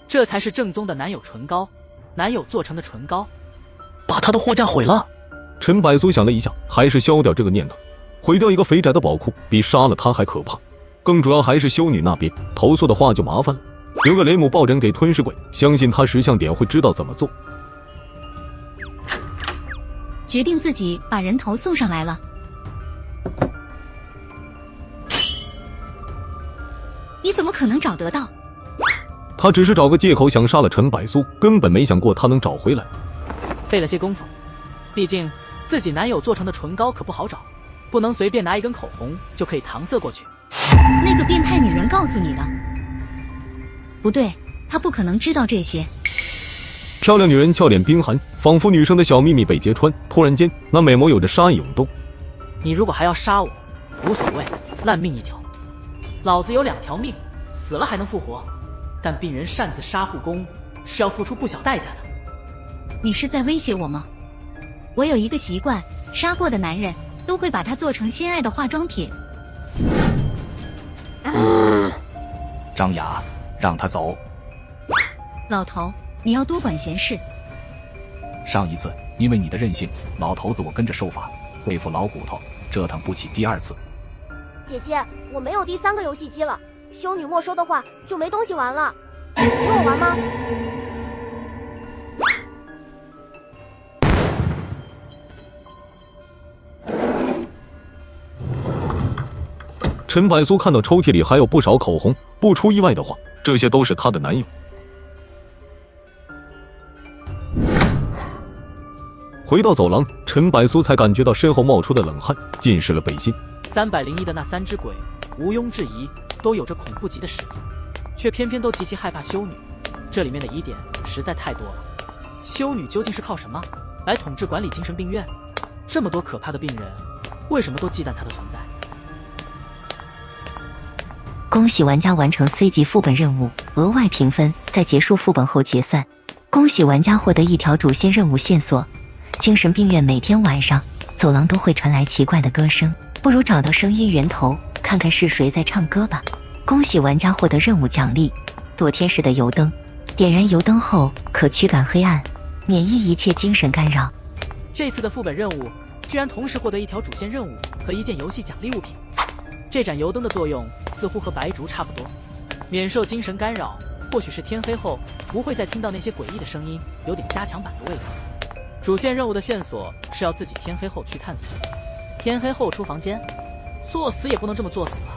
这才是正宗的男友唇膏，男友做成的唇膏。把他的货架毁了。陈百苏想了一下，还是消掉这个念头。毁掉一个肥宅的宝库，比杀了他还可怕。更主要还是修女那边投诉的话就麻烦了。留个雷姆抱枕给吞噬鬼，相信他识相点会知道怎么做。决定自己把人头送上来了。你怎么可能找得到？他只是找个借口想杀了陈百苏，根本没想过他能找回来。费了些功夫，毕竟自己男友做成的唇膏可不好找，不能随便拿一根口红就可以搪塞过去。那个变态女人告诉你的？不对，她不可能知道这些。漂亮女人俏脸冰寒，仿佛女生的小秘密被揭穿。突然间，那美眸有着杀意涌动。你如果还要杀我，无所谓，烂命一条。老子有2条命，死了还能复活。但病人擅自杀护工是要付出不小代价的。你是在威胁我吗？我有一个习惯，杀过的男人都会把它做成心爱的化妆品。张雅，让他走。老头，你要多管闲事。上一次因为你的任性，老头子我跟着受罚，对付老骨头，折腾不起第2次。姐姐，我没有第3个游戏机了，修女没收的话就没东西玩了。陪我玩吗？陈百苏看到抽屉里还有不少口红，不出意外的话，这些都是她的男友。回到走廊，陈百苏才感觉到身后冒出的冷汗，浸湿了背心。301的那3只鬼，毋庸置疑都有着恐怖级的实力，却偏偏都极其害怕修女。这里面的疑点实在太多了。修女究竟是靠什么来统治管理精神病院？这么多可怕的病人，为什么都忌惮她的存在？恭喜玩家完成 C 级副本任务，额外评分，在结束副本后结算。恭喜玩家获得一条主线任务线索。精神病院每天晚上走廊都会传来奇怪的歌声，不如找到声音源头，看看是谁在唱歌吧。恭喜玩家获得任务奖励，躲天使的油灯。点燃油灯后可驱赶黑暗，免疫一切精神干扰。这次的副本任务居然同时获得一条主线任务和一件游戏奖励物品。这盏油灯的作用似乎和白烛差不多，免受精神干扰，或许是天黑后不会再听到那些诡异的声音，有点加强版的味道。主线任务的线索是要自己天黑后去探索，天黑后出房间，作死也不能这么作死啊！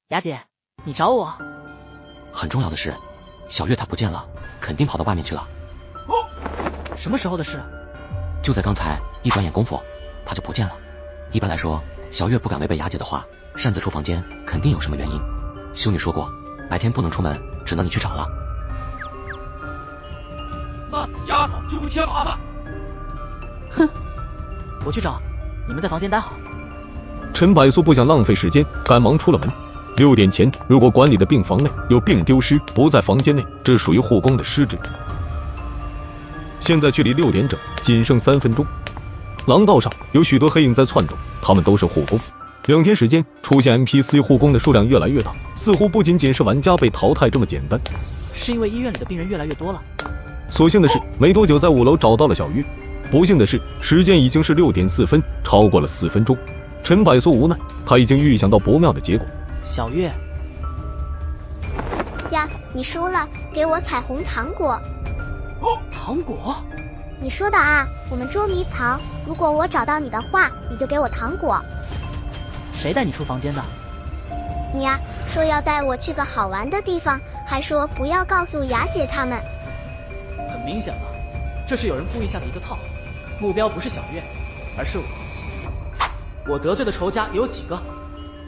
雅姐，你找我？很重要的事，小月她不见了，肯定跑到外面去了。什么时候的事？就在刚才，一转眼功夫，她就不见了。一般来说，小月不敢违背雅姐的话，擅自出房间，肯定有什么原因。修女说过，白天不能出门，只能你去找了。那死丫头就会添麻烦。哼，我去找，你们在房间待好。陈百苏不想浪费时间，赶忙出了门。6点前，如果管理的病房内有病人丢失不在房间内，这属于护工的失职。现在距离6点整仅剩3分钟，廊道上有许多黑影在窜动，他们都是护工。2天时间，出现 NPC 护工的数量越来越大，似乎不仅仅是玩家被淘汰这么简单。是因为医院里的病人越来越多了。所幸的是，没多久在5楼找到了小月。不幸的是，时间已经是6点4分，超过了4分钟。陈百苏无奈，他已经预想到不妙的结果。小月呀，你输了，给我彩虹糖果。糖果？你说的啊，我们捉迷藏，如果我找到你的话，你就给我糖果。谁带你出房间的？你呀，说要带我去个好玩的地方，还说不要告诉雅姐他们。很明显了，这是有人故意下的一个套，目标不是小月，而是我。我得罪的仇家有几个？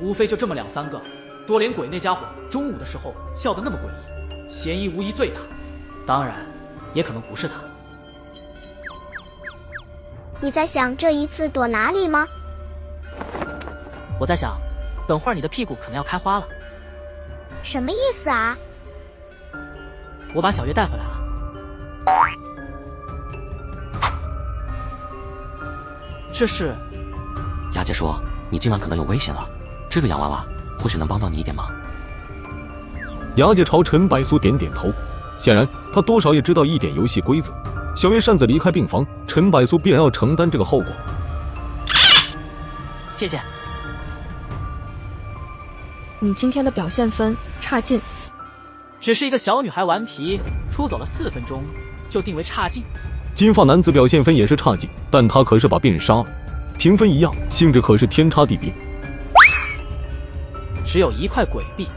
无非就这么2、3个。多连鬼那家伙中午的时候笑得那么诡异，嫌疑无疑最大，当然也可能不是他。你在想这一次躲哪里吗？我在想，等会儿你的屁股可能要开花了。什么意思啊？我把小月带回来了。这是……雅姐说你今晚可能有危险了，这个洋娃娃或许能帮到你一点忙。雅姐朝陈百苏点点头，显然她多少也知道一点游戏规则。小月擅自离开病房，陈百苏必然要承担这个后果。谢谢。你今天的表现分差劲。只是一个小女孩顽皮，出走了4分钟就定为差劲。金发男子表现分也是差劲，但他可是把病人杀了，评分一样，性质可是天差地别。只有1块鬼币，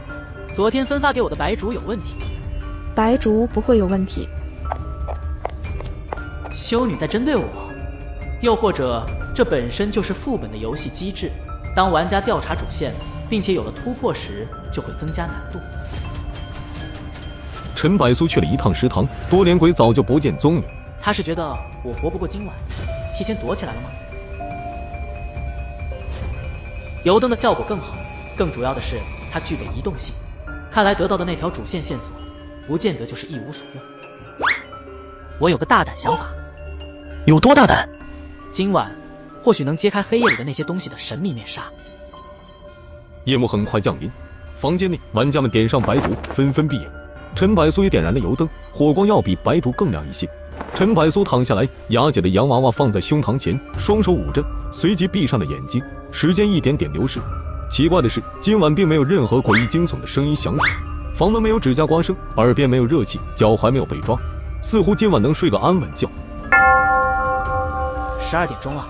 昨天分发给我的白烛有问题。白烛不会有问题。修女在针对我，又或者这本身就是副本的游戏机制，当玩家调查主线并且有了突破时，就会增加难度。陈百苏去了一趟食堂，多连鬼早就不见踪影。他是觉得我活不过今晚，提前躲起来了吗？油灯的效果更好，更主要的是它具备移动性，看来得到的那条主线线索不见得就是一无所用。我有个大胆想法。有多大胆？今晚或许能揭开黑夜里的那些东西的神秘面纱。夜幕很快降临，房间内玩家们点上白烛，纷纷闭眼。陈柏苏也点燃了油灯，火光要比白烛更亮一些。陈柏苏躺下来，雅姐的洋娃娃放在胸膛前，双手捂着，随即闭上了眼睛。时间一点点流逝。奇怪的是，今晚并没有任何诡异惊悚的声音响起，房门没有指甲刮声，耳边没有热气，脚踝没有被抓，似乎今晚能睡个安稳觉。12点钟了，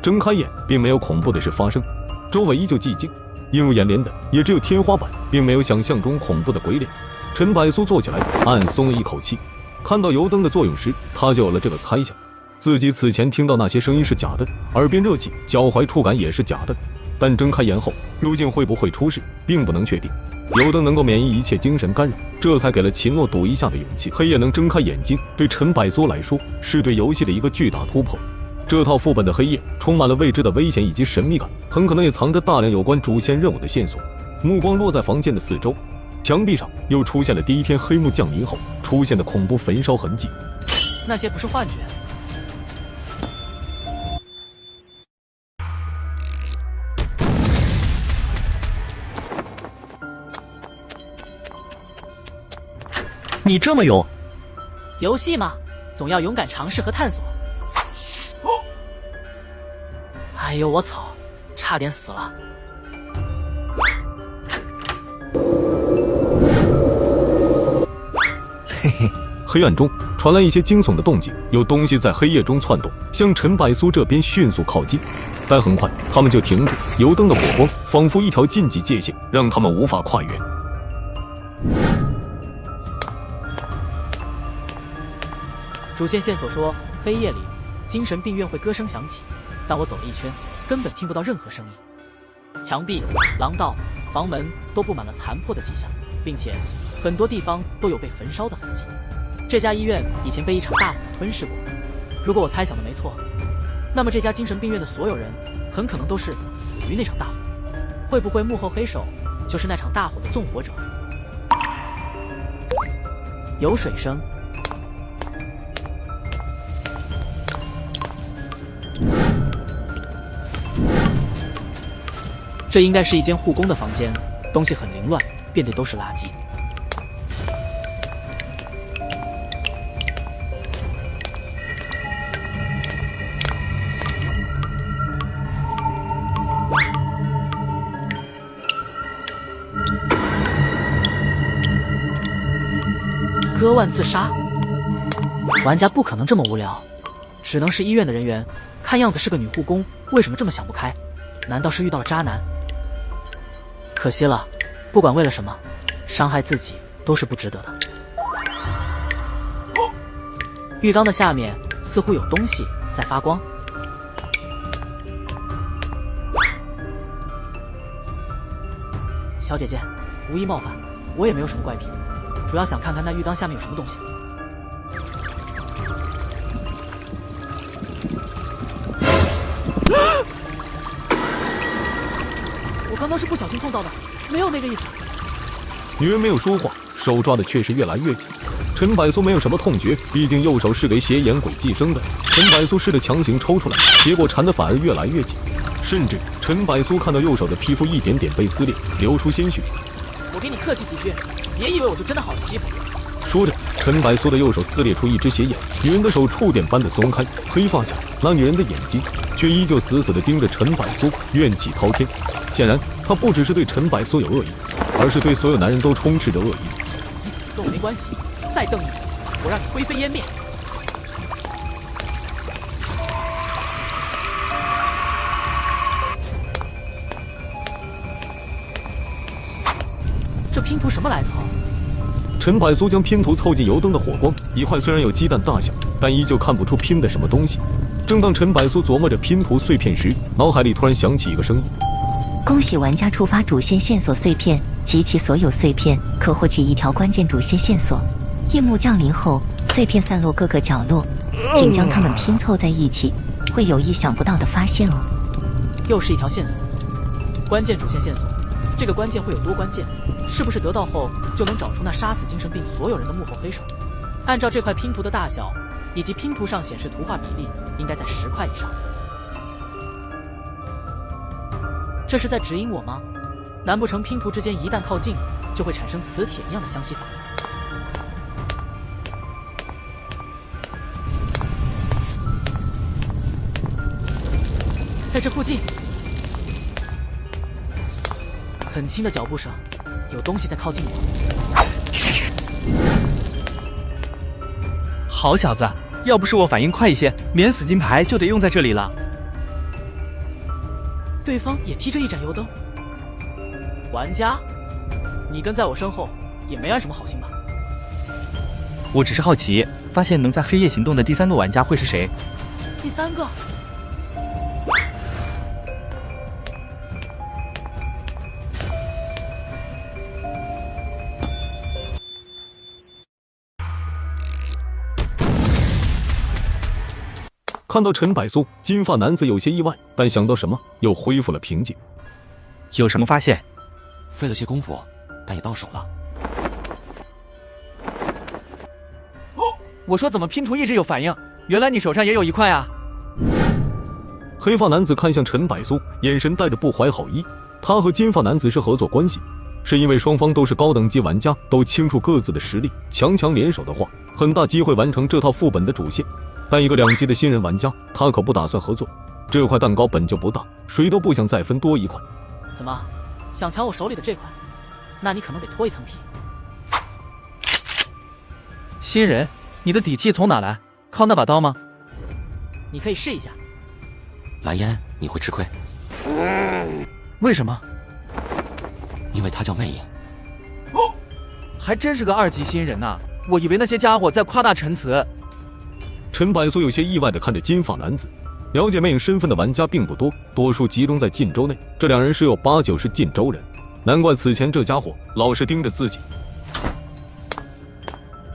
睁开眼，并没有恐怖的事发生，周围依旧寂静，映入眼帘的也只有天花板，并没有想象中恐怖的鬼脸。陈柏苏坐起来，暗暗松了一口气。看到油灯的作用时，他就有了这个猜想，自己此前听到那些声音是假的，耳边热气，脚踝触感也是假的，但睁开眼后，究竟会不会出事，并不能确定。油灯能够免疫一切精神干扰，这才给了秦洛赌一下的勇气。黑夜能睁开眼睛，对陈柏苏来说，是对游戏的一个巨大突破。这套副本的黑夜充满了未知的危险以及神秘感，很可能也藏着大量有关主线任务的线索。目光落在房间的四周，墙壁上又出现了第一天黑幕降临后出现的恐怖焚烧痕迹。那些不是幻觉。你这么勇，游戏嘛，总要勇敢尝试和探索。哎呦我操，差点死了。嘿嘿，黑暗中传来一些惊悚的动静，有东西在黑夜中窜动，向陈柏苏这边迅速靠近。但很快他们就停住，油灯的火光仿佛一条禁忌界限，让他们无法跨越。主线线索说，黑夜里精神病院会歌声响起，但我走了一圈，根本听不到任何声音。墙壁、廊道、房门都布满了残破的迹象，并且很多地方都有被焚烧的痕迹。这家医院以前被一场大火吞噬过，如果我猜想的没错，那么这家精神病院的所有人很可能都是死于那场大火。会不会幕后黑手就是那场大火的纵火者？有水声。这应该是一间护工的房间，东西很凌乱，遍地都是垃圾。割腕自杀，玩家不可能这么无聊，只能是医院的人员。看样子是个女护工，为什么这么想不开？难道是遇到了渣男？可惜了，不管为了什么，伤害自己都是不值得的。浴缸的下面似乎有东西在发光。小姐姐，无意冒犯，我也没有什么怪癖，主要想看看那浴缸下面有什么东西。我刚刚是不小心碰到的，没有那个意思。女人没有说话，手抓的却是越来越紧。陈柏苏没有什么痛觉，毕竟右手是给邪眼鬼寄生的。陈柏苏试着强行抽出来，结果缠得反而越来越紧，甚至陈柏苏看到右手的皮肤一点点被撕裂，流出鲜血。我给你客气几句，别以为我就真的好欺负。说着，陈柏苏的右手撕裂出一只斜眼，女人的手触电般的松开，黑发下那女人的眼睛却依旧死死地盯着陈柏苏，怨气滔天。显然她不只是对陈柏苏有恶意，而是对所有男人都充斥着恶意。你死跟我没关系，再瞪你，我让你灰飞烟灭。这拼图什么来头？陈柏苏将拼图凑近油灯的火光，一块虽然有鸡蛋大小，但依旧看不出拼的什么东西。正当陈柏苏琢磨着拼图碎片时，脑海里突然响起一个声音：恭喜玩家触发主线线索碎片，集齐所有碎片可获取一条关键主线线索。夜幕降临后，碎片散落各个角落，请将它们拼凑在一起，会有意想不到的发现哦。又是一条线索，关键主线线索。这个关键会有多关键？是不是得到后就能找出那杀死精神病所有人的幕后黑手？按照这块拼图的大小以及拼图上显示图画比例，应该在10块以上。这是在指引我吗？难不成拼图之间一旦靠近，就会产生磁铁一样的相吸法？在这附近。很轻的脚步声，有东西在靠近我。好小子，要不是我反应快一些，免死金牌就得用在这里了。对方也提着一盏油灯。玩家，你跟在我身后也没安什么好心吧？我只是好奇，发现能在黑夜行动的第3个玩家会是谁？第3个。看到陈柏苏，金发男子有些意外，但想到什么，又恢复了平静。有什么发现？费了些功夫，但也到手了。我说怎么拼图一直有反应？原来你手上也有一块啊！黑发男子看向陈柏苏，眼神带着不怀好意。他和金发男子是合作关系，是因为双方都是高等级玩家，都清楚各自的实力，强联手的话，很大机会完成这套副本的主线。但一个2级的新人玩家，他可不打算合作。这块蛋糕本就不大，谁都不想再分多一块。怎么，想抢我手里的这块？那你可能得脱一层皮。新人，你的底气从哪来？靠那把刀吗？你可以试一下。蓝烟，你会吃亏。为什么？因为他叫魅影。还真是个2级新人呐！我以为那些家伙在夸大陈词。陈柏苏有些意外地看着金发男子，了解魅影身份的玩家并不多，多数集中在晋州内。这2人十有8九是晋州人，难怪此前这家伙老是盯着自己。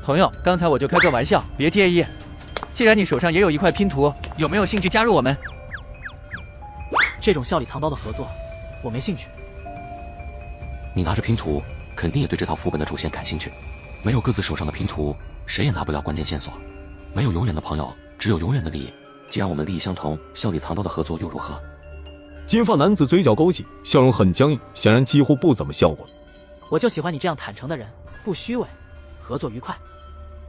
朋友，刚才我就开个玩笑，别介意。既然你手上也有一块拼图，有没有兴趣加入我们？这种笑里藏刀的合作，我没兴趣。你拿着拼图，肯定也对这套副本的主线感兴趣。没有各自手上的拼图，谁也拿不了关键线索。没有永远的朋友，只有永远的利益。既然我们利益相同，笑里藏刀的合作又如何？金发男子嘴角勾起，笑容很僵硬，显然几乎不怎么笑过。我就喜欢你这样坦诚的人，不虚伪，合作愉快。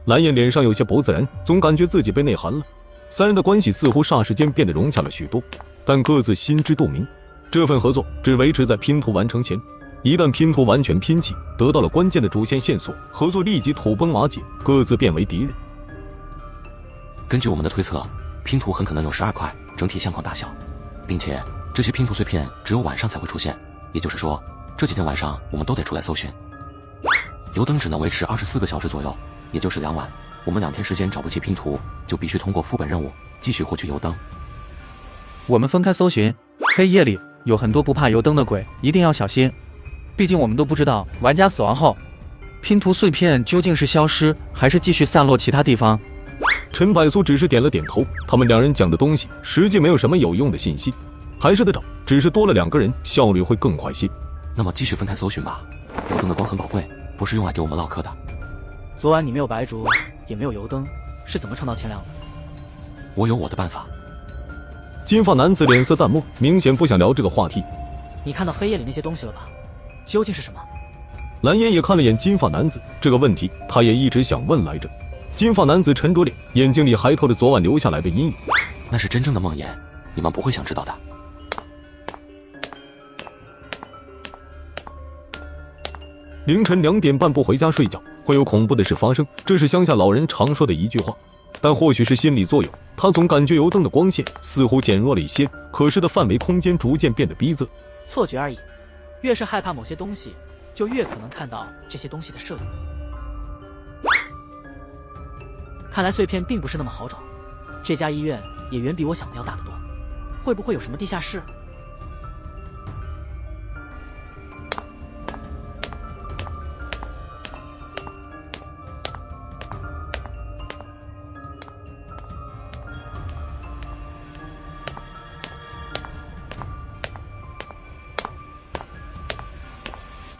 蓝焰脸上有些不自然，总感觉自己被内涵了。3人的关系似乎霎时间变得融洽了许多，但各自心知肚明，这份合作只维持在拼图完成前。一旦拼图完全拼齐，得到了关键的主线线索，合作立即土崩瓦解，各自变为敌人。根据我们的推测，拼图很可能有12块，整体相框大小，并且这些拼图碎片只有晚上才会出现，也就是说，这几天晚上我们都得出来搜寻。油灯只能维持24个小时左右，也就是2晚。我们2天时间找不齐拼图，就必须通过副本任务继续获取油灯。我们分开搜寻，黑夜里有很多不怕油灯的鬼，一定要小心。毕竟我们都不知道玩家死亡后，拼图碎片究竟是消失，还是继续散落其他地方。陈柏苏只是点了点头，他们2人讲的东西实际没有什么有用的信息，还是得找，只是多了2个人，效率会更快些。那么继续分开搜寻吧。油灯的光很宝贵，不是用来给我们唠嗑的。昨晚你没有白烛，也没有油灯，是怎么撑到天亮的？我有我的办法。金发男子脸色淡漠，明显不想聊这个话题。你看到黑夜里那些东西了吧？究竟是什么？蓝烟也看了眼金发男子，这个问题他也一直想问来着。金发男子沉着脸，眼睛里还透着昨晚留下来的阴影。那是真正的梦魇，你们不会想知道的。凌晨2点半不回家睡觉，会有恐怖的事发生，这是乡下老人常说的一句话。但或许是心理作用，他总感觉油灯的光线似乎减弱了一些，可视的范围空间逐渐变得逼仄。错觉而已，越是害怕某些东西，就越可能看到这些东西的摄影。看来碎片并不是那么好找，这家医院也远比我想的要大得多。会不会有什么地下室？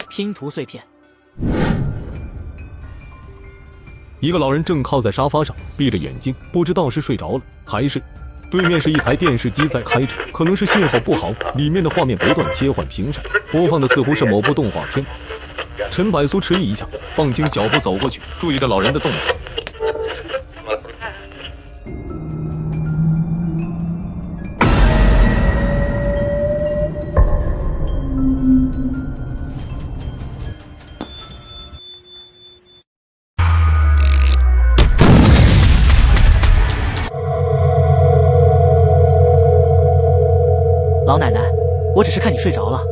拼图碎片。一个老人正靠在沙发上，闭着眼睛，不知道是睡着了还是……对面是一台电视机在开着，可能是信号不好，里面的画面不断切换屏闪，播放的似乎是某部动画片。陈柏苏迟疑一下，放轻脚步走过去，注意着老人的动静。老奶奶，我只是看你睡着了，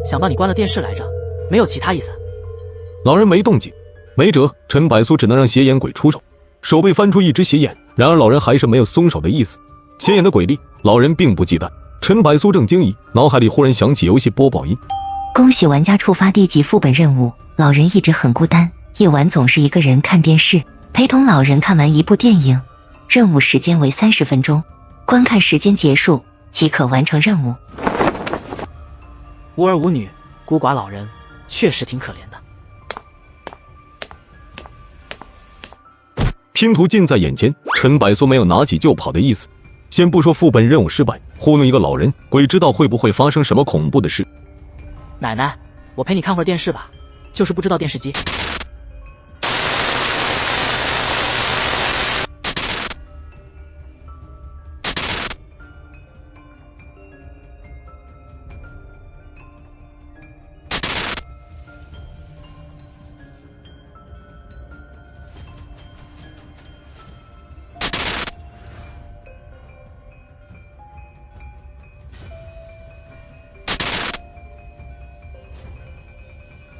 想帮你关了电视来着，没有其他意思。老人没动静，没辙，陈百苏只能让邪眼鬼出手，手背翻出一只邪眼，然而老人还是没有松手的意思。邪眼的鬼力，老人并不忌惮。陈百苏正惊疑，脑海里忽然响起游戏播报音。恭喜玩家触发D级副本任务，老人一直很孤单，夜晚总是一个人看电视，陪同老人看完一部电影，任务时间为30分钟，观看时间结束即可完成任务。无儿无女，孤寡老人，确实挺可怜的。拼图近在眼前，陈百苏没有拿起就跑的意思。先不说副本任务失败，糊弄一个老人，鬼知道会不会发生什么恐怖的事。奶奶，我陪你看会儿电视吧，就是不知道电视机。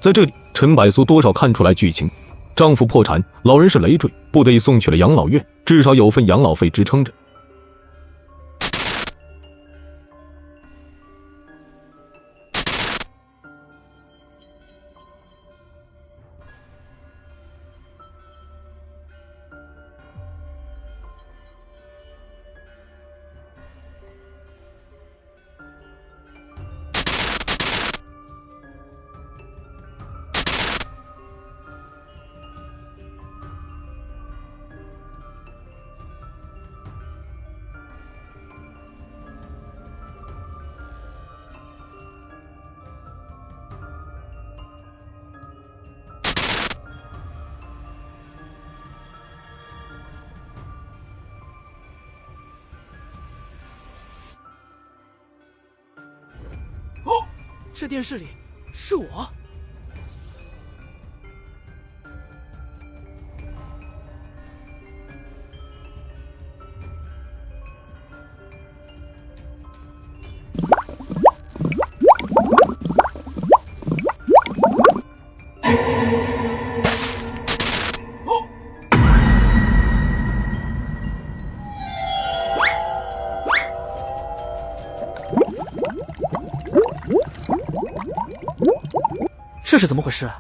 在这里，陈百苏多少看出来剧情，丈夫破产，老人是累赘，不得已送去了养老院，至少有份养老费支撑着。这电视里是我。这是怎么回事啊？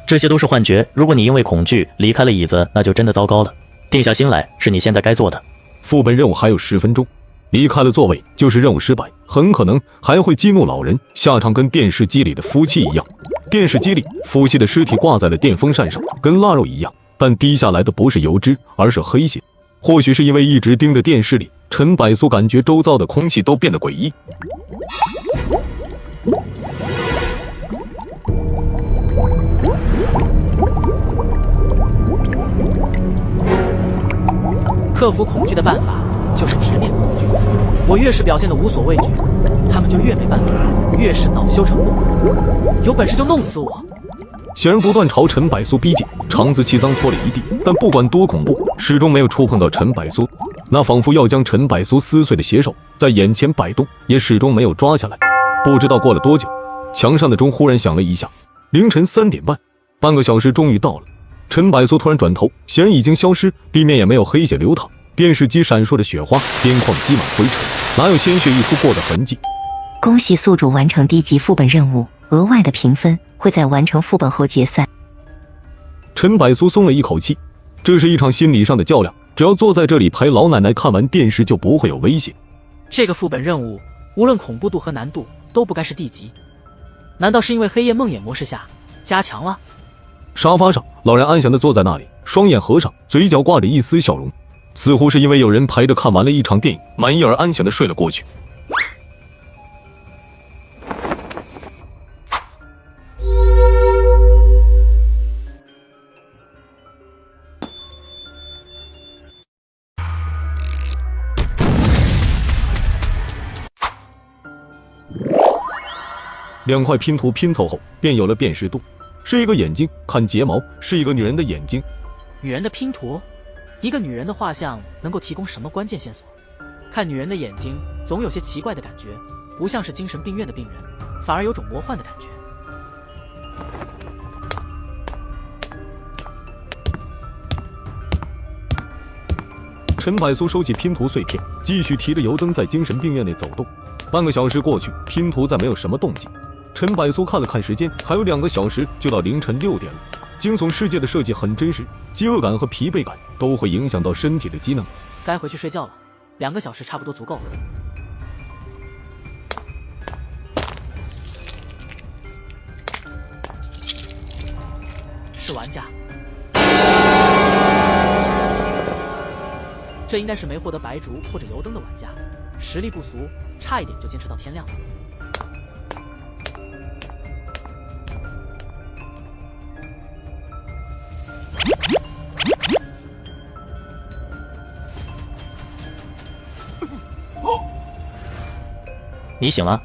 这些都是幻觉，如果你因为恐惧离开了椅子，那就真的糟糕了。定下心来，是你现在该做的。副本任务还有10分钟，离开了座位就是任务失败，很可能还会激怒老人，下场跟电视机里的夫妻一样。电视机里夫妻的尸体挂在了电风扇上，跟腊肉一样，但滴下来的不是油脂，而是黑血。或许是因为一直盯着电视里，陈百苏感觉周遭的空气都变得诡异。克服恐惧的办法就是直面恐惧。我越是表现得无所畏惧，他们就越没办法，越是恼羞成怒。有本事就弄死我！显然不断朝陈百苏逼近，肠子气脏拖了一地，但不管多恐怖，始终没有触碰到陈百苏。那仿佛要将陈百苏撕碎的邪手在眼前摆动，也始终没有抓下来。不知道过了多久，墙上的钟忽然响了一下，凌晨3点半，半个小时终于到了。陈百苏突然转头，显然已经消失，地面也没有黑血流淌，电视机闪烁着雪花，边框积满灰尘，哪有鲜血溢出过的痕迹？恭喜宿主完成低级副本任务，额外的评分会在完成副本后结算。陈百苏松了一口气，这是一场心理上的较量，只要坐在这里陪老奶奶看完电视就不会有危险。这个副本任务无论恐怖度和难度都不该是地级，难道是因为黑夜梦魇模式下加强了？沙发上，老人安详地坐在那里，双眼合上，嘴角挂着一丝笑容，似乎是因为有人陪着看完了一场电影，满意而安详地睡了过去。2块拼图拼凑后，便有了辨识度。是一个眼睛，看睫毛，是一个女人的眼睛。女人的拼图，一个女人的画像能够提供什么关键线索？看女人的眼睛，总有些奇怪的感觉。不像是精神病院的病人，反而有种魔幻的感觉。陈百苏收起拼图碎片，继续提着油灯在精神病院内走动。半个小时过去，拼图再没有什么动静。陈百苏看了看时间，还有2个小时就到凌晨6点了。惊悚世界的设计很真实，饥饿感和疲惫感都会影响到身体的机能。该回去睡觉了，2个小时差不多足够了。是玩家，这应该是没获得白烛或者油灯的玩家，实力不俗，差一点就坚持到天亮了。你醒了？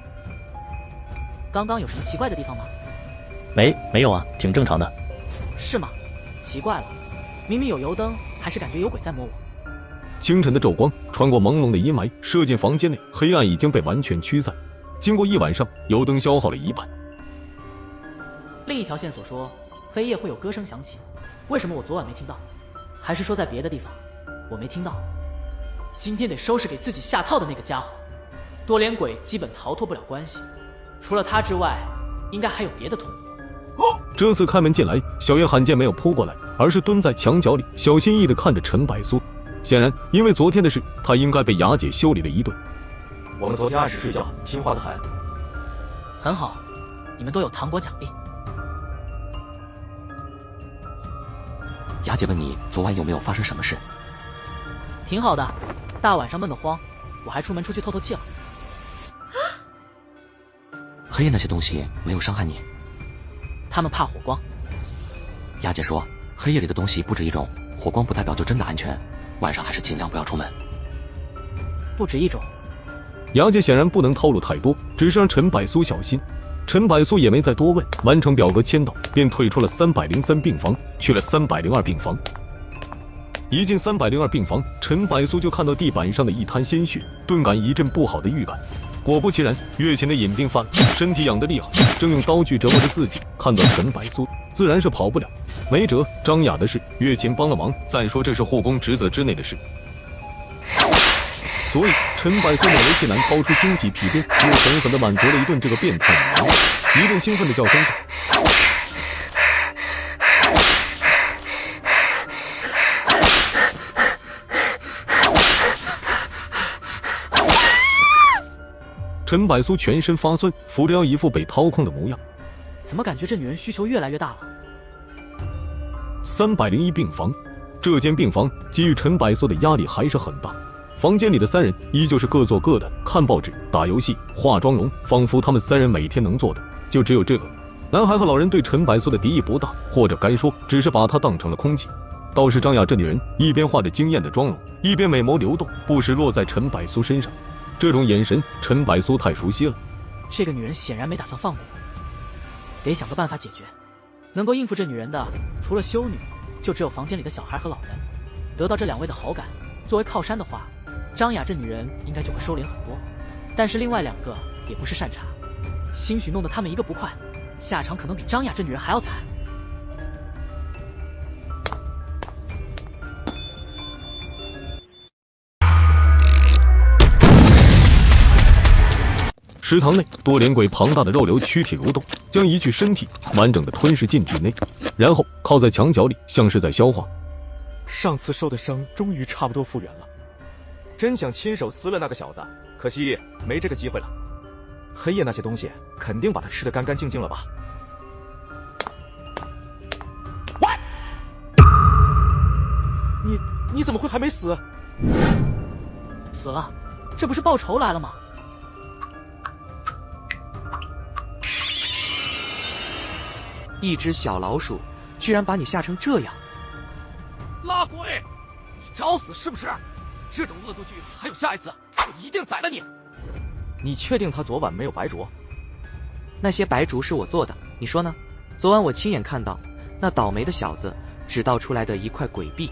刚刚有什么奇怪的地方吗？没有啊，挺正常的。是吗？奇怪了，明明有油灯，还是感觉有鬼在摸我。清晨的昼光穿过朦胧的阴霾，射进房间内，黑暗已经被完全驱散。经过一晚上，油灯消耗了一半。另一条线索说，黑夜会有歌声响起，为什么我昨晚没听到？还是说在别的地方我没听到？今天得收拾给自己下套的那个家伙。多连鬼基本逃脱不了关系，除了他之外，应该还有别的同伙。这次开门进来，小叶罕见没有扑过来，而是蹲在墙角里，小心翼翼地看着陈百苏。显然，因为昨天的事，他应该被雅姐修理了一顿。我们昨天按时睡觉，听话得很。很好，你们都有糖果奖励。雅姐问你昨晚有没有发生什么事？挺好的，大晚上闷得慌，我还出门出去透透气了。黑夜那些东西没有伤害你？他们怕火光。雅姐说，黑夜里的东西不止一种，火光不代表就真的安全，晚上还是尽量不要出门。不止一种。雅姐显然不能透露太多，只是让陈百苏小心。陈百苏也没再多问，完成表格签到，便退出了303病房，去了302病房。一进302病房，陈百苏就看到地板上的一滩鲜血，顿感一阵不好的预感。果不其然，月前的瘾病犯了，身体痒得厉害，正用刀具折磨着自己。看到陈百苏，自然是跑不了。没辙，张雅的事，月前帮了忙。再说这是护工职责之内的事，所以陈百苏勉为其难，掏出荆棘皮鞭，又狠狠地满足了一顿这个变态女人。一阵兴奋的叫声下，陈百苏全身发酸，扶着腰，一副被掏空的模样。怎么感觉这女人需求越来越大了？301病房，这间病房给予陈百苏的压力还是很大。房间里的3人依旧是各做各的，看报纸、打游戏、化妆容，仿佛他们3人每天能做的就只有这个。男孩和老人对陈百苏的敌意不大，或者该说只是把他当成了空气。倒是张雅这女人，一边画着惊艳的妆容，一边美眸流动，不时落在陈百苏身上。这种眼神，陈百苏太熟悉了。这个女人显然没打算放过我，得想个办法解决。能够应付这女人的，除了修女，就只有房间里的小孩和老人。得到这2位的好感，作为靠山的话，张雅这女人应该就会收敛很多。但是另外2个也不是善茬，兴许弄得他们一个不快，下场可能比张雅这女人还要惨。食堂内，多连鬼庞大的肉瘤躯体蠕动，将一具身体完整的吞噬进体内，然后靠在墙角里，像是在消化。上次受的伤终于差不多复原了，真想亲手撕了那个小子，可惜没这个机会了。黑夜那些东西肯定把他吃得干干净净了吧？你怎么会还没死？死了？这不是报仇来了吗？一只小老鼠居然把你吓成这样！拉鬼，你找死是不是？这种恶作剧还有下一次，我一定宰了你！你确定他昨晚没有白烛？那些白烛是我做的，你说呢？昨晚我亲眼看到那倒霉的小子只倒出来的一块鬼币。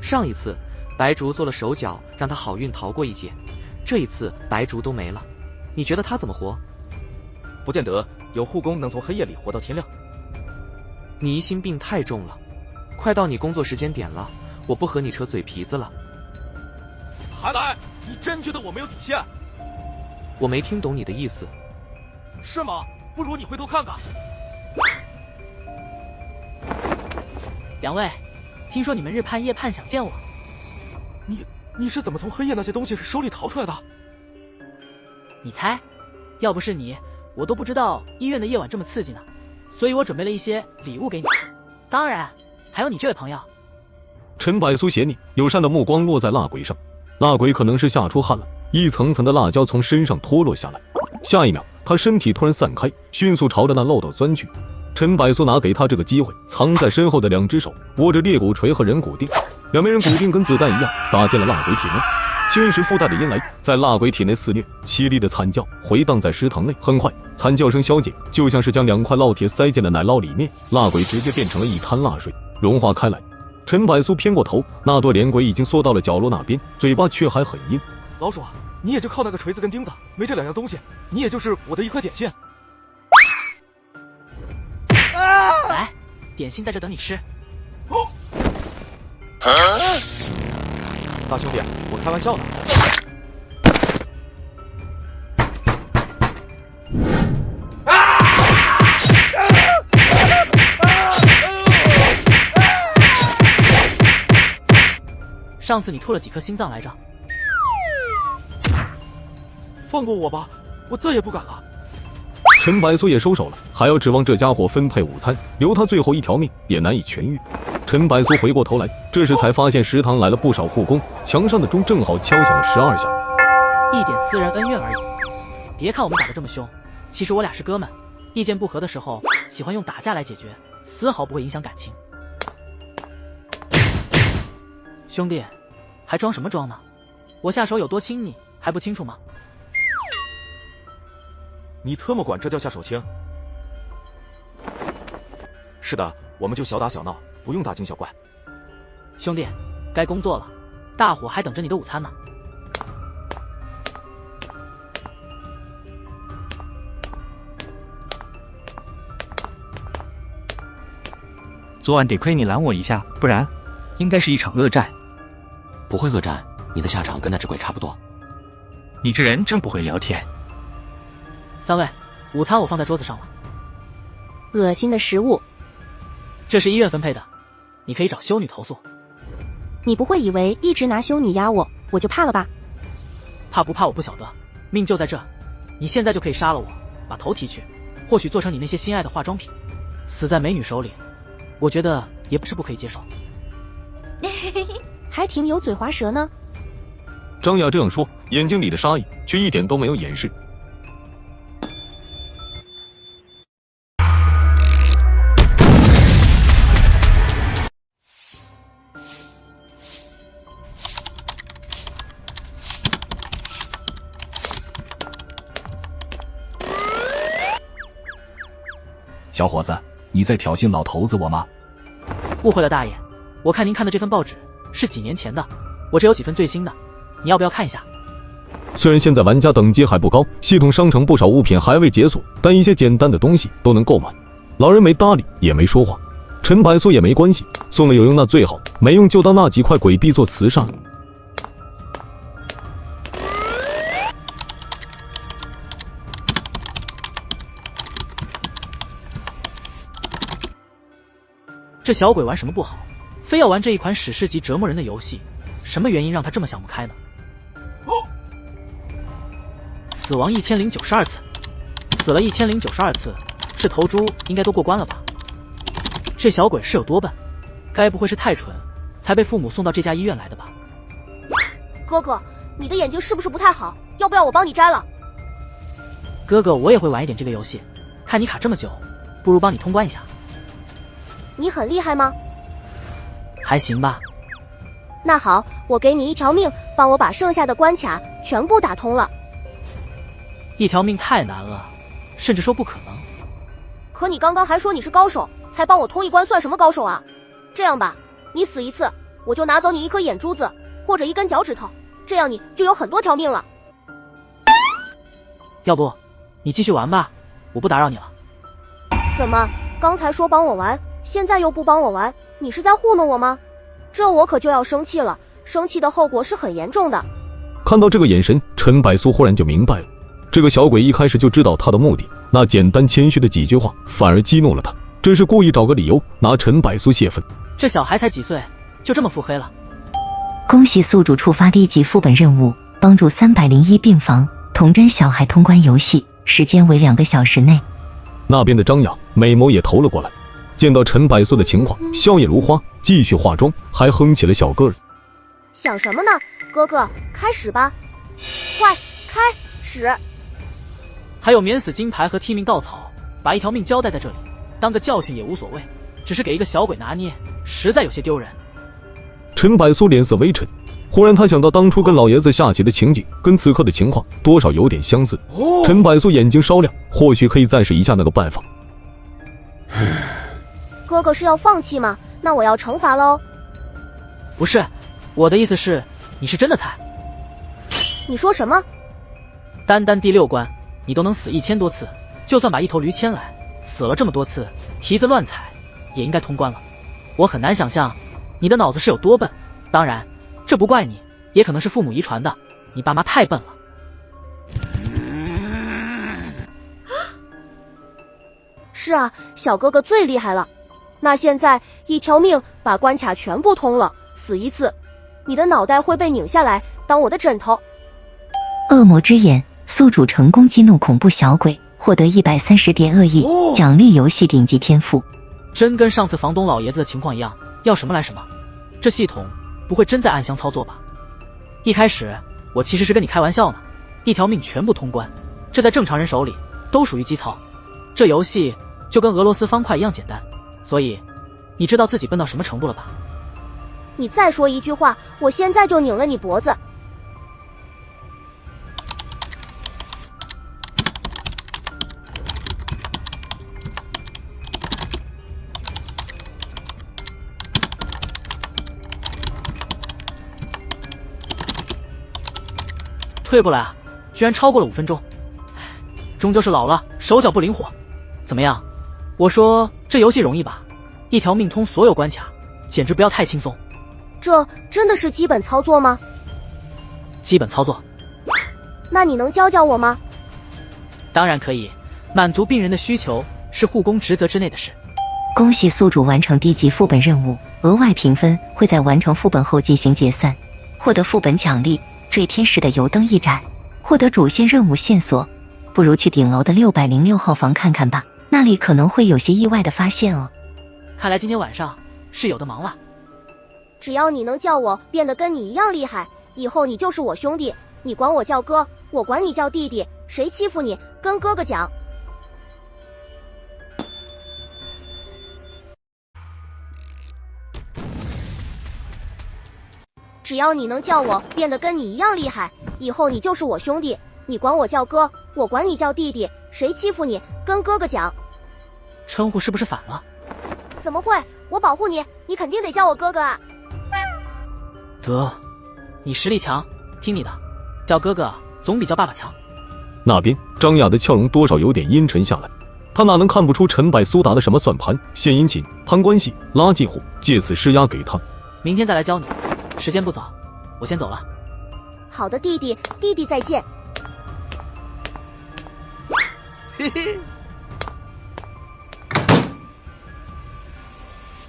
上一次白烛做了手脚，让他好运逃过一劫，这一次白烛都没了，你觉得他怎么活？不见得有护工能从黑夜里活到天亮。你疑心病太重了，快到你工作时间点了，我不和你扯嘴皮子了。还来？你真觉得我没有底线？我没听懂你的意思。是吗？不如你回头看看。两位，听说你们日盼夜盼想见我。你是怎么从黑夜那些东西手里逃出来的？你猜？要不是你，我都不知道医院的夜晚这么刺激呢。所以我准备了一些礼物给你，当然还有你这位朋友。陈百苏斜睨友善的目光落在蜡鬼上，蜡鬼可能是吓出汗了，一层层的辣椒从身上脱落下来。下一秒，他身体突然散开，迅速朝着那漏斗钻去。陈百苏拿给他这个机会，藏在身后的两只手握着猎骨锤和人骨钉，两枚人骨钉跟子弹一样打进了蜡鬼体内。侵蚀附带的阴雷在蜡鬼体内肆虐，凄厉的惨叫回荡在食堂内。很快，惨叫声消减，就像是将2块烙铁塞进了奶酪里面，蜡鬼直接变成了一滩蜡水，融化开来。陈百苏偏过头，那朵脸鬼已经缩到了角落那边，嘴巴却还很硬。老鼠，你也就靠那个锤子跟钉子，没这2样东西，你也就是我的一块点心。来，点心在这等你吃。大兄弟，我开玩笑呢。上次你吐了几颗心脏来着？放过我吧，我再也不敢了。陈百苏也收手了，还要指望这家伙分配午餐，留他最后一条命也难以痊愈。陈百苏回过头来，这时才发现食堂来了不少护工，墙上的钟正好敲响了12下。一点私人恩怨而已。别看我们打得这么凶，其实我俩是哥们，意见不合的时候喜欢用打架来解决，丝毫不会影响感情。兄弟，还装什么装呢？我下手有多轻你还不清楚吗？你特么管这叫下手轻？是的，我们就小打小闹，不用大惊小怪。兄弟，该工作了，大伙还等着你的午餐呢。昨晚得亏你拦我一下，不然应该是一场恶战。不会恶战，你的下场跟那只鬼差不多。你这人真不会聊天。三位，午餐我放在桌子上了。恶心的食物。这是医院分配的，你可以找修女投诉。你不会以为一直拿修女压我，我就怕了吧？怕不怕我不晓得，命就在这，你现在就可以杀了我，把头提去，或许做成你那些心爱的化妆品，死在美女手里，我觉得也不是不可以接受。还挺有嘴滑舌呢。张雅这样说，眼睛里的杀意却一点都没有掩饰。小伙子，你在挑衅老头子我吗？误会了大爷，我看您看的这份报纸是几年前的，我这有几份最新的，你要不要看一下？虽然现在玩家等级还不高，系统商城不少物品还未解锁，但一些简单的东西都能购买。老人没搭理，也没说话。陈百苏也没关系，送了有用那最好，没用就当那几块鬼币做慈善。这小鬼玩什么不好，非要玩这一款史诗级折磨人的游戏？什么原因让他这么想不开呢？死亡1092次，死了1092次，这头猪应该都过关了吧？这小鬼是有多笨？该不会是太蠢，才被父母送到这家医院来的吧？哥哥，你的眼睛是不是不太好？要不要我帮你摘了？哥哥，我也会玩一点这个游戏，看你卡这么久，不如帮你通关一下。你很厉害吗？还行吧。那好，我给你1条命，帮我把剩下的关卡全部打通了。1条命太难了，甚至说不可能。可你刚刚还说你是高手，才帮我通一关，算什么高手啊？这样吧，你死一次，我就拿走你1颗眼珠子或者1根脚趾头，这样你就有很多条命了。要不你继续玩吧，我不打扰你了。怎么，刚才说帮我玩，现在又不帮我玩，你是在糊弄我吗？这我可就要生气了，生气的后果是很严重的。看到这个眼神，陈百苏忽然就明白了，这个小鬼一开始就知道他的目的，那简单谦虚的几句话反而激怒了他，这是故意找个理由拿陈百苏泄愤。这小孩才几岁，就这么腹黑了。恭喜宿主触发低级副本任务，帮助301病房童真小孩通关游戏，时间为2个小时内。那边的张雅美眸也投了过来，见到陈百苏的情况，笑靥如花，继续化妆，还哼起了小歌儿。想什么呢，哥哥，开始吧，快开始！还有免死金牌和替命稻草，把一条命交代在这里，当个教训也无所谓，只是给一个小鬼拿捏，实在有些丢人。陈百苏脸色微沉，忽然他想到当初跟老爷子下棋的情景，跟此刻的情况多少有点相似。陈百苏眼睛稍亮，或许可以再试一下那个办法。哥哥是要放弃吗？那我要惩罚喽。不是，我的意思是，你是真的菜。你说什么？单单第6关，你都能死1000多次，就算把一头驴牵来，死了这么多次，蹄子乱踩，也应该通关了。我很难想象你的脑子是有多笨，当然，这不怪你，也可能是父母遗传的，你爸妈太笨了。是啊，小哥哥最厉害了。那现在一条命把关卡全部通了，死一次，你的脑袋会被拧下来当我的枕头。恶魔之眼，宿主成功激怒恐怖小鬼，获得130点恶意，奖励游戏顶级天赋。真跟上次房东老爷子的情况一样，要什么来什么。这系统不会真在暗箱操作吧？一开始我其实是跟你开玩笑呢，一条命全部通关，这在正常人手里都属于基操。这游戏就跟俄罗斯方块一样简单，所以你知道自己笨到什么程度了吧？你再说一句话，我现在就拧了你脖子。退不来啊，居然超过了5分钟，终究是老了，手脚不灵活。怎么样？我说这游戏容易吧？一条命通所有关卡，简直不要太轻松。这真的是基本操作吗？基本操作。那你能教教我吗？当然可以，满足病人的需求是护工职责之内的事。恭喜宿主完成低级副本任务，额外评分会在完成副本后进行结算，获得副本奖励坠天使的油灯一盏，获得主线任务线索。不如去顶楼的606号房看看吧，那里可能会有些意外的发现哦。看来今天晚上是有的忙了。只要你能叫我变得跟你一样厉害，以后你就是我兄弟，你管我叫哥，我管你叫弟弟，谁欺负你跟哥哥讲。只要你能叫我变得跟你一样厉害，以后你就是我兄弟，你管我叫哥，我管你叫弟弟，谁欺负你跟哥哥讲。称呼是不是反了？怎么会？我保护你，你肯定得叫我哥哥啊。得，你实力强，听你的，叫哥哥总比叫爸爸强。那边张雅的俏容多少有点阴沉下来，他哪能看不出陈百苏打的什么算盘，献殷勤，攀关系，拉近乎，借此施压给他。明天再来教你，时间不早，我先走了。好的，弟弟，弟弟再见。嘿嘿。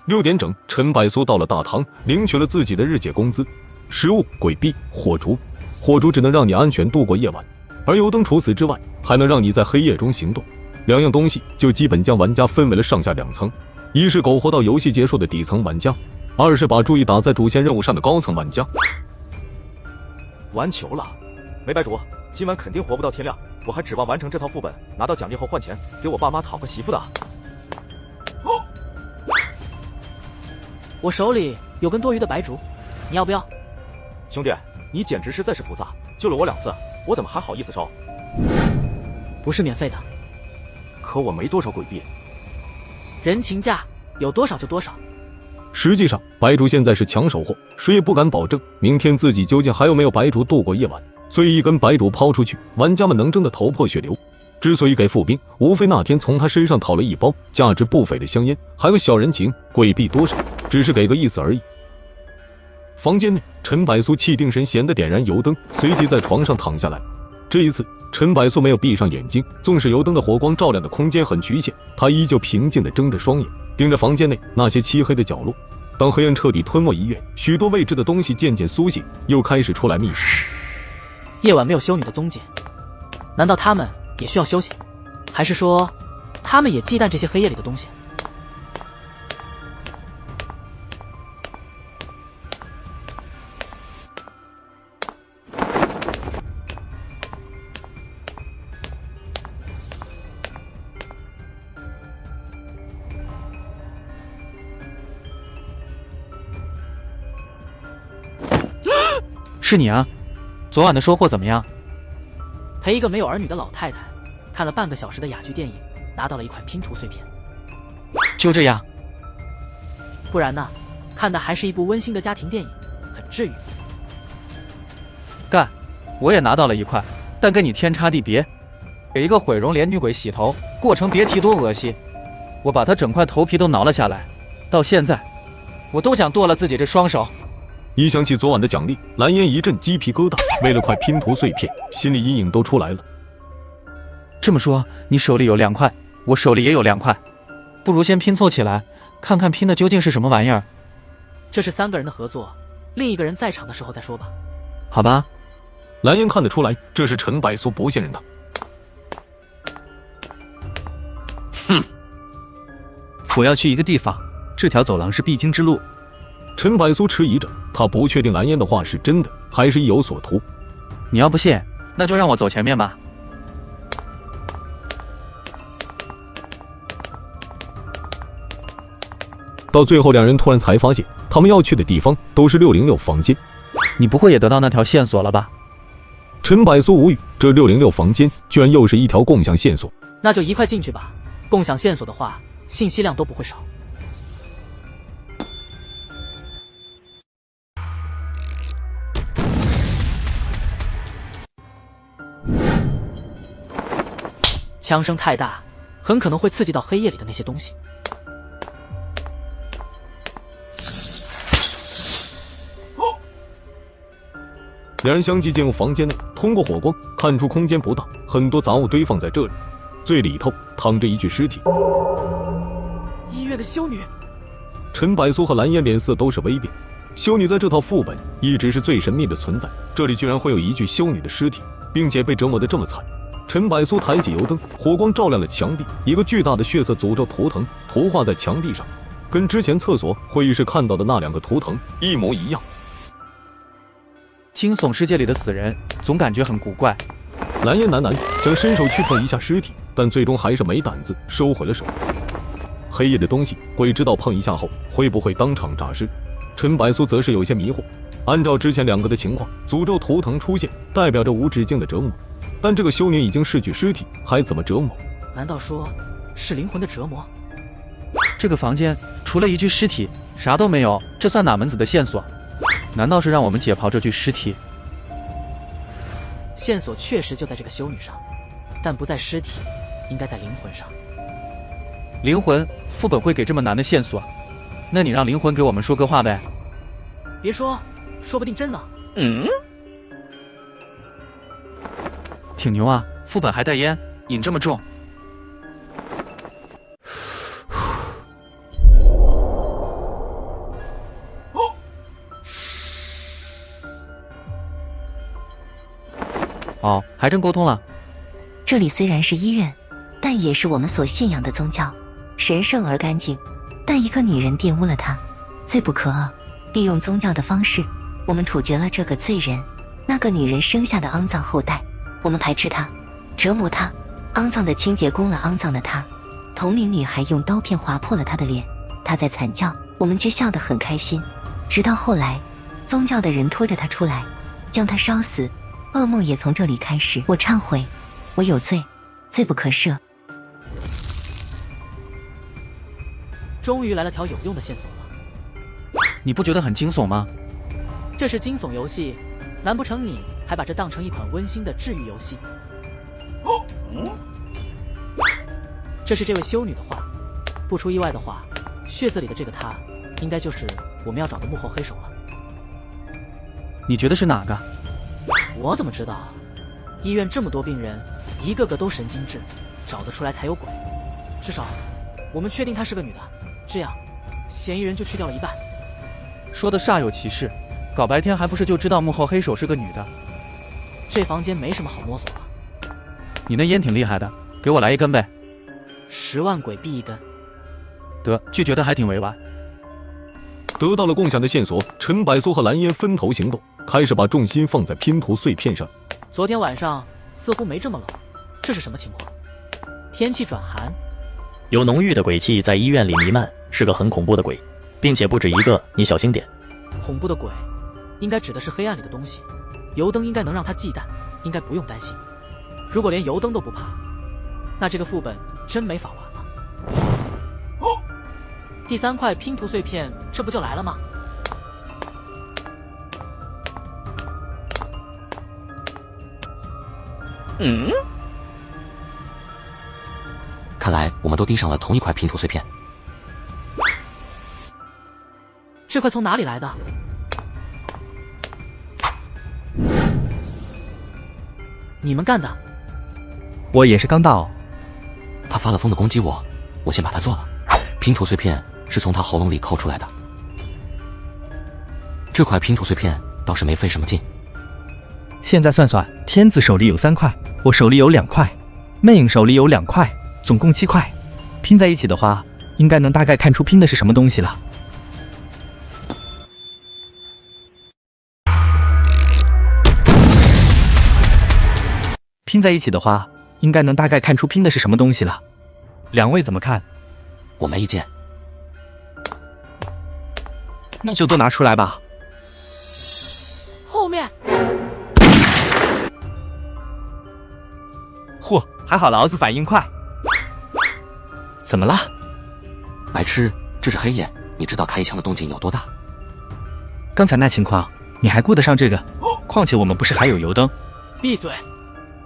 6点整，陈百苏到了大堂，领取了自己的日结工资。食物、鬼币、火烛。火烛只能让你安全度过夜晚，而油灯除此之外，还能让你在黑夜中行动。2样东西就基本将玩家分为了上下2层，一是苟活到游戏结束的底层玩家，二是把注意打在主线任务上的高层玩家。完球了，没白煮，今晚肯定活不到天亮。我还指望完成这套副本，拿到奖励后换钱给我爸妈讨个媳妇的。我手里有根多余的白烛，你要不要？兄弟，你简直实在是菩萨，救了我2次，我怎么还好意思收？不是免费的。可我没多少鬼币。人情价有多少就多少。实际上，白烛现在是抢手货，谁也不敢保证明天自己究竟还有没有白烛度过夜晚。所以一根白烛抛出去，玩家们能争得头破血流。之所以给傅兵，无非那天从他身上讨了一包价值不菲的香烟，还有小人情，鬼币多少，只是给个意思而已。房间内，陈柏苏气定神闲地点燃油灯，随即在床上躺下来。这一次，陈柏苏没有闭上眼睛，纵使油灯的火光照亮的空间很局限，他依旧平静地睁着双眼，盯着房间内那些漆黑的角落。当黑暗彻底吞没一院，许多未知的东西渐渐苏醒，又开始出来觅食。夜晚没有修女的踪迹，难道他们也需要休息？还是说，他们也忌惮这些黑夜里的东西？是你啊！昨晚的收获怎么样？陪一个没有儿女的老太太看了半个小时的哑剧电影，拿到了一块拼图碎片。就这样？不然呢？看的还是一部温馨的家庭电影，很治愈。干！我也拿到了一块，但跟你天差地别。给一个毁容连女鬼洗头，过程别提多恶心。我把她整块头皮都挠了下来，到现在我都想剁了自己这双手。一想起昨晚的奖励，蓝烟一阵鸡皮疙瘩，为了块拼图碎片，心理阴影都出来了。这么说，你手里有2块，我手里也有2块，不如先拼凑起来，看看拼的究竟是什么玩意儿。这是3个人的合作，另一个人在场的时候再说吧。好吧。蓝烟看得出来，这是陈柏苏不信任他。哼，我要去一个地方，这条走廊是必经之路。陈柏苏迟疑着，他不确定蓝烟的话是真的，还是意有所图。你要不信，那就让我走前面吧。到最后，两人突然才发现，他们要去的地方都是606房间。你不会也得到那条线索了吧？陈柏苏无语，这606房间居然又是一条共享线索。那就一块进去吧。共享线索的话，信息量都不会少。枪声太大，很可能会刺激到黑夜里的那些东西。两人相继进入房间内，通过火光看出空间不大，很多杂物堆放在这里。最里头躺着一具尸体。医院的修女。陈柏苏和蓝烟脸色都是微变。修女在这套副本一直是最神秘的存在，这里居然会有一具修女的尸体，并且被折磨得这么惨。陈柏苏抬起油灯，火光照亮了墙壁，一个巨大的血色诅咒图腾涂画在墙壁上，跟之前厕所、会议室看到的那2个图腾一模一样。惊悚世界里的死人总感觉很古怪。蓝烟喃喃想伸手去碰一下尸体，但最终还是没胆子收回了手。黑夜的东西，鬼知道碰一下后会不会当场诈尸。陈柏苏则是有些迷惑。按照之前2个的情况，诅咒图腾出现代表着无止境的折磨，但这个修女已经是具尸体，还怎么折磨？难道说是灵魂的折磨？这个房间除了一具尸体啥都没有，这算哪门子的线索？难道是让我们解剖这具尸体？线索确实就在这个修女上，但不在尸体，应该在灵魂上。灵魂？副本会给这么难的线索？那你让灵魂给我们说个话呗。别说，说不定真呢。挺牛啊，副本还带烟，瘾这么重。哦，还真沟通了。这里虽然是医院，但也是我们所信仰的宗教，神圣而干净。但一个女人玷污了它，罪不可遏。利用宗教的方式，我们处决了这个罪人，那个女人生下的肮脏后代。我们排斥她，折磨她，肮脏的清洁工了肮脏的她。同龄女孩用刀片划破了她的脸，她在惨叫，我们却笑得很开心。直到后来，宗教的人拖着她出来，将她烧死。噩梦也从这里开始。我忏悔，我有罪，罪不可赦。终于来了条有用的线索了。你不觉得很惊悚吗？这是惊悚游戏，难不成你还还把这当成一款温馨的治愈游戏。这是这位修女的话，不出意外的话，血字里的这个他，应该就是我们要找的幕后黑手了。你觉得是哪个？我怎么知道？医院这么多病人，一个个都神经质，找得出来才有鬼。至少，我们确定她是个女的，这样，嫌疑人就去掉了一半。说的煞有其事，搞白天还不是就知道幕后黑手是个女的？这房间没什么好摸索了。你那烟挺厉害的，给我来一根呗。10万鬼币一根。得，拒绝的还挺委婉。得到了共享的线索，陈柏苏和蓝烟分头行动，开始把重心放在拼图碎片上。昨天晚上似乎没这么冷，这是什么情况？天气转寒，有浓郁的鬼气在医院里弥漫，是个很恐怖的鬼，并且不止一个，你小心点。恐怖的鬼，应该指的是黑暗里的东西。油灯应该能让他忌惮，应该不用担心。如果连油灯都不怕，那这个副本真没法玩了。第3块拼图碎片，这不就来了吗？看来我们都盯上了同一块拼图碎片。这块从哪里来的？你们干的？我也是刚到。他发了疯的攻击我，我先把他做了。拼图碎片是从他喉咙里抠出来的。这块拼图碎片倒是没费什么劲。现在算算，天子手里有3块，我手里有2块，魅影手里有2块，总共7块。拼在一起的话，应该能大概看出拼的是什么东西了。拼在一起的话，应该能大概看出拼的是什么东西了。2位怎么看？我没意见。那就都拿出来吧。后面。嚯，还好老子反应快。怎么了？白痴，这是黑夜，你知道开一枪的动静有多大？刚才那情况，你还顾得上这个？况且我们不是还有油灯？闭嘴！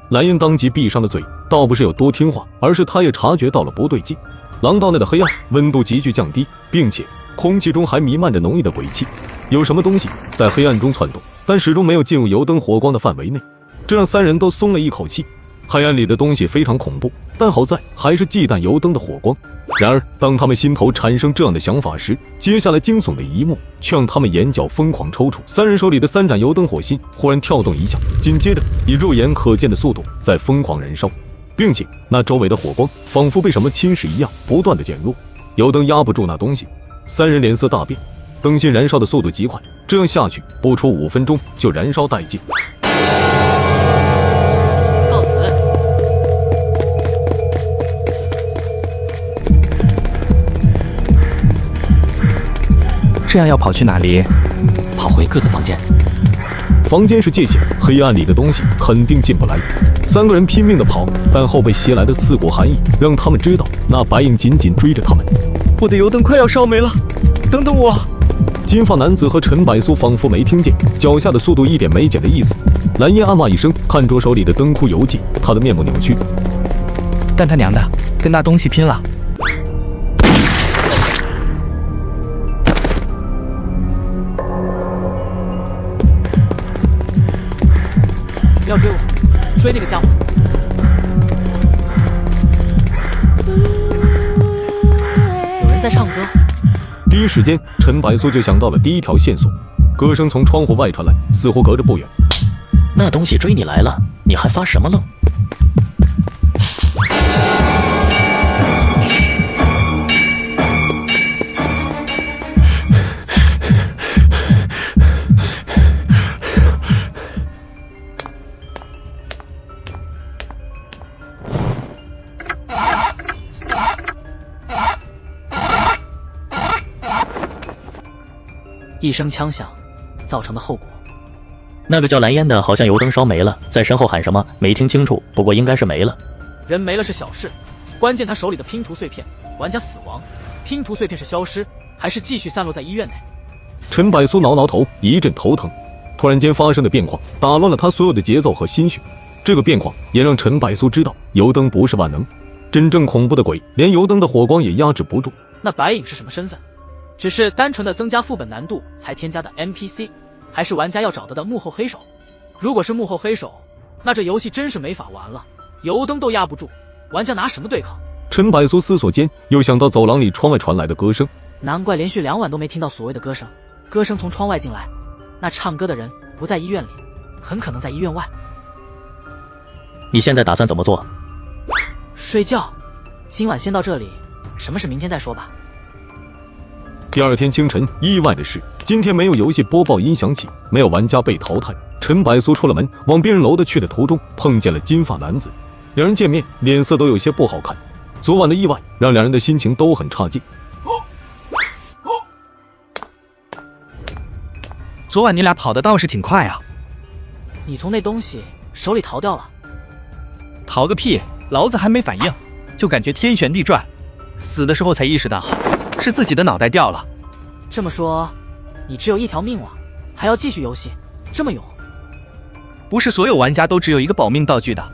蓝烟当即闭上了嘴，倒不是有多听话，而是他也察觉到了不对劲。廊道内的黑暗温度急剧降低，并且空气中还弥漫着浓郁的鬼气，有什么东西在黑暗中窜动，但始终没有进入油灯火光的范围内，这让3人都松了一口气。黑暗里的东西非常恐怖，但好在还是忌惮油灯的火光。然而当他们心头产生这样的想法时，接下来惊悚的一幕却让他们眼角疯狂抽搐。3人手里的3盏油灯火星忽然跳动一下，紧接着以肉眼可见的速度在疯狂燃烧，并且那周围的火光仿佛被什么侵蚀一样不断的减弱。油灯压不住那东西，3人脸色大变，灯芯燃烧的速度极快，这样下去不出5分钟就燃烧殆尽。告辞。这样要跑去哪里？跑回各自房间。房间是界限，黑暗里的东西肯定进不来。3个人拼命的跑，但后背袭来的刺骨寒意让他们知道那白影紧紧追着他们。我的油灯快要烧没了，等等我！金发男子和陈柏苏仿佛没听见，脚下的速度一点没减的意思。蓝烟暗骂一声，看着手里的灯枯油迹，他的面目扭曲。但他娘的，跟那东西拼了！不要追我，追那个家伙！有人在唱歌。第一时间，陈柏苏就想到了第一条线索，歌声从窗户外传来，似乎隔着不远。那东西追你来了，你还发什么愣？一声枪响造成的后果。那个叫蓝烟的好像油灯烧没了，在身后喊什么没听清楚，不过应该是没了。人没了是小事，关键他手里的拼图碎片，玩家死亡，拼图碎片是消失还是继续散落在医院内？陈柏苏挠挠头，一阵头疼。突然间发生的变化打乱了他所有的节奏和心绪。这个变化也让陈百苏知道油灯不是万能，真正恐怖的鬼连油灯的火光也压制不住。那白影是什么身份？只是单纯的增加副本难度才添加的 NPC， 还是玩家要找到的幕后黑手？如果是幕后黑手，那这游戏真是没法玩了，油灯都压不住，玩家拿什么对抗？陈百苏思索间又想到走廊里窗外传来的歌声，难怪连续2晚都没听到所谓的歌声。歌声从窗外进来，那唱歌的人不在医院里，很可能在医院外。你现在打算怎么做？睡觉。今晚先到这里，什么事明天再说吧。第二天清晨，意外的是，今天没有游戏播报音响起，没有玩家被淘汰。陈百苏出了门，往别人楼的去的途中，碰见了金发男子。两人见面，脸色都有些不好看。昨晚的意外让两人的心情都很差劲。昨晚你俩跑的倒是挺快啊。你从那东西手里逃掉了？逃个屁，老子还没反应，就感觉天旋地转，死的时候才意识到是自己的脑袋掉了。这么说，你只有1条命了，还要继续游戏，这么勇？不是所有玩家都只有一个保命道具的。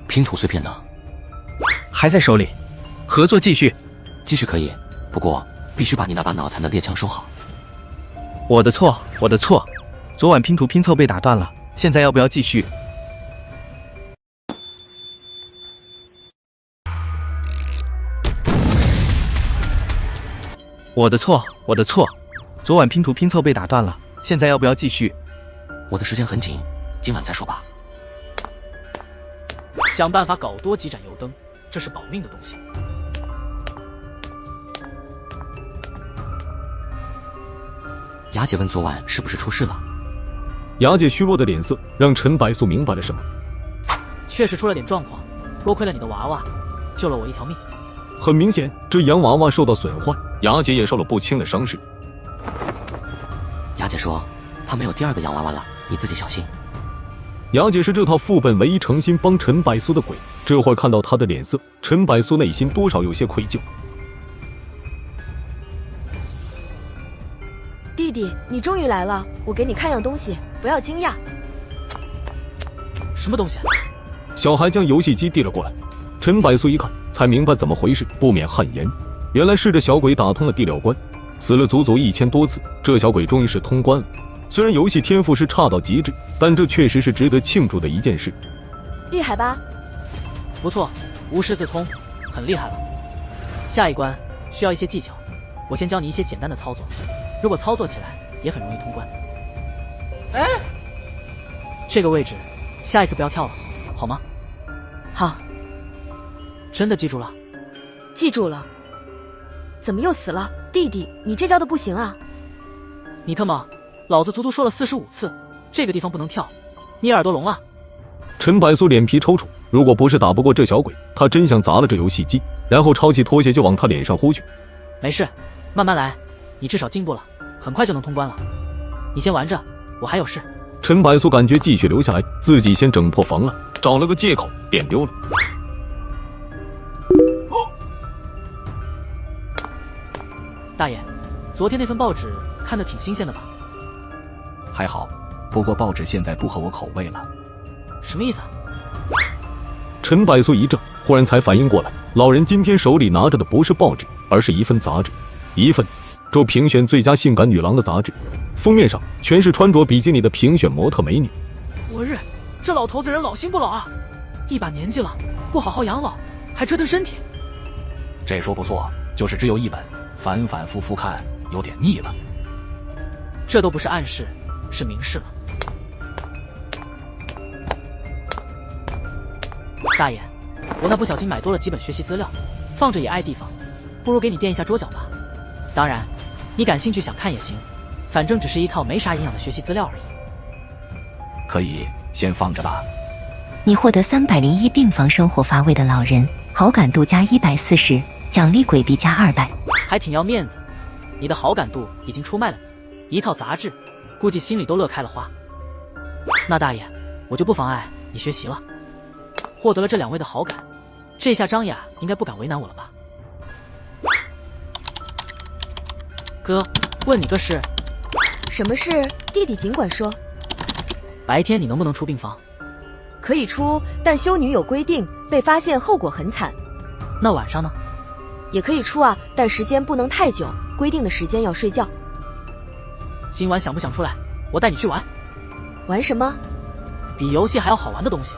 拼图碎片呢？还在手里，合作继续。继续可以，不过必须把你那把脑残的猎枪收好。我的错，我的错。昨晚拼图拼凑被打断了，现在要不要继续？我的错，我的错。昨晚拼图拼凑被打断了，现在要不要继续？我的时间很紧，今晚再说吧。想办法搞多几盏油灯，这是保命的东西。雅姐问昨晚是不是出事了？雅姐虚弱的脸色让陈百苏明白了什么。确实出了点状况，多亏了你的娃娃，救了我1条命。很明显，这洋娃娃受到损坏，雅姐也受了不轻的伤势。雅姐说她没有第2个洋娃娃了，你自己小心。雅姐是这套副本唯一诚心帮陈百苏的鬼，这会儿看到她的脸色，陈百苏内心多少有些愧疚。弟弟，你终于来了，我给你看样东西，不要惊讶。什么东西？小孩将游戏机递了过来，陈百苏一看才明白怎么回事，不免汗颜。原来是这小鬼打通了第6关，死了足足1000多次，这小鬼终于是通关了。虽然游戏天赋是差到极致，但这确实是值得庆祝的一件事。厉害吧？不错，无师自通，很厉害了。下一关需要一些技巧，我先教你一些简单的操作，如果操作起来也很容易通关。这个位置，下一次不要跳了，好吗？好。真的记住了？记住了。怎么又死了？弟弟，你这教的不行啊！你特么，老子足足说了45次，这个地方不能跳，你耳朵聋了？陈百苏脸皮抽搐，如果不是打不过这小鬼，他真想砸了这游戏机，然后抄起拖鞋就往他脸上呼去。没事，慢慢来，你至少进步了，很快就能通关了。你先玩着，我还有事。陈百苏感觉继续留下来，自己先整破防了，找了个借口便溜了。大爷，昨天那份报纸看得挺新鲜的吧？还好，不过报纸现在不合我口味了。什么意思啊？陈百苏一怔，忽然才反应过来，老人今天手里拿着的不是报纸，而是一份杂志，一份周评选最佳性感女郎的杂志，封面上全是穿着比基尼的评选模特美女。我日，这老头子人老心不老啊！一把年纪了，不好好养老，还折腾身体。这说不错，就是只有一本，反反复复看，有点腻了。这都不是暗示，是明示了。大爷，我那不小心买多了几本学习资料，放着也碍地方，不如给你垫一下桌角吧。当然，你感兴趣想看也行，反正只是一套没啥营养的学习资料而已。可以，先放着吧。你获得301病房生活乏味的老人，好感度加140，奖励鬼币加200，还挺要面子。你的好感度已经出卖了你，一套杂志，估计心里都乐开了花。那大爷，我就不妨碍你学习了。获得了这2位的好感，这下张雅应该不敢为难我了吧？哥，问你个事。什么事？弟弟尽管说。白天你能不能出病房？可以出，但修女有规定，被发现后果很惨。那晚上呢？也可以出啊，但时间不能太久，规定的时间要睡觉。今晚想不想出来？我带你去玩。玩什么？比游戏还要好玩的东西。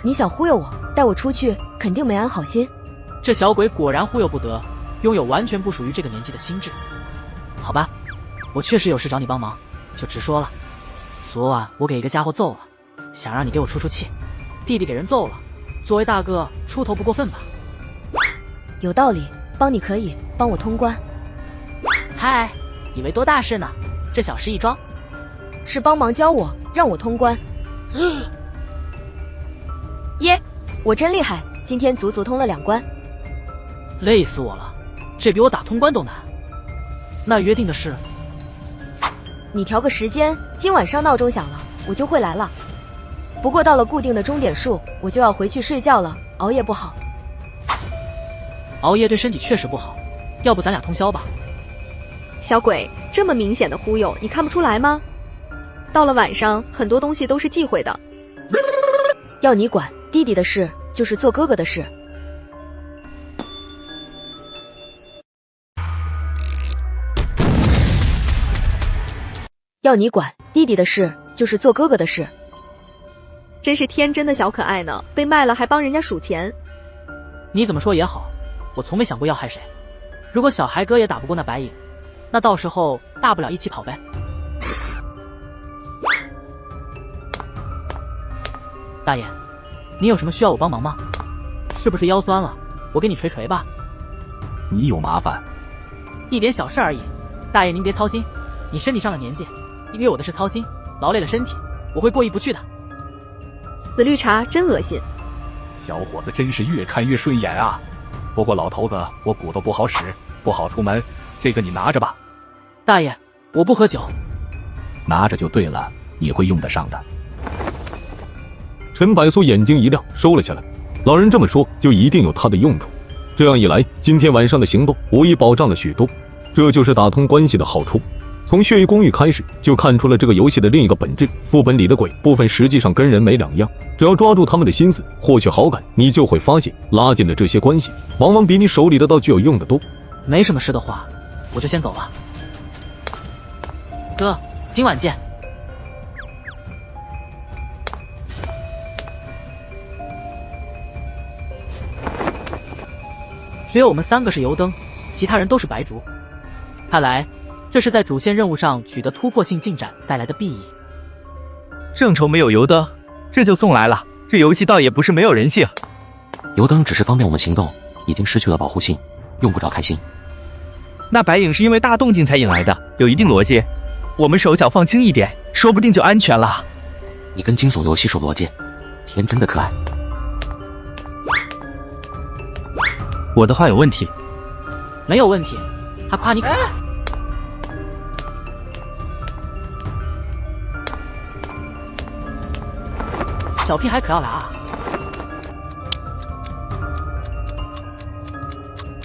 你想忽悠我，带我出去，肯定没安好心。这小鬼果然忽悠不得，拥有完全不属于这个年纪的心智。好吧，我确实有事找你帮忙，就直说了。昨晚我给一个家伙揍了，想让你给我出出气。弟弟给人揍了，作为大哥出头不过分吧？有道理，帮你可以，帮我通关。嗨，以为多大事呢？这小事一桩。是帮忙教我，让我通关。耶，我真厉害，今天足足通了2关。累死我了，这比我打通关都难。那约定的是？你调个时间，今晚上闹钟响了，我就会来了。不过到了固定的钟点数，我就要回去睡觉了，熬夜不好。熬夜对身体确实不好，要不咱俩通宵吧？小鬼，这么明显的忽悠，你看不出来吗？到了晚上，很多东西都是忌讳的。要你管，弟弟的事就是做哥哥的事。要你管，弟弟的事就是做哥哥的事。真是天真的小可爱呢，被卖了还帮人家数钱。你怎么说也好，我从没想过要害谁。如果小孩哥也打不过那白影，那到时候大不了一起跑呗。大爷，你有什么需要我帮忙吗？是不是腰酸了？我给你捶捶吧。你有麻烦？一点小事而已，大爷您别操心。你身体上了年纪，因为我的事操心，劳累了身体，我会过意不去的。死绿茶真恶心。小伙子真是越看越顺眼啊！不过老头子，我骨头不好使，不好出门，这个你拿着吧。大爷，我不喝酒。拿着就对了，你会用得上的。陈百苏眼睛一亮，收了下来。老人这么说，就一定有他的用处。这样一来，今天晚上的行动无疑保障了许多。这就是打通关系的好处。从血域公寓开始，就看出了这个游戏的另一个本质。副本里的鬼部分实际上跟人没两样，只要抓住他们的心思，获取好感，你就会发现，拉近了这些关系，往往比你手里的道具有用得多。没什么事的话，我就先走了。哥，今晚见。只有我们3个是油灯，其他人都是白烛。看来这是在主线任务上取得突破性进展带来的裨益。正愁没有油灯，这就送来了。这游戏倒也不是没有人性。油灯只是方便我们行动，已经失去了保护性，用不着开心。那白影是因为大动静才引来的，有一定逻辑。我们手脚放轻一点，说不定就安全了。你跟惊悚游戏说逻辑，天真的可爱。我的话有问题？没有问题，他夸你可爱。小屁孩可要来啊！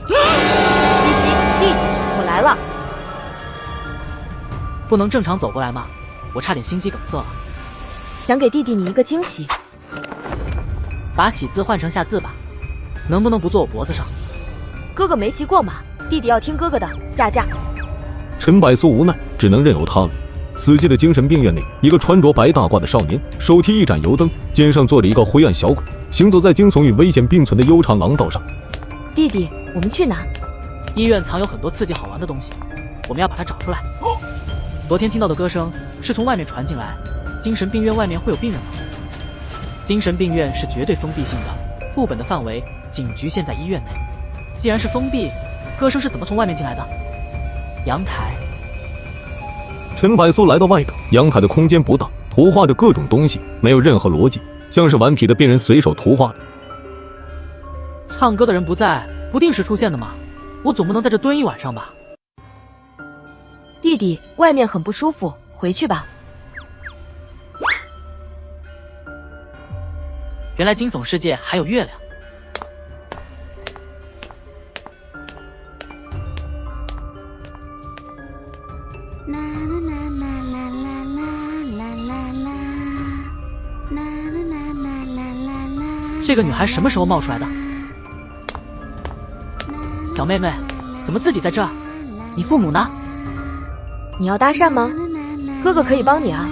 西西，弟弟，我来了。不能正常走过来吗？我差点心肌梗塞了。想给弟弟你一个惊喜，把喜字换成下字吧，能不能不坐我脖子上？哥哥没骑过马，弟弟要听哥哥的，驾驾。陈百苏无奈，只能任由他了。死寂的精神病院内，一个穿着白大褂的少年，手提一盏油灯，肩上坐着一个灰暗小鬼，行走在惊悚与危险并存的悠长廊道上。弟弟，我们去哪？医院藏有很多刺激好玩的东西，我们要把它找出来。昨天听到的歌声是从外面传进来，精神病院外面会有病人吗？精神病院是绝对封闭性的，副本的范围仅局限在医院内。既然是封闭，歌声是怎么从外面进来的？阳台。陈百苏来到外头，阳台的空间不大，涂画着各种东西，没有任何逻辑，像是顽皮的病人随手涂画的。唱歌的人不在，不定时出现的吗？我总不能在这蹲一晚上吧？弟弟，外面很不舒服，回去吧。原来惊悚世界还有月亮。啦啦啦啦啦啦啦啦这个女孩什么时候冒出来的？小妹妹，怎么自己在这儿？你父母呢？你要搭讪吗？哥哥可以帮你啊。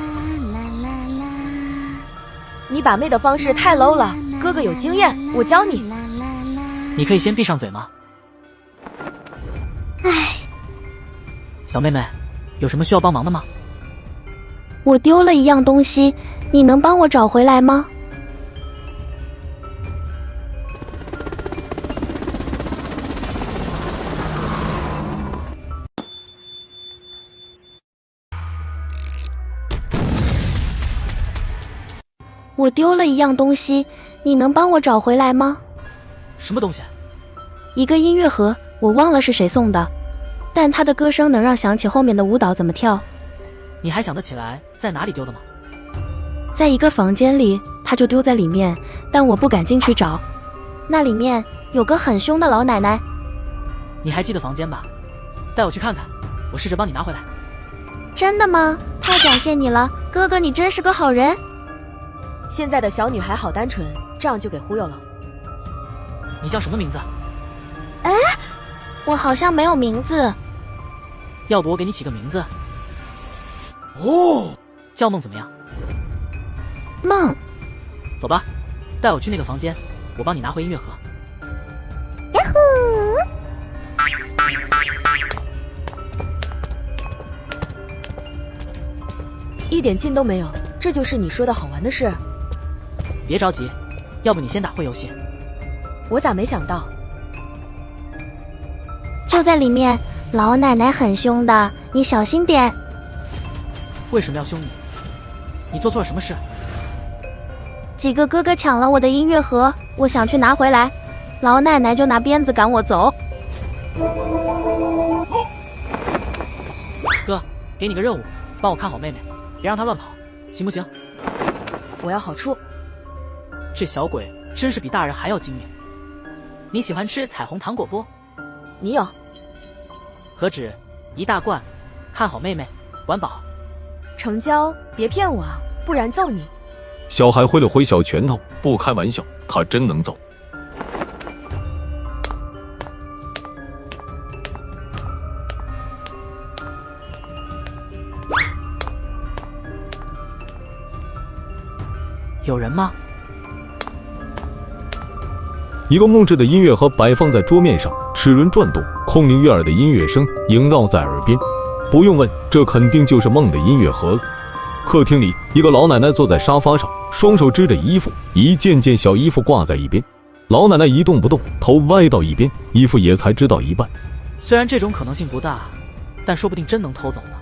你把妹的方式太 low 了，哥哥有经验，我教你。你可以先闭上嘴吗？小妹妹，有什么需要帮忙的吗？我丢了一样东西，你能帮我找回来吗？我丢了一样东西，你能帮我找回来吗？什么东西？一个音乐盒，我忘了是谁送的，但它的歌声能让想起后面的舞蹈怎么跳。你还想得起来在哪里丢的吗？在一个房间里，它就丢在里面，但我不敢进去找。那里面有个很凶的老奶奶。你还记得房间吧？带我去看看，我试着帮你拿回来。真的吗？太感谢你了，哥哥，你真是个好人。现在的小女孩好单纯，这样就给忽悠了。你叫什么名字？哎，我好像没有名字。要不我给你起个名字？哦，叫梦怎么样？梦。走吧，带我去那个房间，我帮你拿回音乐盒。呀呼！一点劲都没有，这就是你说的好玩的事？别着急，要不你先打会游戏。我咋没想到？就在里面，老奶奶很凶的，你小心点。为什么要凶你？你做错了什么事？几个哥哥抢了我的音乐盒，我想去拿回来，老奶奶就拿鞭子赶我走。哥，给你个任务，帮我看好妹妹，别让她乱跑，行不行？我要好处。这小鬼真是比大人还要精明。你喜欢吃彩虹糖果不？你有。何止1大罐，看好妹妹，管饱。成交，别骗我啊，不然揍你。小孩挥了挥小拳头，不开玩笑，他真能揍。有人吗？一个木质的音乐盒摆放在桌面上，齿轮转动，空灵悦耳的音乐声萦绕在耳边。不用问，这肯定就是梦的音乐盒了。客厅里，一个老奶奶坐在沙发上，双手支着衣服，一件件小衣服挂在一边。老奶奶一动不动，头歪到一边，衣服也才支到一半。虽然这种可能性不大，但说不定真能偷走呢。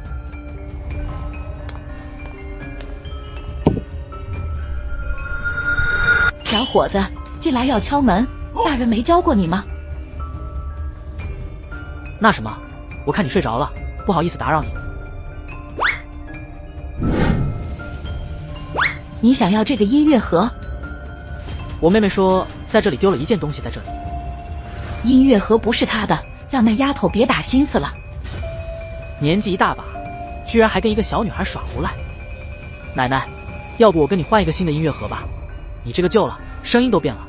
小伙子，进来要敲门，大人没教过你吗？那什么，我看你睡着了，不好意思打扰你。你想要这个音乐盒？我妹妹说在这里丢了一件东西在这里。音乐盒不是她的，让那丫头别打心思了。年纪一大把，居然还跟一个小女孩耍无赖。奶奶，要不我跟你换一个新的音乐盒吧？你这个旧了，声音都变了。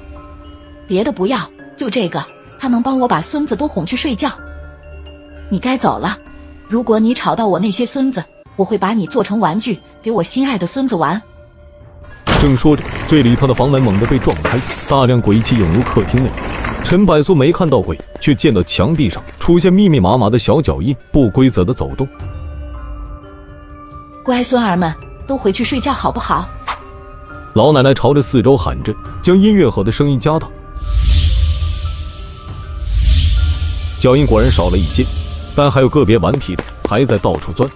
别的不要，就这个，它能帮我把孙子都哄去睡觉。你该走了，如果你吵到我那些孙子，我会把你做成玩具，给我心爱的孙子玩。正说着，这里头的房门猛地被撞开，大量鬼气涌入客厅内。陈百苏没看到鬼，却见到墙壁上出现密密麻麻的小脚印，不规则的走动。乖孙儿们，都回去睡觉好不好？老奶奶朝着四周喊着，将音乐盒的声音加大。脚印果然少了一些，但还有个别顽皮的还在到处钻。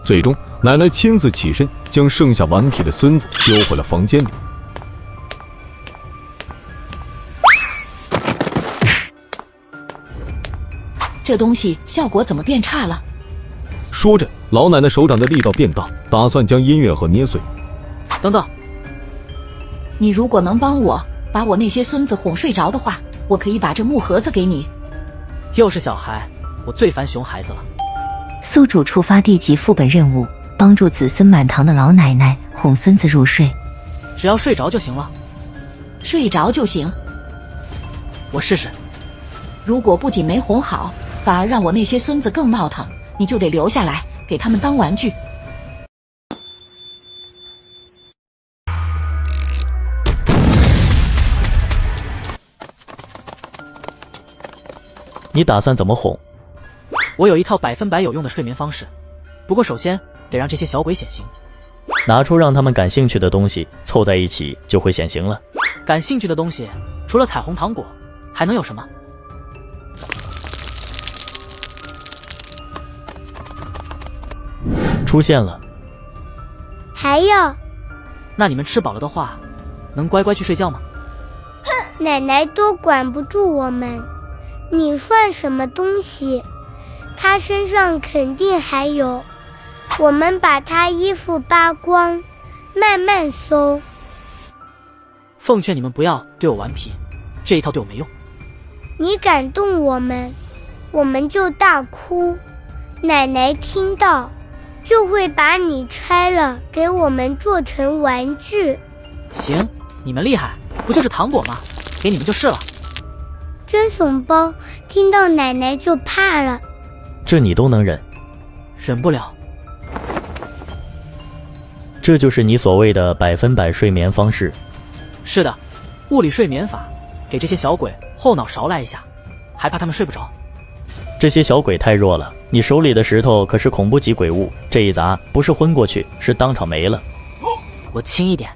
最终，奶奶亲自起身，将剩下顽皮的孙子丢回了房间里。这东西效果怎么变差了？说着，老奶奶手掌的力道变大，打算将音乐盒捏碎。等等，你如果能帮我把我那些孙子哄睡着的话，我可以把这木盒子给你。又是小孩，我最烦熊孩子了。宿主触发地级副本任务，帮助子孙满堂的老奶奶哄孙子入睡。只要睡着就行了。睡着就行？我试试。如果不仅没哄好，反而让我那些孙子更闹腾，你就得留下来给他们当玩具。你打算怎么哄？我有一套100%有用的睡眠方式，不过首先得让这些小鬼显形。拿出让他们感兴趣的东西，凑在一起就会显形了。感兴趣的东西除了彩虹糖果还能有什么？出现了。还有，那你们吃饱了的话，能乖乖去睡觉吗？奶奶都管不住我们，你算什么东西？她身上肯定还有，我们把她衣服扒光，慢慢搜。奉劝你们不要对我顽皮，这一套对我没用。你敢动我们，我们就大哭，奶奶听到就会把你拆了，给我们做成玩具。行，你们厉害，不就是糖果吗？给你们就是了。蒸怂包听到奶奶就怕了。这你都能忍？忍不了。这就是你所谓的100%睡眠方式。是的，物理睡眠法，给这些小鬼后脑勺来一下，还怕他们睡不着。这些小鬼太弱了，你手里的石头可是恐怖级鬼物，这一砸不是昏过去，是当场没了。我轻一点。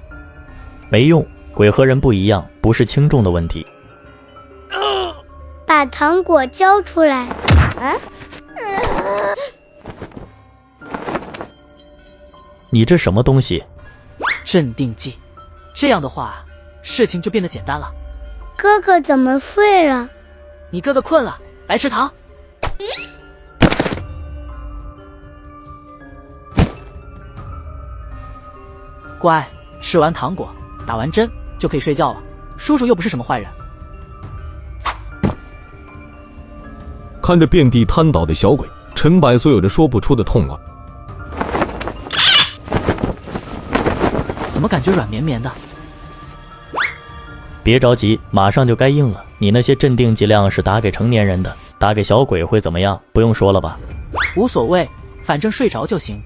没用，鬼和人不一样，不是轻重的问题。把糖果交出来。你这什么东西？镇定剂。这样的话，事情就变得简单了。哥哥怎么睡了？你哥哥困了，来吃糖。乖，吃完糖果，打完针就可以睡觉了。叔叔又不是什么坏人。看着遍地瘫倒的小鬼，陈百所有着说不出的痛快。怎么感觉软绵绵的？别着急，马上就该硬了。你那些镇定剂量是打给成年人的，打给小鬼会怎么样？不用说了吧？无所谓，反正睡着就行。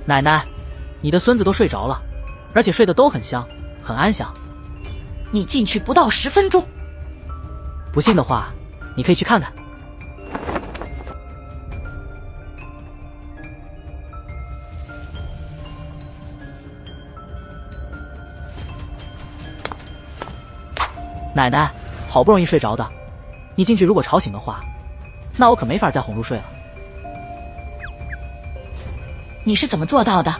奶奶，你的孙子都睡着了，而且睡得都很香，很安详。你进去不到10分钟。不信的话，你可以去看看。奶奶，好不容易睡着的，你进去如果吵醒的话，那我可没法再哄入睡了。你是怎么做到的？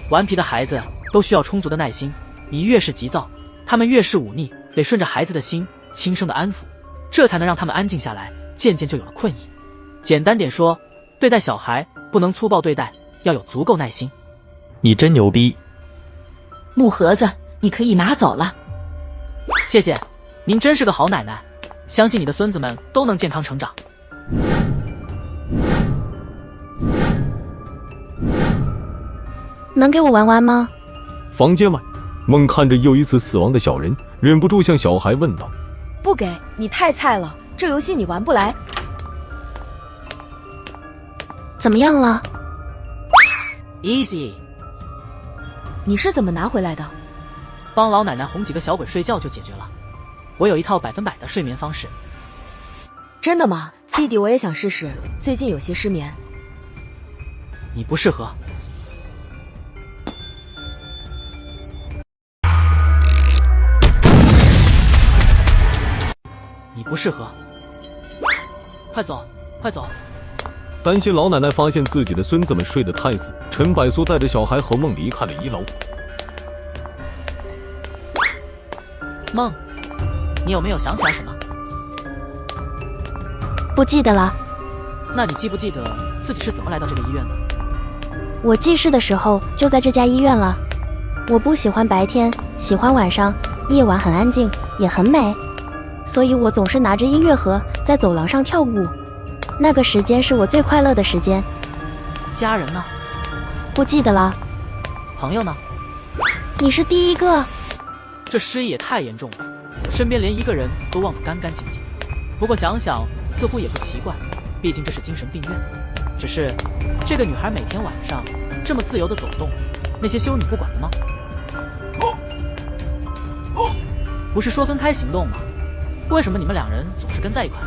顽皮的孩子都需要充足的耐心，你越是急躁，他们越是忤逆，得顺着孩子的心轻声的安抚，这才能让他们安静下来，渐渐就有了困意。简单点说，对待小孩不能粗暴对待，要有足够耐心。你真牛逼。木盒子，你可以拿走了。谢谢，您真是个好奶奶，相信你的孙子们都能健康成长。能给我玩玩吗？房间外，梦看着又一次死亡的小人，忍不住向小孩问道：“不给，你太菜了，这游戏你玩不来。”怎么样了 ？Easy。你是怎么拿回来的？帮老奶奶哄几个小鬼睡觉就解决了。我有一套100%的睡眠方式。真的吗？弟弟我也想试试，最近有些失眠。你不适合。你不适合。快走，快走。担心老奶奶发现自己的孙子们睡得太死，陈百苏带着小孩和梦离开了1楼。梦，你有没有想起来什么？不记得了。那你记不记得自己是怎么来到这个医院的？我记事的时候就在这家医院了。我不喜欢白天，喜欢晚上，夜晚很安静，也很美，所以我总是拿着音乐盒在走廊上跳舞。那个时间是我最快乐的时间。家人呢？不记得了。朋友呢？你是第一个。这失忆也太严重了，身边连一个人都忘得干干净净。不过想想似乎也不奇怪，毕竟这是精神病院。只是这个女孩每天晚上这么自由的走动，那些修女不管的吗？不是说分开行动吗？为什么你们两人总是跟在一块？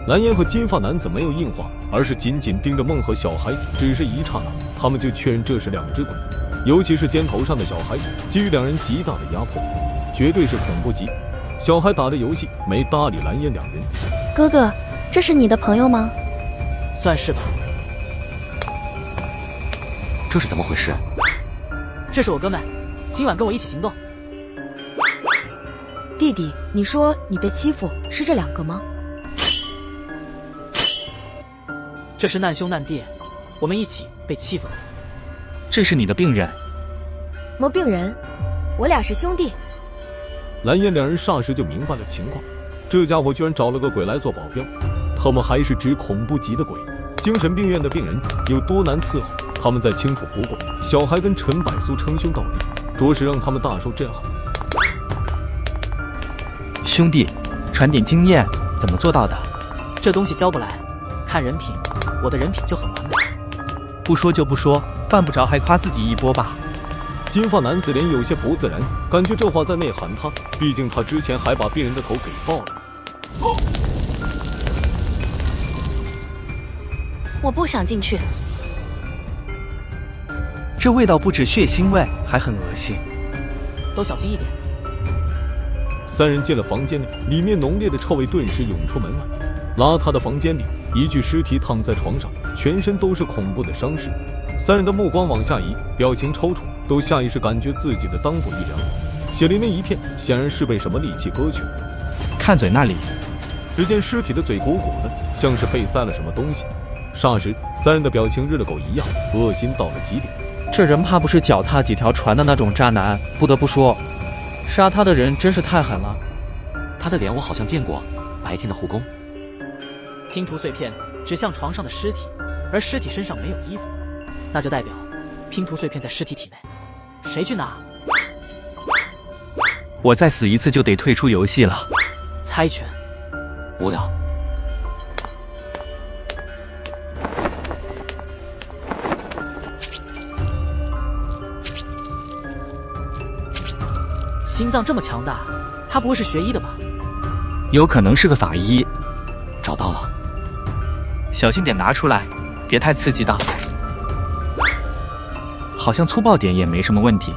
蓝烟和金发男子没有应话，而是紧紧盯着梦和小孩，只是一刹那，他们就确认这是两只鬼。尤其是肩头上的小孩，给予两人极大的压迫，绝对是恐怖级。小孩打着游戏，没搭理蓝烟两人。哥哥，这是你的朋友吗？算是吧。这是怎么回事？这是我哥们，今晚跟我一起行动。弟弟，你说你被欺负是这两个吗？这是难兄难弟，我们一起被欺负了。这是你的病人。么病人？我俩是兄弟。蓝烟两人霎时就明白了情况，这家伙居然找了个鬼来做保镖，他们还是指恐怖级的鬼。精神病院的病人有多难伺候，他们再清楚不过。小孩跟陈柏苏称兄道弟，着实让他们大受震撼。兄弟，传点经验，怎么做到的？这东西教不来，看人品，我的人品就很完美。不说就不说，犯不着还夸自己一波吧。金发男子脸有些不自然，感觉这话在内涵他，毕竟他之前还把病人的头给爆了。我不想进去。这味道不止血腥味，还很恶心。都小心一点。三人进了房间里，里面浓烈的臭味顿时涌出门外。邋遢的房间里，一具尸体躺在床上，全身都是恐怖的伤势。三人的目光往下移，表情抽搐，都下意识感觉自己的裆部一凉，血淋淋一片，显然是被什么利器割去。看嘴那里，只见尸体的嘴鼓鼓的，像是被塞了什么东西。霎时，三人的表情日了狗一样，恶心到了极点。这人怕不是脚踏几条船的那种渣男，不得不说，杀他的人真是太狠了。他的脸我好像见过，白天的护工。拼图碎片指向床上的尸体，而尸体身上没有衣服，那就代表拼图碎片在尸体体内。谁去拿？我再死一次就得退出游戏了。猜拳。无聊。心脏这么强大，他不会是学医的吧？有可能是个法医。找到了。小心点拿出来，别太刺激到。好像粗暴点也没什么问题。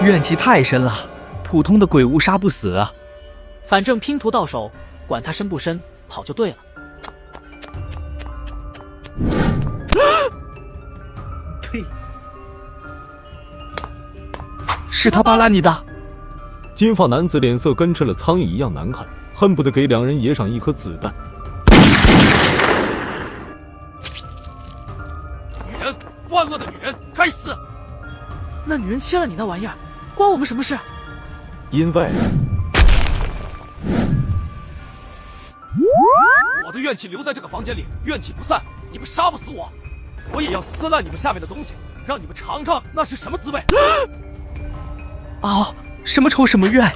怨气太深了，普通的鬼物杀不死啊。反正拼图到手，管它深不深，跑就对了。呸！是他扒拉你的。金发男子脸色跟吃了苍蝇一样难看，恨不得给两人爷上一颗子弹。女人，万恶的女人，该死！那女人切了你那玩意儿，关我们什么事？因为我的怨气留在这个房间里，怨气不散，你们杀不死我，我也要撕烂你们下面的东西，让你们尝尝那是什么滋味。哦，什么仇什么怨？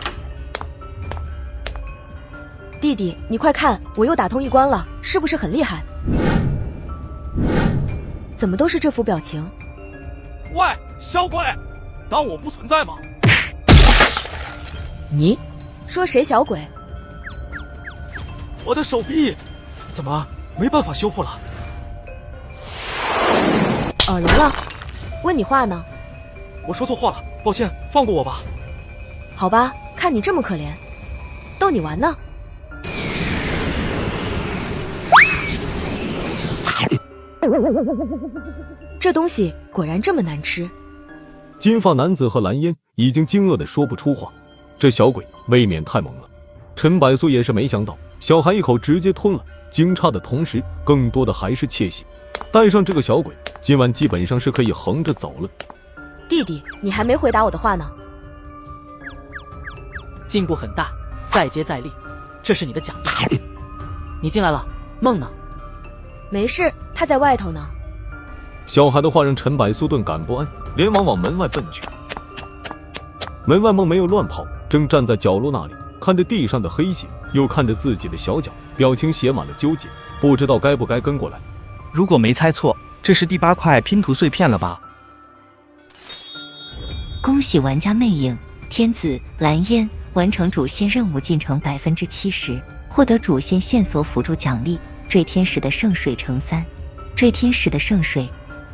弟弟，你快看，我又打通一关了，是不是很厉害？怎么都是这副表情？喂，小鬼，当我不存在吗？你说谁小鬼？我的手臂怎么没办法修复了？人了？问你话呢？我说错话了，抱歉，放过我吧。好吧，看你这么可怜，逗你玩呢。这东西果然这么难吃。金发男子和蓝烟已经惊愕的说不出话，这小鬼未免太猛了。陈百苏也是没想到，小孩一口直接吞了，惊诧的同时，更多的还是窃喜。带上这个小鬼，今晚基本上是可以横着走了。弟弟，你还没回答我的话呢。进步很大，再接再厉，这是你的奖励。你进来了，梦呢？没事，他在外头呢。小孩的话让陈百苏顿感不安，连忙往门外奔去。门外梦没有乱跑，正站在角落那里，看着地上的黑血，又看着自己的小脚，表情写满了纠结，不知道该不该跟过来。如果没猜错，这是第8块拼图碎片了吧？恭喜玩家魅影、天子、蓝烟完成主线任务进程70%，获得主线线索辅助奖励坠天使的圣水乘3。坠天使的圣水，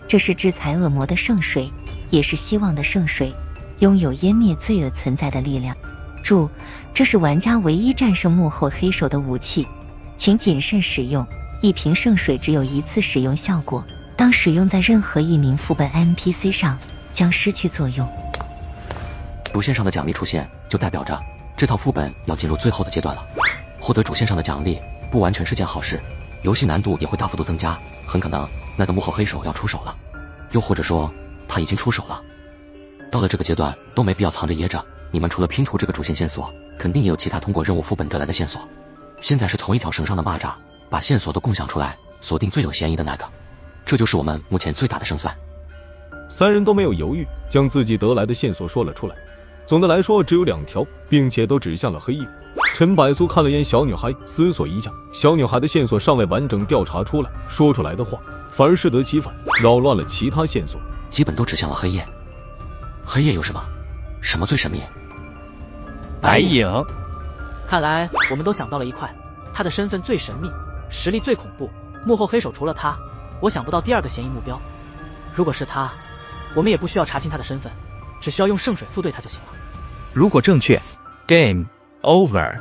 这是制裁恶魔的圣水，也是希望的圣水，拥有湮灭罪恶存在的力量。注：这是玩家唯一战胜幕后黑手的武器，请谨慎使用。一瓶圣水只有1次使用效果，当使用在任何一名副本 NPC 上，将失去作用。主线上的奖励出现，就代表着这套副本要进入最后的阶段了。获得主线上的奖励，不完全是件好事，游戏难度也会大幅度增加，很可能那个幕后黑手要出手了，又或者说他已经出手了。到了这个阶段，都没必要藏着掖着，你们除了拼图这个主线线索，肯定也有其他通过任务副本得来的线索。现在是同一条绳上的蚂蚱，把线索都共享出来，锁定最有嫌疑的那个，这就是我们目前最大的胜算。3人都没有犹豫，将自己得来的线索说了出来。总的来说只有2条，并且都指向了黑夜。陈百苏看了眼小女孩，思索一下，小女孩的线索尚未完整调查出来，说出来的话反而适得其反，扰乱了其他线索，基本都指向了黑夜。黑夜有什么？什么最神秘？白影。看来我们都想到了一块，他的身份最神秘，实力最恐怖，幕后黑手除了他，我想不到第2个嫌疑目标。如果是他，我们也不需要查清他的身份，只需要用圣水附对他就行了。如果正确 ，Game Over。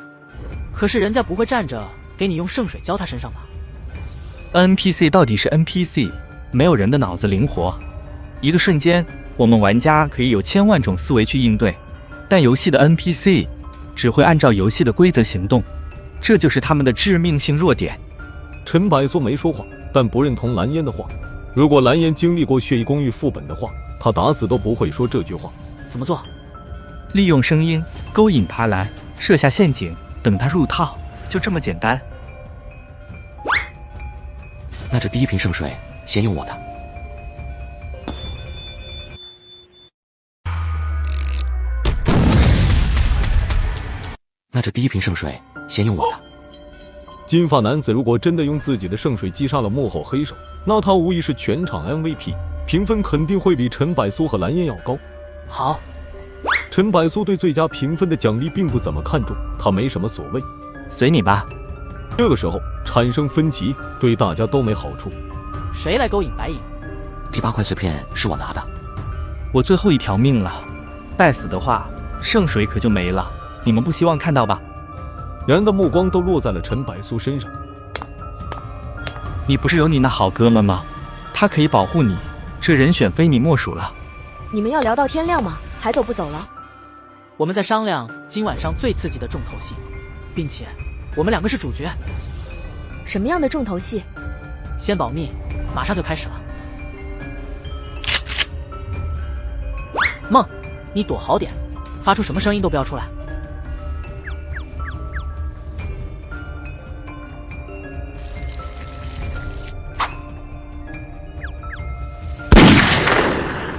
可是人家不会站着给你用圣水浇他身上吧？ NPC 到底是 NPC， 没有人的脑子灵活。一个瞬间，我们玩家可以有1000万种思维去应对，但游戏的 NPC 只会按照游戏的规则行动，这就是他们的致命性弱点。陈百苏没说话，但不认同蓝烟的话。如果蓝烟经历过血液公寓副本的话，他打死都不会说这句话。怎么做？利用声音勾引他来，设下陷阱，等他入套，就这么简单。那这第1瓶圣水先用我的。那这第1瓶圣水先用我的。金发男子如果真的用自己的圣水击杀了幕后黑手，那他无疑是全场 MVP， 评分肯定会比陈百苏和蓝烟要高。好，陈百苏对最佳评分的奖励并不怎么看重，他没什么所谓，随你吧。这个时候产生分歧，对大家都没好处。谁来勾引白影？第8块碎片是我拿的。我最后1条命了，带死的话，圣水可就没了。你们不希望看到吧？人的目光都落在了陈百苏身上。你不是有你那好哥们吗？他可以保护你，这人选非你莫属了。你们要聊到天亮吗？还走不走了？我们在商量今晚上最刺激的重头戏，并且我们2个是主角。什么样的重头戏？先保密，马上就开始了。梦，你躲好点，发出什么声音都不要出来。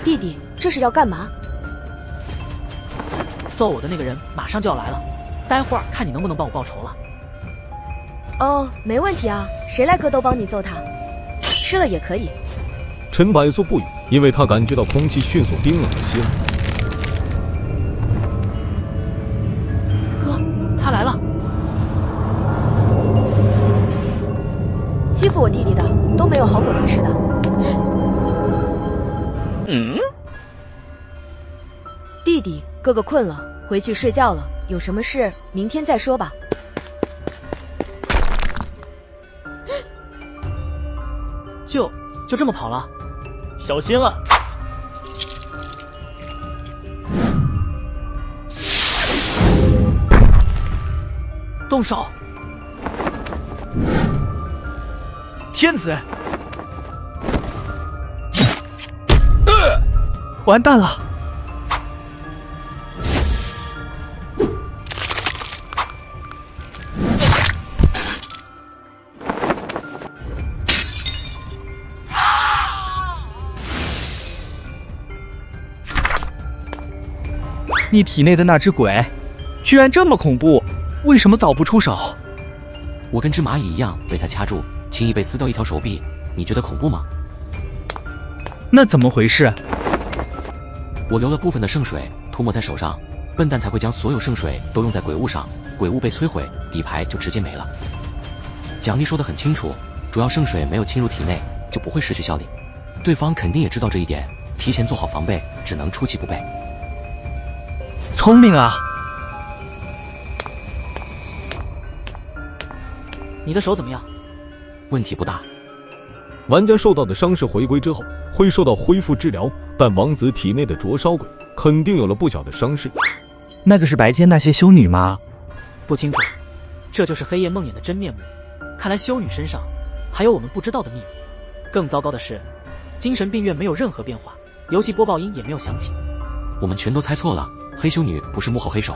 弟弟，这是要干嘛？揍我的那个人马上就要来了，待会儿看你能不能帮我报仇了。哦，没问题啊，谁来哥都帮你揍他，吃了也可以。陈百苏不语，因为他感觉到空气迅速冰冷了些。哥，他来了！欺负我弟弟的都没有好果子吃的。弟弟，哥哥困了，回去睡觉了，有什么事明天再说吧。就这么跑了？小心了！动手！天子，完蛋了！你体内的那只鬼，居然这么恐怖，为什么早不出手？我跟只蚂蚁一样被他掐住，轻易被撕掉一条手臂，你觉得恐怖吗？那怎么回事？我留了部分的圣水涂抹在手上，笨蛋才会将所有圣水都用在鬼物上，鬼物被摧毁，底牌就直接没了。奖励说得很清楚，主要圣水没有侵入体内，就不会失去效力。对方肯定也知道这一点，提前做好防备，只能出其不备。聪明啊！你的手怎么样？问题不大。玩家受到的伤势回归之后会受到恢复治疗，但王子体内的灼烧鬼肯定有了不小的伤势。那个是白天那些修女吗？不清楚，这就是黑夜梦魇的真面目。看来修女身上还有我们不知道的秘密。更糟糕的是，精神病院没有任何变化，游戏播报音也没有响起。我们全都猜错了，黑修女不是幕后黑手。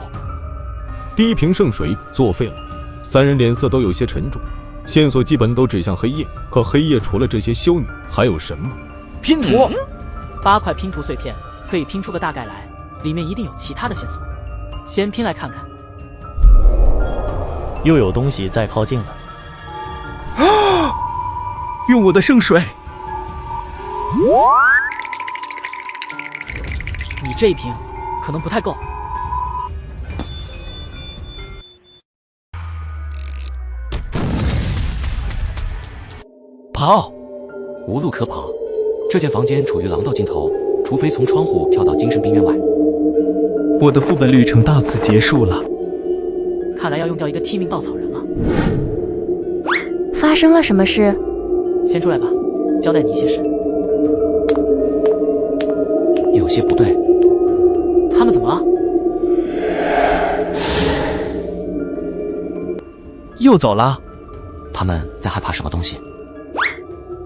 第一瓶圣水作废了，三人脸色都有些沉重。线索基本都指向黑夜，可黑夜除了这些修女还有什么？拼图，8块拼图碎片可以拼出个大概来，里面一定有其他的线索。先拼来看看。又有东西在靠近了。用我的圣水。你这一瓶可能不太够。跑！无路可跑，这间房间处于廊道尽头，除非从窗户跳到精神病院外。我的副本旅程到此结束了。看来要用掉一个替命稻草人了。发生了什么事？先出来吧，交代你一些事。有些不对。他们怎么了？又走了？他们在害怕什么东西？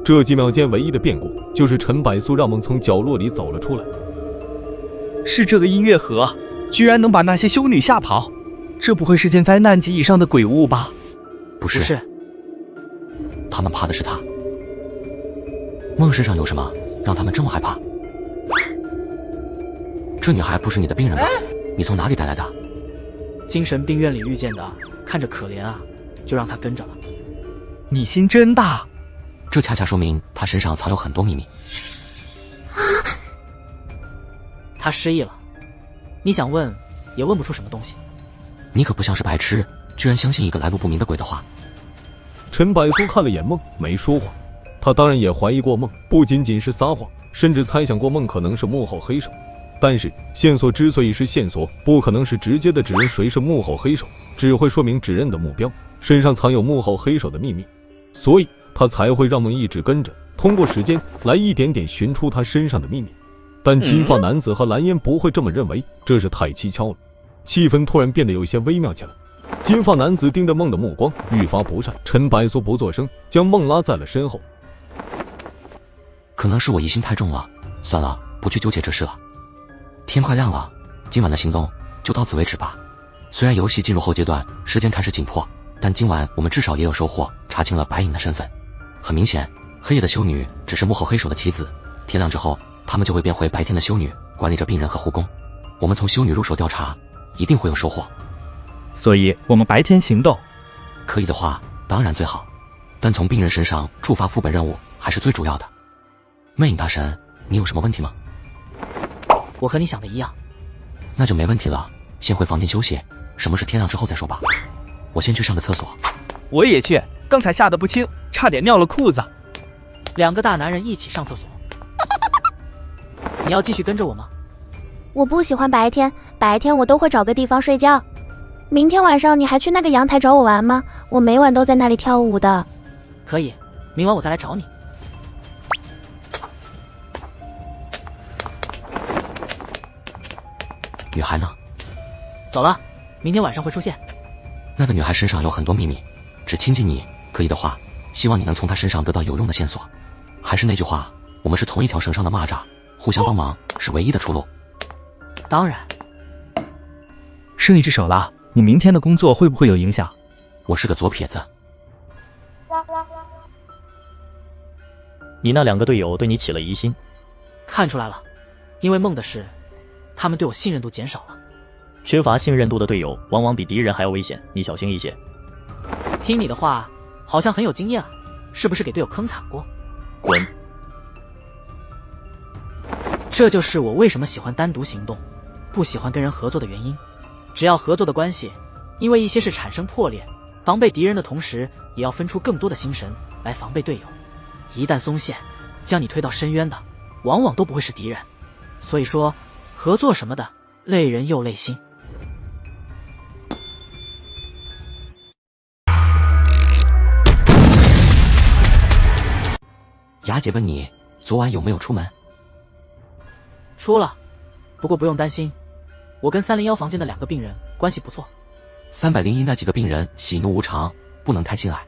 这几秒间唯一的变故就是陈百苏让梦从角落里走了出来。是这个音乐盒，居然能把那些修女吓跑，这不会是件灾难级以上的鬼物吧？不是，他们怕的是他。梦身上有什么让他们这么害怕？这女孩不是你的病人吧？你从哪里带来的？精神病院里遇见的，看着可怜啊，就让她跟着了。你心真大。这恰恰说明他身上藏有很多秘密。他失忆了，你想问也问不出什么东西。你可不像是白痴，居然相信一个来路不明的鬼的话。陈百苏看了眼梦，没说话。他当然也怀疑过梦，不仅仅是撒谎，甚至猜想过梦可能是幕后黑手。但是线索之所以是线索，不可能是直接的指认谁是幕后黑手，只会说明指认的目标身上藏有幕后黑手的秘密，所以他才会让梦一直跟着，通过时间来一点点寻出他身上的秘密。但金发男子和蓝烟不会这么认为，这是太蹊跷了。气氛突然变得有些微妙起来。金发男子盯着梦的目光愈发不善，陈百苏不作声，将梦拉在了身后。可能是我疑心太重了，算了，不去纠结这事了。天快亮了，今晚的行动就到此为止吧。虽然游戏进入后阶段，时间开始紧迫，但今晚我们至少也有收获，查清了白影的身份。很明显，黑夜的修女只是幕后黑手的棋子，天亮之后他们就会变回白天的修女，管理着病人和护工。我们从修女入手调查，一定会有收获。所以我们白天行动，可以的话当然最好，但从病人身上触发副本任务还是最主要的。魅影大神，你有什么问题吗？我和你想的一样。那就没问题了，先回房间休息，什么事天亮之后再说吧。我先去上个厕所。我也去，刚才吓得不轻，差点尿了裤子。两个大男人一起上厕所。你要继续跟着我吗？我不喜欢白天，白天我都会找个地方睡觉。明天晚上你还去那个阳台找我玩吗？我每晚都在那里跳舞的。可以，明晚我再来找你。女孩呢？走了，明天晚上会出现。那个女孩身上有很多秘密，只亲近你，可以的话，希望你能从她身上得到有用的线索。还是那句话，我们是同一条绳上的蚂蚱，互相帮忙是唯一的出路。当然。剩一只手了，你明天的工作会不会有影响？我是个左撇子。你那2个队友对你起了疑心？看出来了，因为梦的事，他们对我信任度减少了。缺乏信任度的队友往往比敌人还要危险，你小心一些。听你的话，好像很有经验啊，是不是给队友坑惨过？滚！这就是我为什么喜欢单独行动，不喜欢跟人合作的原因。只要合作的关系，因为一些事产生破裂，防备敌人的同时，也要分出更多的心神来防备队友。一旦松懈，将你推到深渊的，往往都不会是敌人。所以说，合作什么的，累人又累心。雅姐问你昨晚有没有出门？出了，不过不用担心，我跟301房间的2个病人关系不错。301那几个病人喜怒无常，不能太亲爱。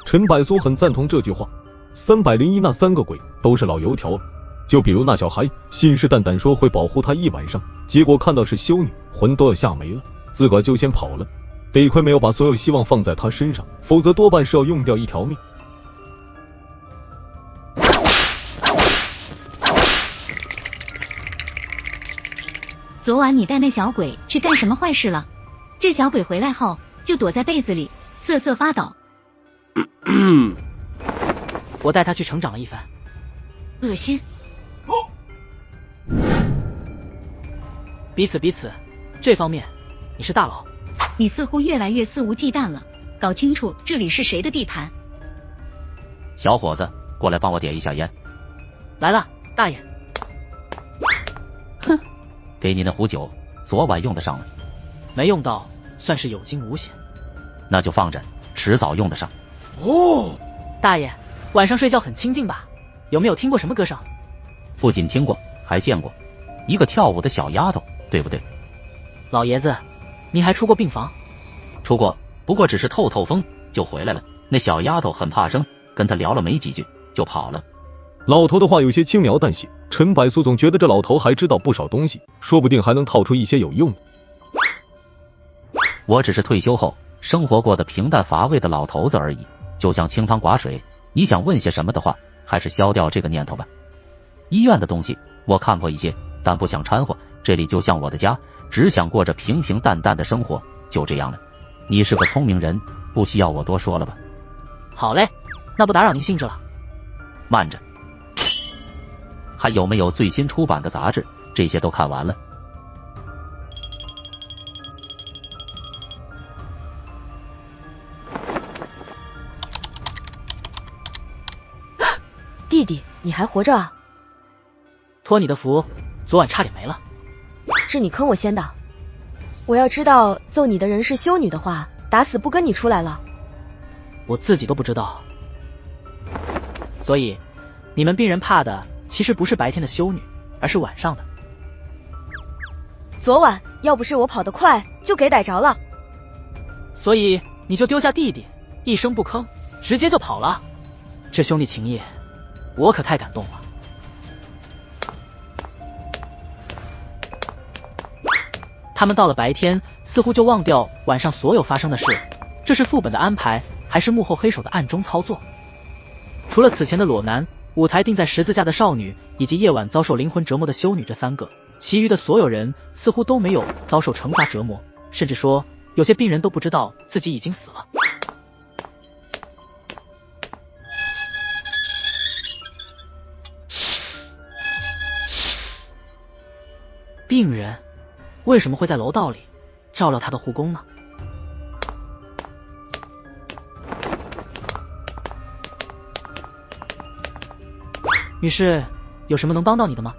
陈百苏很赞同这句话。301那3个鬼都是老油条了，就比如那小孩信誓旦旦说会保护他1晚上，结果看到是修女，魂都要吓没了，自个就先跑了。得亏没有把所有希望放在他身上，否则多半是要用掉1条命。昨晚你带那小鬼去干什么坏事了？这小鬼回来后就躲在被子里瑟瑟发抖。我带他去成长了一番。恶心。彼此，这方面你是大佬。你似乎越来越肆无忌惮了，搞清楚这里是谁的地盘。小伙子，过来帮我点一下烟。来了，大爷。哼，给你那壶酒，昨晚用得上了。没用到，算是有惊无险。那就放着，迟早用得上。哦，大爷，晚上睡觉很清静吧？有没有听过什么歌声？不仅听过，还见过一个跳舞的小丫头，对不对？老爷子，你还出过病房？出过，不过只是透透风就回来了。那小丫头很怕生，跟他聊了没几句就跑了。老头的话有些轻描淡写，陈百苏总觉得这老头还知道不少东西，说不定还能套出一些有用的。我只是退休后生活过得平淡乏味的老头子而已，就像清汤寡水。你想问些什么的话，还是消掉这个念头吧。医院的东西我看过一些，但不想掺和。这里就像我的家，只想过着平平淡淡的生活，就这样了。你是个聪明人，不需要我多说了吧？好嘞，那不打扰您兴致了。慢着，还有没有最新出版的杂志？这些都看完了。弟弟，你还活着啊？托你的福，昨晚差点没了。是你坑我先的。我要知道揍你的人是修女的话，打死不跟你出来了。我自己都不知道。所以，你们病人怕的其实不是白天的修女，而是晚上的。昨晚要不是我跑得快，就给逮着了。所以你就丢下弟弟，一声不吭，直接就跑了。这兄弟情谊，我可太感动了。他们到了白天，似乎就忘掉晚上所有发生的事。这是副本的安排，还是幕后黑手的暗中操作？除了此前的裸男、舞台钉在十字架的少女以及夜晚遭受灵魂折磨的修女这3个，其余的所有人似乎都没有遭受惩罚折磨，甚至说有些病人都不知道自己已经死了。病人为什么会在楼道里照料他的护工呢？女士，有什么能帮到你的吗？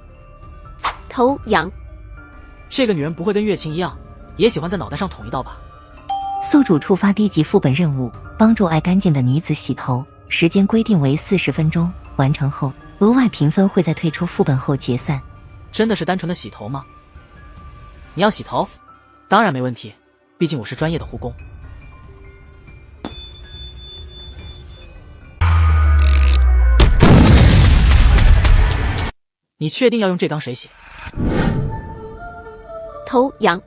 头痒。这个女人不会跟月琴一样，也喜欢在脑袋上捅一刀吧？宿主触发低级副本任务，帮助爱干净的女子洗头，时间规定为40分钟，完成后额外评分会在退出副本后结算。真的是单纯的洗头吗？你要洗头？当然没问题，毕竟我是专业的护工。你确定要用这缸水洗？头痒。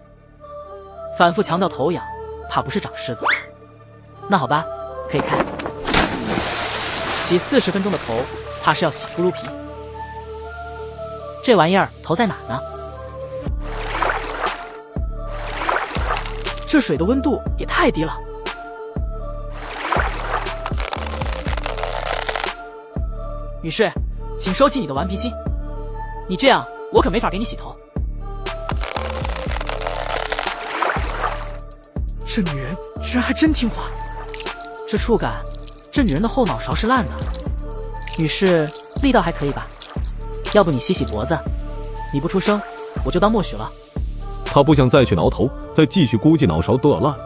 反复强调头痒，怕不是长虱子。那好吧，可以开。洗40分钟的头，怕是要洗出噜皮。这玩意儿头在哪呢？这水的温度也太低了。女士，请收起你的顽皮心，你这样我可没法给你洗头。这女人居然还真听话，这触感，这女人的后脑勺是烂的。女士，力道还可以吧？要不你洗洗脖子，你不出声，我就当默许了。他不想再去挠头，再继续估计脑勺都要烂了。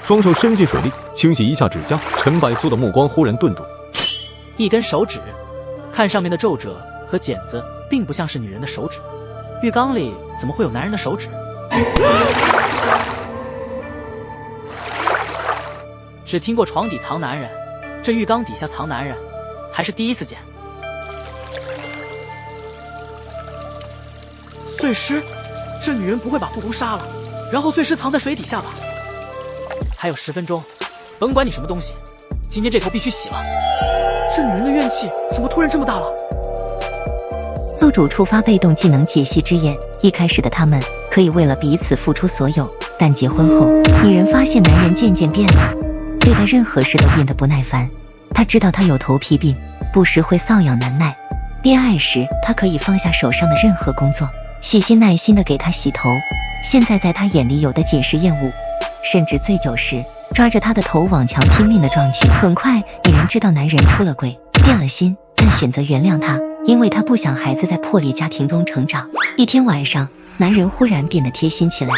双手伸进水里清洗一下指甲，陈柏苏的目光忽然顿住。一根手指，看上面的皱褶和茧子，并不像是女人的手指。浴缸里怎么会有男人的手指？只听过床底藏男人，这浴缸底下藏男人，还是第一次见。碎尸，这女人不会把护工杀了，然后碎尸藏在水底下吧？还有10分钟，甭管你什么东西，今天这头必须洗了。这女人的怨气怎么突然这么大了？宿主触发被动技能解析之眼，一开始的他们可以为了彼此付出所有，但结婚后，女人发现男人渐渐变了，对待任何事都变得不耐烦。她知道他有头皮病，不时会瘙痒难耐。恋爱时，她可以放下手上的任何工作，细心耐心地给他洗头。现在在他眼里有的仅是厌恶，甚至醉酒时抓着他的头往墙拼命地撞去。很快，女人知道男人出了轨，变了心，但选择原谅他，因为她不想孩子在破裂家庭中成长。一天晚上，男人忽然变得贴心起来，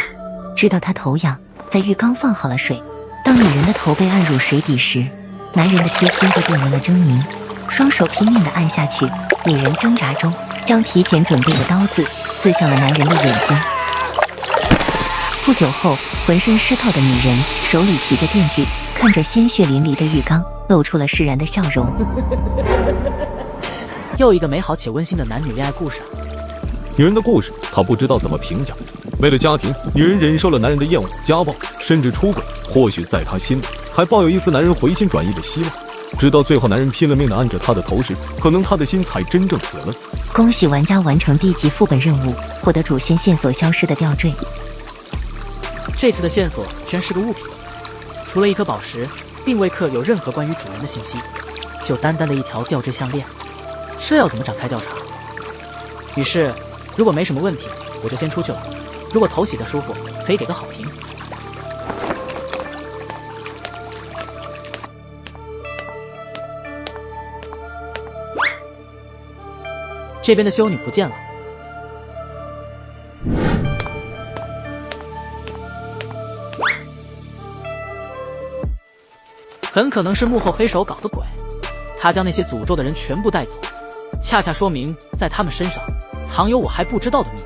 知道她头痒，在浴缸放好了水。当女人的头被按入水底时，男人的贴心就变为了狰狞，双手拼命地按下去。女人挣扎中，将提前准备的刀子刺向了男人的眼睛。不久后，浑身湿透的女人手里提着电锯，看着鲜血淋漓的浴缸，露出了释然的笑容。又一个美好且温馨的男女恋爱故事。女人的故事，她不知道怎么评价。为了家庭，女人忍受了男人的厌恶、家暴，甚至出轨。或许在她心里，还抱有一丝男人回心转意的希望。直到最后，男人拼了命地按着她的头时，可能她的心才真正死了。恭喜玩家完成 D 级副本任务，获得主线线索消失的吊坠。这次的线索居然是个物品，除了一颗宝石，并未刻有任何关于主人的信息，就单单的一条吊坠项链。这要怎么展开调查？于是，如果没什么问题，我就先出去了。如果头洗的舒服，可以给个好评。这边的修女不见了。很可能是幕后黑手搞的鬼，他将那些诅咒的人全部带走，恰恰说明在他们身上藏有我还不知道的秘密。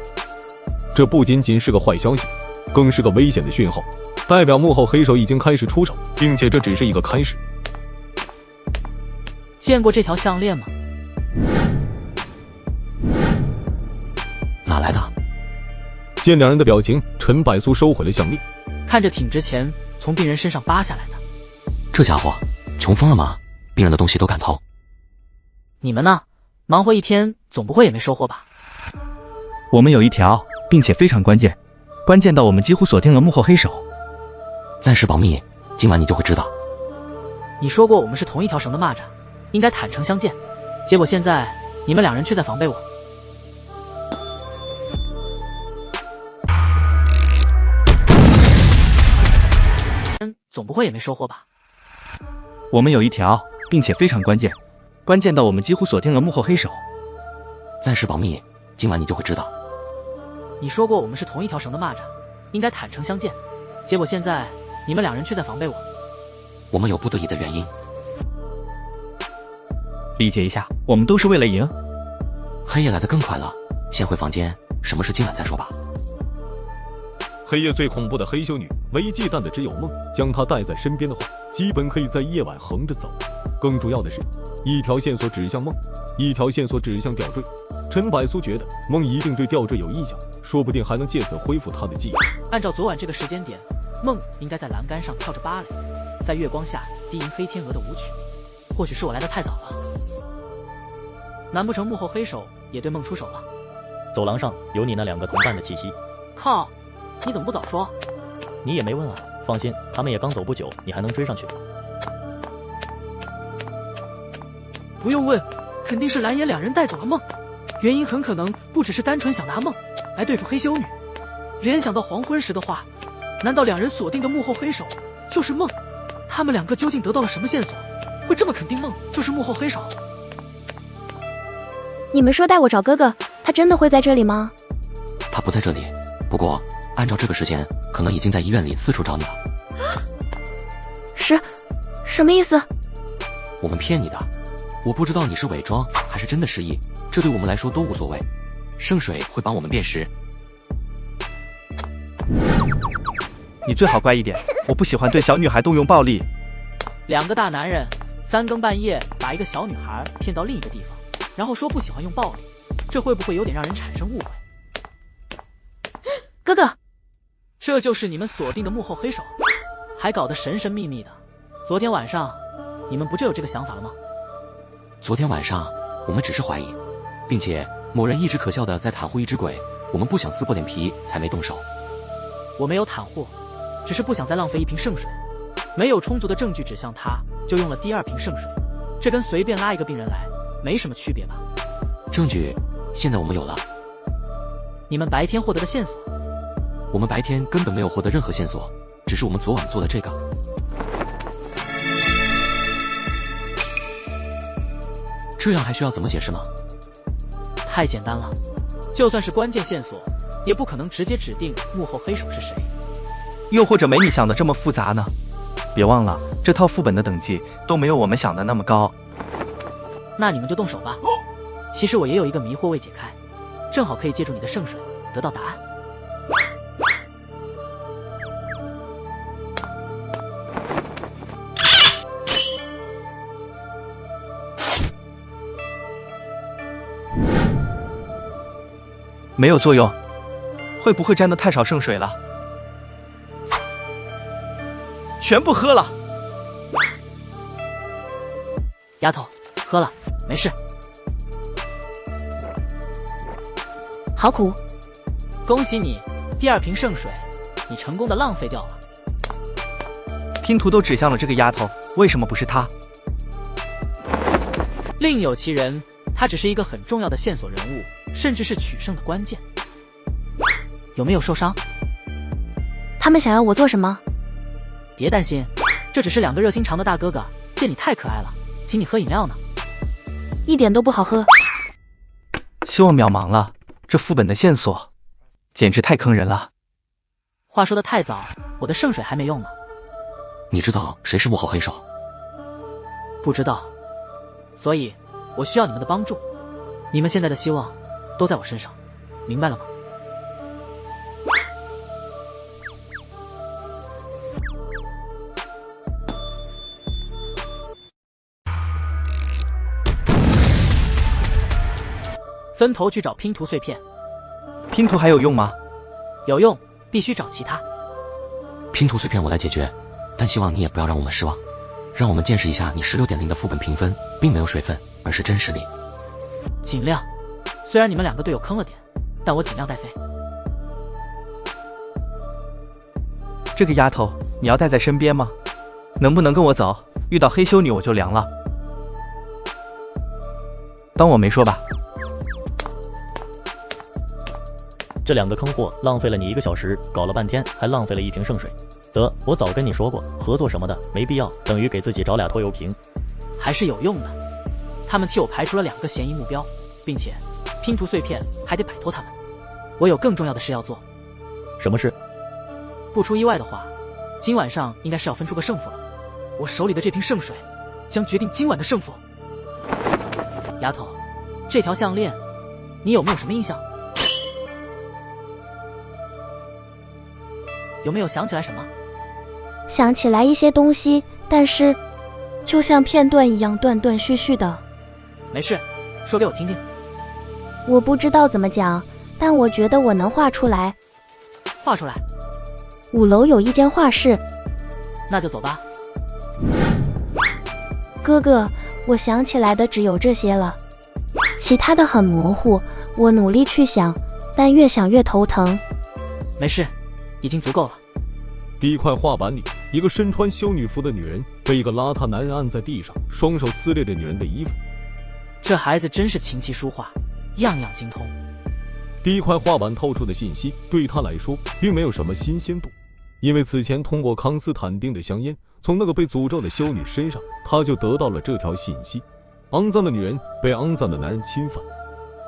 这不仅仅是个坏消息，更是个危险的讯号，代表幕后黑手已经开始出手，并且这只是一个开始。见过这条项链吗？哪来的？见两人的表情，陈柏苏收回了项链，看着挺值钱，从病人身上扒下来的。这家伙穷疯了吗？病人的东西都敢偷。你们呢？忙活一天，总不会也没收获吧？我们有一条，并且非常关键，关键到我们几乎锁定了幕后黑手。暂时保密，今晚你就会知道。你说过我们是同一条绳的蚂蚱，应该坦诚相见，结果现在你们两人却在防备我。总不会也没收获吧？我们有一条，并且非常关键，关键到我们几乎锁定了幕后黑手。暂时保密，今晚你就会知道。你说过我们是同一条绳的蚂蚱，应该坦诚相见，结果现在你们两人却在防备我。我们有不得已的原因。理解一下，我们都是为了赢。黑夜来得更快了，先回房间，什么事今晚再说吧。黑夜最恐怖的黑修女，唯一忌惮的只有梦。将她带在身边的话，基本可以在夜晚横着走。更主要的是，一条线索指向梦，一条线索指向吊坠。陈百苏觉得梦一定对吊坠有意向，说不定还能借此恢复他的记忆。按照昨晚这个时间点，梦应该在栏杆上跳着芭蕾，在月光下低吟飞天鹅的舞曲。或许是我来的太早了，难不成幕后黑手也对梦出手了？走廊上有你那2个同伴的气息。靠，你怎么不早说？你也没问啊。放心，他们也刚走不久，你还能追上去。不用问，肯定是蓝颜2人带走了梦，原因很可能不只是单纯想拿梦来对付黑修女。联想到黄昏时的话，难道2人锁定的幕后黑手就是梦？他们2个究竟得到了什么线索，会这么肯定梦就是幕后黑手？你们说带我找哥哥，他真的会在这里吗？他不在这里，不过按照这个时间，可能已经在医院里四处找你了。什么意思？我们骗你的，我不知道你是伪装还是真的失忆，这对我们来说都无所谓。圣水会帮我们辨识。你最好乖一点，我不喜欢对小女孩动用暴力。2个大男人3更半夜把一个小女孩骗到另一个地方，然后说不喜欢用暴力，这会不会有点让人产生误会？哥哥，这就是你们锁定的幕后黑手，还搞得神神秘秘的。昨天晚上你们不就有这个想法了吗？昨天晚上我们只是怀疑，并且某人一直可笑的在袒护一只鬼，我们不想撕破脸皮才没动手。我没有袒护，只是不想再浪费一瓶圣水，没有充足的证据指向他，就用了第2瓶圣水，这跟随便拉一个病人来没什么区别吧？证据现在我们有了。你们白天获得的线索？我们白天根本没有获得任何线索，只是我们昨晚做的这个。这样还需要怎么解释吗？太简单了，就算是关键线索，也不可能直接指定幕后黑手是谁。又或者没你想的这么复杂呢？别忘了，这套副本的等级都没有我们想的那么高。那你们就动手吧。其实我也有一个迷惑未解开，正好可以借助你的圣水得到答案。没有作用，会不会沾得太少圣水了？全部喝了。丫头，喝了，没事。好苦。恭喜你，第2瓶圣水，你成功的浪费掉了。拼图都指向了这个丫头，为什么不是她？另有其人，她只是一个很重要的线索人物，甚至是取胜的关键。有没有受伤？他们想要我做什么？别担心，这只是2个热心肠的大哥哥，见你太可爱了，请你喝饮料呢。一点都不好喝。希望渺茫了，这副本的线索简直太坑人了。话说的太早，我的圣水还没用呢。你知道谁是幕后黑手？不知道，所以我需要你们的帮助。你们现在的希望都在我身上，明白了吗？分头去找拼图碎片。拼图还有用吗？有用，必须找其他。拼图碎片我来解决，但希望你也不要让我们失望，让我们见识一下你16.0的副本评分并没有水分，而是真实力。尽量，虽然你们2个队友坑了点，但我尽量带飞。这个丫头你要带在身边吗？能不能跟我走？遇到黑修女我就凉了。当我没说吧。这2个坑货浪费了你1个小时，搞了半天还浪费了1瓶圣水。则我早跟你说过，合作什么的没必要，等于给自己找俩拖油瓶。还是有用的，他们替我排除了2个嫌疑目标，并且拼图碎片还得摆脱他们。我有更重要的事要做。什么事？不出意外的话，今晚上应该是要分出个胜负了。我手里的这瓶圣水将决定今晚的胜负。丫头，这条项链你有没有什么印象？有没有想起来什么？想起来一些东西，但是就像片段一样断断续续的。没事，说给我听听。我不知道怎么讲，但我觉得我能画出来。画出来。5楼有一间画室。那就走吧。哥哥，我想起来的只有这些了，其他的很模糊，我努力去想，但越想越头疼。没事，已经足够了。第一块画板里，一个身穿修女服的女人被一个邋遢男人按在地上，双手撕裂着女人的衣服。这孩子真是琴棋书画样样精通。第一块画板透出的信息对他来说并没有什么新鲜度，因为此前通过康斯坦丁的香烟，从那个被诅咒的修女身上他就得到了这条信息。肮脏的女人被肮脏的男人侵犯，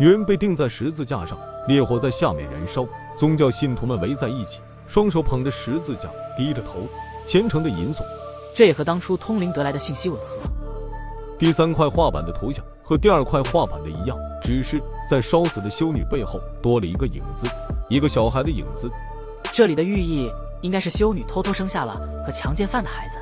女人被钉在十字架上，烈火在下面燃烧，宗教信徒们围在一起，双手捧着十字架，低着头虔诚的吟诵。这也和当初通灵得来的信息吻合。第3块画板的图像和第2块画板的一样，只是在烧死的修女背后多了一个影子，一个小孩的影子。这里的寓意应该是修女偷偷生下了和强奸犯的孩子。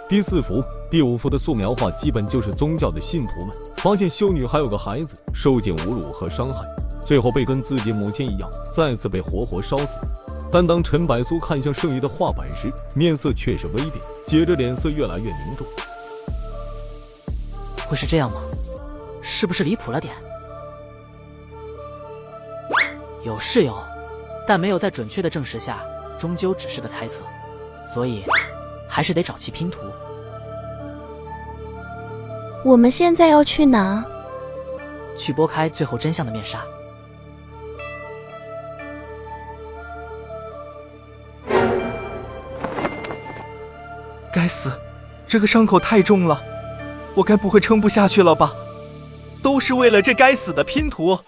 第4幅、第5幅的素描画基本就是宗教的信徒们发现修女还有个孩子受尽侮辱和伤害，最后被跟自己母亲一样再次被活活烧死。但当陈百苏看向剩余的画板时，面色却是微变，接着脸色越来越凝重。会是这样吗？是不是离谱了点？有是有，但没有在准确的证实下，终究只是个猜测，所以还是得找齐拼图。我们现在要去哪？去拨开最后真相的面纱。该死，这个伤口太重了，我该不会撑不下去了吧？都是为了这该死的拼图。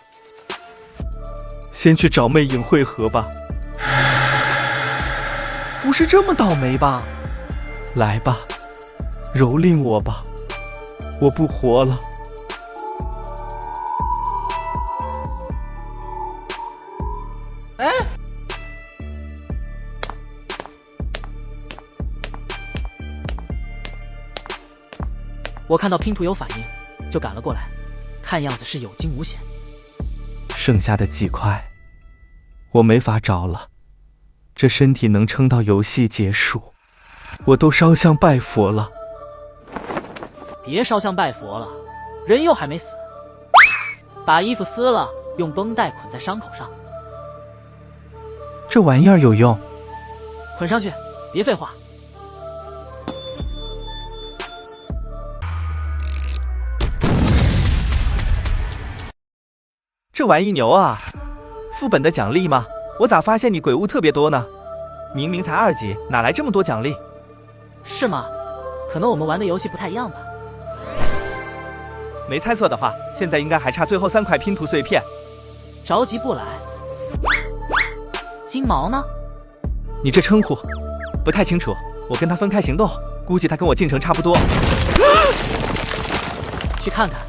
先去找魅影会合吧。不是这么倒霉吧？来吧，蹂躏我吧，我不活了。哎，我看到拼图有反应，就赶了过来，看样子是有惊无险。剩下的几块我没法找了，这身体能撑到游戏结束，我都烧香拜佛了。别烧香拜佛了，人又还没死。把衣服撕了，用绷带捆在伤口上。这玩意儿有用？捆上去，别废话。这玩意牛啊！副本的奖励吗？我咋发现你鬼物特别多呢？明明才2级，哪来这么多奖励？是吗？可能我们玩的游戏不太一样吧。没猜错的话，现在应该还差最后3块拼图碎片。着急不来。金毛呢？你这称呼不太清楚，我跟他分开行动，估计他跟我进程差不多。去看看。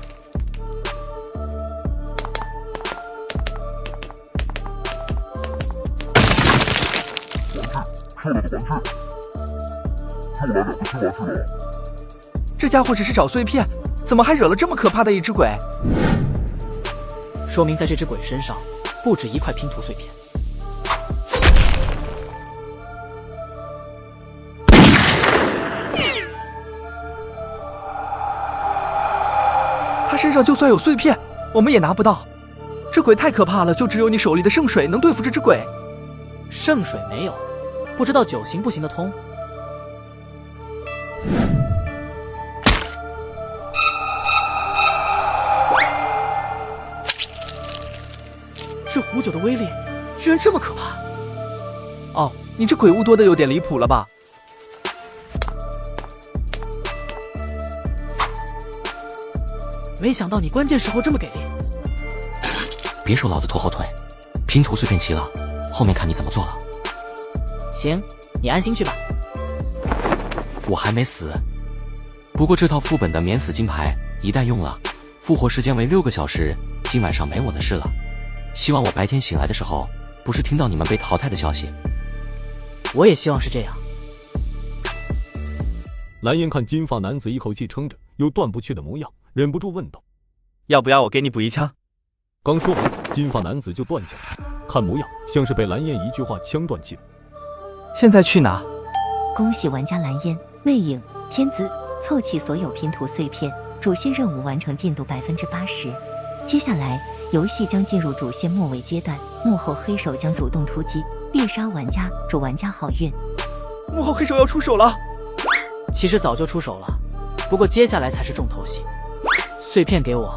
这家伙只是找碎片，怎么还惹了这么可怕的一只鬼？说明在这只鬼身上不止1块拼图碎片。他身上就算有碎片，我们也拿不到。这鬼太可怕了，就只有你手里的圣水能对付这只鬼。圣水没有，不知道酒行不行得通。这壶酒的威力居然这么可怕！哦，你这鬼物多的有点离谱了吧？没想到你关键时候这么给力。别说老子拖后腿，拼图碎片齐了，后面看你怎么做了。行，你安心去吧。我还没死，不过这套副本的免死金牌一旦用了，复活时间为6个小时，今晚上没我的事了。希望我白天醒来的时候，不是听到你们被淘汰的消息。我也希望是这样。蓝烟看金发男子一口气撑着又断不去的模样，忍不住问道：要不要我给你补一枪？刚说完，金发男子就断脚，看模样像是被蓝烟一句话枪断气了。现在去哪？恭喜玩家蓝烟、魅影、天子凑齐所有拼图碎片，主线任务完成进度80%。接下来游戏将进入主线末尾阶段，幕后黑手将主动出击，猎杀玩家，祝玩家好运。幕后黑手要出手了。其实早就出手了，不过接下来才是重头戏。碎片给我。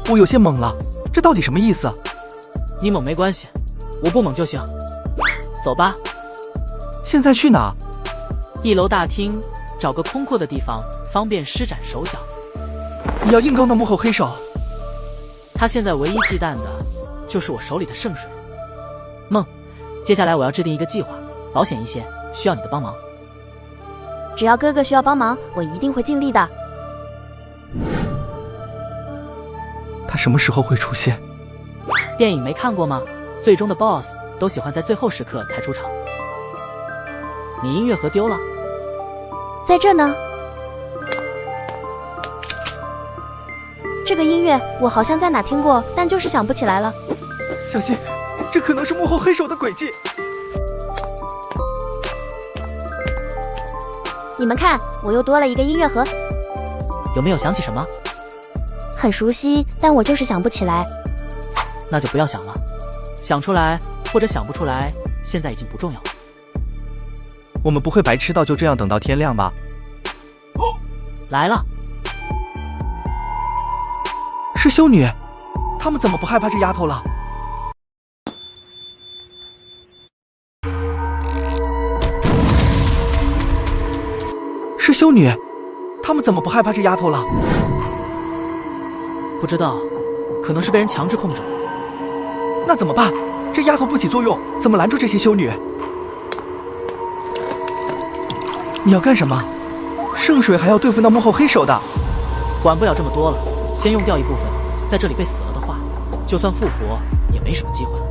我有些懵了，这到底什么意思？你懵没关系，我不懵就行。走吧。现在去哪？1楼大厅，找个空阔的地方，方便施展手脚。你要硬刚到幕后黑手？他现在唯一忌惮的就是我手里的圣水。梦，接下来我要制定一个计划，保险一些，需要你的帮忙。只要哥哥需要帮忙，我一定会尽力的。他什么时候会出现？电影没看过吗？最终的 BOSS 都喜欢在最后时刻才出场。你音乐盒丢了？在这呢。这个音乐我好像在哪听过，但就是想不起来了。小心，这可能是幕后黑手的诡计。你们看，我又多了一个音乐盒。有没有想起什么？很熟悉，但我就是想不起来。那就不要想了，想出来或者想不出来，现在已经不重要了。我们不会白痴到就这样等到天亮吧？来了，是修女，他们怎么不害怕这丫头了？是修女，他们怎么不害怕这丫头了？不知道，可能是被人强制控制。那怎么办？这丫头不起作用，怎么拦住这些修女？你要干什么？圣水还要对付那幕后黑手的。管不了这么多了，先用掉一部分，在这里被死了的话，就算复活也没什么机会了。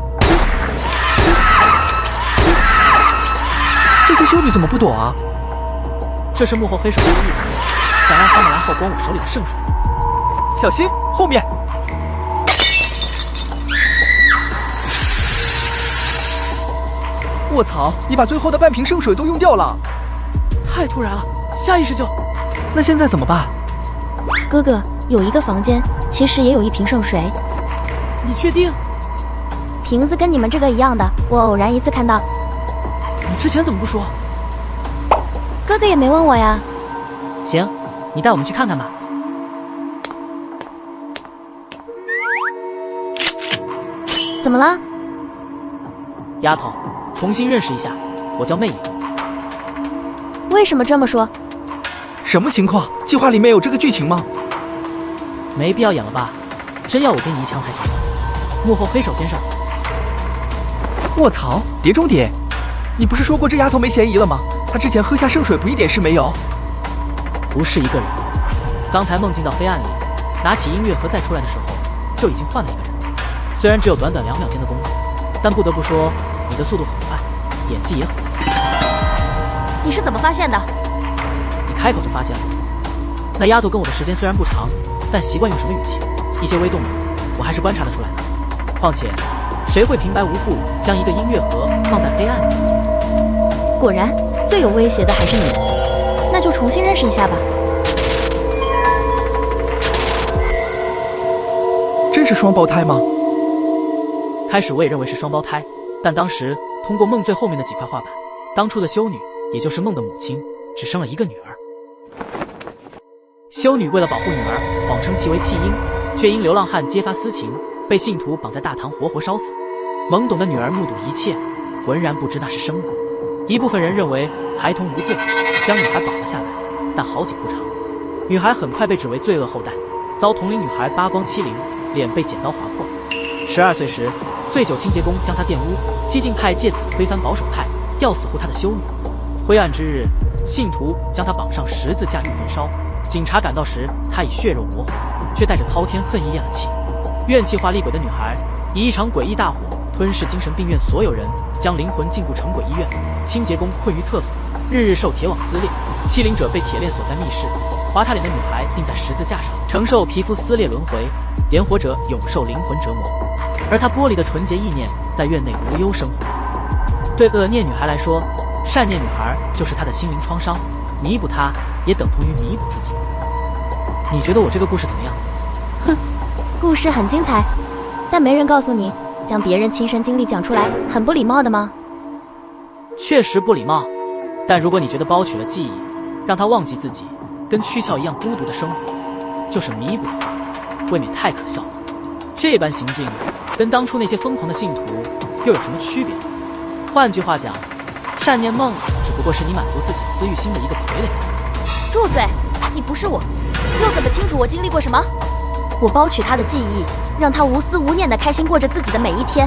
这些修女怎么不躲啊？这是幕后黑手的意图，想让他们来耗光我手里的圣水。小心，后面！卧槽，你把最后的半瓶圣水都用掉了，太突然了，下意识就……那现在怎么办？哥哥，有一个房间，其实也有一瓶圣水。你确定？瓶子跟你们这个一样的，我偶然一次看到。你之前怎么不说？哥哥也没问我呀。行，你带我们去看看吧。怎么了？丫头，重新认识一下，我叫魅影。为什么这么说？什么情况？计划里面有这个剧情吗？没必要演了吧？真要我给你一枪才行。幕后黑手先生。卧槽，碟中谍！你不是说过这丫头没嫌疑了吗？她之前喝下圣水不一点事没有？不是一个人。刚才梦境到黑暗里，拿起音乐盒再出来的时候，就已经换了一个人。虽然只有短短2秒间的功夫，但不得不说，你的速度很快，演技也很快。你是怎么发现的？你开口就发现了。那丫头跟我的时间虽然不长，但习惯用什么语气，一些微动作，我还是观察得出来的。况且，谁会平白无故将一个音乐盒放在黑暗里？果然，最有威胁的还是你。那就重新认识一下吧。真是双胞胎吗？开始我也认为是双胞胎，但当时通过梦最后面的几块画板，当初的修女，也就是梦的母亲，只生了一个女儿。修女为了保护女儿，谎称其为弃婴，却因流浪汉揭发私情，被信徒绑在大堂活活烧死。懵懂的女儿目睹一切，浑然不知那是生物。一部分人认为孩童无罪，将女孩绑了下来，但好景不长，女孩很快被指为罪恶后代，遭同龄女孩扒光欺凌，脸被剪刀划破。12岁时，醉酒清洁工将她玷污，激进派借此推翻保守派，吊死护她的修女。灰暗之日，信徒将她绑上十字架欲焚烧，警察赶到时，她已血肉模糊，却带着滔天恨意咽了气。怨气化厉鬼的女孩，以一场诡异大火吞噬精神病院所有人，将灵魂禁锢成鬼医院，清洁工困于厕所，日日受铁网撕裂，欺凌者被铁链锁在密室，划他脸的女孩钉在十字架上，承受皮肤撕裂轮回，点火者永受灵魂折磨，而他玻璃的纯洁意念在院内无忧生活。对恶念女孩来说，善念女孩就是她的心灵创伤，弥补她也等同于弥补自己。你觉得我这个故事怎么样？哼，故事很精彩，但没人告诉你，将别人亲身经历讲出来很不礼貌的吗？确实不礼貌，但如果你觉得包取了记忆，让他忘记自己跟躯壳一样孤独的生活，就是弥补的话，未免太可笑了。这般行径跟当初那些疯狂的信徒又有什么区别？换句话讲，善念梦只不过是你满足自己私欲心的一个傀儡。住嘴！你不是我，又怎么清楚我经历过什么？我包取他的记忆，让他无思无念地开心过着自己的每一天，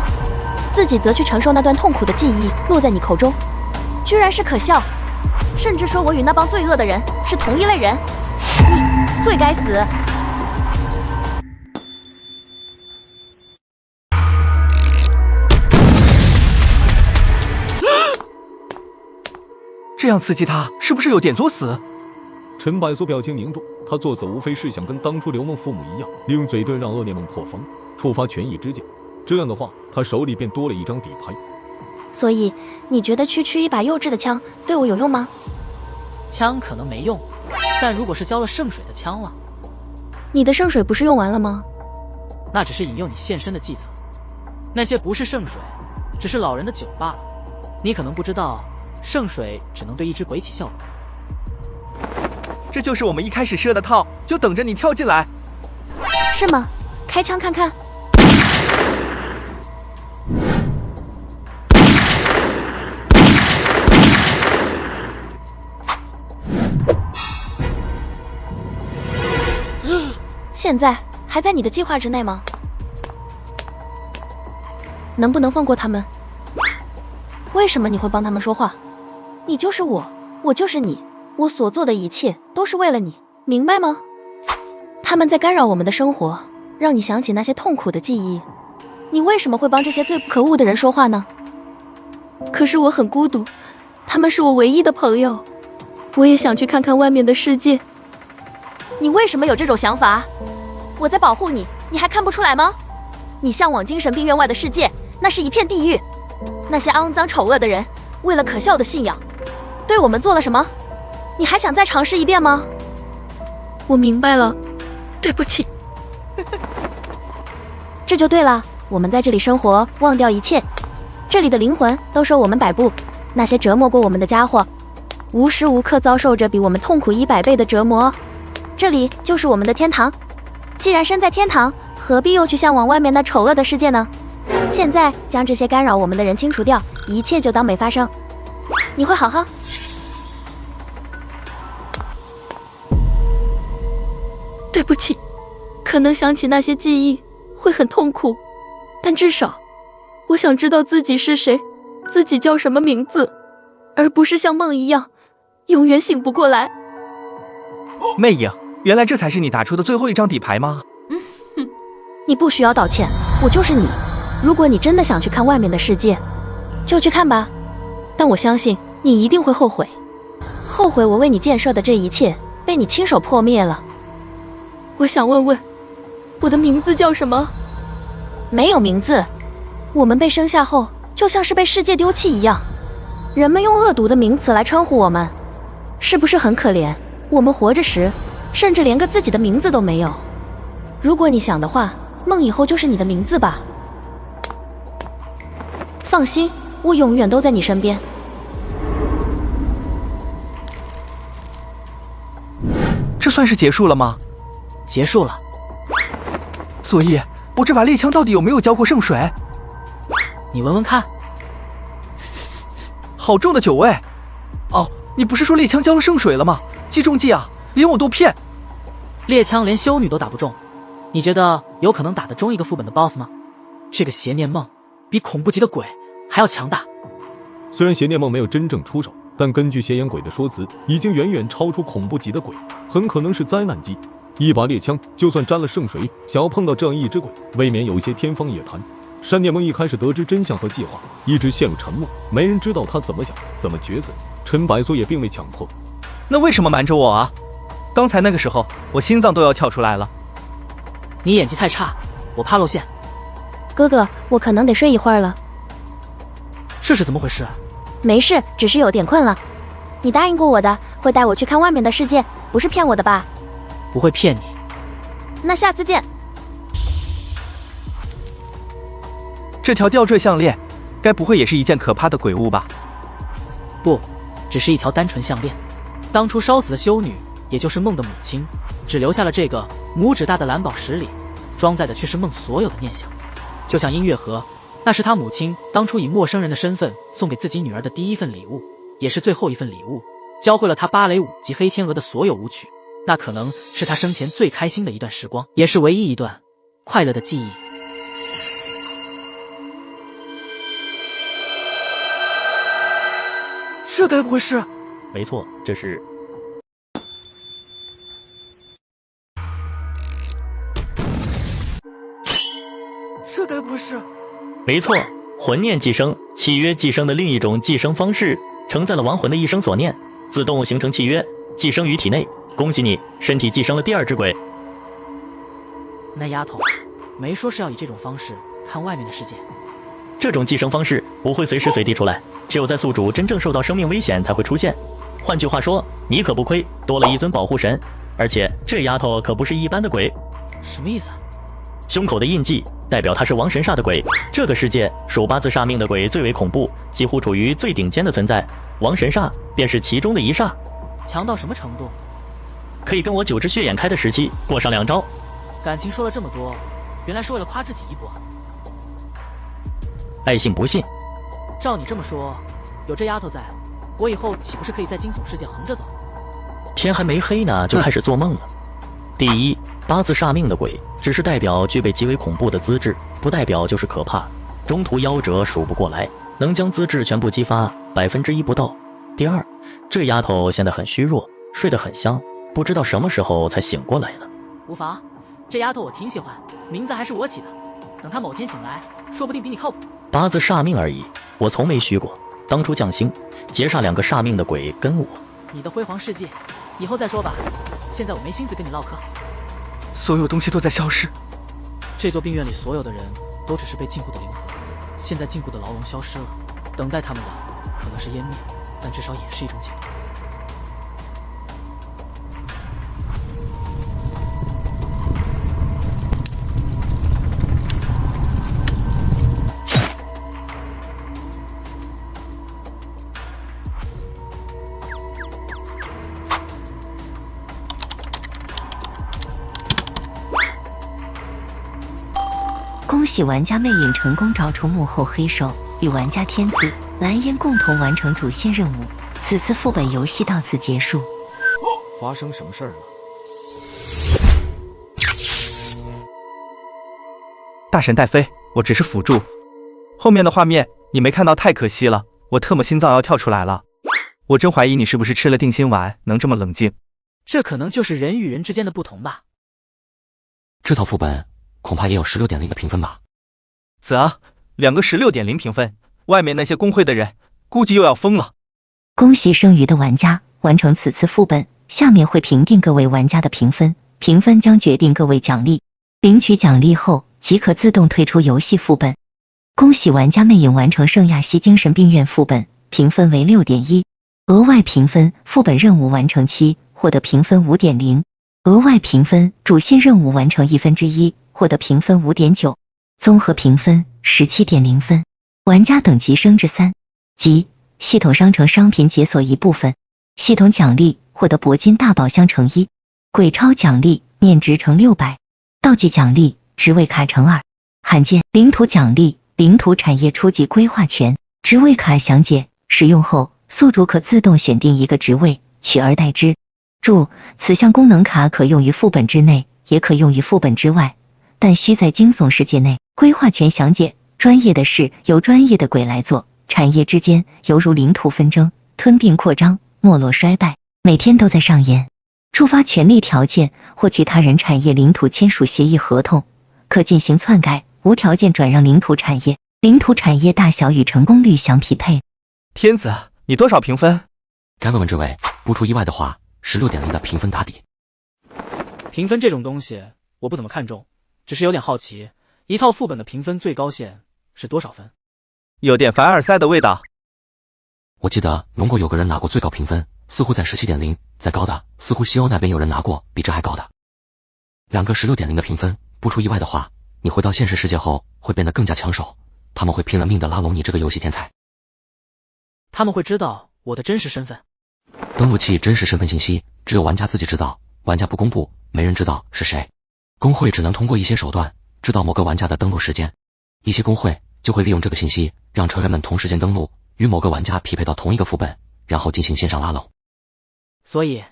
自己则去承受那段痛苦的记忆落在你口中，居然是可笑，甚至说我与那帮罪恶的人是同一类人，你罪该死！这样刺激他，是不是有点作死？陈百所表情凝重，他作死无非是想跟当初刘梦父母一样，利用嘴遁让恶念梦破防，触发权宜之剑。这样的话，他手里便多了一张底牌。所以，你觉得区区一把幼稚的枪对我有用吗？枪可能没用，但如果是浇了圣水的枪了，你的圣水不是用完了吗？那只是引诱你现身的计策，那些不是圣水，只是老人的酒罢了。你可能不知道，圣水只能对一只鬼起效果。这就是我们一开始设的套，就等着你跳进来。是吗？开枪看看。现在还在你的计划之内吗？能不能放过他们？为什么你会帮他们说话？你就是我，我就是你，我所做的一切都是为了你，明白吗？他们在干扰我们的生活，让你想起那些痛苦的记忆。你为什么会帮这些最可恶的人说话呢？可是我很孤独，他们是我唯一的朋友，我也想去看看外面的世界。你为什么有这种想法？我在保护你，你还看不出来吗？你向往精神病院外的世界，那是一片地狱。那些肮脏丑恶的人，为了可笑的信仰，对我们做了什么？你还想再尝试一遍吗？我明白了，对不起。这就对了，我们在这里生活，忘掉一切。这里的灵魂都受我们摆布，那些折磨过我们的家伙，无时无刻遭受着比我们痛苦100倍的折磨。这里就是我们的天堂。既然身在天堂，何必又去向往外面那丑恶的世界呢？现在将这些干扰我们的人清除掉，一切就当没发生。你会好好？对不起，可能想起那些记忆会很痛苦，但至少我想知道自己是谁，自己叫什么名字，而不是像梦一样永远醒不过来。魅影，原来这才是你打出的最后一张底牌吗？你不需要道歉，我就是你。如果你真的想去看外面的世界，就去看吧。但我相信你一定会后悔，后悔我为你建设的这一切被你亲手破灭了。我想问问，我的名字叫什么？没有名字。我们被生下后，就像是被世界丢弃一样，人们用恶毒的名词来称呼我们，是不是很可怜？我们活着时，甚至连个自己的名字都没有。如果你想的话，梦以后就是你的名字吧。放心，我永远都在你身边。这算是结束了吗？结束了。所以，我这把猎枪到底有没有浇过圣水？你闻闻看。好重的酒味。哦，你不是说猎枪浇了圣水了吗？计中计啊，连我都骗。猎枪连修女都打不中，你觉得有可能打得中一个副本的 BOSS 吗？这个邪念梦比恐怖级的鬼还要强大。虽然邪念梦没有真正出手，但根据邪眼鬼的说辞，已经远远超出恐怖级的鬼，很可能是灾难级。一把猎枪就算沾了圣水，想要碰到这样一只鬼，未免有些天方夜谭。单念梦一开始得知真相和计划，一直陷入沉默，没人知道他怎么想，怎么抉择。陈百索也并未强迫。那为什么瞒着我啊？刚才那个时候，我心脏都要跳出来了。你演技太差，我怕露馅。哥哥，我可能得睡一会儿了。这是怎么回事？没事，只是有点困了。你答应过我的，会带我去看外面的世界，不是骗我的吧？不会骗你。那下次见。这条吊坠项链，该不会也是一件可怕的鬼物吧？不，只是一条单纯项链。当初烧死的修女，也就是梦的母亲，只留下了这个拇指大的蓝宝石里，装载的却是梦所有的念想。就像音乐盒，那是他母亲当初以陌生人的身份送给自己女儿的第一份礼物，也是最后一份礼物，教会了她芭蕾舞及飞天鹅的所有舞曲。那可能是她生前最开心的一段时光，也是唯一一段快乐的记忆。这该不会是？没错，这是。这该不会是？没错，魂念寄生，契约寄生的另一种寄生方式，承载了亡魂的一生所念，自动形成契约，寄生于体内。恭喜你，身体寄生了第二只鬼。那丫头没说是要以这种方式看外面的世界。这种寄生方式不会随时随地出来，只有在宿主真正受到生命危险才会出现。换句话说，你可不亏，多了一尊保护神。而且这丫头可不是一般的鬼。什么意思啊？胸口的印记代表她是亡神煞的鬼。这个世界属八字煞命的鬼最为恐怖，几乎处于最顶尖的存在，亡神煞便是其中的一煞。强到什么程度？可以跟我9只血眼开的时期过上2招。感情说了这么多，原来是为了夸自己一波。爱信不信。照你这么说，有这丫头在，我以后岂不是可以在惊悚世界横着走？天还没黑呢，就开始做梦了。第一，八字煞命的鬼只是代表具备极为恐怖的资质，不代表就是可怕。中途夭折数不过来，能将资质全部激发1%不到。第二，这丫头现在很虚弱，睡得很香，不知道什么时候才醒过来了。无妨，这丫头我挺喜欢，名字还是我起的。等她某天醒来，说不定比你靠谱。八字煞命而已，我从没虚过。当初降星劫煞2个煞命的鬼跟我。你的辉煌事迹，以后再说吧。现在我没心思跟你唠嗑。所有东西都在消失。这座病院里所有的人都只是被禁锢的灵魂，现在禁锢的牢笼消失了，等待他们的可能是湮灭，但至少也是一种解脱。恭喜玩家魅影成功找出幕后黑手，与玩家天子、蓝烟共同完成主线任务。此次副本游戏到此结束。发生什么事儿了？大神带飞，我只是辅助。后面的画面你没看到太可惜了，我特么心脏要跳出来了。我真怀疑你是不是吃了定心丸，能这么冷静。这可能就是人与人之间的不同吧。这套副本恐怕也有16.0的评分吧。啧，2个16.0评分，外面那些公会的人估计又要疯了。恭喜剩余的玩家完成此次副本，下面会评定各位玩家的评分，评分将决定各位奖励。领取奖励后即可自动退出游戏副本。恭喜玩家魅影完成圣亚西精神病院副本，评分为 6.1。额外评分，副本任务完成期获得评分 5.0。额外评分，主线任务完成1%，获得评分 5.9。综合评分 17.0 分。玩家等级升至3级。系统商城商品解锁一部分。系统奖励，获得铂金大宝箱乘1。鬼超奖励，面值乘600。道具奖励，职位卡乘2。罕见领土奖励，领土产业初级规划权。职位卡详解，使用后宿主可自动选定一个职位，取而代之。注：此项功能卡可用于副本之内，也可用于副本之外，但需在惊悚世界内。规划权详解：专业的事由专业的鬼来做，产业之间犹如领土纷争、吞并扩张、没落衰败，每天都在上演。触发权利条件：获取他人产业领土签署协议合同，可进行篡改、无条件转让领土产业，领土产业大小与成功率相匹配。天子，你多少评分？该问问这位，不出意外的话，16.0的评分打底。评分这种东西我不怎么看重，只是有点好奇，一套副本的评分最高线是多少分？有点凡尔赛的味道。我记得龙国有个人拿过最高评分，似乎在17.0，再高的似乎西欧那边有人拿过比这还高的。两个16.0的评分，不出意外的话，你回到现实世界后会变得更加抢手，他们会拼了命的拉拢你这个游戏天才。他们会知道我的真实身份。登录器真实身份信息只有玩家自己知道，玩家不公布，没人知道是谁。工会只能通过一些手段知道某个玩家的登录时间，一些工会就会利用这个信息让成员们同时间登录，与某个玩家匹配到同一个副本，然后进行线上拉拢。所以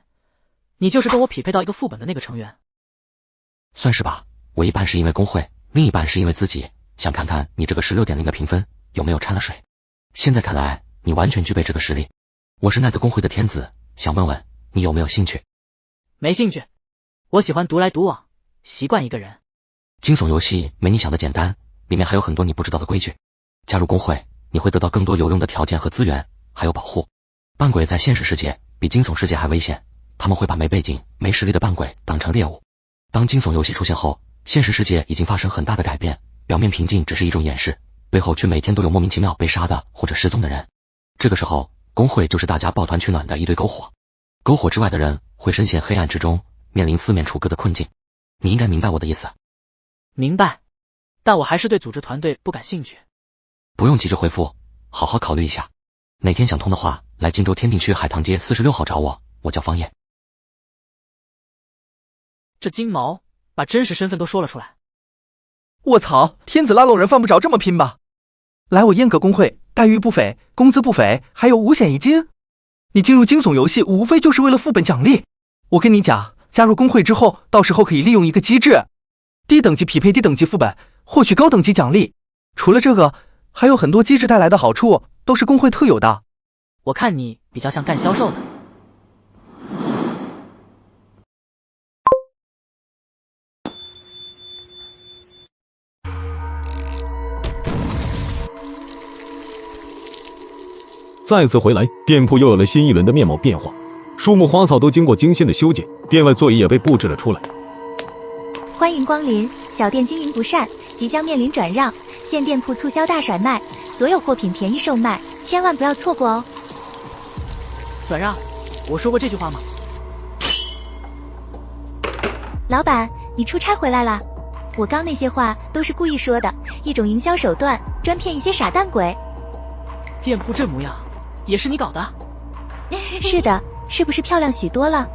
你就是跟我匹配到一个副本的那个成员？算是吧，我一半是因为工会，另一半是因为自己想看看你这个16.0的评分有没有掺了水。现在看来你完全具备这个实力。我是奈德工会的天子，想问问你有没有兴趣？没兴趣，我喜欢独来独往，习惯一个人。惊悚游戏没你想的简单，里面还有很多你不知道的规矩。加入工会，你会得到更多有用的条件和资源，还有保护。扮鬼在现实世界比惊悚世界还危险，他们会把没背景、没实力的扮鬼当成猎物。当惊悚游戏出现后，现实世界已经发生很大的改变，表面平静只是一种掩饰，背后却每天都有莫名其妙被杀的或者失踪的人。这个时候，工会就是大家抱团取暖的一堆篝火。篝火之外的人会深陷黑暗之中，面临四面楚歌的困境。你应该明白我的意思。明白，但我还是对组织团队不感兴趣。不用急着回复，好好考虑一下。哪天想通的话，来荆州天定区海棠街46号找我，我叫方烨。这金毛把真实身份都说了出来。卧槽，天子拉拢人犯不着这么拼吧？来我燕阁工会，待遇不菲，工资不菲，还有5险1金。你进入惊悚游戏无非就是为了副本奖励。我跟你讲，加入工会之后，到时候可以利用一个机制，低等级匹配低等级副本，获取高等级奖励。除了这个，还有很多机制带来的好处，都是工会特有的。我看你比较像干销售的。再次回来，店铺又有了新一轮的面貌变化，树木花草都经过精心的修剪，店外座椅也被布置了出来。欢迎光临，小店经营不善，即将面临转让，现店铺促销大甩卖，所有货品便宜售卖，千万不要错过哦。转让？我说过这句话吗？老板，你出差回来啦？我刚那些话都是故意说的，一种营销手段，专骗一些傻蛋鬼。店铺这模样也是你搞的？是的，是不是漂亮许多了？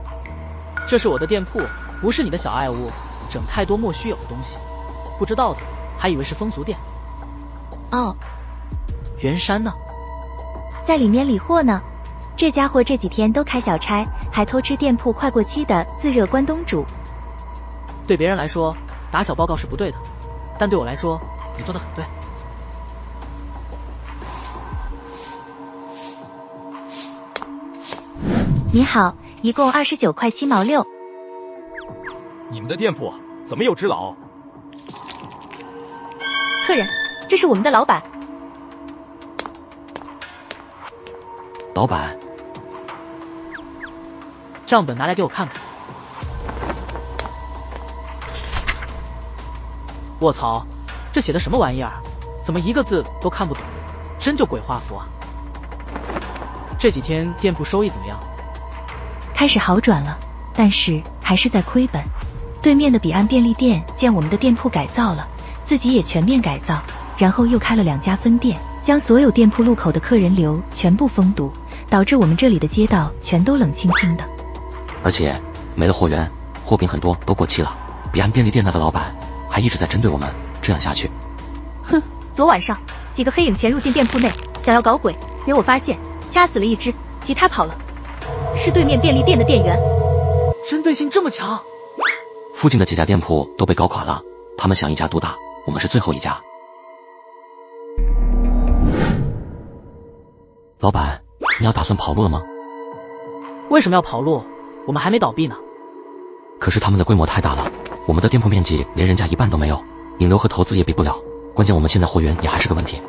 这是我的店铺，不是你的小爱屋，整太多莫须有的东西，不知道的还以为是风俗店。哦，袁山呢？在里面理货呢。这家伙这几天都开小差，还偷吃店铺快过期的自热关东煮。对别人来说打小报告是不对的，但对我来说你做得很对。你好，一共29块7毛6。你们的店铺怎么有只老？客人，这是我们的老板。老板，账本拿来给我看看。卧槽，这写的什么玩意儿？怎么一个字都看不懂？真就鬼画符啊！这几天店铺收益怎么样？开始好转了，但是还是在亏本。对面的彼岸便利店见我们的店铺改造了，自己也全面改造，然后又开了2家分店，将所有店铺路口的客人流全部封堵，导致我们这里的街道全都冷清清的。而且没了货源，货品很多都过期了。彼岸便利店那个老板还一直在针对我们，这样下去，哼！昨晚上几个黑影潜入进店铺内，想要搞鬼，结果发现掐死了一只，其他跑了。是对面便利店的店员，针对性这么强。附近的几家店铺都被搞垮了，他们想一家独大，我们是最后一家。老板，你要打算跑路了吗？为什么要跑路？我们还没倒闭呢。可是他们的规模太大了，我们的店铺面积连人家一半都没有，引流和投资也比不了，关键我们现在货源也还是个问题。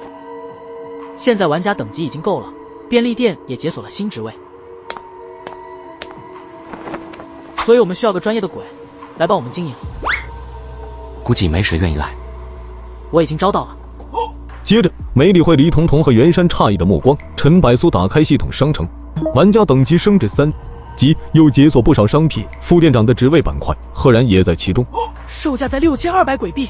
现在玩家等级已经够了，便利店也解锁了新职位，所以我们需要个专业的鬼来帮我们经营。估计没谁愿意来。我已经招到了。接着，没理会黎彤彤和袁山诧异的目光，陈百苏打开系统商城，玩家等级升至3级，又解锁不少商品，副店长的职位板块赫然也在其中。售价在6200鬼币。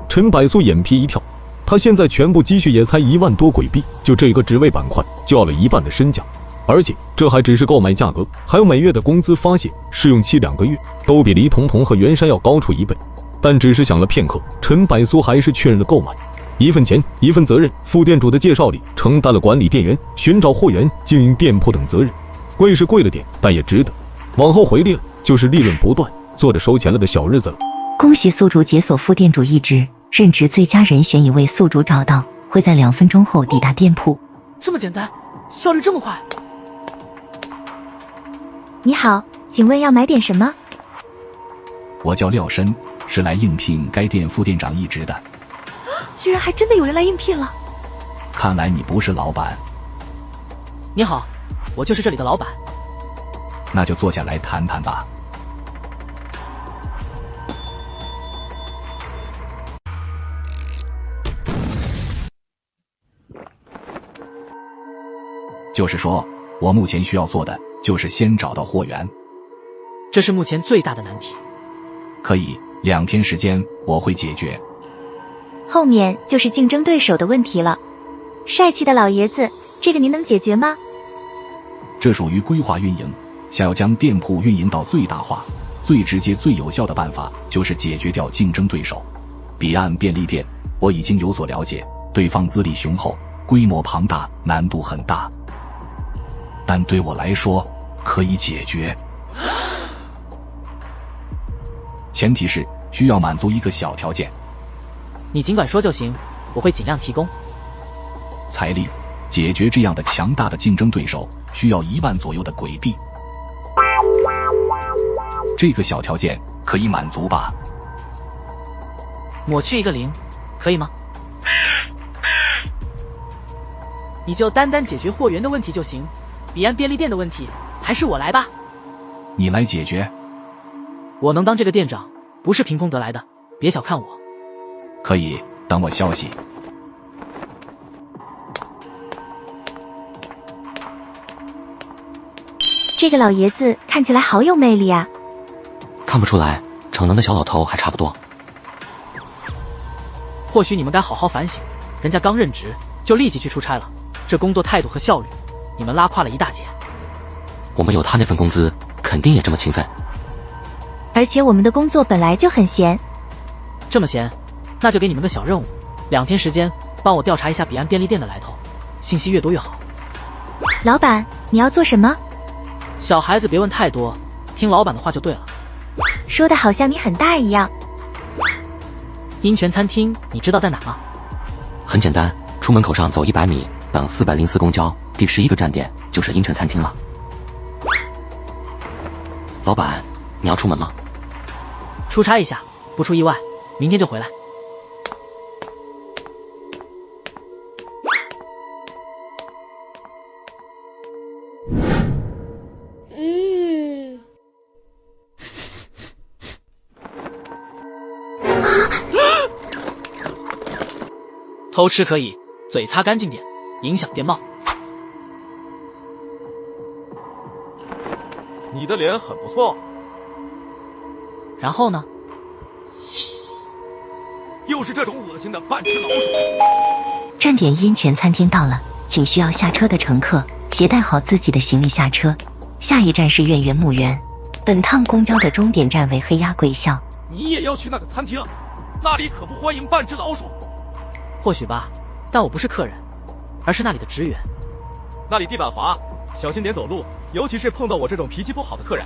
陈百苏眼皮一跳，他现在全部积蓄也才1万多鬼币，就这个职位板块就要了1半的身价，而且这还只是购买价格，还有每月的工资发现，试用期2个月，都比黎彤彤和袁山要高出1倍。但只是想了片刻，陈百苏还是确认了购买。一份钱，一份责任。副店主的介绍里承担了管理店员、寻找货源、经营店铺等责任，贵是贵了点，但也值得。往后回利了，就是利润不断，做着收钱了的小日子了。恭喜宿主解锁副店主一职，任职最佳人选已为宿主找到，会在2分钟后抵达店铺。这么简单，效率这么快。你好，请问要买点什么？我叫廖申，是来应聘该店副店长一职的。居然还真的有人来应聘了。看来你不是老板。你好，我就是这里的老板。那就坐下来谈谈吧。就是说，我目前需要做的就是先找到货源，这是目前最大的难题。可以，2天时间我会解决。后面就是竞争对手的问题了。帅气的老爷子，这个您能解决吗？这属于规划运营，想要将店铺运营到最大化，最直接最有效的办法就是解决掉竞争对手。彼岸便利店我已经有所了解，对方资历雄厚，规模庞大，难度很大，但对我来说可以解决。前提是需要满足一个小条件。你尽管说就行，我会尽量提供。财力，解决这样的强大的竞争对手需要1万左右的鬼币。这个小条件可以满足吧？抹去一个0，可以吗？你就单单解决货源的问题就行，彼岸便利店的问题还是我来吧。你来解决。我能当这个店长，不是凭空得来的，别小看我。可以，等我消息。这个老爷子看起来好有魅力啊。看不出来，逞能的小老头还差不多。或许你们该好好反省，人家刚任职就立即去出差了，这工作态度和效率，你们拉胯了一大截。我们有他那份工资，肯定也这么勤奋。而且我们的工作本来就很闲。这么闲，那就给你们个小任务，2天时间帮我调查一下彼岸便利店的来头，信息越多越好。老板，你要做什么？小孩子别问太多，听老板的话就对了。说的好像你很大一样。阴泉餐厅你知道在哪吗？很简单，出门口上走100米，等404公交，第11个站点就是阴泉餐厅了。老板，你要出门吗？出差一下，不出意外，明天就回来。偷吃可以，嘴擦干净点，影响电貌。你的脸很不错。然后呢？又是这种恶心的半只老鼠。站点阴泉餐厅到了，请需要下车的乘客携带好自己的行李下车。下一站是月圆墓园，本趟公交的终点站为黑鸭鬼校。你也要去那个餐厅？那里可不欢迎半只老鼠。或许吧，但我不是客人，而是那里的职员。那里地板滑，小心点走路，尤其是碰到我这种脾气不好的客人。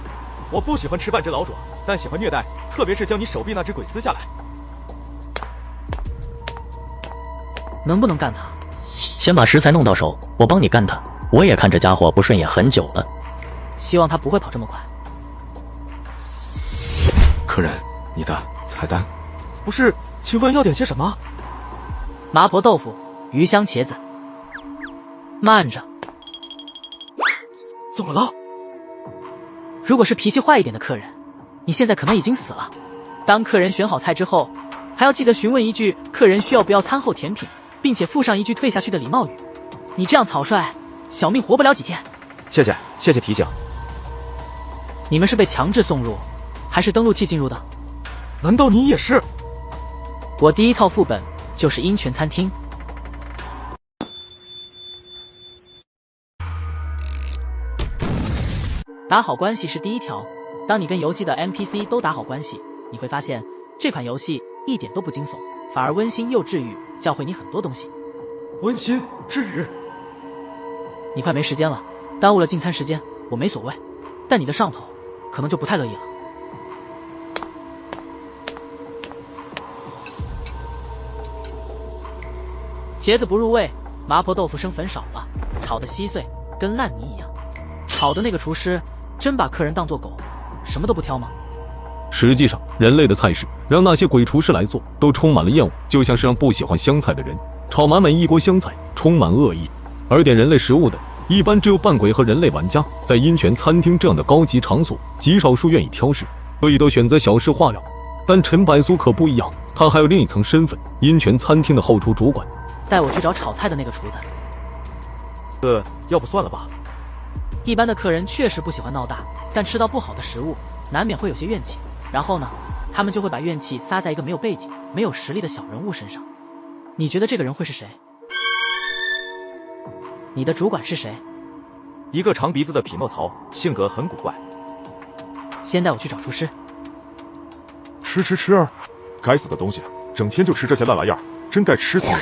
我不喜欢吃半只老鼠，但喜欢虐待，特别是将你手臂那只鬼撕下来。能不能干他？先把食材弄到手，我帮你干他。我也看这家伙不顺眼很久了。希望他不会跑这么快。客人，你的菜单。不是，请问要点些什么？麻婆豆腐、鱼香茄子。慢着，怎么了？如果是脾气坏一点的客人，你现在可能已经死了。当客人选好菜之后，还要记得询问一句客人需要不要餐后甜品，并且附上一句退下去的礼貌语。你这样草率，小命活不了几天。谢谢提醒。你们是被强制送入，还是登录器进入的？难道你也是？我第一套副本就是鹰泉餐厅。打好关系是第一条，当你跟游戏的 NPC 都打好关系，你会发现这款游戏一点都不惊悚，反而温馨又治愈，教会你很多东西。温馨治愈。你快没时间了，耽误了进餐时间，我没所谓，但你的上头可能就不太乐意了。茄子不入味，麻婆豆腐生粉少了，炒的稀碎，跟烂泥一样。好的那个厨师真把客人当作狗，什么都不挑吗？实际上，人类的菜式让那些鬼厨师来做，都充满了厌恶，就像是让不喜欢香菜的人炒满满一锅香菜，充满恶意。而点人类食物的，一般只有扮鬼和人类玩家。在鹰泉餐厅这样的高级场所，极少数愿意挑食，所以都选择小事化了。但陈百苏可不一样，他还有另一层身份，鹰泉餐厅的后厨主管。带我去找炒菜的那个厨子。要不算了吧。一般的客人确实不喜欢闹大，但吃到不好的食物，难免会有些怨气。然后呢，他们就会把怨气撒在一个没有背景、没有实力的小人物身上。你觉得这个人会是谁？你的主管是谁？一个长鼻子的匹诺曹，性格很古怪。先带我去找厨师。吃，该死的东西，整天就吃这些烂玩意儿，真该吃死你！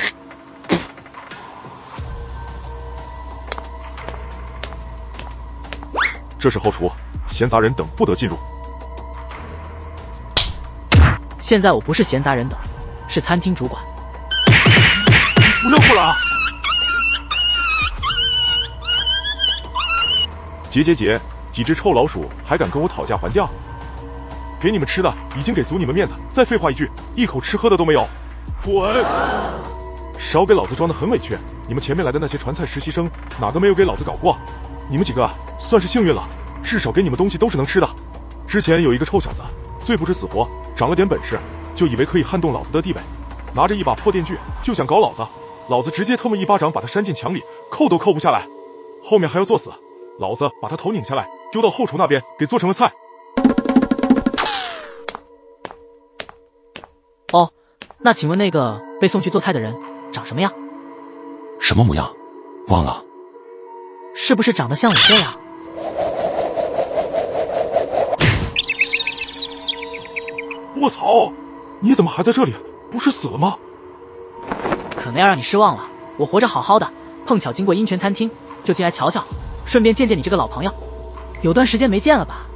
这是后厨，闲杂人等不得进入。现在我不是闲杂人等，是餐厅主管。不要过来啊！姐，几只臭老鼠还敢跟我讨价还价？给你们吃的已经给足你们面子，再废话一句，一口吃喝的都没有。滚！少给老子装得很委屈！你们前面来的那些传菜实习生，哪个没有给老子搞过？你们几个算是幸运了，至少给你们东西都是能吃的。之前有一个臭小子，罪不知死活，长了点本事，就以为可以撼动老子的地位，拿着一把破电锯就想搞老子，老子直接特么一巴掌把他扇进墙里，扣都扣不下来，后面还要作死，老子把他头拧下来，丢到后厨那边给做成了菜。哦，那请问那个被送去做菜的人长什么样？什么模样？忘了。是不是长得像我这样？我操！你怎么还在这里？不是死了吗？可能要让你失望了，我活着好好的，碰巧经过鹰泉餐厅，就进来瞧瞧，顺便见见你这个老朋友。有段时间没见了吧？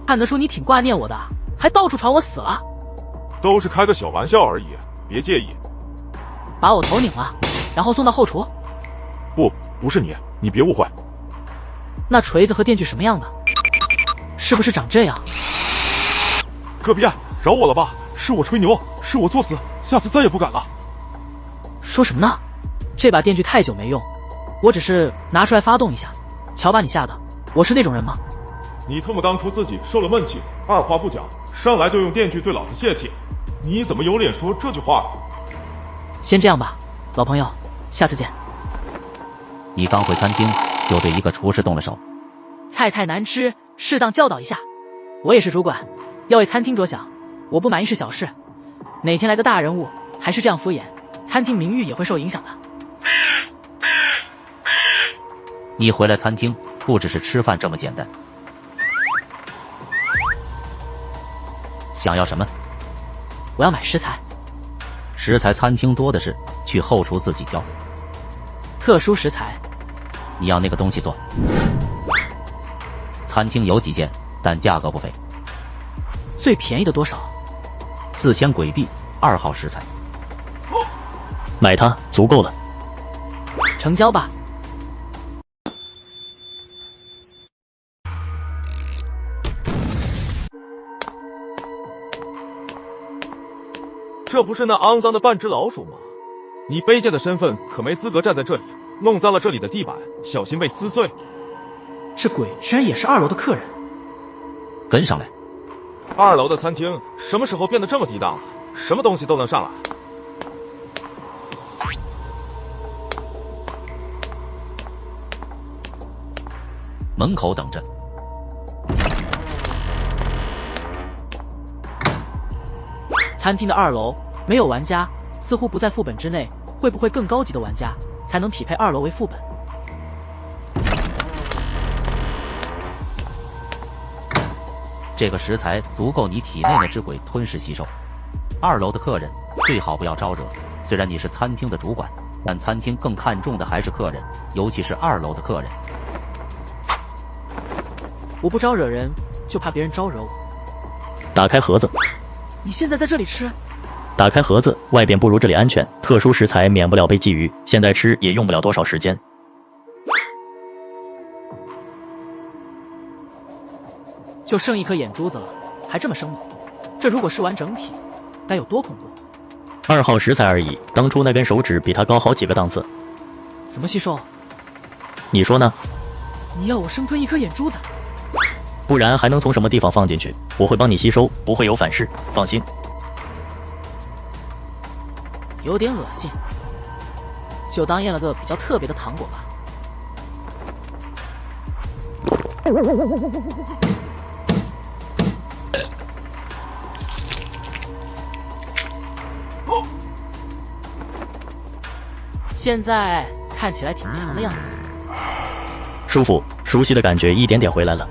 看得出你挺挂念我的，还到处传我死了。都是开个小玩笑而已，别介意。把我头拧了，然后送到后厨？不是你，你别误会。那锤子和电锯什么样的？是不是长这样？隔壁，饶我了吧，是我吹牛，是我作死，下次再也不敢了。说什么呢？这把电锯太久没用，我只是拿出来发动一下，瞧把你吓的，我是那种人吗？你特么当初自己受了闷气，二话不讲，上来就用电锯对老子泄气，你怎么有脸说这句话？先这样吧，老朋友，下次见。你刚回餐厅就对一个厨师动了手，菜太难吃，适当教导一下。我也是主管，要为餐厅着想，我不满意是小事，哪天来个大人物还是这样敷衍，餐厅名誉也会受影响的。你回来餐厅不只是吃饭这么简单。想要什么？我要买食材。食材餐厅多的是，去后厨自己挑。特殊食材，你要那个东西做。餐厅有几件，但价格不菲。最便宜的多少？4000鬼币，2号食材。买它足够了。成交吧。这不是那肮脏的半只老鼠吗？你卑贱的身份可没资格站在这里，弄脏了这里的地板，小心被撕碎。这鬼居然也是2楼的客人。跟上来。2楼的餐厅什么时候变得这么低档了？什么东西都能上来。门口等着。餐厅的2楼没有玩家，似乎不在副本之内，会不会更高级的玩家才能匹配2楼为副本？这个食材足够你体内那只鬼吞噬吸收。2楼的客人最好不要招惹，虽然你是餐厅的主管，但餐厅更看重的还是客人，尤其是2楼的客人。我不招惹人，就怕别人招惹我。打开盒子。你现在在这里吃？打开盒子，外边不如这里安全，特殊食材免不了被觊觎，现在吃也用不了多少时间。就剩1颗眼珠子了，还这么生猛，这如果是完整体，该有多恐怖？2号食材而已，当初那根手指比它高好几个档次。怎么吸收？你说呢？你要我生吞1颗眼珠子？不然还能从什么地方放进去？我会帮你吸收，不会有反噬，放心。有点恶心，就当咽了个比较特别的糖果吧。现在看起来挺强的样子。舒服，熟悉的感觉一点点回来了。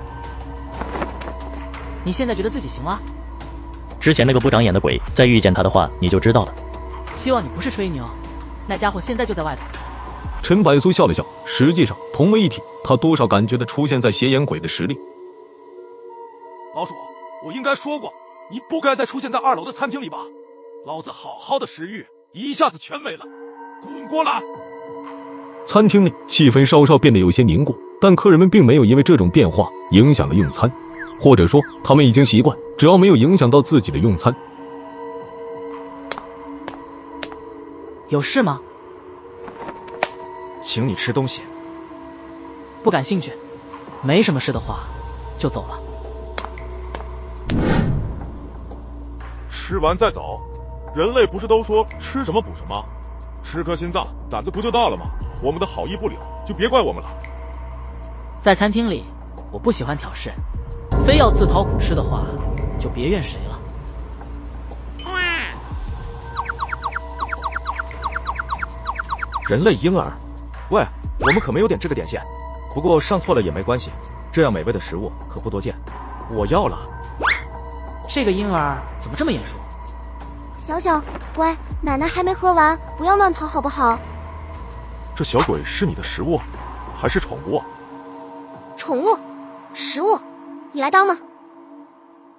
你现在觉得自己行吗？之前那个不长眼的鬼，再遇见他的话，你就知道了。希望你不是吹牛，那家伙现在就在外头。陈百苏笑了笑，实际上同为一体，他多少感觉得出现在邪眼鬼的实力。老鼠，我应该说过，你不该再出现在2楼的餐厅里吧？老子好好的食欲一下子全没了，滚过来！餐厅内气氛稍稍变得有些凝固，但客人们并没有因为这种变化影响了用餐，或者说他们已经习惯，只要没有影响到自己的用餐。有事吗？请你吃东西。不感兴趣。没什么事的话，就走了。吃完再走。人类不是都说吃什么补什么？吃颗心脏，胆子不就大了吗？我们的好意不领，就别怪我们了。在餐厅里，我不喜欢挑事，非要自讨苦吃的话，就别怨谁了。人类婴儿，喂，我们可没有点这个点心，不过上错了也没关系，这样美味的食物可不多见，我要了。这个婴儿怎么这么眼熟？小小，乖，奶奶还没喝完，不要乱跑好不好？这小鬼是你的食物，还是宠物？宠物，食物，你来当吗？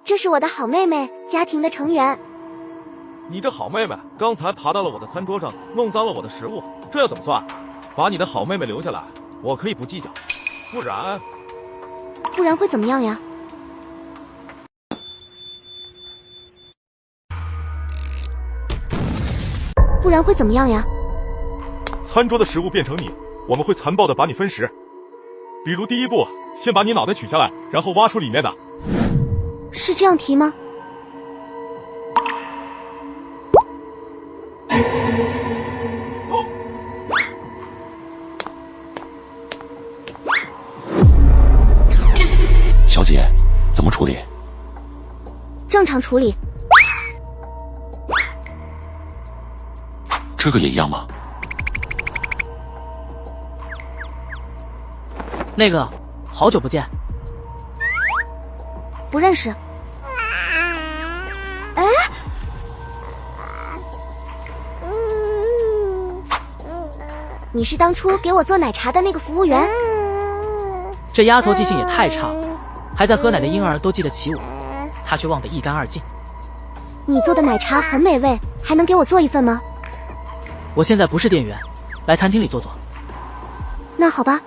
这是我的好妹妹，家庭的成员。你这好妹妹刚才爬到了我的餐桌上，弄脏了我的食物，这要怎么算？把你的好妹妹留下来，我可以不计较，不然会怎么样呀？不然会怎么样呀？餐桌的食物变成你，我们会残暴的把你分食。比如第一步，先把你脑袋取下来，然后挖出里面的。是这样提吗？小姐，怎么处理？正常处理。这个也一样吗？那个，好久不见。不认识。哎，你是当初给我做奶茶的那个服务员？这丫头记性也太差了，还在喝奶的婴儿都记得起我，她却忘得一干二净。你做的奶茶很美味，还能给我做一份吗？我现在不是店员，来餐厅里坐坐。那好吧。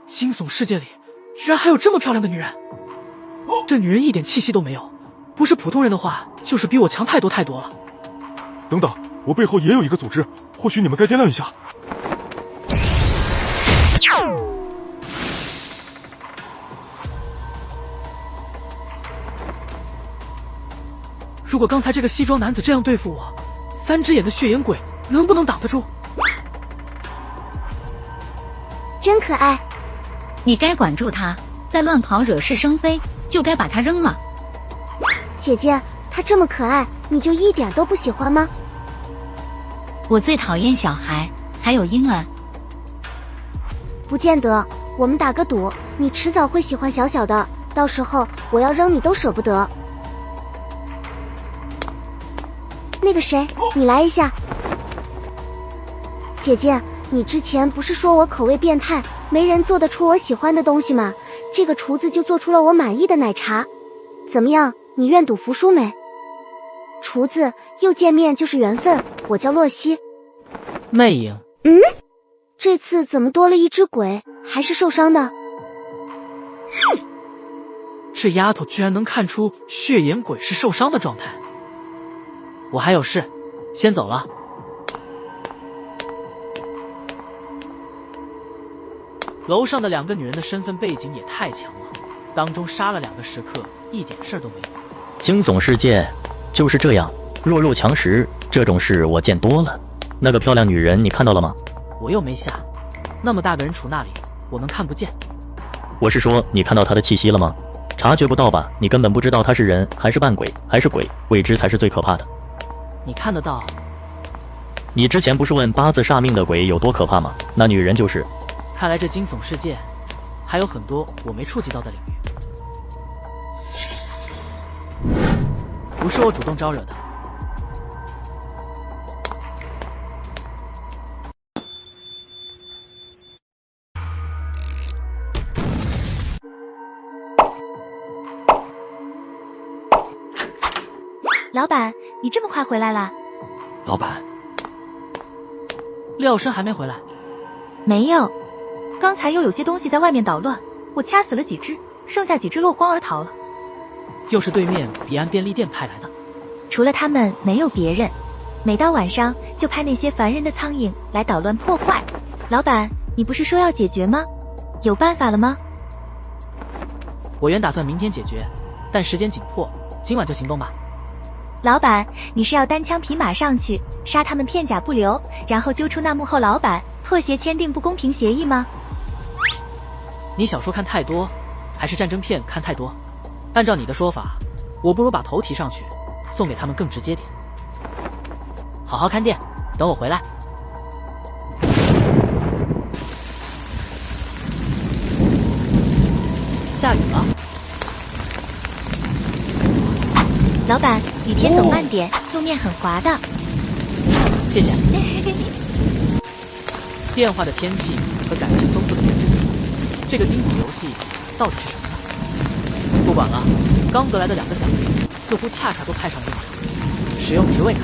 惊悚世界里居然还有这么漂亮的女人，这女人一点气息都没有，不是普通人的话，就是比我强太多太多了。等等，我背后也有一个组织，或许你们该掂量一下。如果刚才这个西装男子这样对付我，3只眼的血眼鬼能不能挡得住？真可爱。你该管住他，再乱跑惹是生非，就该把他扔了。姐姐，他这么可爱，你就一点都不喜欢吗？我最讨厌小孩，还有婴儿。不见得，我们打个赌，你迟早会喜欢小小的，到时候我要扔你都舍不得。那个谁，你来一下。姐姐，你之前不是说我口味变态，没人做得出我喜欢的东西吗？这个厨子就做出了我满意的奶茶，怎么样？你愿赌服输没？厨子，又见面就是缘分，我叫洛西。魅影。这次怎么多了一只鬼，还是受伤的？这丫头居然能看出血眼鬼是受伤的状态。我还有事，先走了。楼上的2个女人的身份背景也太强了，当中杀了2个食客，一点事都没有。惊悚世界就是这样，弱肉强食，这种事我见多了。那个漂亮女人你看到了吗？我又没下，那么大个人杵那里，我能看不见？我是说，你看到她的气息了吗？察觉不到吧？你根本不知道她是人还是扮鬼还是鬼，未知才是最可怕的。你看得到？你之前不是问8字煞命的鬼有多可怕吗？那女人就是。看来这惊悚世界还有很多我没触及到的领域。不是我主动招惹的。老板，你这么快回来啦？老板，廖生还没回来？没有，刚才又有些东西在外面捣乱，我掐死了几只，剩下几只落荒而逃了。又是对面彼岸便利店派来的？除了他们，没有别人。每到晚上就派那些烦人的苍蝇来捣乱破坏。老板，你不是说要解决吗？有办法了吗？我原打算明天解决，但时间紧迫，今晚就行动吧。老板，你是要单枪匹马上去杀他们片甲不留，然后揪出那幕后老板，妥协签订不公平协议吗？你小说看太多，还是战争片看太多？按照你的说法，我不如把头提上去，送给他们更直接点。好好看店，等我回来。下雨了。老板，雨天走慢点，路面很滑的。谢谢。变化的天气和感情丰富的建筑，这个惊悚游戏到底是什么呢？不管了，刚得来的2个奖励似乎恰恰都派上用场。使用职位卡。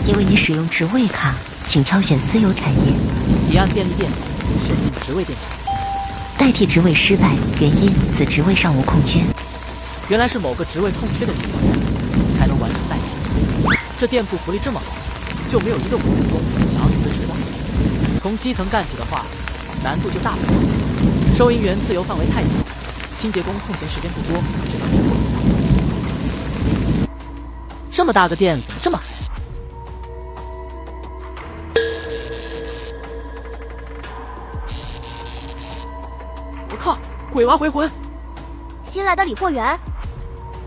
因为你使用职位卡，请挑选私有产业。彼岸便利店，选定职位店长。代替职位失败，原因此职位上无空缺。原来是某个职位空缺的情况下才能完成代替。这店铺福利这么好，就没有一个普通工想要辞职的。从基层干起的话，难度就大不多。收银员自由范围太小，清洁工空闲时间不多，只能灵活一点。这么大个店怎么这么矮？我靠！鬼娃回魂！新来的理货员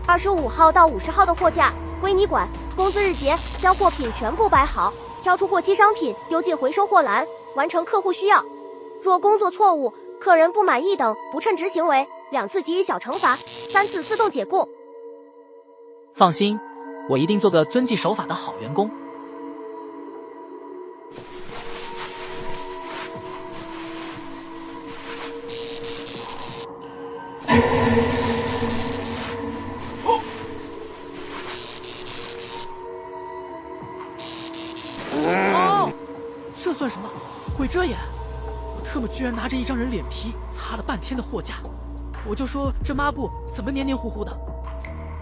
，25号到50号的货架归你管，工资日结，将货品全部摆好，挑出过期商品丢进回收货篮，完成客户需要。若工作错误、客人不满意等不称职行为，2次给予小惩罚，3次自动解雇。放心，我一定做个遵纪守法的好员工。哦，这算什么？鬼遮眼！我特么居然拿着一张人脸皮擦了半天的货架，我就说这抹布怎么黏黏糊糊的。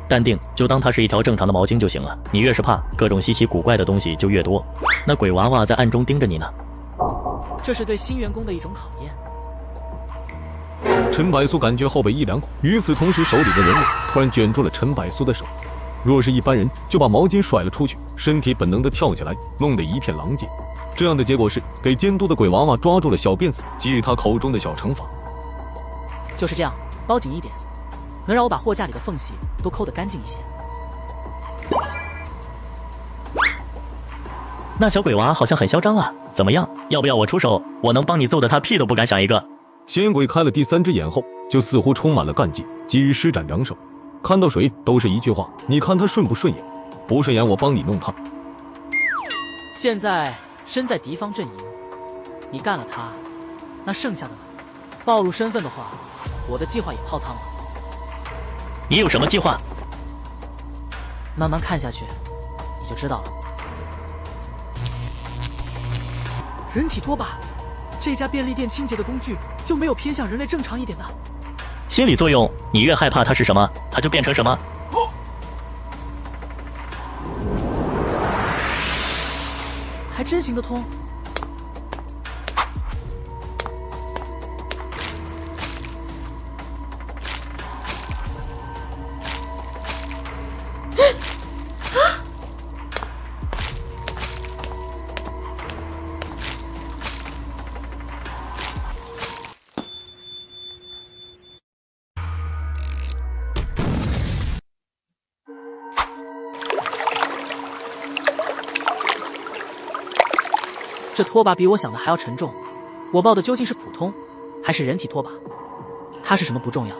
淡定，就当它是一条正常的毛巾就行了。你越是怕，各种稀奇古怪的东西就越多。那鬼娃娃在暗中盯着你呢。这是对新员工的一种考验。陈百苏感觉后背一凉，与此同时，手里的人类突然卷住了陈百苏的手。若是一般人，就把毛巾甩了出去，身体本能的跳起来，弄得一片狼藉。这样的结果是，给监督的鬼娃娃抓住了小辫子，给予他口中的小惩罚。就是这样，包紧一点，能让我把货架里的缝隙都抠得干净一些。那小鬼娃好像很嚣张啊，怎么样？要不要我出手？我能帮你揍得他屁都不敢想一个。显眼鬼开了第3只眼后，就似乎充满了干劲，急于施展两手。看到谁都是一句话：你看他顺不顺眼？不顺眼我帮你弄他。现在身在敌方阵营，你干了他，那剩下的呢？暴露身份的话，我的计划也泡汤了。你有什么计划？慢慢看下去，你就知道了。人体拖把，这家便利店清洁的工具就没有偏向人类正常一点的？心理作用，你越害怕它是什么，它就变成什么。还真行得通。这拖把比我想的还要沉重，我抱的究竟是普通还是人体拖把？它是什么不重要，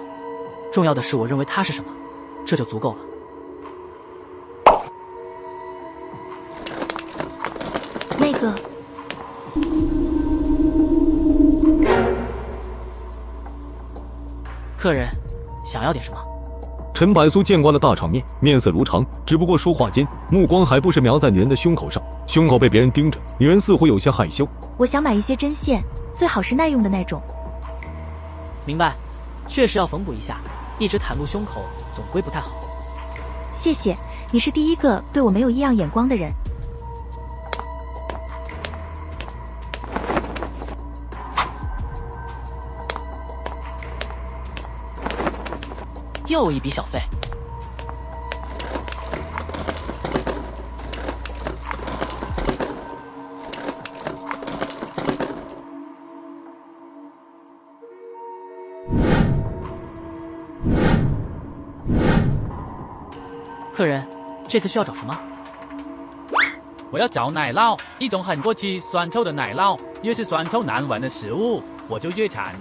重要的是我认为它是什么，这就足够了。那个，客人想要点什么？陈百苏见惯了大场面，面色如常，只不过说话间，目光还不时瞄在女人的胸口上。胸口被别人盯着，女人似乎有些害羞。我想买一些针线，最好是耐用的那种。明白，确实要缝补一下，一直袒露胸口总归不太好。谢谢，你是第一个对我没有异样眼光的人。又一笔小费。客人，这次需要找什么？我要找奶酪，一种很过期酸臭的奶酪，越是酸臭难闻的食物，我就越馋。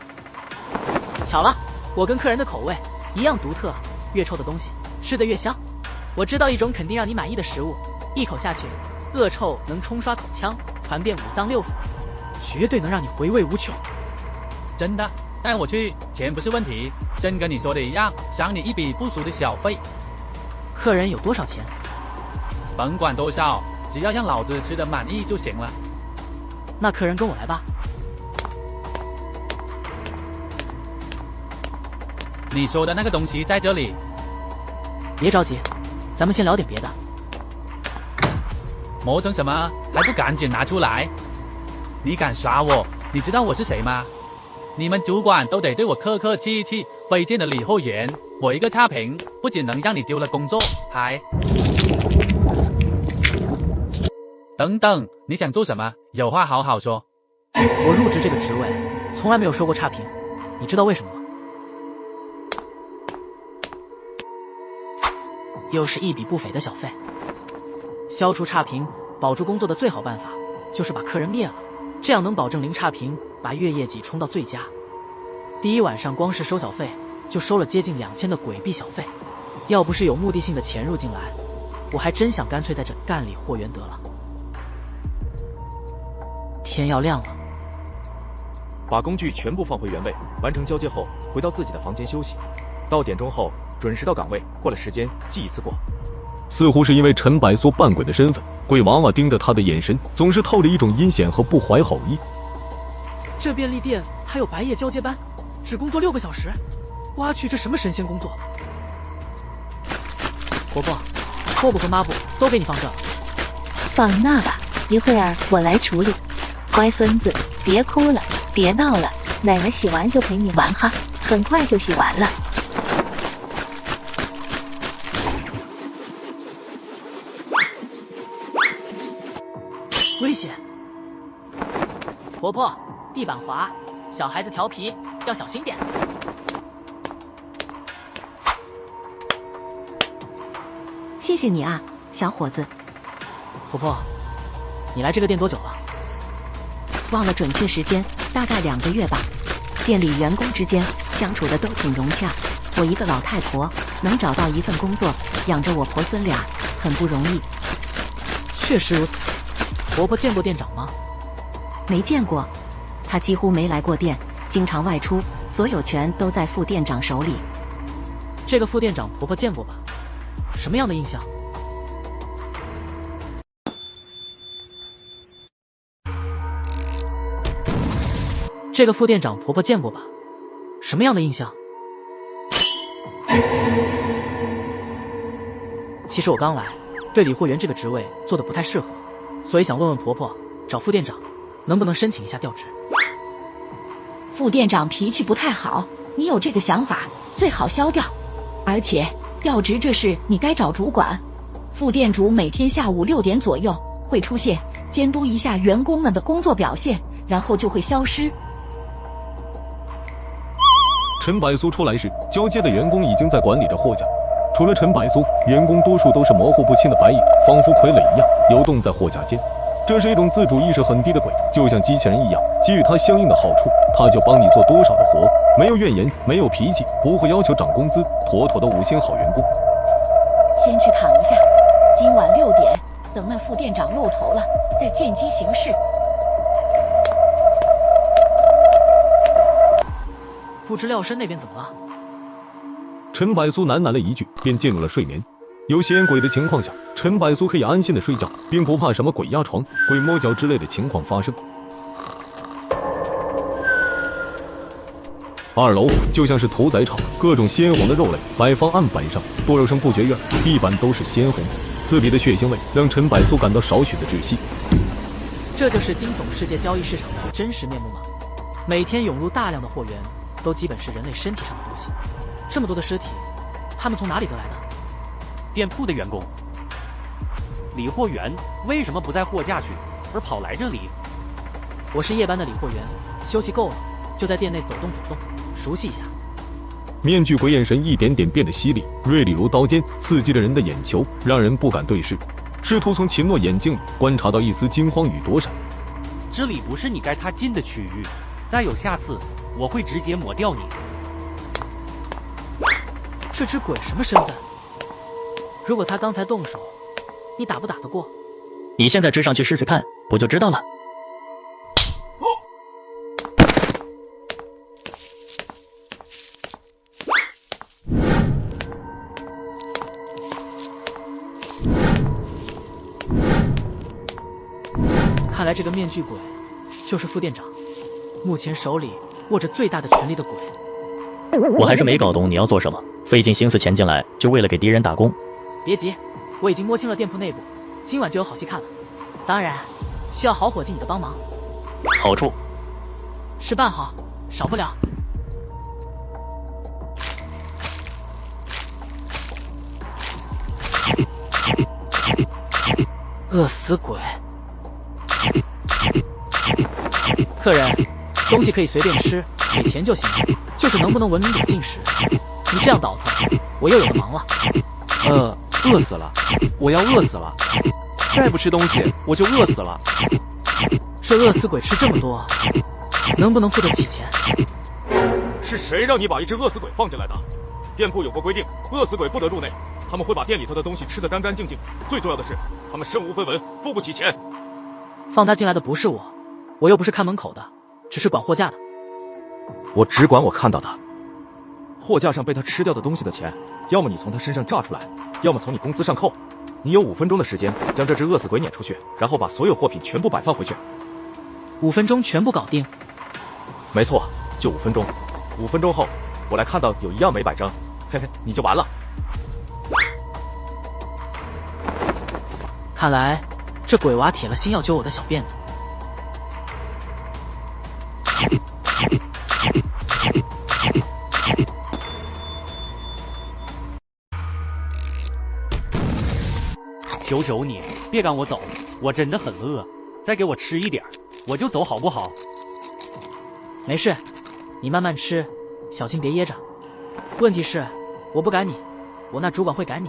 巧了，我跟客人的口味一样独特，越臭的东西吃得越香。我知道一种肯定让你满意的食物，一口下去，恶臭能冲刷口腔，传遍五脏六腑，绝对能让你回味无穷。真的，带我去，钱不是问题，真跟你说的一样，赏你一笔不俗的小费。客人有多少钱？甭管多少，只要让老子吃得满意就行了。那客人跟我来吧。你说的那个东西在这里。别着急，咱们先聊点别的。磨成什么，还不赶紧拿出来？你敢耍我？你知道我是谁吗？你们主管都得对我客客气气，卑贱的理货员，我一个差评，不仅能让你丢了工作，还……等等，你想做什么？有话好好说。我入职这个职位，从来没有收过差评，你知道为什么吗？又是一笔不菲的小费。消除差评，保住工作的最好办法，就是把客人灭了，这样能保证零差评，把月业绩冲到最佳。第一晚上光是收小费，就收了接近2000的鬼币小费。要不是有目的性的潜入进来，我还真想干脆在这干理货员得了。天要亮了，把工具全部放回原位，完成交接后，回到自己的房间休息。到点钟后准时到岗位，过了时间记一次过。似乎是因为陈百苏扮鬼的身份，鬼娃娃盯着他的眼神总是透着一种阴险和不怀好意。这便利店还有白夜交接班，只工作6个小时，我去，这什么神仙工作？婆婆，拖布和抹布都给你放这了。放那吧，一会儿我来处理。乖孙子，别哭了，别闹了，奶奶洗完就陪你玩哈，很快就洗完了。危险！婆婆，地板滑，小孩子调皮，要小心点。谢谢你啊，小伙子。婆婆，你来这个店多久了？忘了准确时间，大概2个月吧。店里员工之间相处的都挺融洽。我一个老太婆能找到一份工作，养着我婆孙俩，很不容易。确实如此。婆婆见过店长吗？没见过，他几乎没来过店，经常外出，所有权都在副店长手里。这个副店长婆婆见过吧？什么样的印象？这个副店长婆婆见过吧？什么样的印象？其实我刚来，对理货员这个职位做的不太适合，所以想问问婆婆，找副店长能不能申请一下调职？副店长脾气不太好，你有这个想法最好消掉。而且调职这事你该找主管，副店主每天下午6点左右会出现，监督一下员工们的工作表现，然后就会消失。陈百苏出来时，交接的员工已经在管理着货架。除了陈百苏，员工多数都是模糊不清的白影，仿佛傀儡一样游动在货架间。这是一种自主意识很低的鬼，就像机器人一样，给予他相应的好处，他就帮你做多少的活，没有怨言，没有脾气，不会要求涨工资，妥妥的5星好员工。先去躺一下，今晚6点，等那副店长露头了，再见机行事。不知廖申那边怎么了？陈百苏喃喃了一句，便进入了睡眠。有吸烟鬼的情况下，陈百苏可以安心的睡觉，并不怕什么鬼压床、鬼摸脚之类的情况发生。2楼就像是屠宰场，各种鲜红的肉类摆放案板上，多肉声不绝于耳，地板都是鲜红，刺鼻的血腥味让陈百苏感到少许的窒息。这就是惊悚世界交易市场的真实面目吗？每天涌入大量的货源，都基本是人类身体上的东西。这么多的尸体，他们从哪里得来的？店铺的员工。理货员为什么不在货架去，而跑来这里？我是夜班的理货员，休息够了，就在店内走动走动，熟悉一下。面具鬼眼神一点点变得犀利，锐利如刀尖，刺激着人的眼球，让人不敢对视，试图从秦诺眼睛里观察到一丝惊慌与躲闪。这里不是你该踏进的区域，再有下次，我会直接抹掉你。这只鬼什么身份？如果他刚才动手，你打不打得过？你现在追上去试试看，不就知道了。看来这个面具鬼就是副店长，目前手里握着最大的权力的鬼。我还是没搞懂你要做什么，费尽心思潜进来就为了给敌人打工。别急，我已经摸清了店铺内部，今晚就有好戏看了。当然需要好伙计你的帮忙。好处事办好，少不了。饿死鬼！客人，东西可以随便吃，给钱就行了，就是能不能文明点进食？你这样倒腾，我又有了忙了。饿死了，我要饿死了，再不吃东西我就饿死了。这饿死鬼吃这么多，能不能付得起钱？是谁让你把一只饿死鬼放进来的？店铺有过规定，饿死鬼不得入内，他们会把店里头的东西吃得干干净净，最重要的是他们身无分文，付不起钱。放他进来的不是我，我又不是看门口的，只是管货架的。我只管我看到的。货架上被他吃掉的东西的钱，要么你从他身上榨出来，要么从你工资上扣。你有5分钟的时间将这只饿死鬼撵出去，然后把所有货品全部摆放回去。5分钟全部搞定？没错，就5分钟。5分钟后，我来看到有一样没摆正，嘿嘿，你就完了。看来这鬼娃铁了心要揪我的小辫子。求求你，别赶我走，我真的很饿，再给我吃一点，我就走好不好？没事，你慢慢吃，小心别噎着。问题是，我不赶你，我那主管会赶你。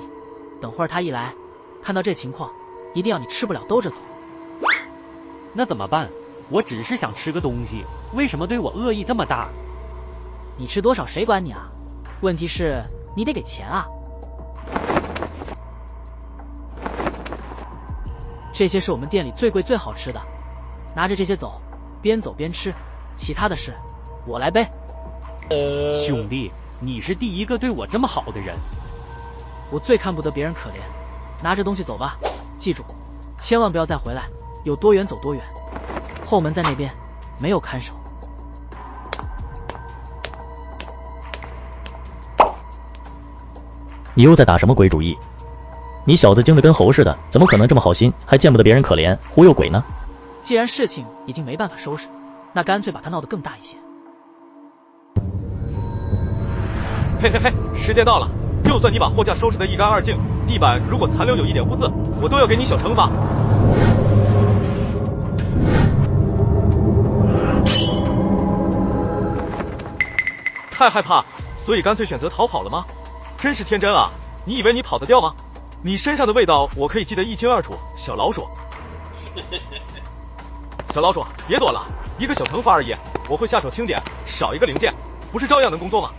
等会儿他一来，看到这情况，一定要你吃不了兜着走。那怎么办？我只是想吃个东西，为什么对我恶意这么大？你吃多少谁管你啊？问题是，你得给钱啊。这些是我们店里最贵最好吃的，拿着这些走，边走边吃，其他的事我来背。兄弟，你是第一个对我这么好的人。我最看不得别人可怜，拿着东西走吧，记住，千万不要再回来，有多远走多远。后门在那边，没有看守。你又在打什么鬼主意？你小子精得跟猴似的，怎么可能这么好心，还见不得别人可怜，忽悠鬼呢？既然事情已经没办法收拾，那干脆把它闹得更大一些。嘿嘿嘿，时间到了，就算你把货架收拾得一干二净，地板如果残留有一点污渍，我都要给你小惩罚。太害怕，所以干脆选择逃跑了吗？真是天真啊！你以为你跑得掉吗？你身上的味道我可以记得一清二楚，小老鼠。小老鼠，别躲了，一个小惩罚而已，我会下手轻点，少一个零件，不是照样能工作吗？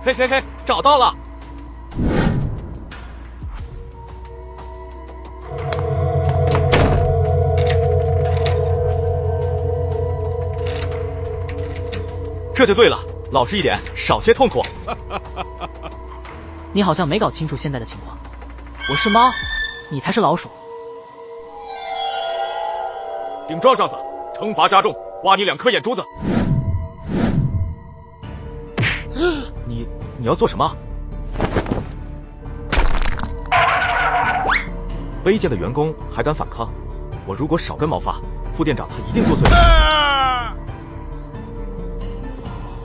嘿嘿嘿，找到了！这就对了，老实一点，少些痛苦。你好像没搞清楚现在的情况，我是猫，你才是老鼠。顶撞上司，惩罚加重，挖你2颗眼珠子。你要做什么？卑贱的员工还敢反抗？我如果少根毛发，副店长他一定剁碎你。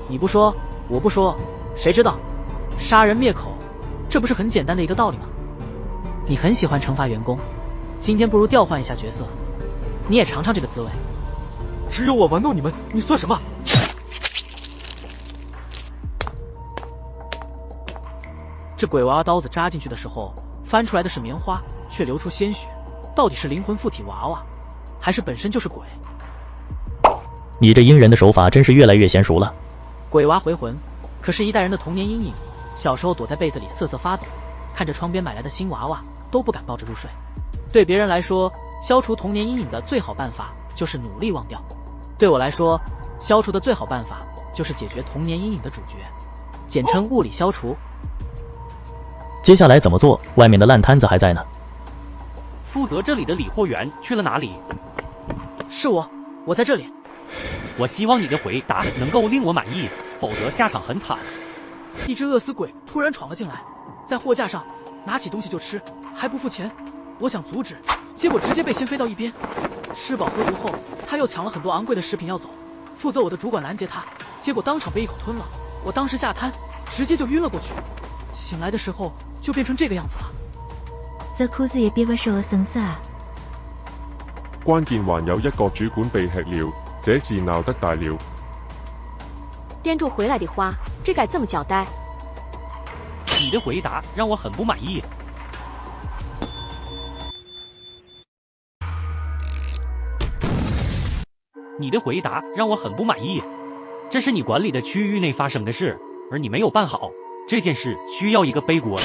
你不说，我不说，谁知道？杀人灭口，这不是很简单的一个道理吗？你很喜欢惩罚员工，今天不如调换一下角色，你也尝尝这个滋味。只有我玩弄你们，你算什么？这鬼娃娃刀子扎进去的时候，翻出来的是棉花，却流出鲜血，到底是灵魂附体娃娃，还是本身就是鬼？你这阴人的手法真是越来越娴熟了。鬼娃回魂，可是一代人的童年阴影。小时候躲在被子里瑟瑟发抖，看着窗边买来的新娃娃，都不敢抱着入睡。对别人来说，消除童年阴影的最好办法就是努力忘掉。对我来说，消除的最好办法就是解决童年阴影的主角，简称物理消除。接下来怎么做？外面的烂摊子还在呢。负责这里的理货员去了哪里？是我在这里。我希望你的回答能够令我满意，否则下场很惨。一只饿死鬼突然闯了进来，在货架上拿起东西就吃，还不付钱。我想阻止，结果直接被掀飞到一边。吃饱喝足后，他又抢了很多昂贵的食品要走。负责我的主管拦截他，结果当场被一口吞了。我当时下瘫，直接就晕了过去。醒来的时候就变成这个样子了。这裤子也别个受了损失啊！關鍵還有一個主管被吃了，這事鬧得大了。店主回来的话，这该怎么交代？你的回答让我很不满意。你的回答让我很不满意。这是你管理的区域内发生的事，而你没有办好这件事，需要一个背锅的。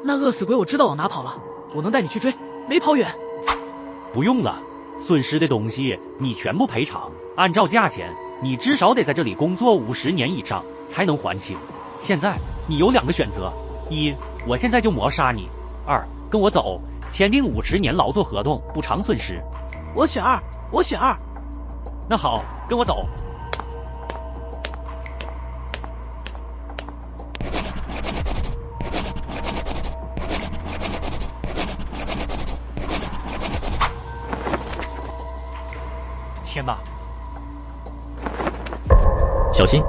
那饿死鬼我知道往哪跑了，我能带你去追，没跑远。不用了，损失的东西你全部赔偿，按照价钱，你至少得在这里工作50年以上才能还清。现在你有2个选择：一，我现在就抹杀你；二，跟我走，签订50年劳作合同，补偿损失。我选二。那好，跟我走。签吧。小心！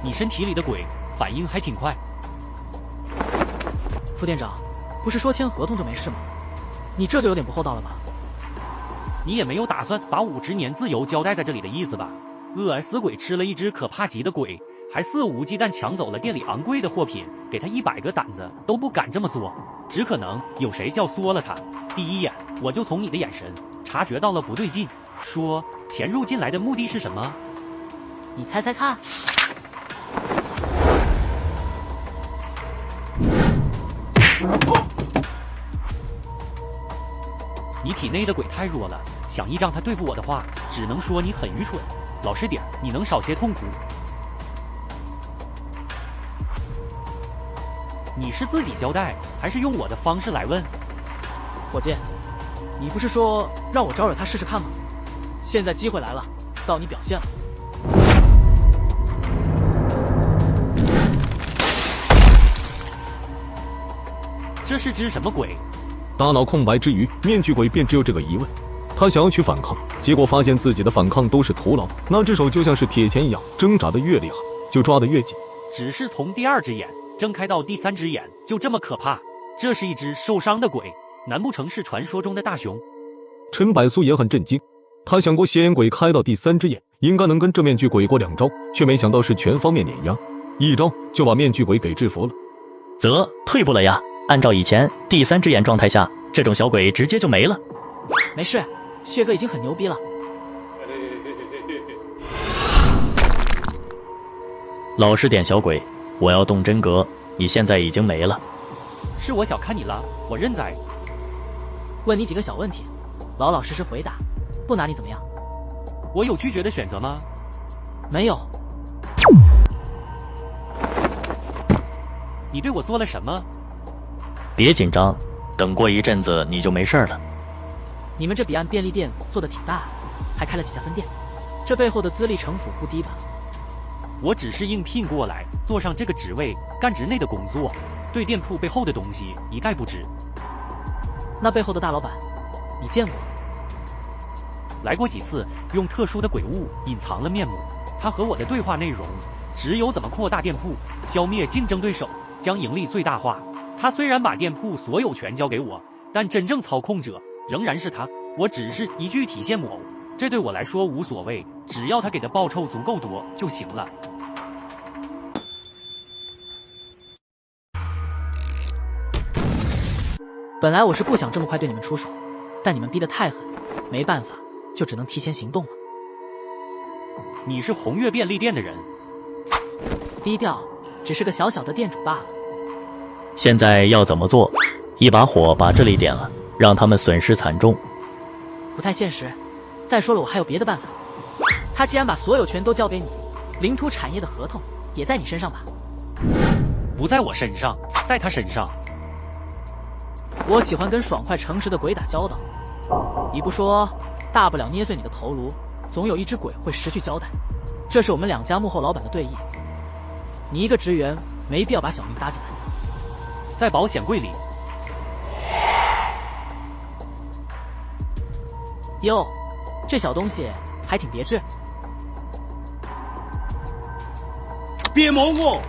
你身体里的鬼反应还挺快。副店长，不是说签合同就没事吗？你这就有点不厚道了吧？你也没有打算把50年自由交代在这里的意思吧？饿死鬼吃了一只可怕极的鬼，还肆无忌惮抢走了店里昂贵的货品，给他100个胆子都不敢这么做，只可能有谁教唆了他。第一眼我就从你的眼神察觉到了不对劲，说潜入进来的目的是什么？你猜猜看。你体内的鬼太弱了，想依仗他对付我的话，只能说你很愚蠢。老实点，你能少些痛苦？你是自己交代，还是用我的方式来问？伙计，你不是说让我招惹他试试看吗？现在机会来了，到你表现了。这是只什么鬼？大脑空白之余，面具鬼便只有这个疑问。他想要去反抗，结果发现自己的反抗都是徒劳，那只手就像是铁钳一样，挣扎的越厉害，就抓得越紧。只是从第2只眼睁开到第3只眼，就这么可怕。这是一只受伤的鬼，难不成是传说中的大熊？陈百苏也很震惊，他想过邪眼鬼开到第3只眼，应该能跟这面具鬼过2招，却没想到是全方面碾压，一招就把面具鬼给制服了。则退步了呀。按照以前第3只眼状态下，这种小鬼直接就没了。没事，薛哥已经很牛逼了。老实点，小鬼，我要动真格，你现在已经没了。是我小看你了，我认栽。问你几个小问题，老老实实回答，不拿你怎么样？我有拒绝的选择吗？没有。你对我做了什么？别紧张，等过一阵子你就没事了。你们这彼岸便利店做的挺大，还开了几家分店，这背后的资历城府不低吧？我只是应聘过来，坐上这个职位，干职内的工作，对店铺背后的东西一概不知。那背后的大老板，你见过？来过几次，用特殊的鬼物隐藏了面目。他和我的对话内容只有怎么扩大店铺，消灭竞争对手，将盈利最大化。他虽然把店铺所有权交给我，但真正操控者仍然是他，我只是一具体现木偶，这对我来说无所谓，只要他给的报酬足够多就行了。本来我是不想这么快对你们出手，但你们逼得太狠，没办法，就只能提前行动了。你是红月便利店的人？低调，只是个小小的店主罢了。现在要怎么做？一把火把这里点了，让他们损失惨重。不太现实。再说了，我还有别的办法。他既然把所有权都交给你，领土产业的合同也在你身上吧？不在我身上，在他身上。我喜欢跟爽快诚实的鬼打交道。你不说，大不了捏碎你的头颅，总有一只鬼会失去交代。这是我们2家幕后老板的对弈。你一个职员，没必要把小命搭进来。在保险柜里。哟，这小东西还挺别致。别摸我！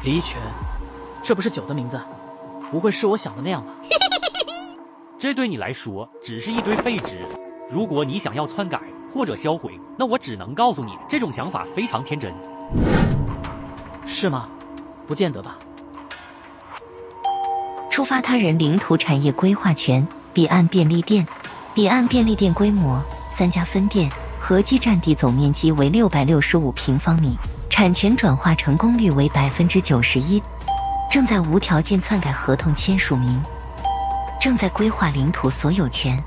离泉，这不是酒的名字，不会是我想的那样吧？这对你来说只是一堆废纸，如果你想要篡改或者销毁，那我只能告诉你，这种想法非常天真。是吗？不见得吧。触发他人领土产业规划权，彼岸便利店。彼岸便利店规模3家分店，合计占地总面积为665平方米，产权转化成功率为91%，正在无条件篡改合同签署名，正在规划领土所有权，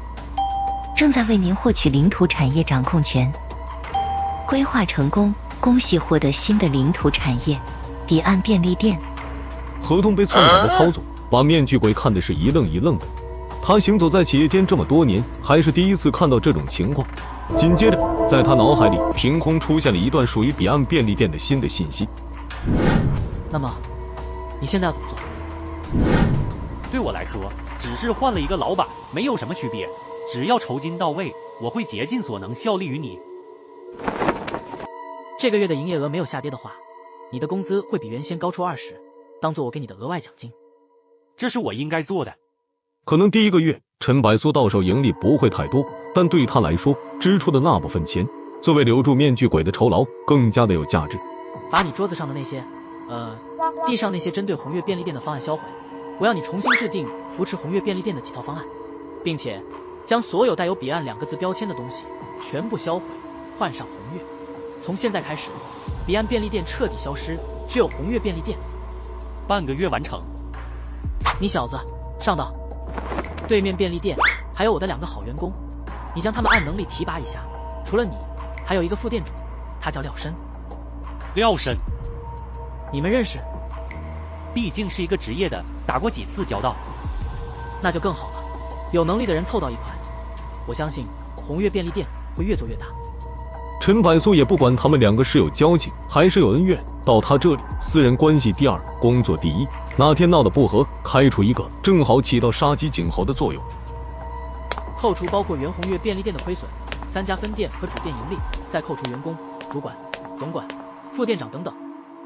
正在为您获取领土产业掌控权。规划成功，恭喜获得新的领土产业彼岸便利店。合同被篡改的操作把面具鬼看的是一愣一愣的，他行走在企业间这么多年，还是第一次看到这种情况。紧接着，在他脑海里凭空出现了一段属于彼岸便利店的新的信息。那么，你现在要怎么做？对我来说，只是换了一个老板，没有什么区别。只要酬金到位，我会竭尽所能效力于你。这个月的营业额没有下跌的话，你的工资会比原先高出20%，当做我给你的额外奖金。这是我应该做的。可能第一个月陈百苏到手盈利不会太多，但对他来说，支出的那部分钱作为留住面具鬼的酬劳更加的有价值。把你桌子上的那些地上那些针对红月便利店的方案销毁，我要你重新制定扶持红月便利店的几套方案，并且将所有带有彼岸2个字标签的东西全部销毁，换上红月。从现在开始，彼岸便利店彻底消失，只有红月便利店。半个月完成。你小子上到对面便利店还有我的2个好员工，你将他们按能力提拔一下。除了你，还有一个副店主，他叫廖申。廖申，你们认识？毕竟是一个职业的，打过几次交道。那就更好了，有能力的人凑到一块，我相信红月便利店会越做越大。陈百苏也不管他们2个是有交情还是有恩怨，到他这里，私人关系第2，工作第1。哪天闹得不和，开除一个，正好起到杀鸡儆猴的作用。扣除包括原红月便利店的亏损，3家分店和主店盈利，再扣除员工、主管、总管、副店长等等，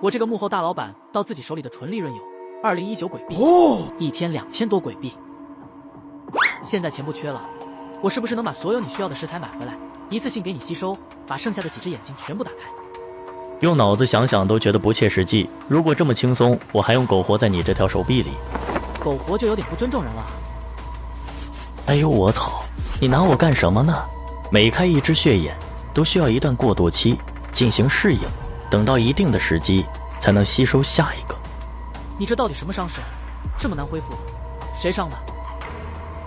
我这个幕后大老板到自己手里的纯利润有2019鬼币，一天2000多鬼币。现在钱不缺了，我是不是能把所有你需要的食材买回来，一次性给你吸收，把剩下的几只眼睛全部打开？用脑子想想都觉得不切实际。如果这么轻松，我还用苟活在你这条手臂里？苟活就有点不尊重人了。哎呦我操！你拿我干什么呢？每开一只血眼都需要一段过渡期进行适应，等到一定的时机才能吸收下一个。你这到底什么伤势？这么难恢复？谁伤的？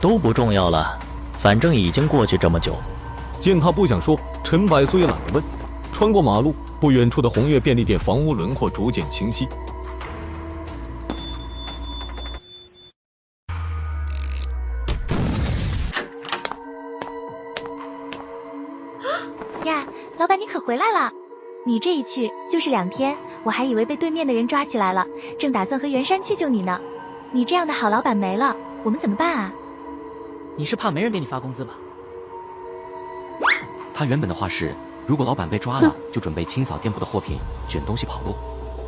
都不重要了，反正已经过去这么久。见他不想说，陈百苏也懒得问。穿过马路，不远处的红月便利店房屋轮廓逐渐清晰。呀，老板你可回来了！你这一去就是2天，我还以为被对面的人抓起来了，正打算和袁山去救你呢。你这样的好老板没了，我们怎么办啊？你是怕没人给你发工资吧？他原本的话是，如果老板被抓了，就准备清扫店铺的货品，卷东西跑路，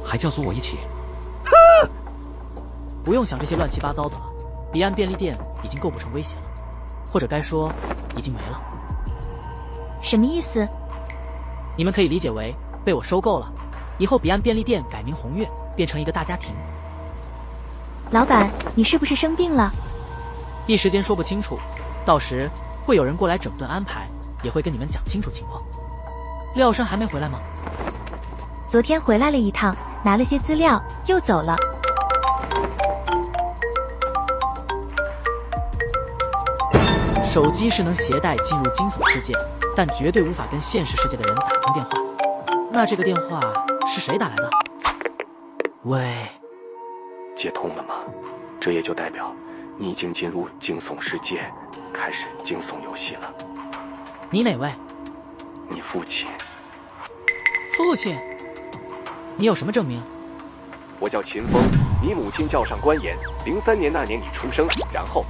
还教唆我一起。不用想这些乱七八糟的了，彼岸便利店已经构不成威胁了，或者该说已经没了。什么意思？你们可以理解为被我收购了，以后彼岸便利店改名红月，变成一个大家庭。老板，你是不是生病了？一时间说不清楚，到时会有人过来整顿安排，也会跟你们讲清楚情况。廖申还没回来吗？昨天回来了一趟，拿了些资料，又走了。手机是能携带进入惊悚世界，但绝对无法跟现实世界的人打通电话。那这个电话是谁打来的？喂，接通了吗？这也就代表你已经进入惊悚世界，开始惊悚游戏了。你哪位？你父亲。父亲？你有什么证明？我叫秦风，你母亲叫上官言，03年那年你出生，然后。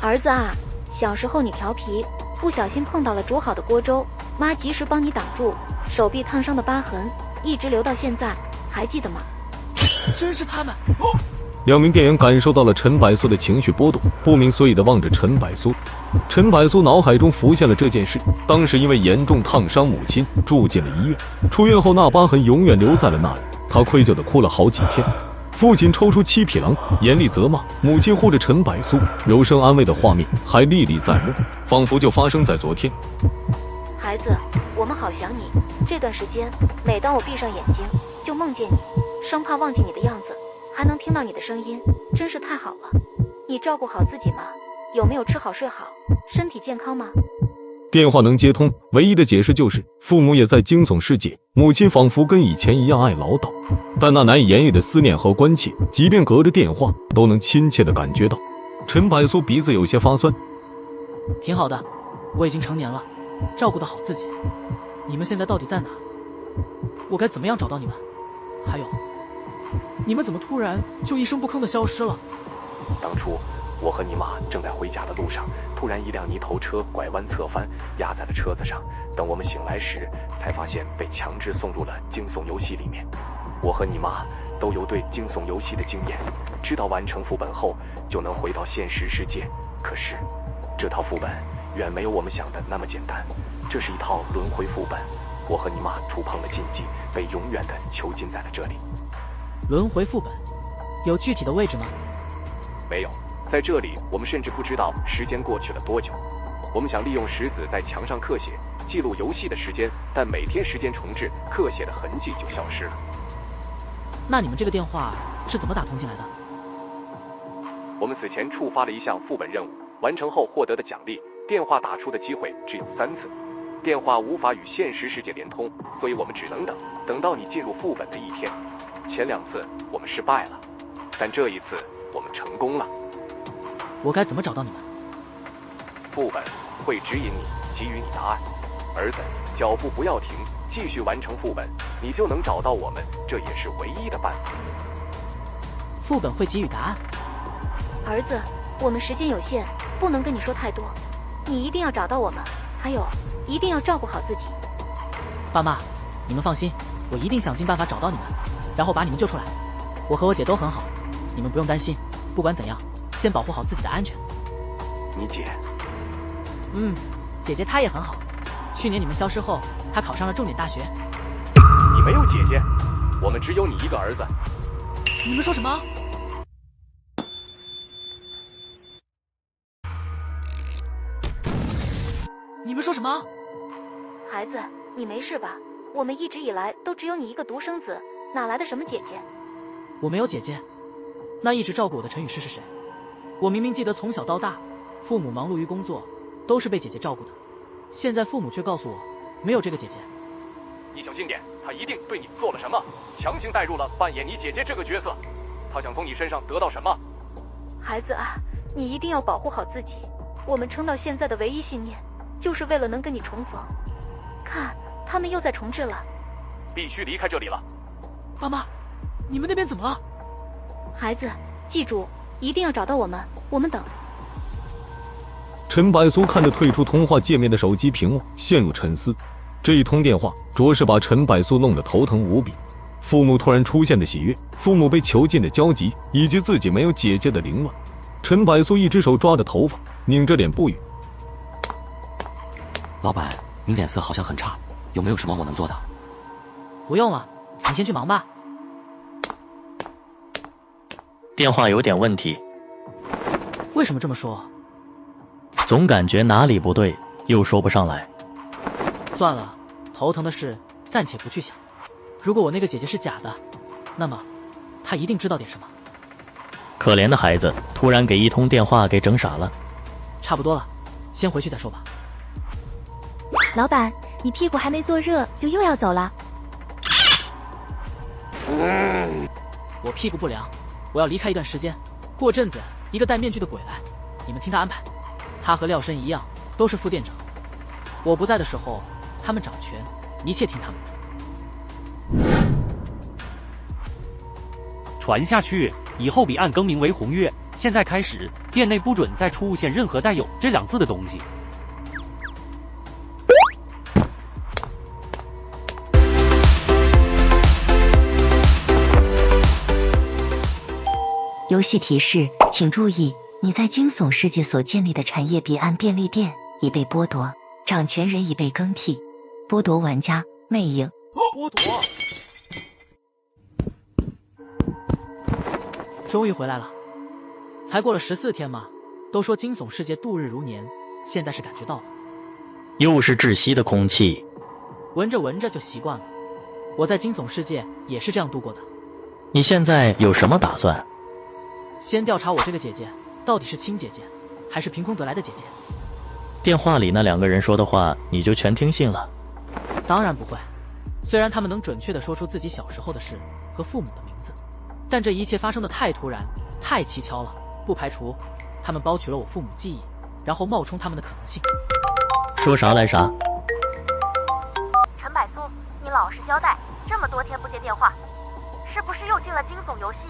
儿子啊，小时候你调皮，不小心碰到了煮好的锅粥，妈及时帮你挡住，手臂烫伤的疤痕一直留到现在，还记得吗？真是他们！2名店员感受到了陈百苏的情绪波动，不明所以的望着陈百苏。陈百苏脑海中浮现了这件事，当时因为严重烫伤母亲住进了医院，出院后那疤痕永远留在了那里，他愧疚地哭了好几天。父亲抽出七匹狼，严厉责骂，母亲护着陈百苏，柔声安慰的画面还历历在目，仿佛就发生在昨天。孩子，我们好想你，这段时间每当我闭上眼睛就梦见你，生怕忘记你的样子，还能听到你的声音，真是太好了。你照顾好自己吗？有没有吃好睡好？身体健康吗？电话能接通，唯一的解释就是父母也在惊悚世界，母亲仿佛跟以前一样爱唠叨，但那难以言喻的思念和关切，即便隔着电话都能亲切地感觉到。陈柏苏鼻子有些发酸。挺好的，我已经成年了，照顾得好自己。你们现在到底在哪？我该怎么样找到你们？还有，你们怎么突然就一声不吭的消失了？当初我和你妈正在回家的路上，突然一辆泥头车拐弯侧翻，压在了车子上。等我们醒来时，才发现被强制送入了惊悚游戏里面。我和你妈都有对惊悚游戏的经验，知道完成副本后就能回到现实世界。可是这套副本远没有我们想的那么简单，这是一套轮回副本。我和你妈触碰了禁忌，被永远的囚禁在了这里。轮回副本有具体的位置吗？没有，在这里我们甚至不知道时间过去了多久。我们想利用石子在墙上刻写，记录游戏的时间，但每天时间重置，刻写的痕迹就消失了。那你们这个电话是怎么打通进来的？我们此前触发了一项副本任务，完成后获得的奖励，电话打出的机会只有3次。电话无法与现实世界连通，所以我们只能等到你进入副本的一天。前2次我们失败了，但这一次我们成功了。我该怎么找到你们？副本会指引你，给予你答案。儿子，脚步不要停，继续完成副本，你就能找到我们，这也是唯一的办法。副本会给予答案。儿子，我们时间有限，不能跟你说太多，你一定要找到我们，还有一定要照顾好自己。爸妈，你们放心，我一定想尽办法找到你们，然后把你们救出来。我和我姐都很好，你们不用担心。不管怎样，先保护好自己的安全。你姐？姐姐她也很好。去年你们消失后，她考上了重点大学。你没有姐姐，我们只有你一个儿子。你们说什么？你们说什么？孩子，你没事吧？我们一直以来都只有你一个独生子，哪来的什么姐姐？我没有姐姐。那一直照顾我的陈雨诗是谁？我明明记得从小到大，父母忙碌于工作，都是被姐姐照顾的。现在父母却告诉我，没有这个姐姐。你小心点，他一定对你做了什么，强行带入了扮演你姐姐这个角色。他想从你身上得到什么？孩子啊，你一定要保护好自己。我们撑到现在的唯一信念，就是为了能跟你重逢。看，他们又在重置了。必须离开这里了。爸妈，你们那边怎么了？孩子，记住，一定要找到我们，我们等。陈柏苏看着退出通话界面的手机屏幕，陷入沉思。这一通电话着实把陈柏苏弄得头疼无比。父母突然出现的喜悦，父母被囚禁的焦急，以及自己没有姐姐的凌乱。陈柏苏一只手抓着头发，拧着脸不语。老板，你脸色好像很差，有没有什么我能做的？不用了，你先去忙吧。电话有点问题。为什么这么说？总感觉哪里不对，又说不上来。算了，头疼的事暂且不去想。如果我那个姐姐是假的，那么她一定知道点什么。可怜的孩子，突然给一通电话给整傻了。差不多了，先回去再说吧。老板，你屁股还没坐热就又要走了？我屁股不凉，我要离开一段时间。过阵子一个戴面具的鬼来，你们听他安排。他和廖申一样，都是副店长。我不在的时候，他们掌权，一切听他们的。传下去，以后彼岸更名为红月。现在开始，店内不准再出现任何带有这2字的东西。游戏提示，请注意，你在惊悚世界所建立的产业彼岸便利店已被剥夺，掌权人已被更替，剥夺玩家魅影。剥夺！终于回来了，才过了14天嘛。都说惊悚世界度日如年，现在是感觉到了。又是窒息的空气，闻着闻着就习惯了。我在惊悚世界也是这样度过的。你现在有什么打算？先调查我这个姐姐到底是亲姐姐还是凭空得来的姐姐。电话里那2个人说的话你就全听信了？当然不会，虽然他们能准确地说出自己小时候的事和父母的名字，但这一切发生的太突然太蹊跷了，不排除他们剥取了我父母记忆，然后冒充他们的可能性。说啥来啥？陈柏苏，你老实交代，这么多天不接电话，是不是又进了惊悚游戏？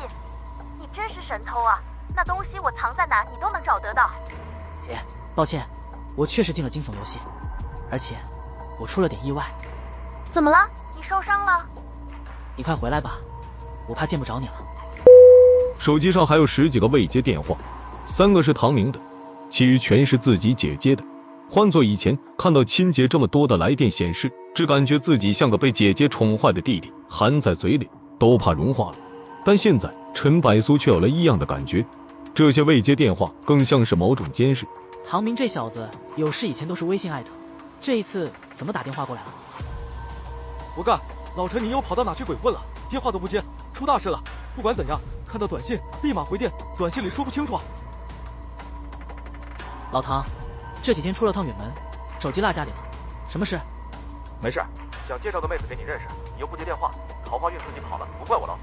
你真是神偷啊！那东西我藏在哪，你都能找得到。姐，抱歉，我确实进了惊悚游戏，而且我出了点意外。怎么了？你受伤了？你快回来吧，我怕见不着你了。手机上还有10几个未接电话，3个是唐明的，其余全是自己姐姐的。换做以前看到亲姐这么多的来电显示，只感觉自己像个被姐姐宠坏的弟弟，含在嘴里都怕融化了。但现在陈柏苏却有了异样的感觉，这些未接电话更像是某种监视。唐明这小子有事以前都是微信艾特，这一次怎么打电话过来了？不干，老陈你又跑到哪去鬼混了？电话都不接，出大事了！不管怎样，看到短信立马回电，短信里说不清楚。老唐，这几天出了趟远门，手机落家里了，什么事？没事，想介绍个妹子给你认识，你又不接电话，桃花运自己跑了，不怪我了。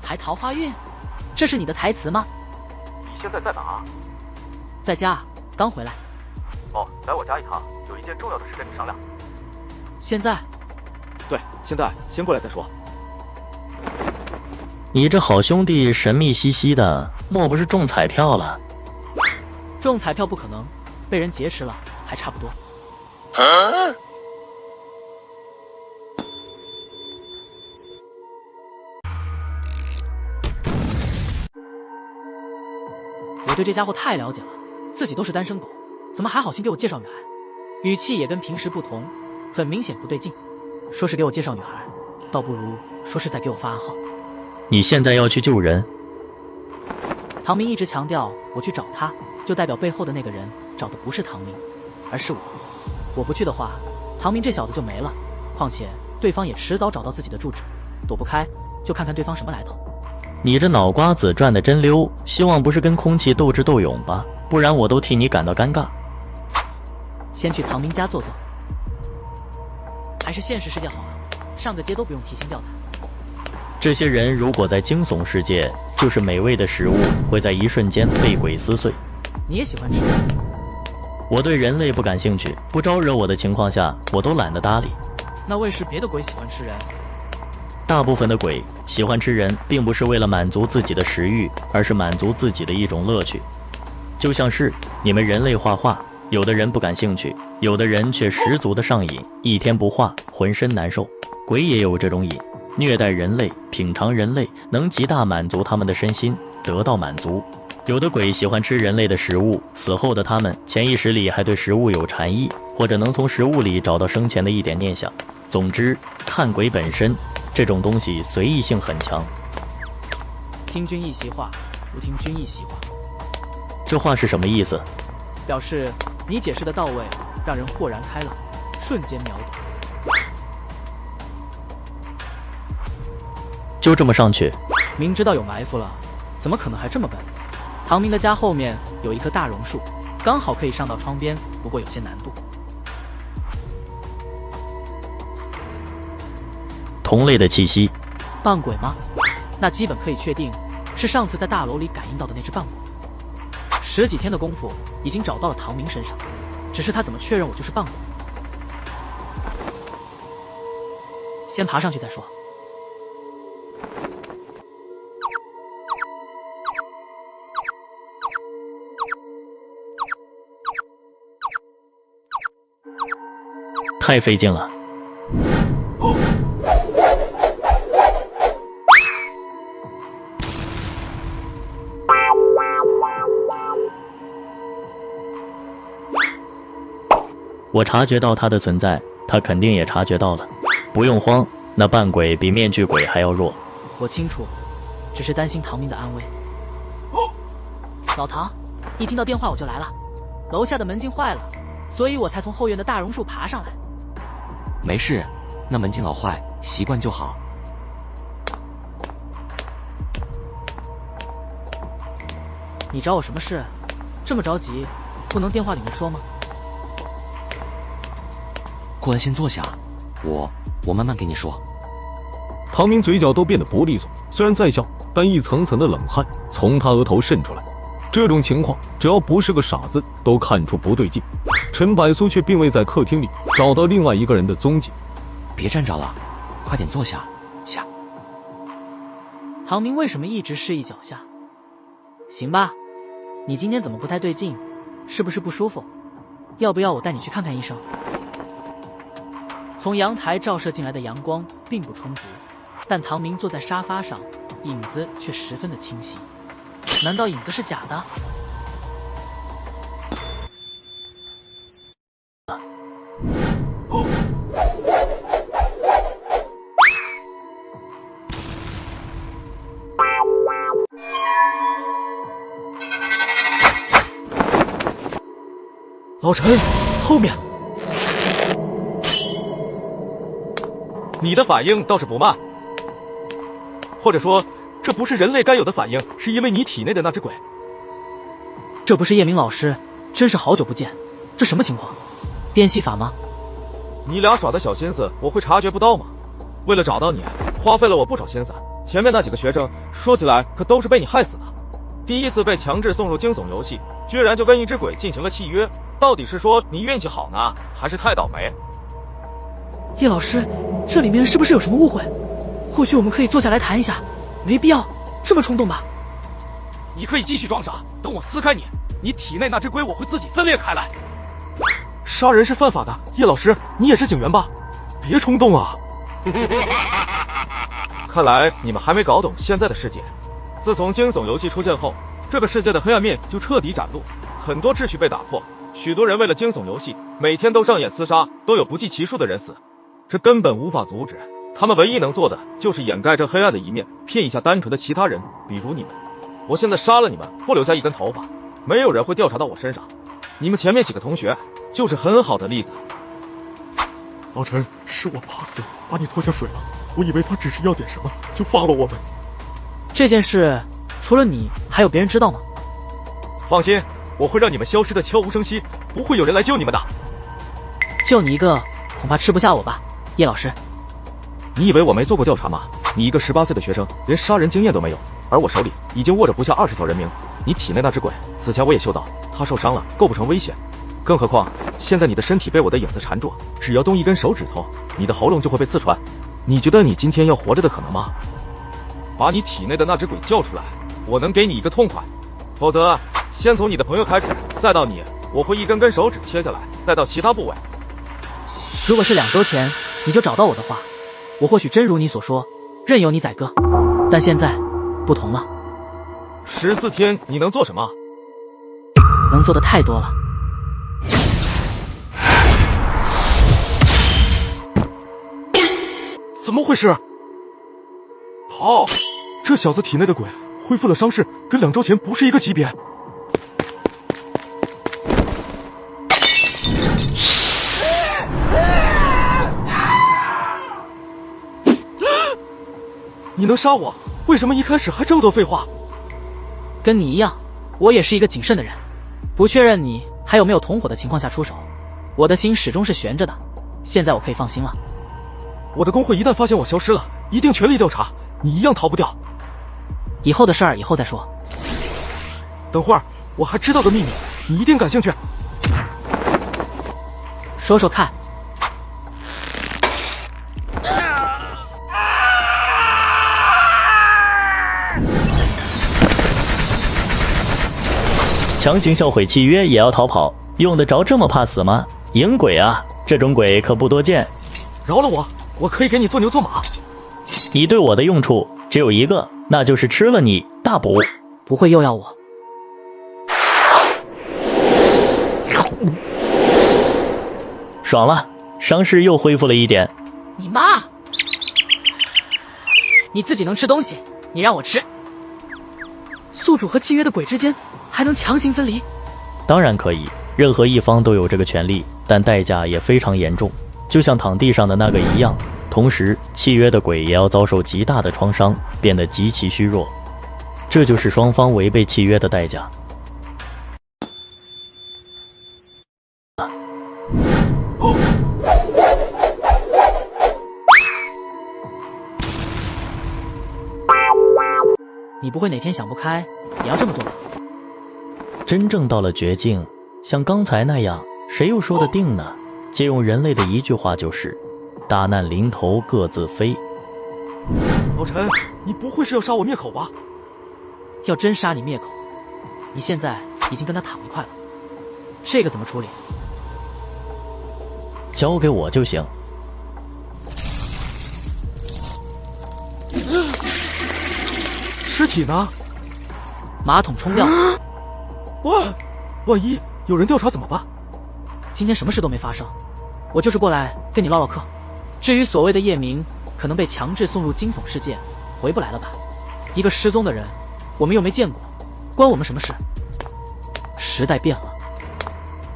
还桃花运？这是你的台词吗？你现在在哪？在家，刚回来。哦，来我家一趟，有一件重要的事跟你商量。现在？对，现在先过来再说。你这好兄弟神秘兮兮的，莫不是中彩票了？中彩票不可能，被人劫持了还差不多。我对这家伙太了解了，自己都是单身狗，怎么还好心给我介绍女孩？语气也跟平时不同，很明显不对劲。说是给我介绍女孩，倒不如说是在给我发暗号。你现在要去救人？唐明一直强调我去找他，就代表背后的那个人找的不是唐明，而是我。我不去的话，唐明这小子就没了。况且对方也迟早找到自己的住址，躲不开，就看看对方什么来头。你这脑瓜子转得真溜，希望不是跟空气斗智斗勇吧？不然我都替你感到尴尬。先去唐明家坐坐，还是现实世界好啊，上个街都不用提心吊胆。这些人如果在惊悚世界，就是美味的食物会在一瞬间被鬼撕碎。你也喜欢吃？我对人类不感兴趣，不招惹我的情况下，我都懒得搭理。那为是别的鬼喜欢吃人？大部分的鬼喜欢吃人，并不是为了满足自己的食欲，而是满足自己的一种乐趣。就像是你们人类画画，有的人不感兴趣，有的人却十足的上瘾，一天不画浑身难受。鬼也有这种瘾，虐待人类，品尝人类，能极大满足他们的身心，得到满足。有的鬼喜欢吃人类的食物，死后的他们潜意识里还对食物有禅意，或者能从食物里找到生前的一点念想。总之，看鬼本身这种东西随意性很强。听君一席话，不听君一席话。这话是什么意思？表示你解释的到位，让人豁然开朗，瞬间秒懂。就这么上去？明知道有埋伏了，怎么可能还这么笨？唐明的家后面有一棵大榕树，刚好可以上到窗边，不过有些难度。同类的气息。扮鬼吗？那基本可以确定是上次在大楼里感应到的那只扮鬼。10几天的功夫已经找到了唐明身上，只是他怎么确认我就是扮鬼？先爬上去再说。太费劲了。我察觉到他的存在，他肯定也察觉到了。不用慌，那扮鬼比面具鬼还要弱。我清楚，只是担心唐明的安危。老唐，一听到电话我就来了，楼下的门禁坏了，所以我才从后院的大榕树爬上来。没事，那门禁老坏，习惯就好。你找我什么事？这么着急，不能电话里面说吗？过来先坐下，我慢慢跟你说。唐明嘴角都变得不利索，虽然在笑，但一层层的冷汗从他额头渗出来。这种情况，只要不是个傻子，都看出不对劲。陈柏苏却并未在客厅里找到另外一个人的踪迹。别站着了，快点坐下。下。唐明为什么一直示意脚下？行吧，你今天怎么不太对劲？是不是不舒服？要不要我带你去看看医生？从阳台照射进来的阳光并不充足，但唐明坐在沙发上，影子却十分的清晰。难道影子是假的？老陈，后面。你的反应倒是不慢，或者说，这不是人类该有的反应，是因为你体内的那只鬼。这不是叶明老师，真是好久不见，这什么情况？变戏法吗？你俩耍的小心思，我会察觉不到吗？为了找到你，花费了我不少心思。前面那几个学生，说起来可都是被你害死的。第一次被强制送入惊悚游戏，居然就跟一只鬼进行了契约，到底是说你运气好呢，还是太倒霉？叶老师，这里面是不是有什么误会？或许我们可以坐下来谈一下，没必要这么冲动吧。你可以继续装傻，等我撕开你，你体内那只鬼我会自己分裂开来。杀人是犯法的，叶老师，你也是警员吧？别冲动啊！看来你们还没搞懂现在的世界。自从惊悚游戏出现后，这个世界的黑暗面就彻底展露，很多秩序被打破，许多人为了惊悚游戏，每天都上演厮杀，都有不计其数的人死。这根本无法阻止，他们唯一能做的就是掩盖这黑暗的一面，骗一下单纯的其他人，比如你们。我现在杀了你们，不留下一根头发，没有人会调查到我身上。你们前面几个同学就是很好的例子。老陈，是我怕死，把你拖下水了。我以为他只是要点什么，就放了我们。这件事除了你，还有别人知道吗？放心，我会让你们消失的悄无声息，不会有人来救你们的。就你一个，恐怕吃不下我吧，叶老师。你以为我没做过调查吗？你一个18岁的学生，连杀人经验都没有，而我手里已经握着不下20条人命。你体内那只鬼，此前我也嗅到，他受伤了，构不成危险。更何况，现在你的身体被我的影子缠住，只要动一根手指头，你的喉咙就会被刺穿。你觉得你今天要活着的可能吗？把你体内的那只鬼叫出来，我能给你一个痛快。否则，先从你的朋友开始，再到你，我会一根根手指切下来，再到其他部位。如果是2周前你就找到我的话，我或许真如你所说，任由你宰割。但现在不同了。14天你能做什么？能做的太多了。怎么回事？跑！这小子体内的鬼恢复了伤势，跟2周前不是一个级别。你能杀我？为什么一开始还这么多废话？跟你一样，我也是一个谨慎的人，不确认你还有没有同伙的情况下出手，我的心始终是悬着的。现在我可以放心了。我的工会一旦发现我消失了，一定全力调查，你一样逃不掉。以后的事儿以后再说。等会儿，我还知道个秘密，你一定感兴趣。说说看。强行销毁契约也要逃跑，用得着这么怕死吗？影鬼啊，这种鬼可不多见。饶了我，我可以给你做牛做马。你对我的用处只有一个，那就是吃了你大补。不会又要我？爽了，伤势又恢复了一点。你妈！你自己能吃东西，你让我吃。宿主和契约的鬼之间还能强行分离？当然可以，任何一方都有这个权利，但代价也非常严重，就像躺地上的那个一样。同时，契约的鬼也要遭受极大的创伤，变得极其虚弱。这就是双方违背契约的代价。你不会哪天想不开也要这么做吧？真正到了绝境，像刚才那样，谁又说得定呢？借用人类的一句话就是大难临头各自飞。老陈，你不会是要杀我灭口吧？要真杀你灭口，你现在已经跟他躺一块了，这个怎么处理？交给我就行。尸体呢？马桶冲掉。万一有人调查怎么办？今天什么事都没发生，我就是过来跟你唠唠嗑。至于所谓的叶明可能被强制送入惊悚世界，回不来了吧？一个失踪的人，我们又没见过，关我们什么事？时代变了。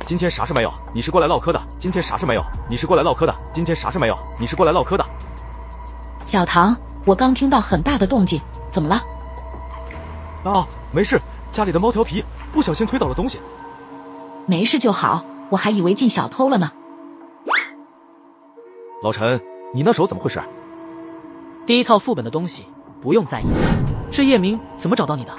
今天啥事没有？你是过来唠嗑的。今天啥事没有？你是过来唠嗑的。今天啥事没有？你是过来唠嗑的。小唐，我刚听到很大的动静，怎么了？没事，家里的猫调皮不小心推倒了东西。没事就好，我还以为进小偷了呢。老陈，你那手怎么回事？第一套副本的东西不用在意，这叶明怎么找到你的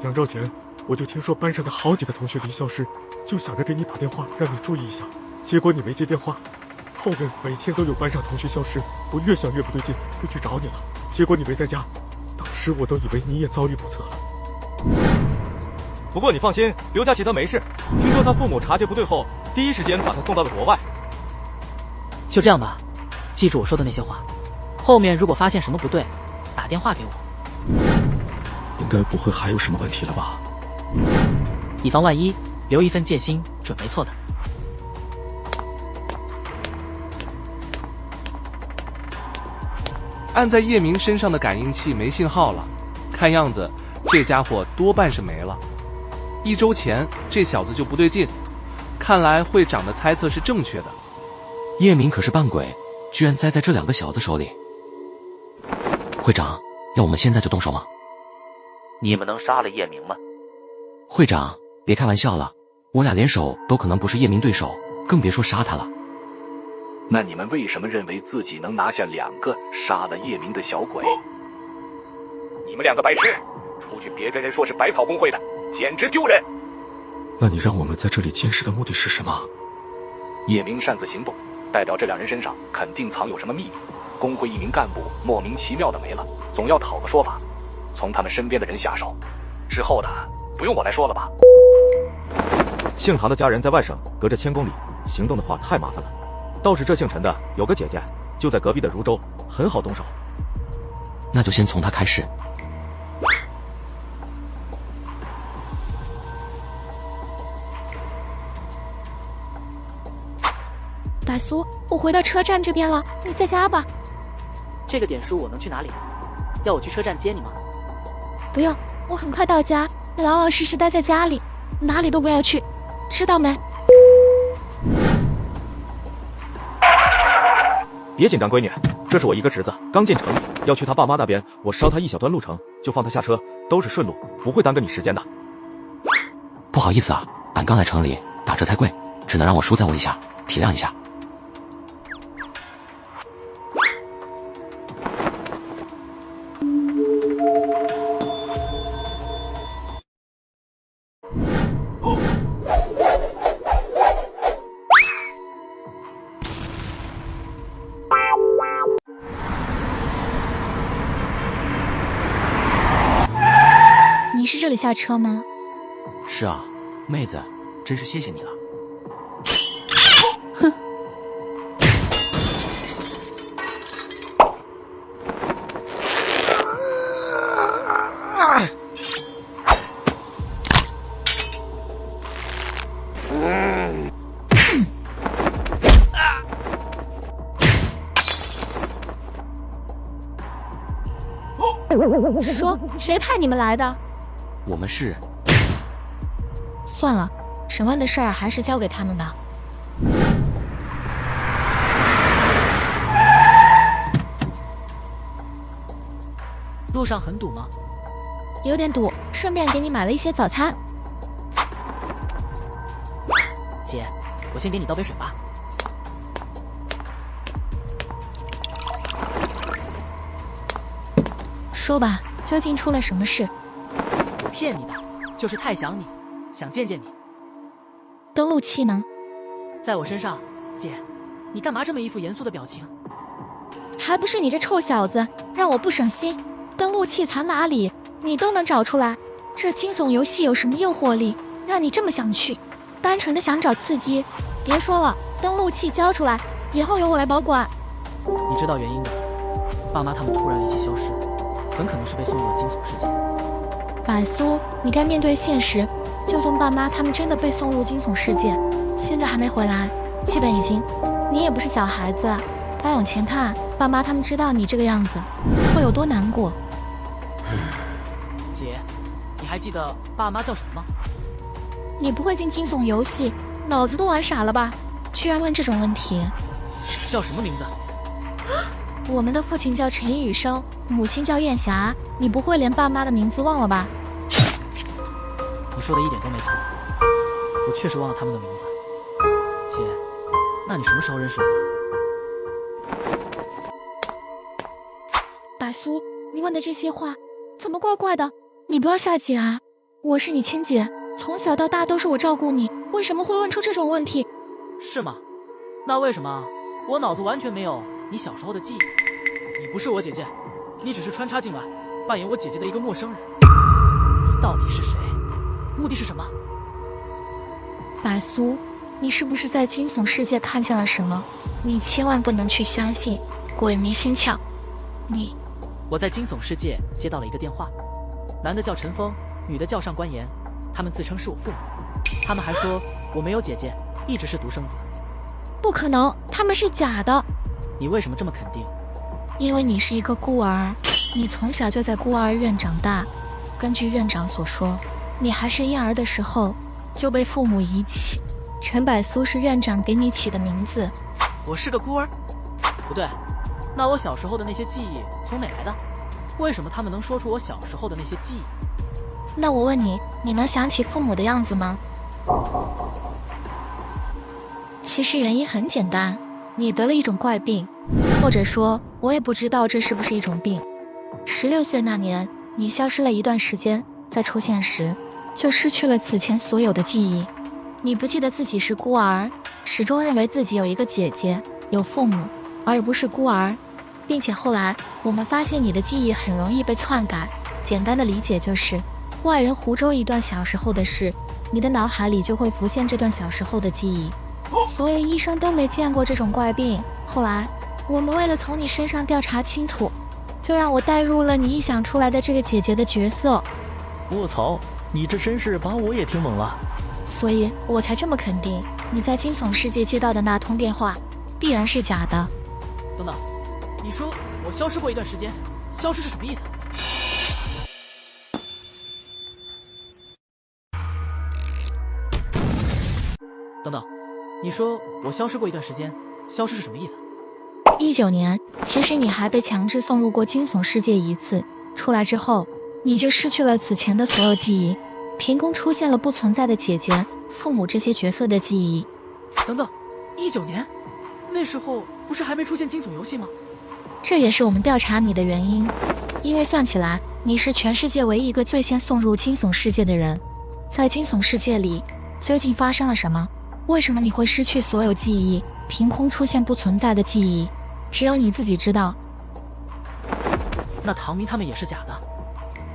2周前我就听说班上的好几个同学离校时，就想着给你打电话让你注意一下，结果你没接电话。后面每天都有班上同学消失，我越想越不对劲，就去找你了，结果你没在家，当时我都以为你也遭遇不测了。不过你放心，刘佳琪他没事，听说他父母察觉不对后，第一时间把他送到了国外。就这样吧，记住我说的那些话，后面如果发现什么不对，打电话给我。应该不会还有什么问题了吧？以防万一，留一份戒心准没错的。按在叶明身上的感应器没信号了，看样子这家伙多半是没了。1周前这小子就不对劲，看来会长的猜测是正确的。叶明可是扮鬼，居然栽在这2个小子手里。会长，要我们现在就动手吗？你们能杀了叶明吗？会长，别开玩笑了，我俩联手都可能不是叶明对手，更别说杀他了。那你们为什么认为自己能拿下2个杀了叶明的小鬼？你们2个白痴，出去别跟人说是百草公会的，简直丢人！那你让我们在这里监视的目的是什么？叶明擅自行动，代表这2人身上肯定藏有什么秘密。工会一名干部莫名其妙的没了，总要讨个说法，从他们身边的人下手。之后的不用我来说了吧？姓唐的家人在外省，隔着1000公里，行动的话太麻烦了。倒是这姓陈的有个姐姐，就在隔壁的汝州，很好动手。那就先从他开始。大苏，我回到车站这边了，你在家吧？这个点数我能去哪里？要我去车站接你吗？不用，我很快到家，你老老实实待在家里，哪里都不要去，知道没？别紧张，闺女，这是我一个侄子，刚进城里，要去他爸妈那边，我捎他一小段路程，就放他下车，都是顺路，不会耽搁你时间的。不好意思啊，俺刚来城里，打车太贵，只能让我叔载我一下，体谅一下。你是这里下车吗？是啊，妹子，真是谢谢你了。哼。说，谁派你们来的？我们是……算了，审问的事儿还是交给他们吧。路上很堵吗？有点堵，顺便给你买了一些早餐。姐，我先给你倒杯水吧。说吧，究竟出了什么事？我骗你的，就是太想你，想见见你。登录器呢？在我身上。姐，你干嘛这么一副严肃的表情？还不是你这臭小子让我不省心。登录器藏哪里你都能找出来，这惊悚游戏有什么诱惑力让你这么想去？单纯的想找刺激？别说了，登录器交出来，以后由我来保管。你知道原因的，爸妈他们突然离奇消失，很可能是被送入了惊悚世界。百苏，你该面对现实，就算爸妈他们真的被送入惊悚世界，现在还没回来，基本已经，你也不是小孩子，该往前看。爸妈他们知道你这个样子会有多难过。姐，你还记得爸妈叫什么吗？你不会进惊悚游戏，脑子都玩傻了吧？居然问这种问题。叫什么名字？我们的父亲叫陈雨生，母亲叫燕霞，你不会连爸妈的名字忘了吧？你说的一点都没错，我确实忘了他们的名字。姐，那你什么时候认识我的？百苏，你问的这些话怎么怪怪的？你不要吓姐啊！我是你亲姐，从小到大都是我照顾你，为什么会问出这种问题？是吗？那为什么我脑子完全没有你小时候的记忆？你不是我姐姐，你只是穿插进来扮演我姐姐的一个陌生人。你到底是谁？目的是什么？百苏，你是不是在惊悚世界看见了什么？你千万不能去相信，鬼迷心窍。我在惊悚世界接到了一个电话，男的叫陈峰，女的叫上官妍，他们自称是我父母，他们还说我没有姐姐，一直是独生子。不可能，他们是假的。你为什么这么肯定？因为你是一个孤儿，你从小就在孤儿院长大。根据院长所说，你还是婴儿的时候就被父母遗弃。陈百苏是院长给你起的名字。我是个孤儿？不对，那我小时候的那些记忆从哪来的？为什么他们能说出我小时候的那些记忆？那我问你，你能想起父母的样子吗？其实原因很简单，你得了一种怪病，或者说我也不知道这是不是一种病。16岁那年，你消失了一段时间，再出现时就失去了此前所有的记忆。你不记得自己是孤儿，始终认为自己有一个姐姐，有父母，而不是孤儿。并且后来我们发现你的记忆很容易被篡改，简单的理解就是外人胡诌一段小时候的事，你的脑海里就会浮现这段小时候的记忆。所以医生都没见过这种怪病。后来我们为了从你身上调查清楚，就让我带入了你臆想出来的这个姐姐的角色。卧槽，你这真是把我也听懵了。所以我才这么肯定你在惊悚世界接到的那通电话必然是假的。等等，你说我消失过一段时间，消失是什么意思？等等，你说我消失过一段时间，消失是什么意思？19年，其实你还被强制送入过惊悚世界一次，出来之后你就失去了此前的所有记忆，凭空出现了不存在的姐姐、父母这些角色的记忆。等等，19年，那时候不是还没出现惊悚游戏吗？这也是我们调查你的原因，因为算起来你是全世界唯一一个最先送入惊悚世界的人。在惊悚世界里究竟发生了什么？为什么你会失去所有记忆，凭空出现不存在的记忆？只有你自己知道。那唐明他们也是假的？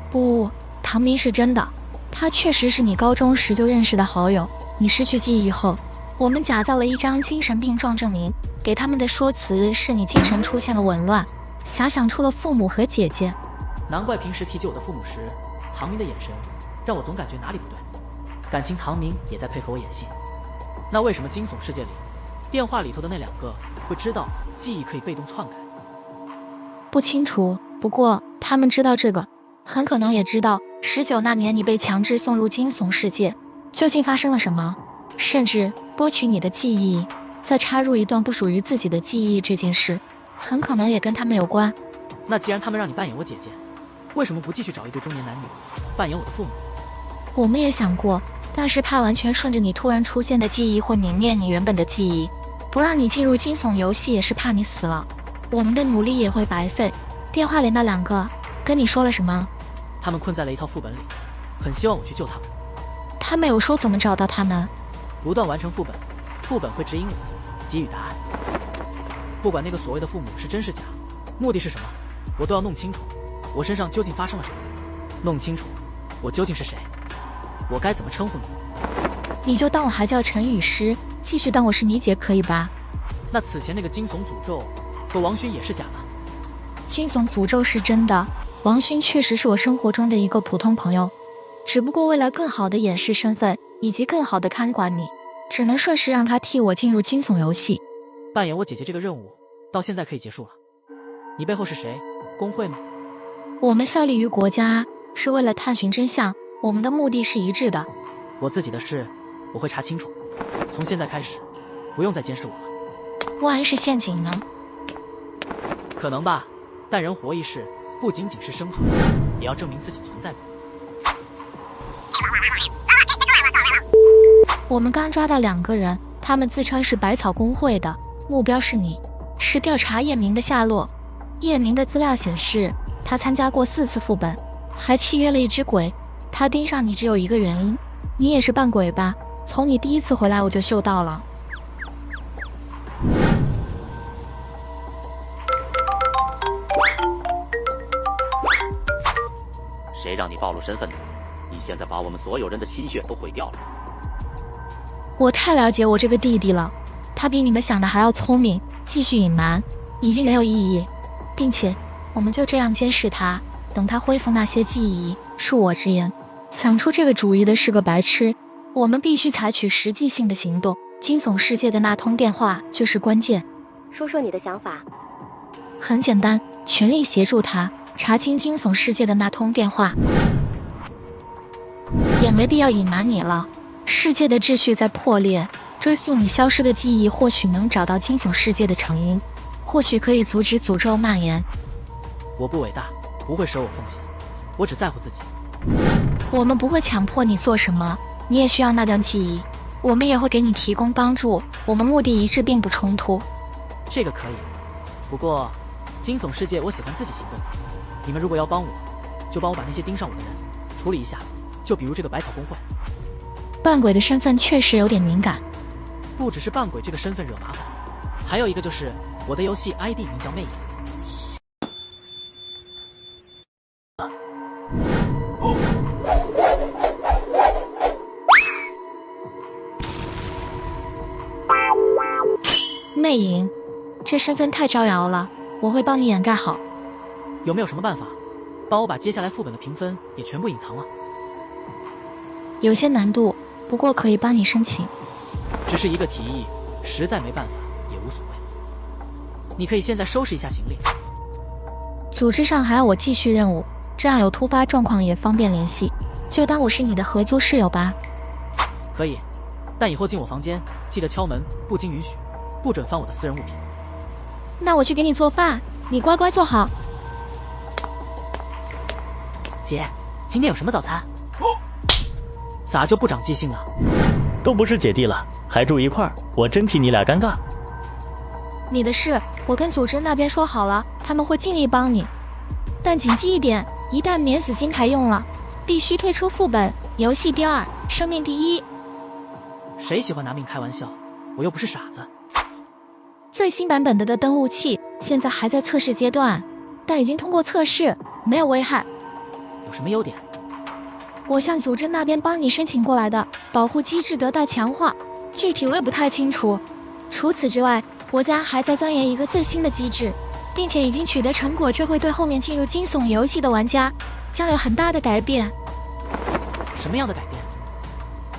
不，唐明是真的，他确实是你高中时就认识的好友。你失去记忆后，我们假造了一张精神病状证明，给他们的说辞是你精神出现了紊乱，遐想出了父母和姐姐。难怪平时提及我的父母时，唐明的眼神让我总感觉哪里不对，感情唐明也在配合我演戏。那为什么惊悚世界里电话里头的那两个会知道记忆可以被动篡改？不清楚，不过他们知道这个，很可能也知道19那年你被强制送入惊悚世界究竟发生了什么，甚至剥取你的记忆，再插入一段不属于自己的记忆，这件事很可能也跟他们有关。那既然他们让你扮演我姐姐，为什么不继续找一对中年男女扮演我的父母？我们也想过，但是怕完全顺着你突然出现的记忆会泯灭你原本的记忆，不让你进入惊悚游戏也是怕你死了，我们的努力也会白费。电话里那两个跟你说了什么？他们困在了一套副本里，很希望我去救他们。他没有说怎么找到他们。不断完成副本，副本会指引我，给予答案。不管那个所谓的父母是真是假，目的是什么，我都要弄清楚我身上究竟发生了什么，弄清楚我究竟是谁，我该怎么称呼你。你就当我还叫陈雨诗，继续当我是你姐可以吧？那此前那个惊悚诅咒和王勋也是假的？惊悚诅咒是真的，王勋确实是我生活中的一个普通朋友，只不过为了更好的掩饰身份以及更好的看管你，只能顺势让他替我进入惊悚游戏。扮演我姐姐这个任务到现在可以结束了。你背后是谁？工会吗？我们效力于国家，是为了探寻真相，我们的目的是一致的。我自己的事我会查清楚，从现在开始不用再监视我了。万一是陷阱呢？可能吧，但人活一世，不仅仅是生存，也要证明自己存在过。我们刚抓到2个人，他们自称是百草公会的，目标是你，是调查叶明的下落。叶明的资料显示，他参加过4次副本，还契约了一只鬼。他盯上你只有一个原因，你也是扮鬼吧？从你第1次回来我就嗅到了。谁让你暴露身份的？你现在把我们所有人的心血都毁掉了。我太了解我这个弟弟了，他比你们想的还要聪明，继续隐瞒已经没有意义，并且我们就这样监视他，等他恢复那些记忆。恕我直言，想出这个主意的是个白痴。我们必须采取实际性的行动，惊悚世界的那通电话就是关键。说说你的想法。很简单，全力协助他查清惊悚世界的那通电话。也没必要隐瞒你了，世界的秩序在破裂，追溯你消失的记忆，或许能找到惊悚世界的成因，或许可以阻止诅咒蔓延。我不伟大，不会舍我奉献，我只在乎自己。我们不会强迫你做什么，你也需要那段记忆，我们也会给你提供帮助，我们目的一致，并不冲突。这个可以，不过惊悚世界我喜欢自己行动，你们如果要帮我，就帮我把那些盯上我的人处理一下，就比如这个百草公会。扮鬼的身份确实有点敏感。不只是扮鬼这个身份惹麻烦，还有一个就是我的游戏 ID 名叫魅影。魅影，这身份太招摇了，我会帮你掩盖好。有没有什么办法帮我把接下来副本的评分也全部隐藏了？有些难度，不过可以帮你申请。只是一个提议，实在没办法也无所谓。你可以现在收拾一下行李。组织上还要我继续任务，这样有突发状况也方便联系，就当我是你的合租室友吧。可以，但以后进我房间记得敲门，不经允许，不准翻我的私人物品。那我去给你做饭，你乖乖做好。姐，今天有什么早餐？咋就不长记性呢？都不是姐弟了，还住一块儿，我真替你俩尴尬。你的事我跟组织那边说好了，他们会尽力帮你，但谨记一点，一旦免死金牌用了，必须退出副本，游戏第2，生命第1。谁喜欢拿命开玩笑？我又不是傻子。最新版本的登录器现在还在测试阶段，但已经通过测试，没有危害。有什么优点？我向组织那边帮你申请过来的保护机制得到强化，具体我也不太清楚。除此之外，国家还在钻研一个最新的机制，并且已经取得成果，这会对后面进入惊悚游戏的玩家将有很大的改变。什么样的改变？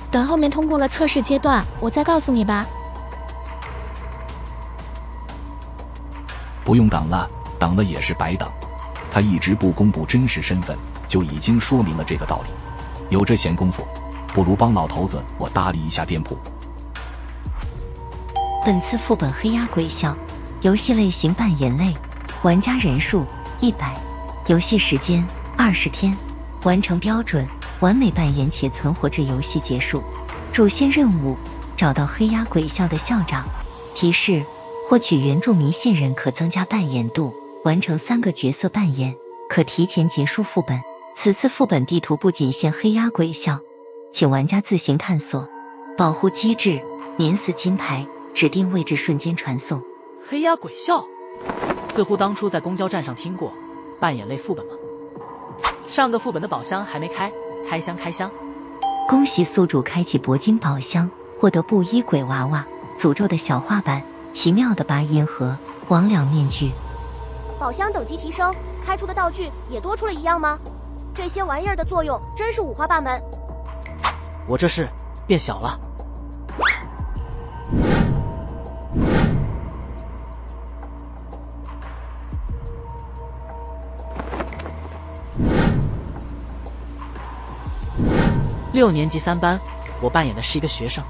等后面通过了测试阶段，我再告诉你吧。不用等了，等了也是白等。他一直不公布真实身份，就已经说明了这个道理。有这闲工夫，不如帮老头子我打理一下店铺。本次副本黑鸭鬼笑，游戏类型扮演类，玩家人数100，游戏时间20天，完成标准，完美扮演且存活至游戏结束。主线任务：找到黑鸭鬼校的校长。提示：获取原住民信任可增加扮演度，完成3个角色扮演，可提前结束副本。此次副本地图不仅限黑鸭鬼校，请玩家自行探索。保护机制：年4金牌，指定位置瞬间传送。黑鸭鬼笑，似乎当初在公交站上听过。扮演类副本吗？上个副本的宝箱还没开，开箱开箱。恭喜宿主开启铂金宝箱，获得布衣鬼娃娃、诅咒的小画板、奇妙的拔银盒、魍魉面具。宝箱等级提升，开出的道具也多出了一样吗？这些玩意儿的作用真是五花八门。我这是变小了。6年级3班，我扮演的是一个学生。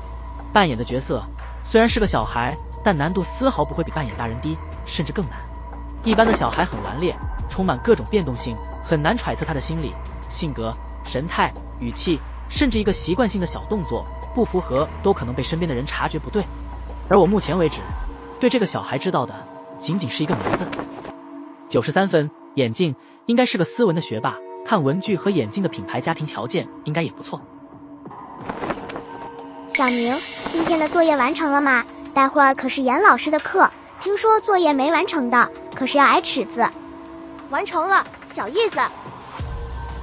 扮演的角色虽然是个小孩，但难度丝毫不会比扮演大人低，甚至更难。一般的小孩很顽劣，充满各种变动性，很难揣测他的心理、性格、神态、语气，甚至一个习惯性的小动作不符合都可能被身边的人察觉不对。而我目前为止对这个小孩知道的仅仅是一个名字。93分，眼镜，应该是个斯文的学霸，看文具和眼镜的品牌，家庭条件应该也不错。小明，今天的作业完成了吗？待会儿可是严老师的课，听说作业没完成的可是要挨尺子。完成了，小意思。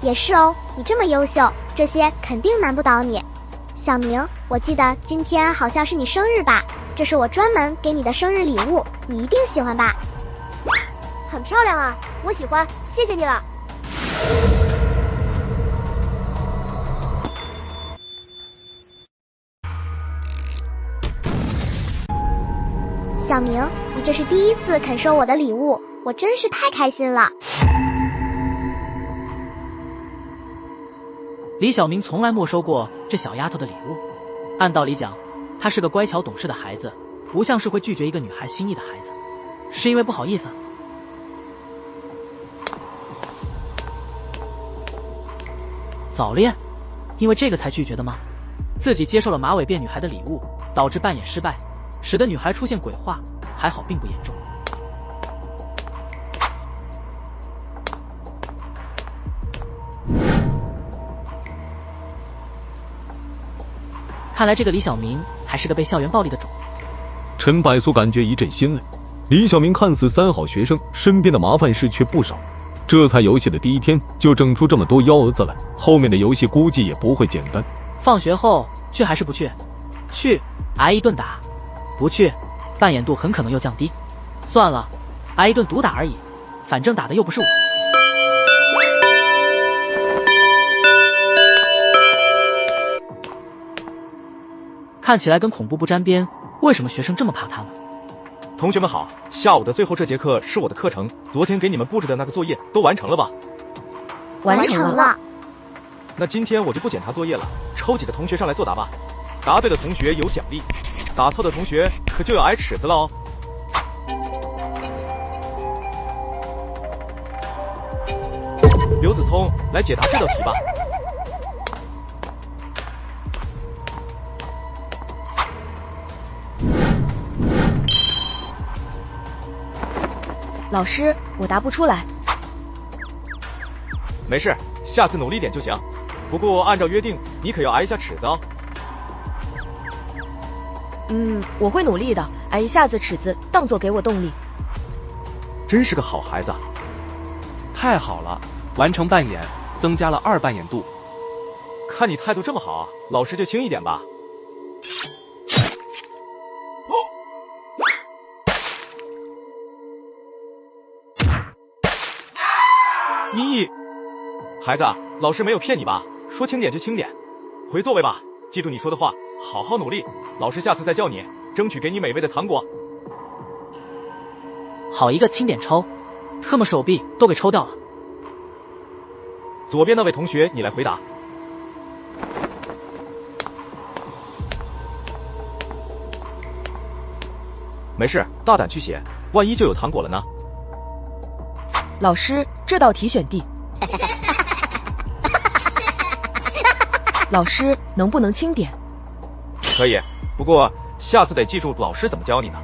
也是哦，你这么优秀，这些肯定难不倒你。小明，我记得今天好像是你生日吧？这是我专门给你的生日礼物，你一定喜欢吧？很漂亮啊，我喜欢，谢谢你了。小明，你这是第一次肯收我的礼物，我真是太开心了。李小明从来没收过这小丫头的礼物。按道理讲，他是个乖巧懂事的孩子，不像是会拒绝一个女孩心意的孩子。是因为不好意思？早恋？因为这个才拒绝的吗？自己接受了马尾辫女孩的礼物，导致扮演失败，使得女孩出现鬼话，还好并不严重。看来这个李小明还是个被校园暴力的种。陈百苏感觉一阵心累。李小明看似3好学生，身边的麻烦事却不少。这才游戏的第一天就整出这么多幺蛾子来，后面的游戏估计也不会简单。放学后去还是不去？去，挨一顿打；不去，扮演度很可能又降低。算了，挨一顿毒打而已，反正打的又不是我。看起来跟恐怖不沾边，为什么学生这么怕他呢？同学们好，下午的最后这节课是我的课程，昨天给你们布置的那个作业都完成了吧？完成了。那今天我就不检查作业了，抽几个同学上来作答吧。答对的同学有奖励，答错的同学可就要挨尺子了哦。刘子聪，来解答这道题吧。老师，我答不出来。没事，下次努力点就行。不过按照约定，你可要挨一下尺子哦。我会努力的，挨一下子尺子当作给我动力。真是个好孩子。太好了，完成扮演，增加了2扮演度。看你态度这么好，老师就轻一点吧。你，孩子，老师没有骗你吧？说轻点就轻点，回座位吧。记住你说的话，好好努力。老师下次再叫你，争取给你美味的糖果。好一个轻点抽，特么手臂都给抽掉了。左边那位同学，你来回答。没事，大胆去写，万一就有糖果了呢？老师，这道题选 D。老师，能不能轻点？可以，不过下次得记住老师怎么教你呢。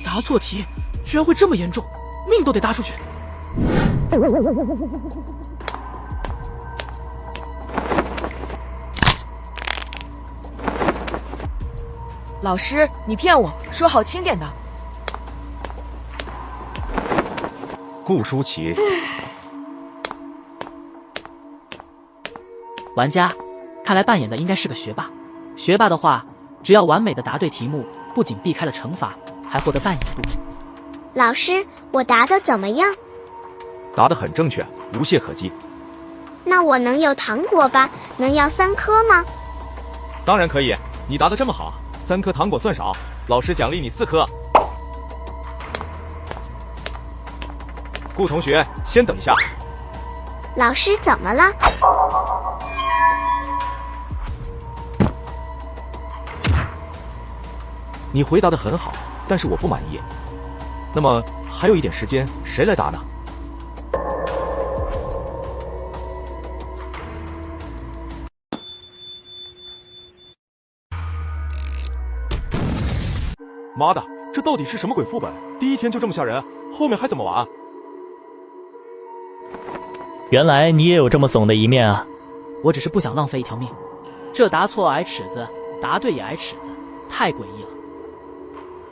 答错题居然会这么严重，没命都得搭出去。老师，你骗我说好轻点的。顾舒淇，玩家，看来扮演的应该是个学霸。学霸的话，只要完美的答对题目，不仅避开了惩罚，还获得扮演度。老师，我答的怎么样？答得很正确，无懈可击。那我能有糖果吧？能要3颗吗？当然可以，你答得这么好，3颗糖果算少，老师奖励你4颗。顾同学，先等一下。老师怎么了？你回答得很好，但是我不满意。那么还有一点时间，谁来答呢？妈的，这到底是什么鬼副本？第一天就这么吓人，后面还怎么玩？原来你也有这么怂的一面啊！我只是不想浪费一条命。这答错挨尺子，答对也挨尺子，太诡异了。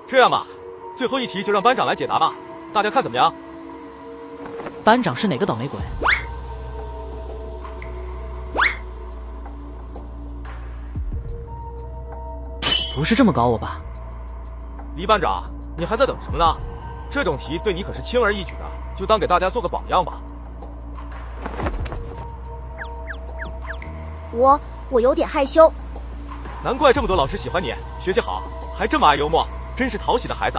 这样吧，最后一题就让班长来解答吧，大家看怎么样？班长是哪个倒霉鬼？不是这么搞我吧？黎班长，你还在等什么呢？这种题对你可是轻而易举的，就当给大家做个榜样吧。我有点害羞。难怪这么多老师喜欢你，学习好，还这么爱幽默，真是讨喜的孩子。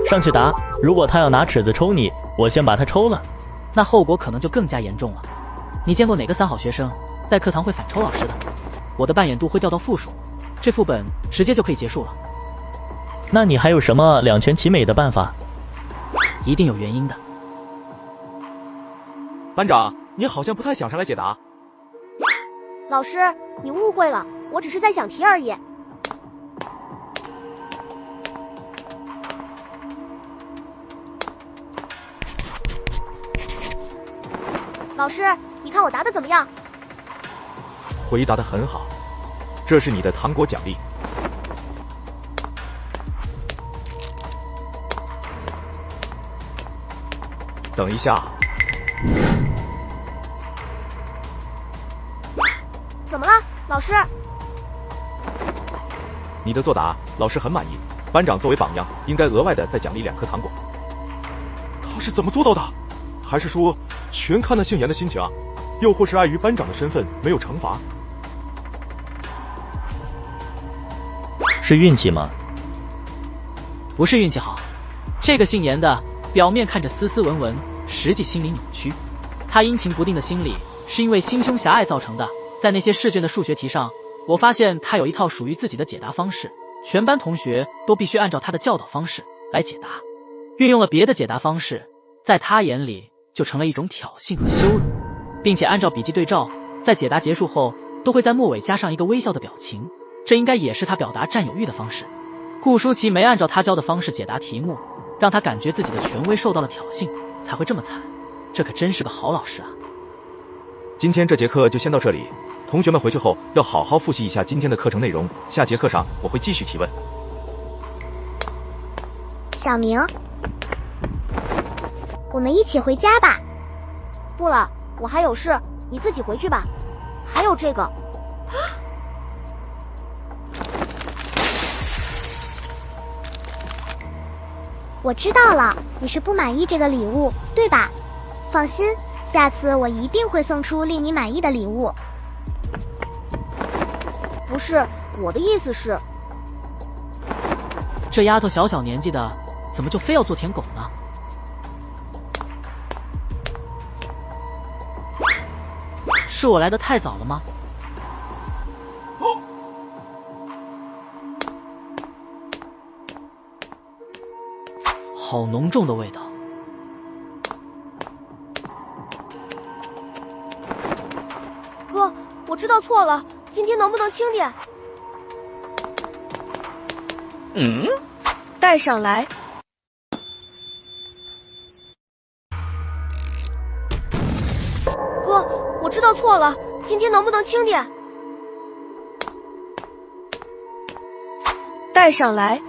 上去答，如果他要拿尺子抽你，我先把他抽了，那后果可能就更加严重了。你见过哪个3好学生在课堂会反抽老师的？我的扮演度会掉到负数，这副本直接就可以结束了。那你还有什么两全其美的办法？一定有原因的。班长，你好像不太想上来解答。老师，你误会了，我只是在想题而已。老师，你看我答的怎么样？回答得很好，这是你的糖果奖励。等一下。怎么了，老师？你的作答，老师很满意。班长作为榜样，应该额外的再奖励2颗糖果。他是怎么做到的？还是说全看那姓严的心情啊？又或是碍于班长的身份没有惩罚？是运气吗？不是运气好，这个姓严的表面看着斯斯文文，实际心理扭曲。他阴晴不定的心理是因为心胸狭隘造成的。在那些试卷的数学题上，我发现他有一套属于自己的解答方式，全班同学都必须按照他的教导方式来解答。运用了别的解答方式，在他眼里就成了一种挑衅和羞辱，并且按照笔记对照，在解答结束后都会在末尾加上一个微笑的表情，这应该也是他表达占有欲的方式。顾舒淇没按照他教的方式解答题目，让他感觉自己的权威受到了挑衅，才会这么惨。这可真是个好老师啊！今天这节课就先到这里，同学们回去后要好好复习一下今天的课程内容，下节课上我会继续提问。小明，我们一起回家吧。不了，我还有事，你自己回去吧。还有这个。我知道了，你是不满意这个礼物，对吧？放心，下次我一定会送出令你满意的礼物。不是，我的意思是，这丫头小年纪的，怎么就非要做舔狗呢？是我来的太早了吗？好浓重的味道。哥，我知道错了，今天能不能轻点？带上来。我知道错了，今天能不能轻点？带上来。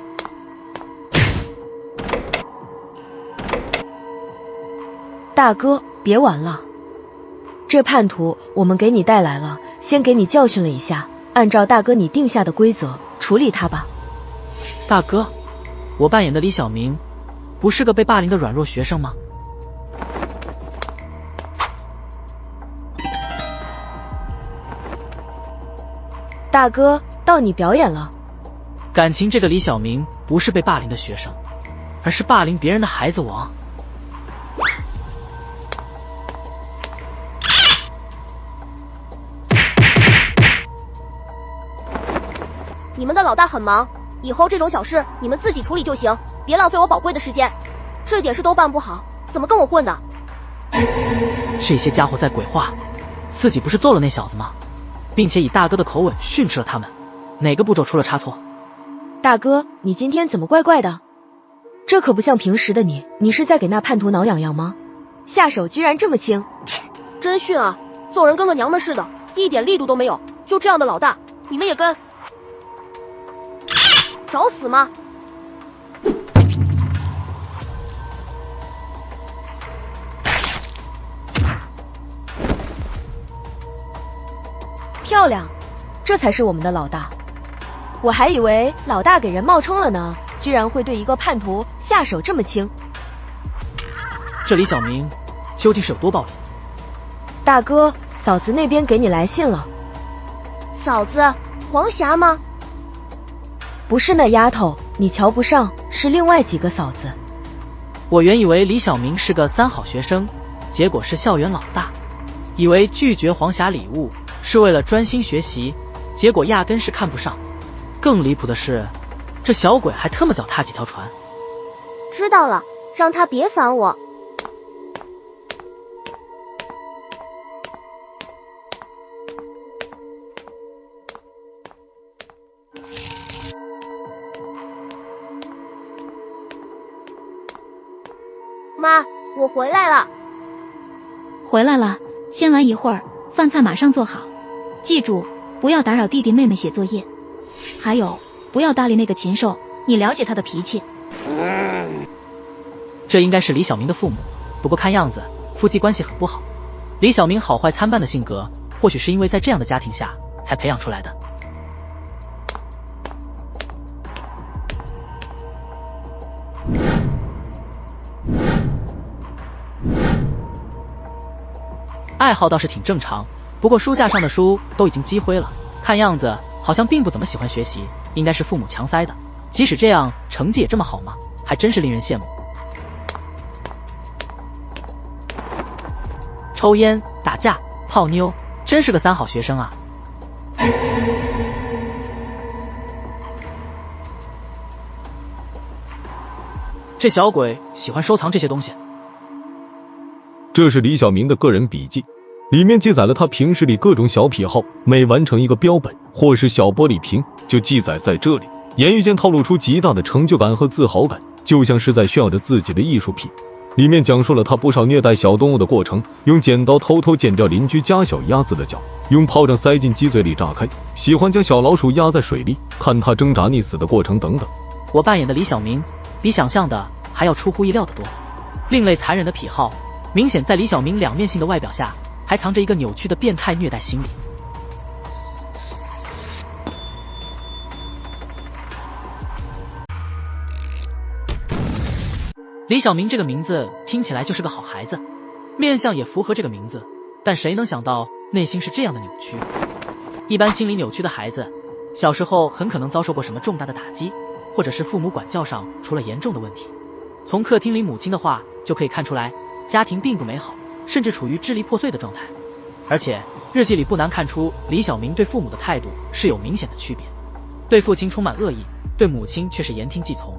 大哥，别玩了，这叛徒我们给你带来了，先给你教训了一下，按照大哥你定下的规则处理他吧。大哥，我扮演的李小明不是个被霸凌的软弱学生吗？大哥，到你表演了。感情这个李小明不是被霸凌的学生，而是霸凌别人的孩子王。你们的老大很忙，以后这种小事你们自己处理就行，别浪费我宝贵的时间。这点事都办不好，怎么跟我混的？这些家伙在鬼话，自己不是揍了那小子吗？并且以大哥的口吻训斥了他们，哪个步骤出了差错？大哥，你今天怎么怪怪的？这可不像平时的你，你是在给那叛徒挠痒痒吗？下手居然这么轻，真逊啊！揍人跟个娘们似的，一点力度都没有。就这样的老大，你们也跟？找死吗？漂亮，这才是我们的老大。我还以为老大给人冒充了呢，居然会对一个叛徒下手这么轻。这李小明究竟是有多暴力？大哥，嫂子那边给你来信了。嫂子，黄霞吗？不是那丫头，你瞧不上，是另外几个嫂子。我原以为李小明是个三好学生，结果是校园老大，以为拒绝黄霞礼物是为了专心学习，结果压根是看不上。更离谱的是，这小鬼还特么脚踏几条船。知道了，让他别烦我。妈，我回来了。回来了，先玩一会儿，饭菜马上做好。记住，不要打扰弟弟妹妹写作业。还有，不要搭理那个禽兽，你了解他的脾气。这应该是李小明的父母，不过看样子夫妻关系很不好。李小明好坏参半的性格，或许是因为在这样的家庭下才培养出来的。爱好倒是挺正常，不过书架上的书都已经积灰了，看样子好像并不怎么喜欢学习，应该是父母强塞的。即使这样，成绩也这么好吗？还真是令人羡慕。抽烟、打架、泡妞，真是个三好学生啊！这小鬼喜欢收藏这些东西。这是李小明的个人笔记，里面记载了他平时里各种小癖好，每完成一个标本或是小玻璃瓶，就记载在这里。言语间透露出极大的成就感和自豪感，就像是在炫耀着自己的艺术品。里面讲述了他不少虐待小动物的过程，用剪刀偷偷剪掉邻居家小鸭子的脚，用炮仗塞进鸡嘴里炸开，喜欢将小老鼠压在水里，看它挣扎溺死的过程等等。我扮演的李小明比想象的还要出乎意料的多。另类残忍的癖好，明显在李小明两面性的外表下，还藏着一个扭曲的变态虐待心理。李小明这个名字听起来就是个好孩子，面相也符合这个名字，但谁能想到内心是这样的扭曲？一般心理扭曲的孩子，小时候很可能遭受过什么重大的打击，或者是父母管教上出了严重的问题。从客厅里母亲的话就可以看出来，家庭并不美好，甚至处于支离破碎的状态。而且日记里不难看出李小明对父母的态度是有明显的区别，对父亲充满恶意，对母亲却是言听计从。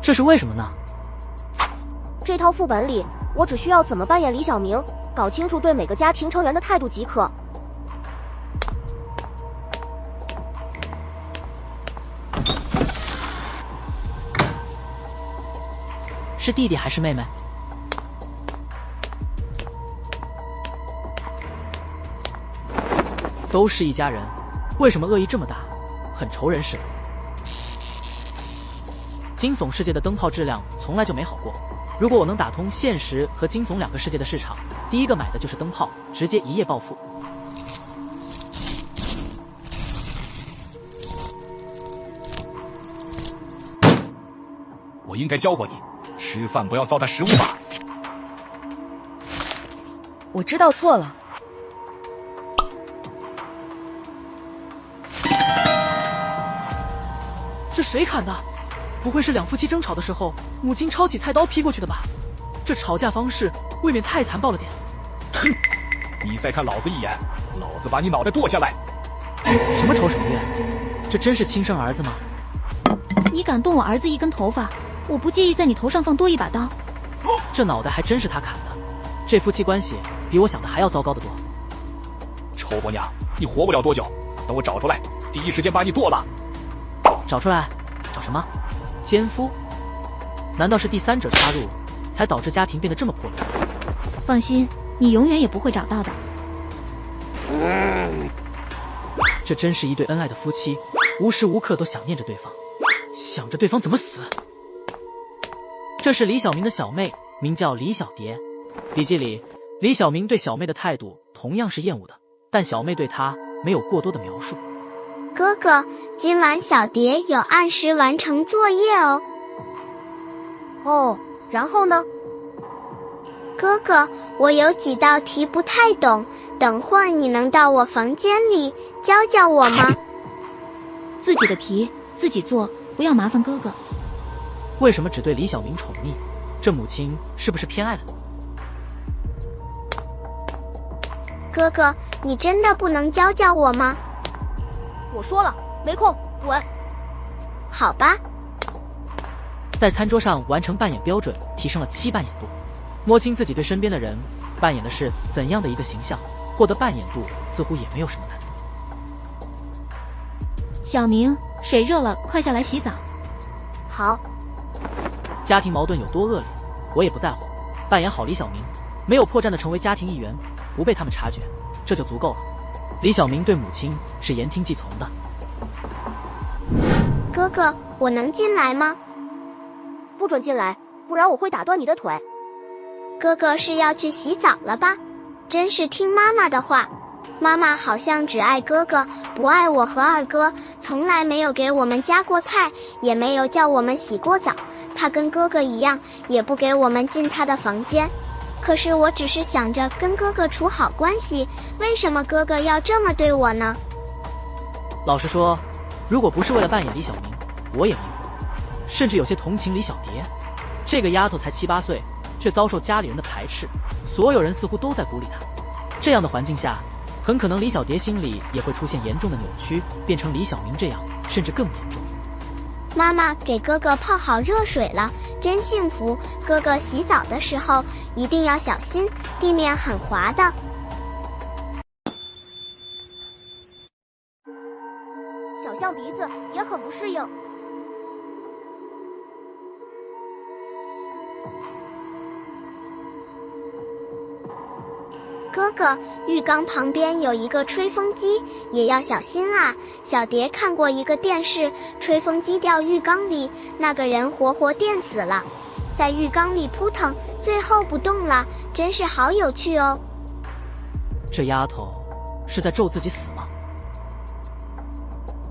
这是为什么呢？这套副本里，我只需要怎么扮演李小明，搞清楚对每个家庭成员的态度即可。是弟弟还是妹妹？都是一家人，为什么恶意这么大？很仇人似的。惊悚世界的灯泡质量从来就没好过。如果我能打通现实和惊悚两个世界的市场，第一个买的就是灯泡，直接一夜暴富。我应该教过你，吃饭不要糟蹋食物吧。我知道错了。这谁砍的？不会是两夫妻争吵的时候，母亲抄起菜刀劈过去的吧？这吵架方式未免太残暴了点。哼！你再看老子一眼，老子把你脑袋剁下来！什么仇什么怨？这真是亲生儿子吗？你敢动我儿子一根头发，我不介意在你头上放多一把刀。这脑袋还真是他砍的，这夫妻关系比我想的还要糟糕得多。臭婆娘，你活不了多久，等我找出来，第一时间把你剁了。找出来？找什么？奸夫？难道是第三者插入，才导致家庭变得这么破裂？放心，你永远也不会找到的。这真是一对恩爱的夫妻，无时无刻都想念着对方，想着对方怎么死。这是李小明的小妹，名叫李小蝶。笔记里，李小明对小妹的态度同样是厌恶的，但小妹对他没有过多的描述。哥哥，今晚小蝶有按时完成作业哦。哦，然后呢？哥哥，我有几道题不太懂，等会儿你能到我房间里教教我吗？自己的题自己做，不要麻烦哥哥。为什么只对李小明宠溺？这母亲是不是偏爱了你？哥哥，你真的不能教教我吗？我说了，没空，滚。好吧。在餐桌上完成扮演标准提升了7扮演度，摸清自己对身边的人扮演的是怎样的一个形象，获得扮演度似乎也没有什么难度。小明，水热了，快下来洗澡。好。家庭矛盾有多恶劣，我也不在乎，扮演好李小明，没有破绽的成为家庭一员，不被他们察觉，这就足够了。李小明对母亲是言听计从的。哥哥，我能进来吗？不准进来，不然我会打断你的腿。哥哥是要去洗澡了吧？真是听妈妈的话。妈妈好像只爱哥哥，不爱我和二哥，从来没有给我们夹过菜，也没有叫我们洗过澡。她跟哥哥一样，也不给我们进她的房间。可是我只是想着跟哥哥处好关系，为什么哥哥要这么对我呢？老实说，如果不是为了扮演李小明，我也迷糊，甚至有些同情李小蝶。这个丫头才7、8岁，却遭受家里人的排斥，所有人似乎都在鼓励她。这样的环境下，很可能李小蝶心里也会出现严重的扭曲，变成李小明这样，甚至更严重。妈妈给哥哥泡好热水了，真幸福。哥哥洗澡的时候一定要小心，地面很滑的。小象鼻子也很不适应。哥哥，浴缸旁边有一个吹风机，也要小心啊。小蝶看过一个电视，吹风机掉浴缸里，那个人活活电死了，在浴缸里扑腾，最后不动了，真是好有趣哦。这丫头是在咒自己死吗？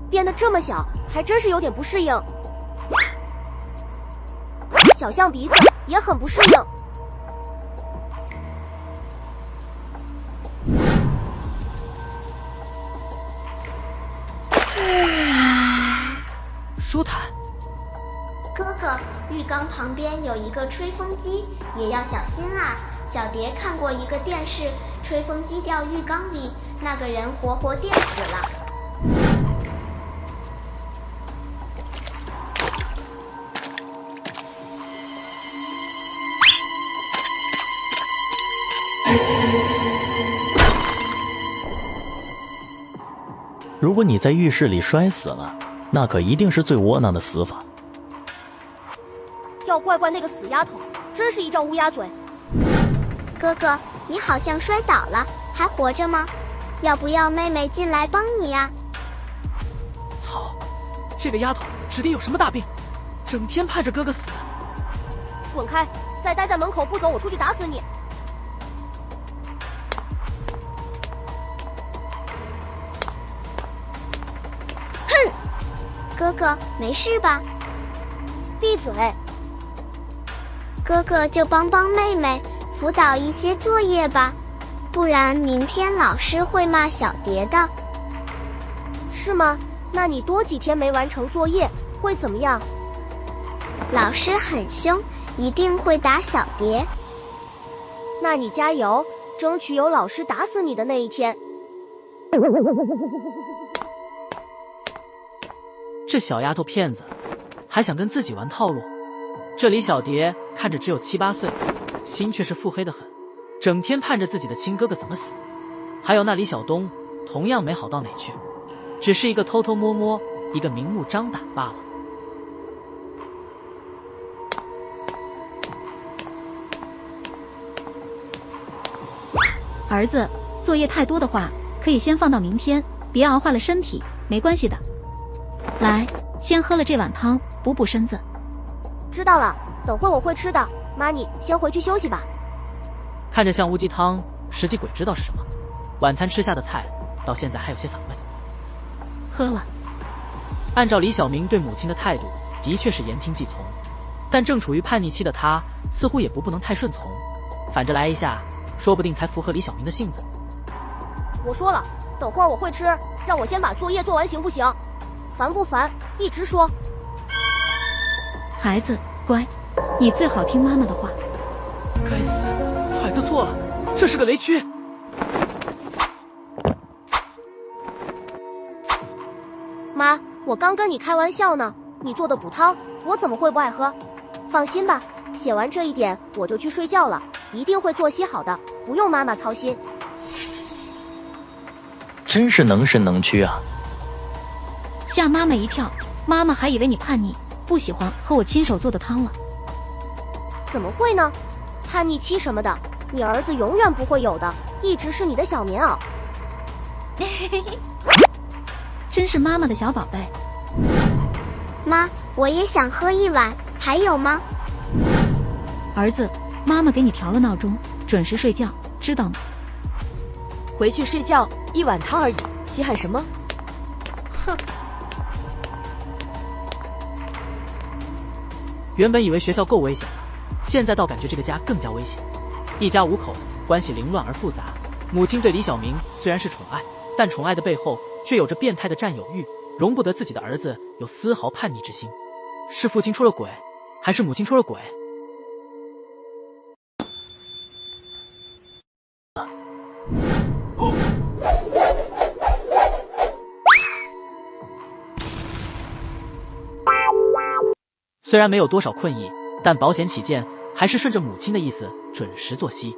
变得这么小，还真是有点不适应。小象鼻子也很不适应。舒坦。哥哥，浴缸旁边有一个吹风机，也要小心啊。小蝶看过一个电视，吹风机掉浴缸里，那个人活活电死了。如果你在浴室里摔死了，那可一定是最窝囊的死法。要怪那个死丫头，真是一张乌鸦嘴。哥哥，你好像摔倒了，还活着吗？要不要妹妹进来帮你呀？操，这个丫头指定有什么大病，整天盼着哥哥死。滚开！再待在门口不走，我出去打死你！哼！哥哥没事吧？闭嘴！哥哥就帮帮妹妹，辅导一些作业吧，不然明天老师会骂小蝶的。是吗？那你多几天没完成作业会怎么样？老师很凶，一定会打小蝶。那你加油，争取有老师打死你的那一天。这小丫头片子，还想跟自己玩套路。这李小蝶看着只有7、8岁，心却是腹黑的很，整天盼着自己的亲哥哥怎么死。还有那李小东，同样没好到哪去，只是一个偷偷摸摸，一个明目张胆罢了。儿子，作业太多的话，可以先放到明天，别熬坏了身体，没关系的。来，先喝了这碗汤，补补身子。知道了，等会我会吃的。妈，你先回去休息吧。看着像乌鸡汤，实际鬼知道是什么。晚餐吃下的菜，到现在还有些反胃。喝了。按照李小明对母亲的态度，的确是言听计从，但正处于叛逆期的他，似乎也不能太顺从，反着来一下，说不定才符合李小明的性子。我说了，等会儿我会吃，让我先把作业做完行不行？烦不烦？一直说。孩子，乖，你最好听妈妈的话。该死，揣测错了，这是个雷区。妈，我刚跟你开玩笑呢，你做的补汤，我怎么会不爱喝？放心吧，写完这一点我就去睡觉了，一定会作息好的，不用妈妈操心。真是能伸能屈啊！吓妈妈一跳，妈妈还以为你叛逆，不喜欢喝我亲手做的汤了。怎么会呢？叛逆期什么的，你儿子永远不会有的，一直是你的小棉袄。真是妈妈的小宝贝。妈，我也想喝一碗，还有吗？儿子，妈妈给你调了闹钟，准时睡觉，知道吗？回去睡觉，1碗汤而已，稀罕什么？哼！原本以为学校够危险了，现在倒感觉这个家更加危险。一家5口，关系凌乱而复杂。母亲对李小明虽然是宠爱，但宠爱的背后却有着变态的占有欲，容不得自己的儿子有丝毫叛逆之心。是父亲出了轨，还是母亲出了轨？虽然没有多少困意，但保险起见，还是顺着母亲的意思准时作息。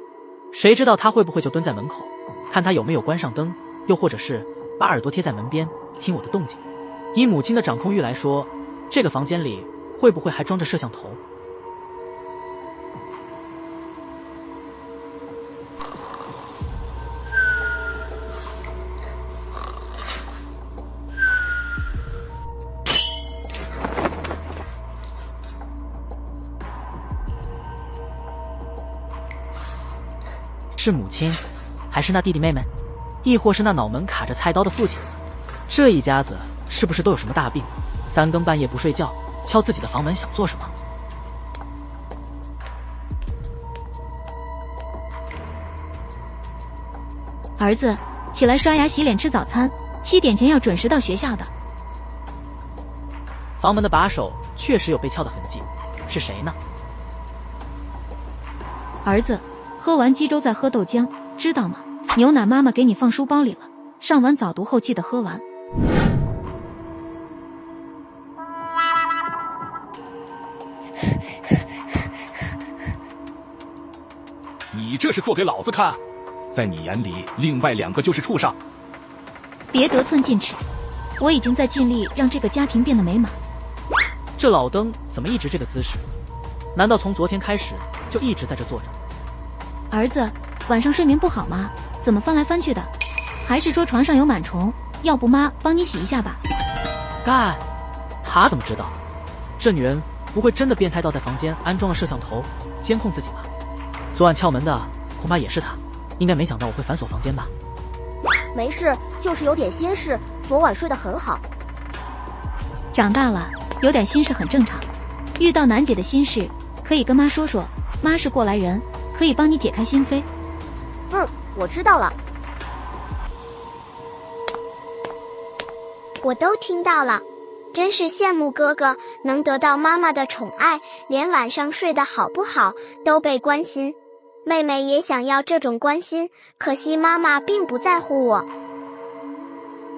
谁知道他会不会就蹲在门口，看他有没有关上灯，又或者是把耳朵贴在门边听我的动静。以母亲的掌控欲来说，这个房间里会不会还装着摄像头？是母亲，还是那弟弟妹妹，亦或是那脑门卡着菜刀的父亲？这一家子是不是都有什么大病？3更半夜不睡觉，敲自己的房门想做什么？儿子，起来刷牙洗脸吃早餐，7点前要准时到学校的。房门的把手确实有被撬的痕迹，是谁呢？儿子，喝完鸡粥再喝豆浆，知道吗？牛奶妈妈给你放书包里了，上完早读后记得喝完。你这是做给老子看？在你眼里，另外2个就是畜生。别得寸进尺，我已经在尽力让这个家庭变得美满。这老登怎么一直这个姿势？难道从昨天开始就一直在这坐着？儿子，晚上睡眠不好吗？怎么翻来翻去的？还是说床上有螨虫？要不妈帮你洗一下吧。干，他怎么知道？这女人不会真的变态到在房间安装了摄像头监控自己吧？昨晚撬门的恐怕也是她，应该没想到我会反锁房间吧？没事，就是有点心事，昨晚睡得很好。长大了，有点心事很正常。遇到难解的心事，可以跟妈说说，妈是过来人，可以帮你解开心扉。我知道了。我都听到了，真是羡慕哥哥能得到妈妈的宠爱，连晚上睡得好不好都被关心。妹妹也想要这种关心，可惜妈妈并不在乎我。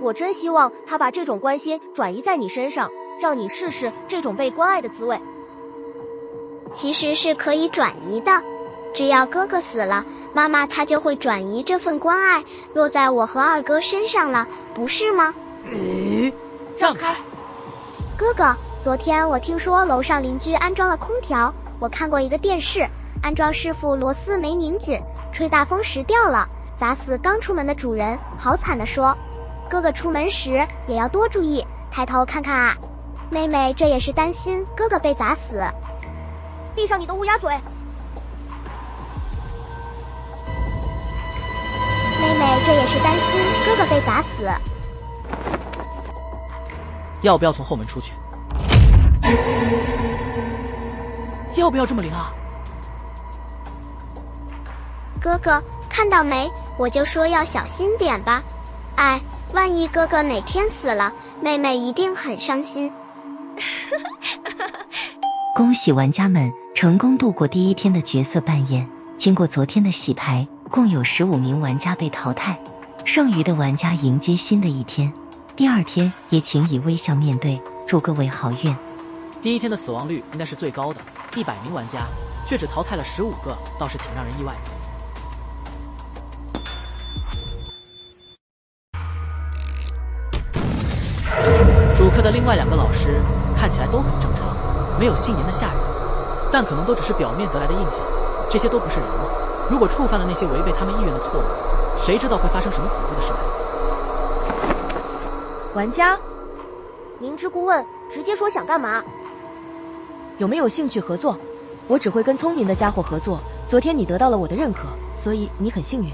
我真希望她把这种关心转移在你身上，让你试试这种被关爱的滋味。其实是可以转移的，只要哥哥死了，妈妈她就会转移这份关爱，落在我和二哥身上了，不是吗？让开！哥哥，昨天我听说楼上邻居安装了空调，我看过一个电视，安装师傅螺丝没拧紧，吹大风时掉了，砸死刚出门的主人，好惨的说。哥哥出门时也要多注意，抬头看看啊。妹妹这也是担心哥哥被砸死。闭上你的乌鸦嘴！妹妹这也是担心哥哥被砸死。要不要从后门出去？要不要这么灵啊？哥哥看到没？我就说要小心点吧。哎，万一哥哥哪天死了，妹妹一定很伤心。恭喜玩家们成功度过第一天的角色扮演，经过昨天的洗牌，共有15名玩家被淘汰，剩余的玩家迎接新的一天。第二天也请以微笑面对，祝各位好运。第一天的死亡率应该是最高的，100名玩家却只淘汰了15个，倒是挺让人意外的。主课的另外2个老师看起来都很正常，没有新年的吓人，但可能都只是表面得来的印象，这些都不是人了。如果触犯了那些违背他们意愿的错误，谁知道会发生什么恐怖的事来。玩家，明知故问，直接说想干嘛。有没有兴趣合作？我只会跟聪明的家伙合作。昨天你得到了我的认可，所以你很幸运。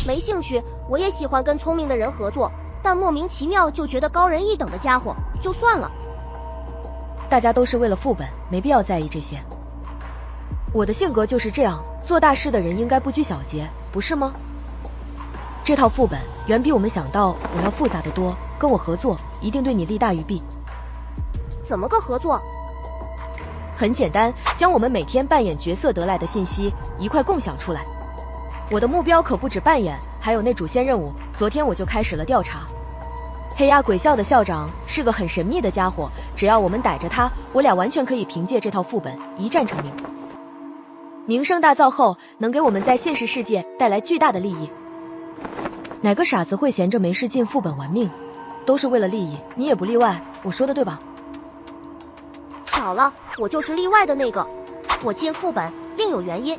没兴趣，我也喜欢跟聪明的人合作，但莫名其妙就觉得高人一等的家伙就算了。大家都是为了副本，没必要在意这些。我的性格就是这样，做大事的人应该不拘小节，不是吗？这套副本远比我们想到我要复杂的多，跟我合作一定对你利大于弊。怎么个合作？很简单，将我们每天扮演角色得来的信息一块共享出来。我的目标可不止扮演，还有那主线任务。昨天我就开始了调查。黑鸭鬼校的校长是个很神秘的家伙，只要我们逮着他，我俩完全可以凭借这套副本一战成名。名声大噪后，能给我们在现实世界带来巨大的利益。哪个傻子会闲着没事进副本玩命？都是为了利益，你也不例外，我说的对吧？巧了，我就是例外的那个。我进副本另有原因。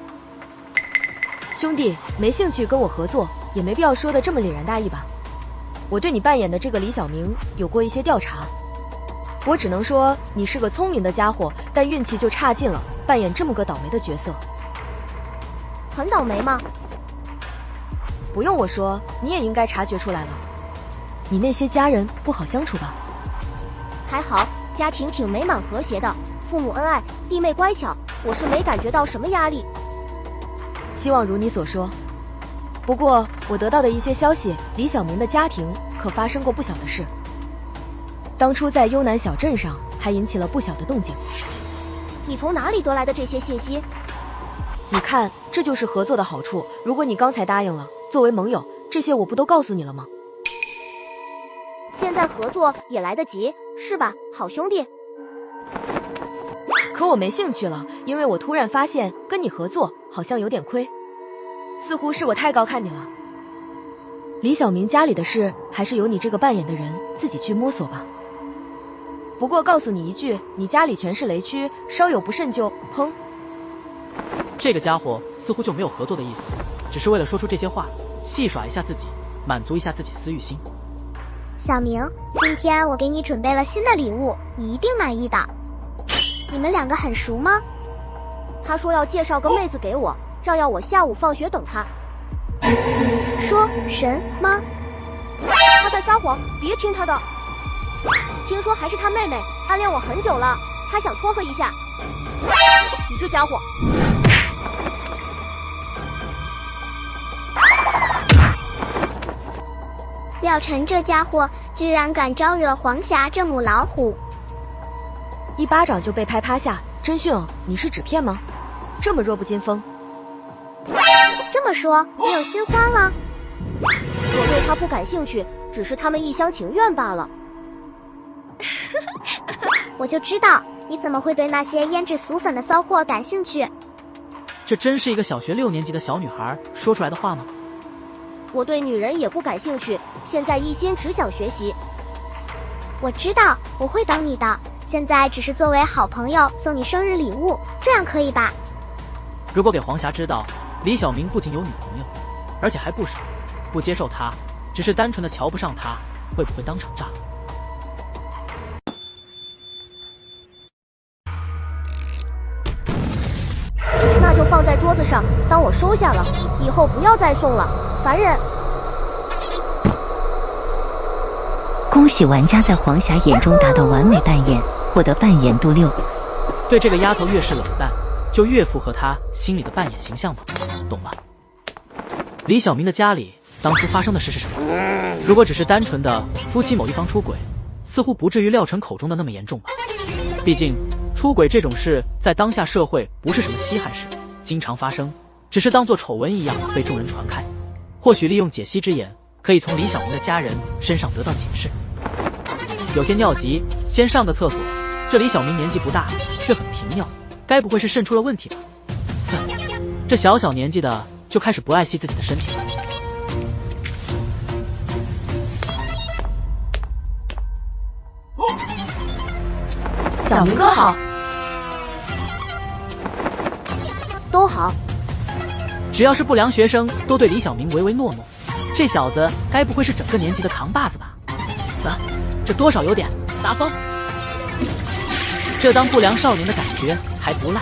兄弟，没兴趣跟我合作，也没必要说的这么凛然大义吧。我对你扮演的这个李小明有过一些调查，我只能说你是个聪明的家伙，但运气就差劲了，扮演这么个倒霉的角色。很倒霉吗？不用我说，你也应该察觉出来了。你那些家人不好相处吧？还好，家庭挺美满和谐的，父母恩爱，弟妹乖巧，我是没感觉到什么压力。希望如你所说。不过我得到的一些消息，李小明的家庭可发生过不小的事。当初在幽南小镇上还引起了不小的动静。你从哪里得来的这些信息？你看，这就是合作的好处。如果你刚才答应了，作为盟友，这些我不都告诉你了吗？现在合作也来得及，是吧，好兄弟？可我没兴趣了，因为我突然发现跟你合作好像有点亏，似乎是我太高看你了。李小明家里的事还是由你这个扮演的人自己去摸索吧。不过告诉你一句，你家里全是雷区，稍有不慎就砰。这个家伙似乎就没有合作的意思，只是为了说出这些话，戏耍一下自己，满足一下自己私欲心。小明，今天我给你准备了新的礼物，你一定满意的。你们两个很熟吗？他说要介绍个妹子给我，要我下午放学等他。你说什么？他在撒谎，别听他的。听说还是他妹妹暗恋我很久了，他想撮合一下。你这家伙！廖晨这家伙居然敢招惹黄霞这母老虎，一巴掌就被拍趴下，真逊哦！你是纸片吗？这么弱不禁风。这么说，你有新欢了？我对他不感兴趣，只是他们一厢情愿罢了。我就知道你怎么会对那些胭脂俗粉的骚货感兴趣。这真是一个小学6年级的小女孩说出来的话吗？我对女人也不感兴趣，现在一心只想学习。我知道，我会等你的，现在只是作为好朋友送你生日礼物，这样可以吧？如果给黄霞知道李小明不仅有女朋友，而且还不少，不接受他，只是单纯的瞧不上他，会不会当场炸？那就放在桌子上，当我收下了，以后不要再送了。烦人！恭喜玩家在黄霞眼中达到完美扮演，获得扮演度6。对这个丫头越是冷淡，就越符合她心里的扮演形象嘛，懂了。李小明的家里当初发生的事是什么？如果只是单纯的夫妻某一方出轨，似乎不至于廖晨口中的那么严重吧。毕竟出轨这种事在当下社会不是什么稀罕事，经常发生，只是当作丑闻一样被众人传开。或许利用解析之眼，可以从李小明的家人身上得到解释。有些尿急，先上个厕所。这李小明年纪不大，却很频尿，该不会是肾出了问题吧？这小小年纪的就开始不爱惜自己的身体了。小明哥好。都好。只要是不良学生都对李小明唯唯诺诺，这小子该不会是整个年级的扛把子吧？这多少有点发疯。这当不良少年的感觉还不赖。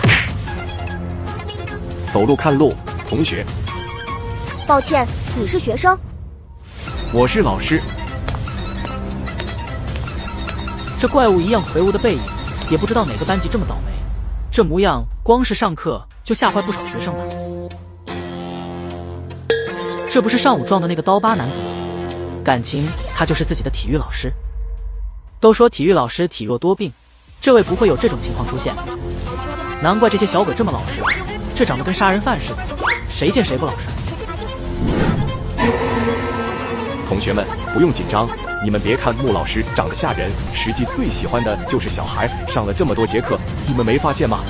走路看路，同学。抱歉，你是学生？我是老师。这怪物一样魁梧的背影，也不知道哪个班级这么倒霉，这模样光是上课就吓坏不少学生吧。这不是上午撞的那个刀疤男子吗？感情他就是自己的体育老师。都说体育老师体弱多病，这位不会有这种情况出现。难怪这些小鬼这么老实，这长得跟杀人犯似的，谁见谁不老实。同学们不用紧张，你们别看穆老师长得吓人，实际最喜欢的就是小孩。上了这么多节课，你们没发现吗？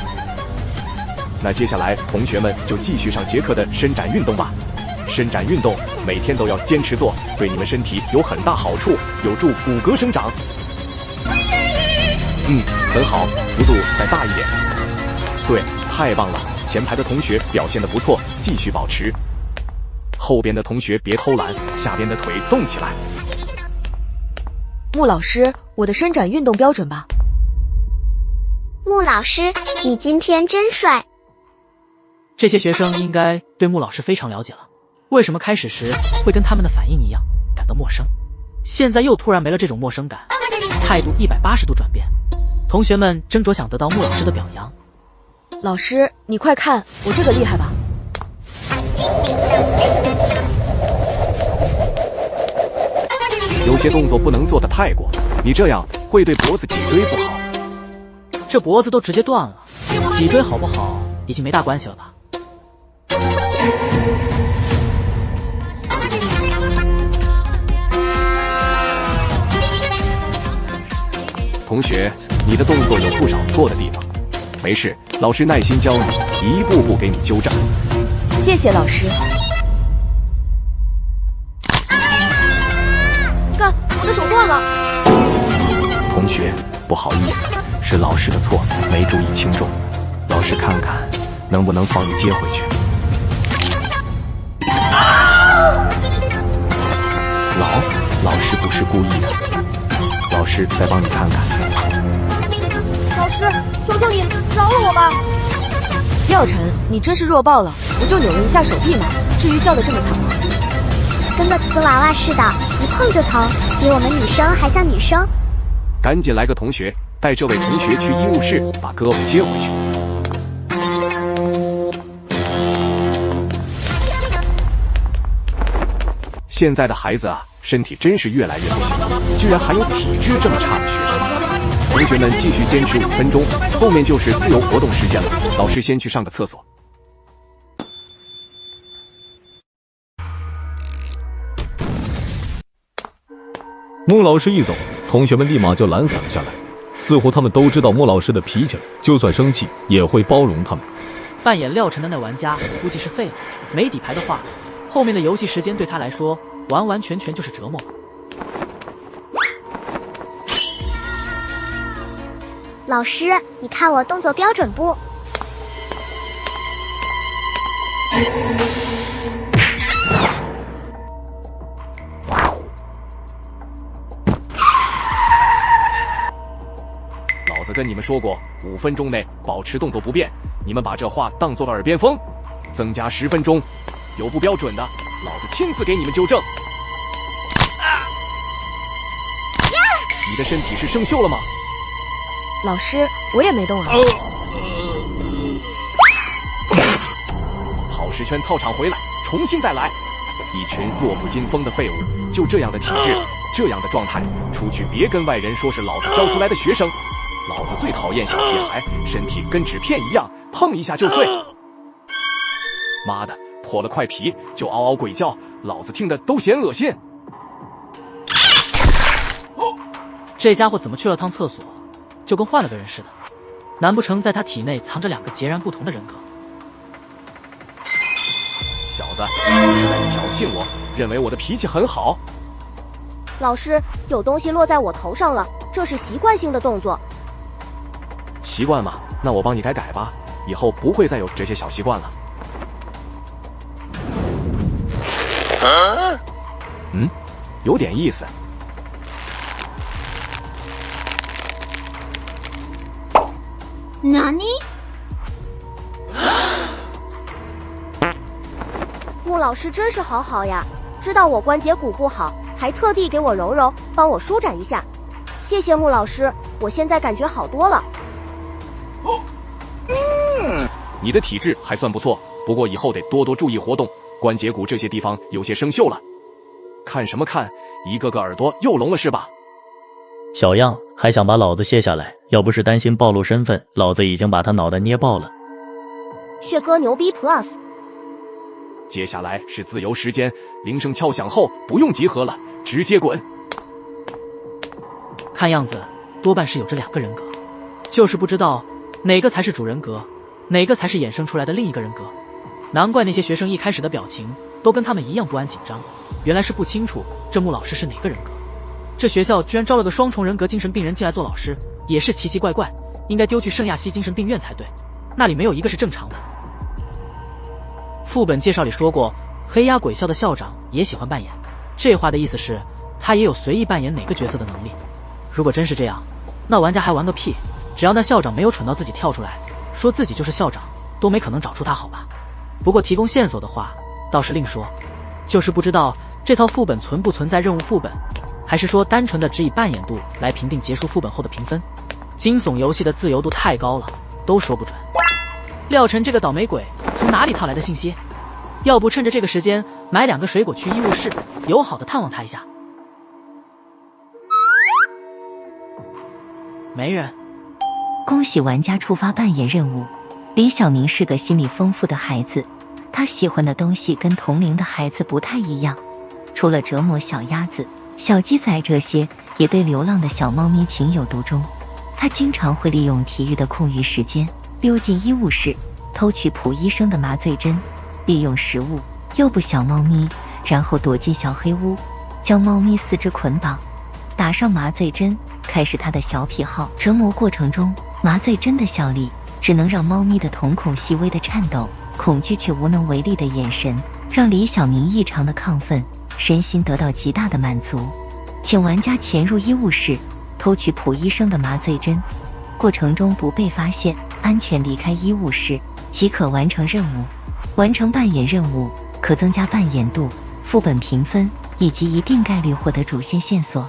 那接下来同学们就继续上节课的伸展运动吧。伸展运动每天都要坚持做，对你们身体有很大好处，有助骨骼生长。很好，幅度再大一点。对，太棒了，前排的同学表现得不错，继续保持。后边的同学别偷懒，下边的腿动起来。穆老师，我的伸展运动标准吧？穆老师，你今天真帅。这些学生应该对穆老师非常了解了。为什么开始时会跟他们的反应一样感到陌生，现在又突然没了这种陌生感，态度180度转变。同学们斟酌想得到穆老师的表扬。老师，你快看，我这个厉害吧？有些动作不能做得太过，你这样会对脖子脊椎不好。这脖子都直接断了，脊椎好不好已经没大关系了吧？同学，你的动作有不少错的地方，没事，老师耐心教你，一步步给你纠正。谢谢老师。干，我的手断了。同学，不好意思，是老师的错，没注意轻重，老师看看能不能帮你接回去。老师不是故意的，老师再帮你看看。老师，求求你饶了我吧！廖晨，你真是弱爆了，不就扭了一下手臂吗？至于叫得这么惨吗？跟个瓷娃娃似的，一碰就疼，比我们女生还像女生。赶紧来个同学，带这位同学去医务室，把胳膊接回去。现在的孩子啊，身体真是越来越不行，居然还有体质这么差的学生。同学们继续坚持5分钟，后面就是自由活动时间了。老师先去上个厕所。穆老师一走，同学们立马就懒散了下来，似乎他们都知道穆老师的脾气了，就算生气也会包容他们。扮演廖晨的那玩家估计是废了，没底牌的话，后面的游戏时间对他来说完完全全就是折磨了。老师，你看我动作标准不？老子跟你们说过，5分钟内保持动作不变，你们把这话当作了耳边风。增加10分钟，有不标准的，老子亲自给你们纠正。你的身体是生锈了吗？老师，我也没动啊。跑10圈操场回来，重新再来。一群弱不禁风的废物，就这样的体质，这样的状态，出去别跟外人说是老子教出来的学生。老子最讨厌小屁孩，身体跟纸片一样，碰一下就碎。妈的，破了块皮就嗷嗷鬼叫，老子听的都嫌恶心。这家伙怎么去了趟厕所，就跟换了个人似的？难不成在他体内藏着2个截然不同的人格？小子，你是在挑衅我，认为我的脾气很好？老师，有东西落在我头上了，这是习惯性的动作。习惯嘛，那我帮你改改吧，以后不会再有这些小习惯了。有点意思。哪里？穆老师真是好呀，知道我关节骨不好，还特地给我揉揉，帮我舒展一下。谢谢穆老师，我现在感觉好多了。你的体质还算不错，不过以后得多多注意活动，关节骨这些地方有些生锈了。看什么看？一个个耳朵又聋了是吧？小样，还想把老子卸下来？要不是担心暴露身份，老子已经把他脑袋捏爆了。血哥牛逼 Plus。接下来是自由时间，铃声敲响后不用集合了，直接滚。看样子多半是有这2个人格，就是不知道哪个才是主人格，哪个才是衍生出来的另一个人格。难怪那些学生一开始的表情都跟他们一样不安紧张，原来是不清楚这穆老师是哪个人格。这学校居然招了个双重人格精神病人进来做老师，也是奇奇怪怪，应该丢去圣亚西精神病院才对，那里没有一个是正常的。副本介绍里说过，黑鸭鬼校的校长也喜欢扮演，这话的意思是他也有随意扮演哪个角色的能力。如果真是这样，那玩家还玩个屁，只要那校长没有蠢到自己跳出来说自己就是校长，都没可能找出他好吧。不过提供线索的话倒是另说，就是不知道这套副本存不存在任务副本，还是说单纯的只以扮演度来评定结束副本后的评分。惊悚游戏的自由度太高了，都说不准。廖晨这个倒霉鬼从哪里套来的信息？要不趁着这个时间买2个水果去医务室，友好的探望他一下。没人。恭喜玩家触发扮演任务。李小明是个心理丰富的孩子，他喜欢的东西跟同龄的孩子不太一样，除了折磨小鸭子、小鸡仔这些，也对流浪的小猫咪情有独钟。他经常会利用体育的空余时间溜进医务室，偷取普医生的麻醉针，利用食物诱捕小猫咪，然后躲进小黑屋，将猫咪4肢捆绑，打上麻醉针，开始他的小癖好。折磨过程中，麻醉针的效力只能让猫咪的瞳孔细微的颤抖，恐惧却无能为力的眼神让李小明异常的亢奋，身心得到极大的满足。请玩家潜入医务室，偷取普医生的麻醉针，过程中不被发现，安全离开医务室，即可完成任务。完成扮演任务可增加扮演度、副本评分以及一定概率获得主线线索。